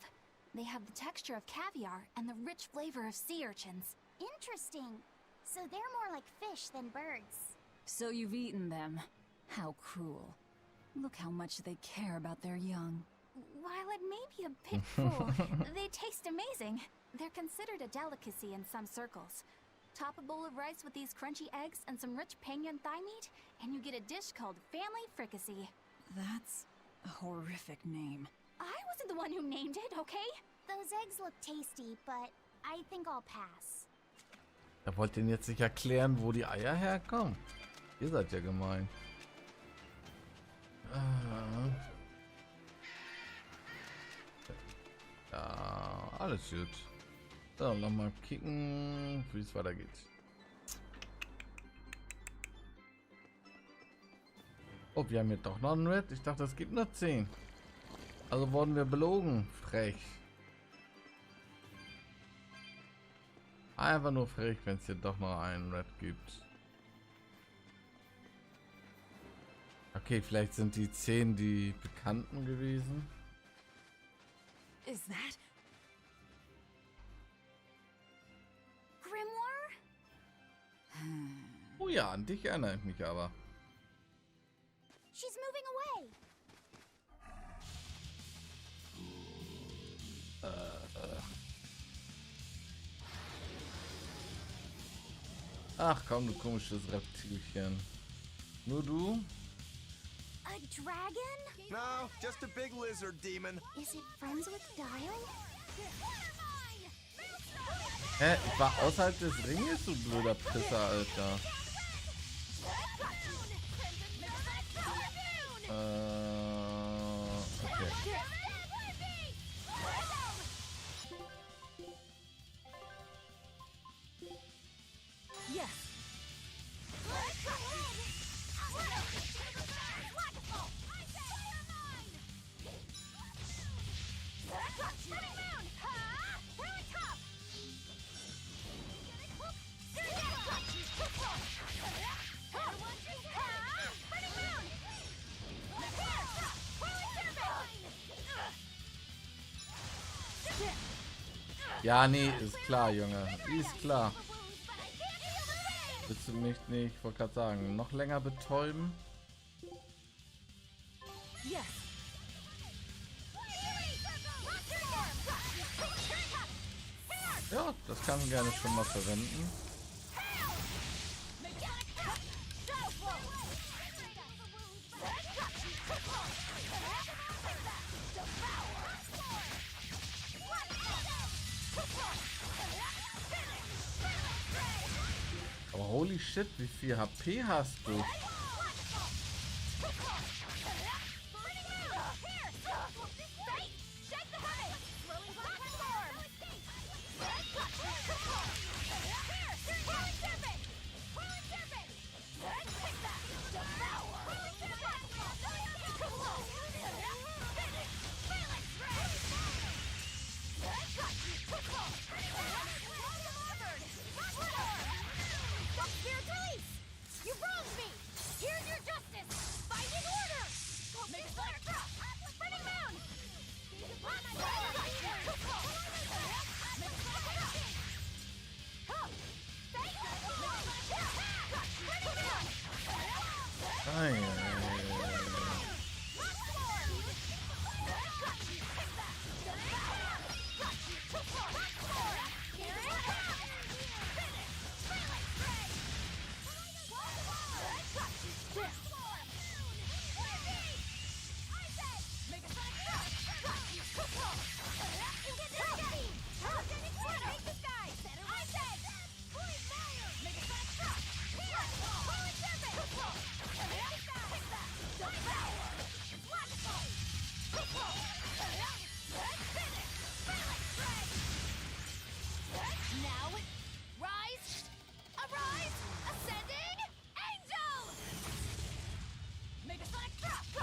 They have the texture of caviar and the rich flavor of sea urchins. Interesting. So they're more like fish than birds. So you've eaten them. How cruel. Look how much they care about their young. While it may be a bit cruel, they taste amazing. They're considered a delicacy in some circles. Top a bowl of rice with these crunchy eggs and some rich penguin thigh meat, and you get a dish called family fricassee. That's a horrific name. I wasn't the one who named it, okay? Those eggs look tasty, but I think I'll pass. Er wollte Ihnen jetzt nicht erklären, wo die Eier herkommen. Ihr seid ja gemein. Ja, alles gut. So, nochmal kicken, wie es weitergeht. Oh, wir haben hier doch noch einen Red. Ich dachte, es gibt nur 10. Also wurden wir belogen. Frech. Einfach nur frech, wenn es hier doch noch einen Red gibt. Okay, vielleicht sind die 10 die Bekannten gewesen. Is that... Grimoire? Oh ja, an dich erinnere ich mich aber. She's moving away. Ach komm, du komisches Reptilchen. Nur du? A dragon? No, just a big lizard demon. Is it friends with Dial? Hä? Ich war außerhalb des Ringes, du blöder Pisser, Alter. Okay. Yes. Ja, nee, ist klar, Junge. Ist klar. Willst du mich nicht, ich wollte gerade sagen, noch länger betäuben? Yes. Ja, das kann man gerne schon mal verwenden. Aber holy shit, wie viel HP hast du?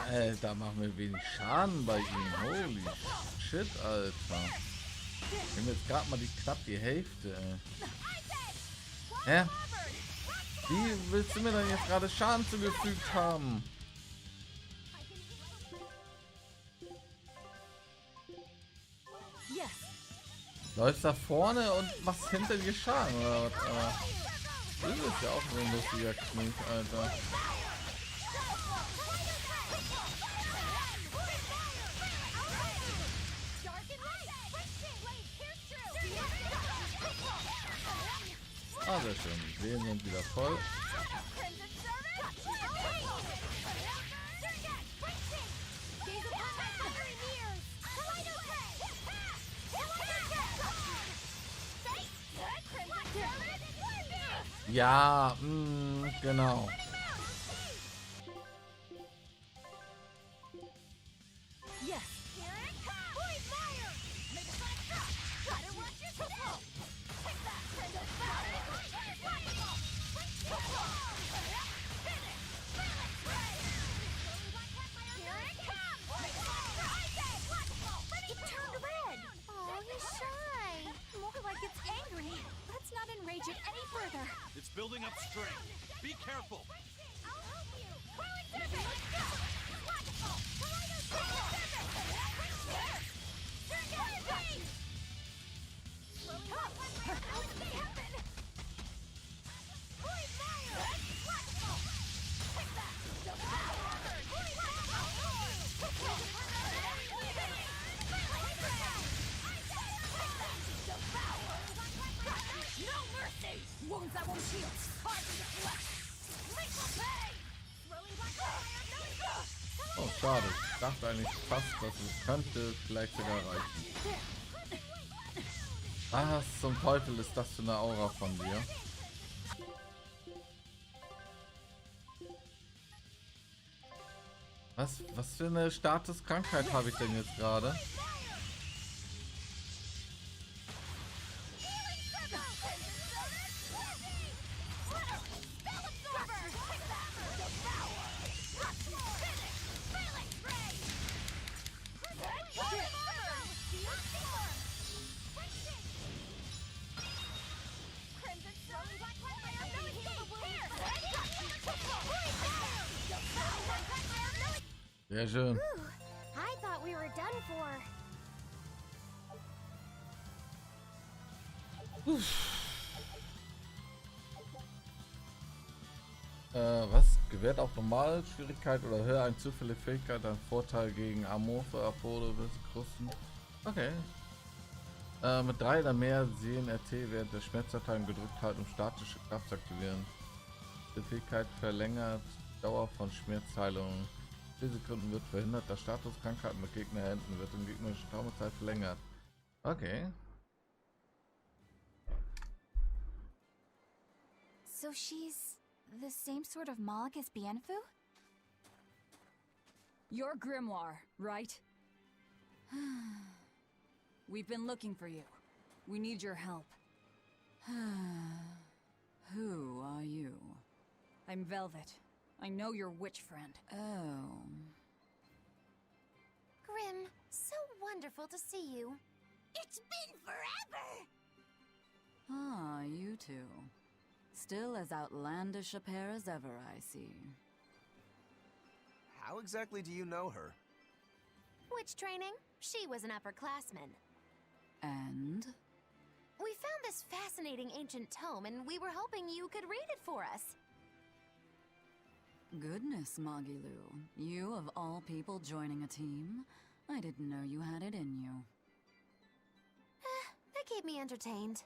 Alter, machen wir wenig Schaden bei ihm. Holy shit, Alter. Wir haben jetzt gerade mal knapp die Hälfte, ey. Hä? Wie willst du mir dann jetzt gerade Schaden zugefügt haben? Läufst da vorne und machst hinter dir Schaden, oder was? Das ist ja auch so ein lustiger Knick, Alter. Ah, sehr schön. Die Seelen sind wieder voll. Ja, genau. It's building up strength. Be careful. Wounds that won't heal. schade. Ich dachte eigentlich fast, dass es könnte vielleicht sogar reichen. Was zum Teufel ist das für eine Aura von dir? Was für eine Statuskrankheit habe ich denn jetzt gerade? Sehr schön. I thought we were done for. Was? Gewährt auch normal Schwierigkeit oder höher ein zufällige Fähigkeit einen Vorteil gegen amorphe Apode bis Krusten? Okay. Mit 3 oder mehr sehen RT während der Schmerzdateien gedrückt halten, um statische Kraft zu aktivieren. Die Fähigkeit verlängert Dauer von Schmerzheilung. 4 Sekunden wird verhindert, dass Statuskrankheiten mit Gegner enden, wird im gegnerischen Traumazeit verlängert. Okay. So she's the same sort of Moloch as Bienfu? You're Grimoire, right? We've been looking for you. We need your help. Who are you? I'm Velvet. I know your witch friend. Oh. Grim, so wonderful to see you. It's been forever! Ah, you two. Still as outlandish a pair as ever, I see. How exactly do you know her? Witch training? She was an upperclassman. And? We found this fascinating ancient tome, and we were hoping you could read it for us. Goodness, Magilu. You of all people joining a team? I didn't know you had it in you. They keep me entertained.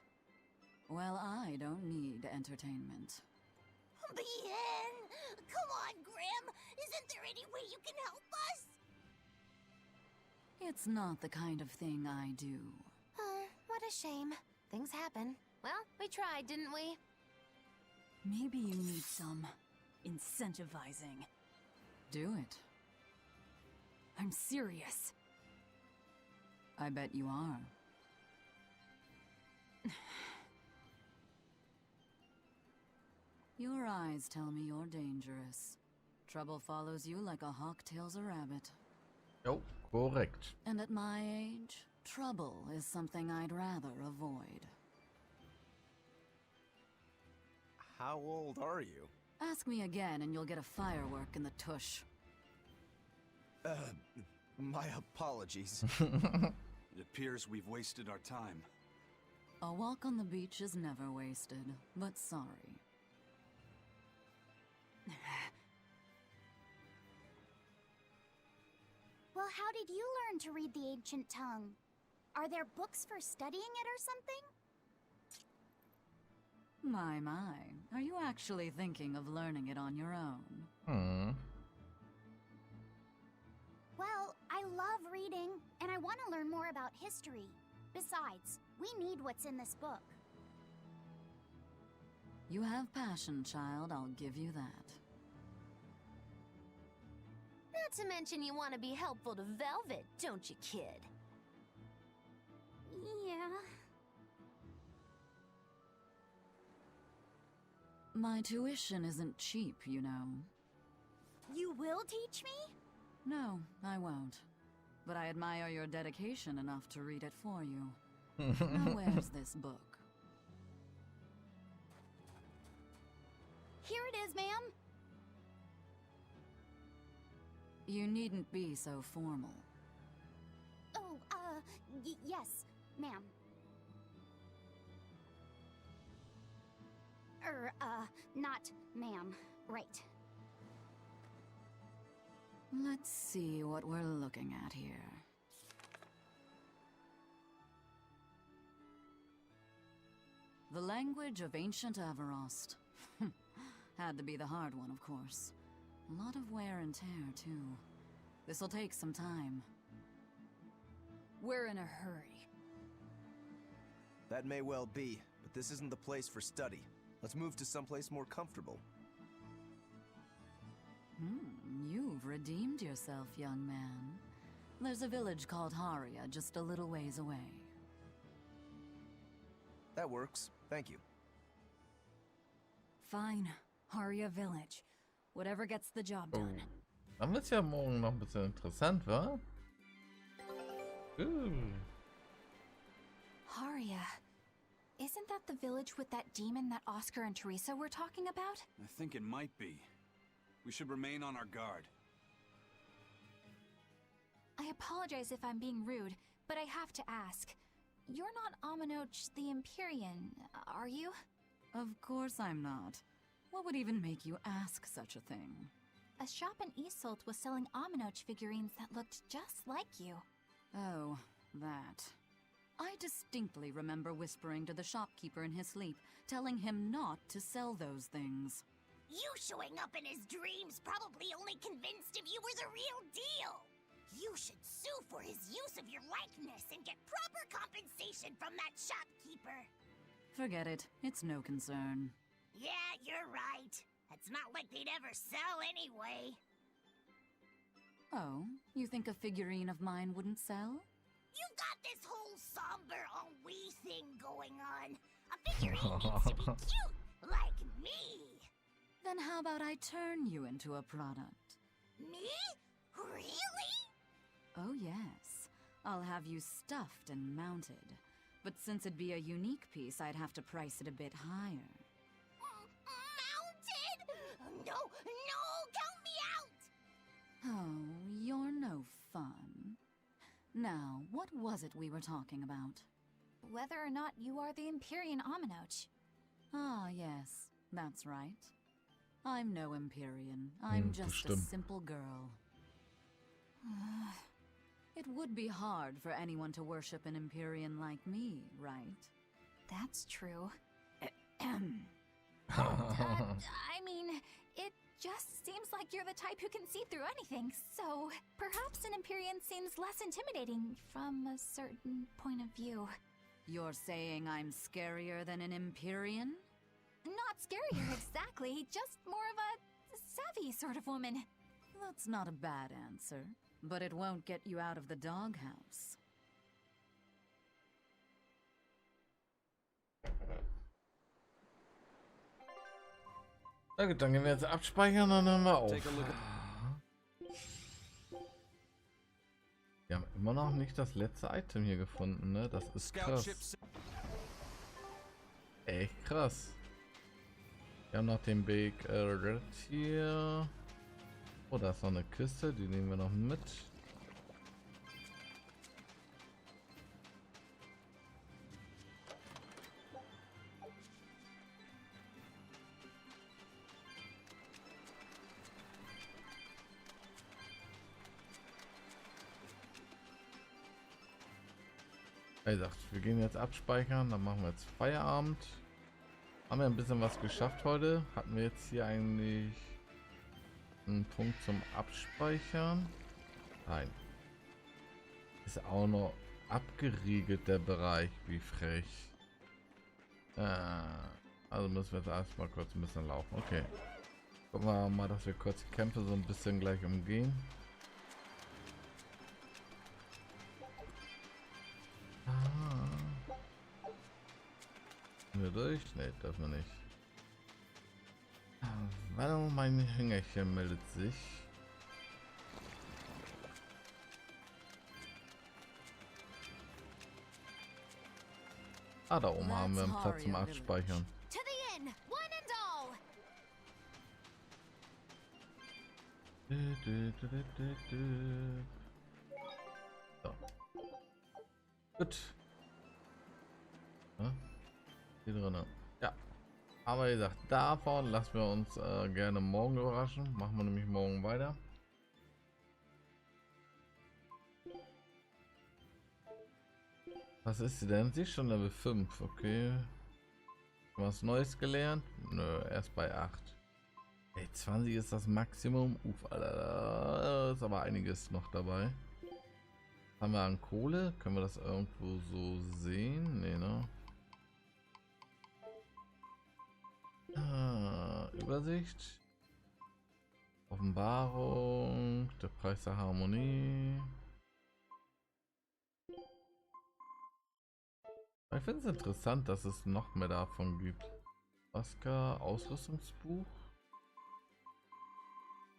Well, I don't need entertainment. Bien! Come on, Grim! Isn't there any way you can help us? It's not the kind of thing I do. What a shame. Things happen. Well, we tried, didn't we? Maybe you need some incentivizing. Do it. I'm serious. I bet you are. Your eyes tell me you're dangerous. Trouble follows you like a hawk tails a rabbit. Jo, korrekt. And at my age, trouble is something I'd rather avoid. How old are you? Ask me again and you'll get a firework in the tush. My apologies. It appears we've wasted our time. A walk on the beach is never wasted, but sorry. Well, how did you learn to read the ancient tongue? Are there books for studying it or something? My. Are you actually thinking of learning it on your own? Well, I love reading, and I want to learn more about history. Besides, we need what's in this book. You have passion, child, I'll give you that. Not to mention you want to be helpful to Velvet, don't you, kid? Yeah. My tuition isn't cheap, you know. You will teach me? No, I won't. But I admire your dedication enough to read it for you. Now where's this book? Here it is, ma'am. You needn't be so formal. Oh, yes, ma'am. Not ma'am. Right. Let's see what we're looking at here. The language of ancient Avarost. Had to be the hard one, of course. A lot of wear and tear, too. This'll take some time. We're in a hurry. That may well be, but this isn't the place for study. Let's move to someplace more comfortable. You've redeemed yourself, young man. There's a village called Haria just a little ways away. That works. Thank you. Fine. Haria Village. Whatever gets the job done. Dann wird's ja morgen noch ein bisschen interessant, wa? Haria. Isn't that the village with that demon that Oscar and Teresa were talking about? I think it might be. We should remain on our guard. I apologize if I'm being rude, but I have to ask. You're not Aminoch the Empyrean, are you? Of course I'm not. What would even make you ask such a thing? A shop in Isolt was selling Aminoch figurines that looked just like you. Oh, that. I distinctly remember whispering to the shopkeeper in his sleep, telling him not to sell those things. You showing up in his dreams probably only convinced him you were the real deal. You should sue for his use of your likeness and get proper compensation from that shopkeeper. Forget it. It's no concern. Yeah, you're right. It's not like they'd ever sell anyway. Oh, you think a figurine of mine wouldn't sell? You've got this whole somber ennui thing going on. A figurine needs to be cute, like me. Then how about I turn you into a product? Me? Really? Oh yes. I'll have you stuffed and mounted. But since it'd be a unique piece, I'd have to price it a bit higher. Mounted? No, count me out! Oh, you're no fun. Now, what was it we were talking about? Whether or not you are the Empyrean Aminoch. Ah, yes, that's right. I'm no Empyrean. I'm just a simple girl. It would be hard for anyone to worship an Empyrean like me, right? That's true. I mean, it just seems like you're the type who can see through anything, so perhaps an Empyrean seems less intimidating from a certain point of view. You're saying I'm scarier than an Empyrean? Not scarier exactly, just more of a savvy sort of woman. That's not a bad answer, but it won't get you out of the doghouse. Na gut, dann gehen wir jetzt abspeichern und dann hören wir auf. Wir haben immer noch nicht das letzte Item hier gefunden, ne? Das ist krass. Echt krass. Wir haben noch den Big Red hier. Oh, da ist noch eine Kiste, die nehmen wir noch mit. Wie gesagt, wir gehen jetzt abspeichern, dann machen wir jetzt Feierabend. Haben wir ein bisschen was geschafft heute. Hatten wir jetzt hier eigentlich einen Punkt zum Abspeichern? Nein. Ist auch noch abgeriegelt der Bereich, wie frech. Also müssen wir jetzt erstmal kurz ein bisschen laufen. Okay. Gucken wir mal, dass wir kurz die Kämpfe so ein bisschen gleich umgehen. Wir durch? Ne, dürfen wir nicht. Warte, mein Hängerchen meldet sich. Ah, da oben haben wir einen Platz zum Abspeichern. So. Gut. Ja. Hier drin. Ja. Aber wie gesagt, davon lassen wir uns gerne morgen überraschen. Machen wir nämlich morgen weiter. Was ist sie denn? Sie ist schon Level 5, okay. Was Neues gelernt? Nö, erst bei 8. Ey, 20 ist das Maximum. Uff, Alter, da ist aber einiges noch dabei. Haben wir an Kohle? Können wir das irgendwo so sehen? Nee, ne? Übersicht. Offenbarung. Der Preis der Harmonie. Ich finde es interessant, dass es noch mehr davon gibt. Oscar, Ausrüstungsbuch.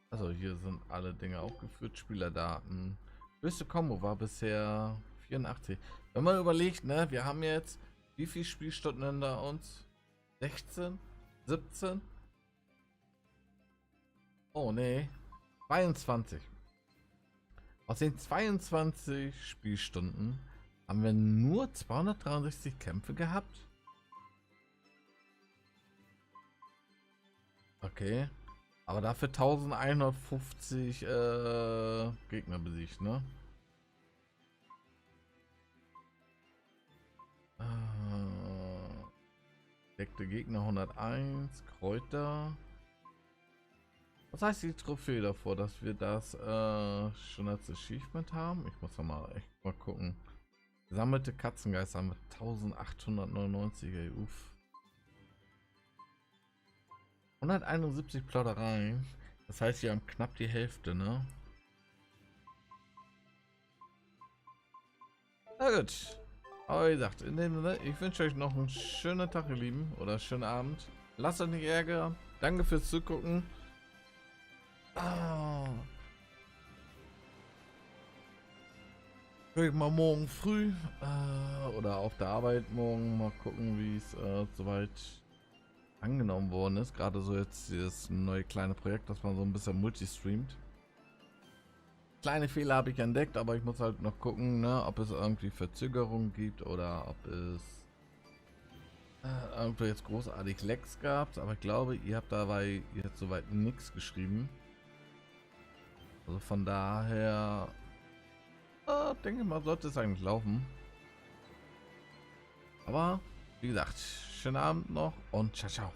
Also hier sind alle Dinge aufgeführt. Spielerdaten. Höchste Kombo war bisher 84. Wenn man überlegt, ne, wir haben jetzt wie viele Spielstunden hinter uns? 16? 17? Oh ne, 22. Aus den 22 Spielstunden haben wir nur 263 Kämpfe gehabt. Okay. Aber dafür 1150 Gegner besiegt, ne? Deckte Gegner 101, Kräuter. Was heißt die Trophäe davor, dass wir das schon als Achievement haben? Ich muss mal echt mal gucken. Gesammelte Katzengeister haben wir 1899, ey, uff. 171 Plaudereien. Das heißt, wir haben knapp die Hälfte, ne? Na gut. Aber wie gesagt, in dem Sinne, ich wünsche euch noch einen schönen Tag, ihr Lieben. Oder einen schönen Abend. Lasst euch nicht ärgern. Danke fürs Zugucken. Ich mal morgen früh oder auf der Arbeit morgen mal gucken, wie es soweit angenommen worden ist. Gerade so jetzt dieses neue kleine Projekt, dass man so ein bisschen multistreamt. Kleine Fehler habe ich entdeckt, aber ich muss halt noch gucken, ne, ob es irgendwie Verzögerungen gibt oder ob es irgendwo jetzt großartig Lags gab. Aber ich glaube, ihr habt dabei jetzt soweit nichts geschrieben. Also von daher denke ich mal, sollte es eigentlich laufen. Aber wie gesagt, schönen Abend noch und ciao, ciao.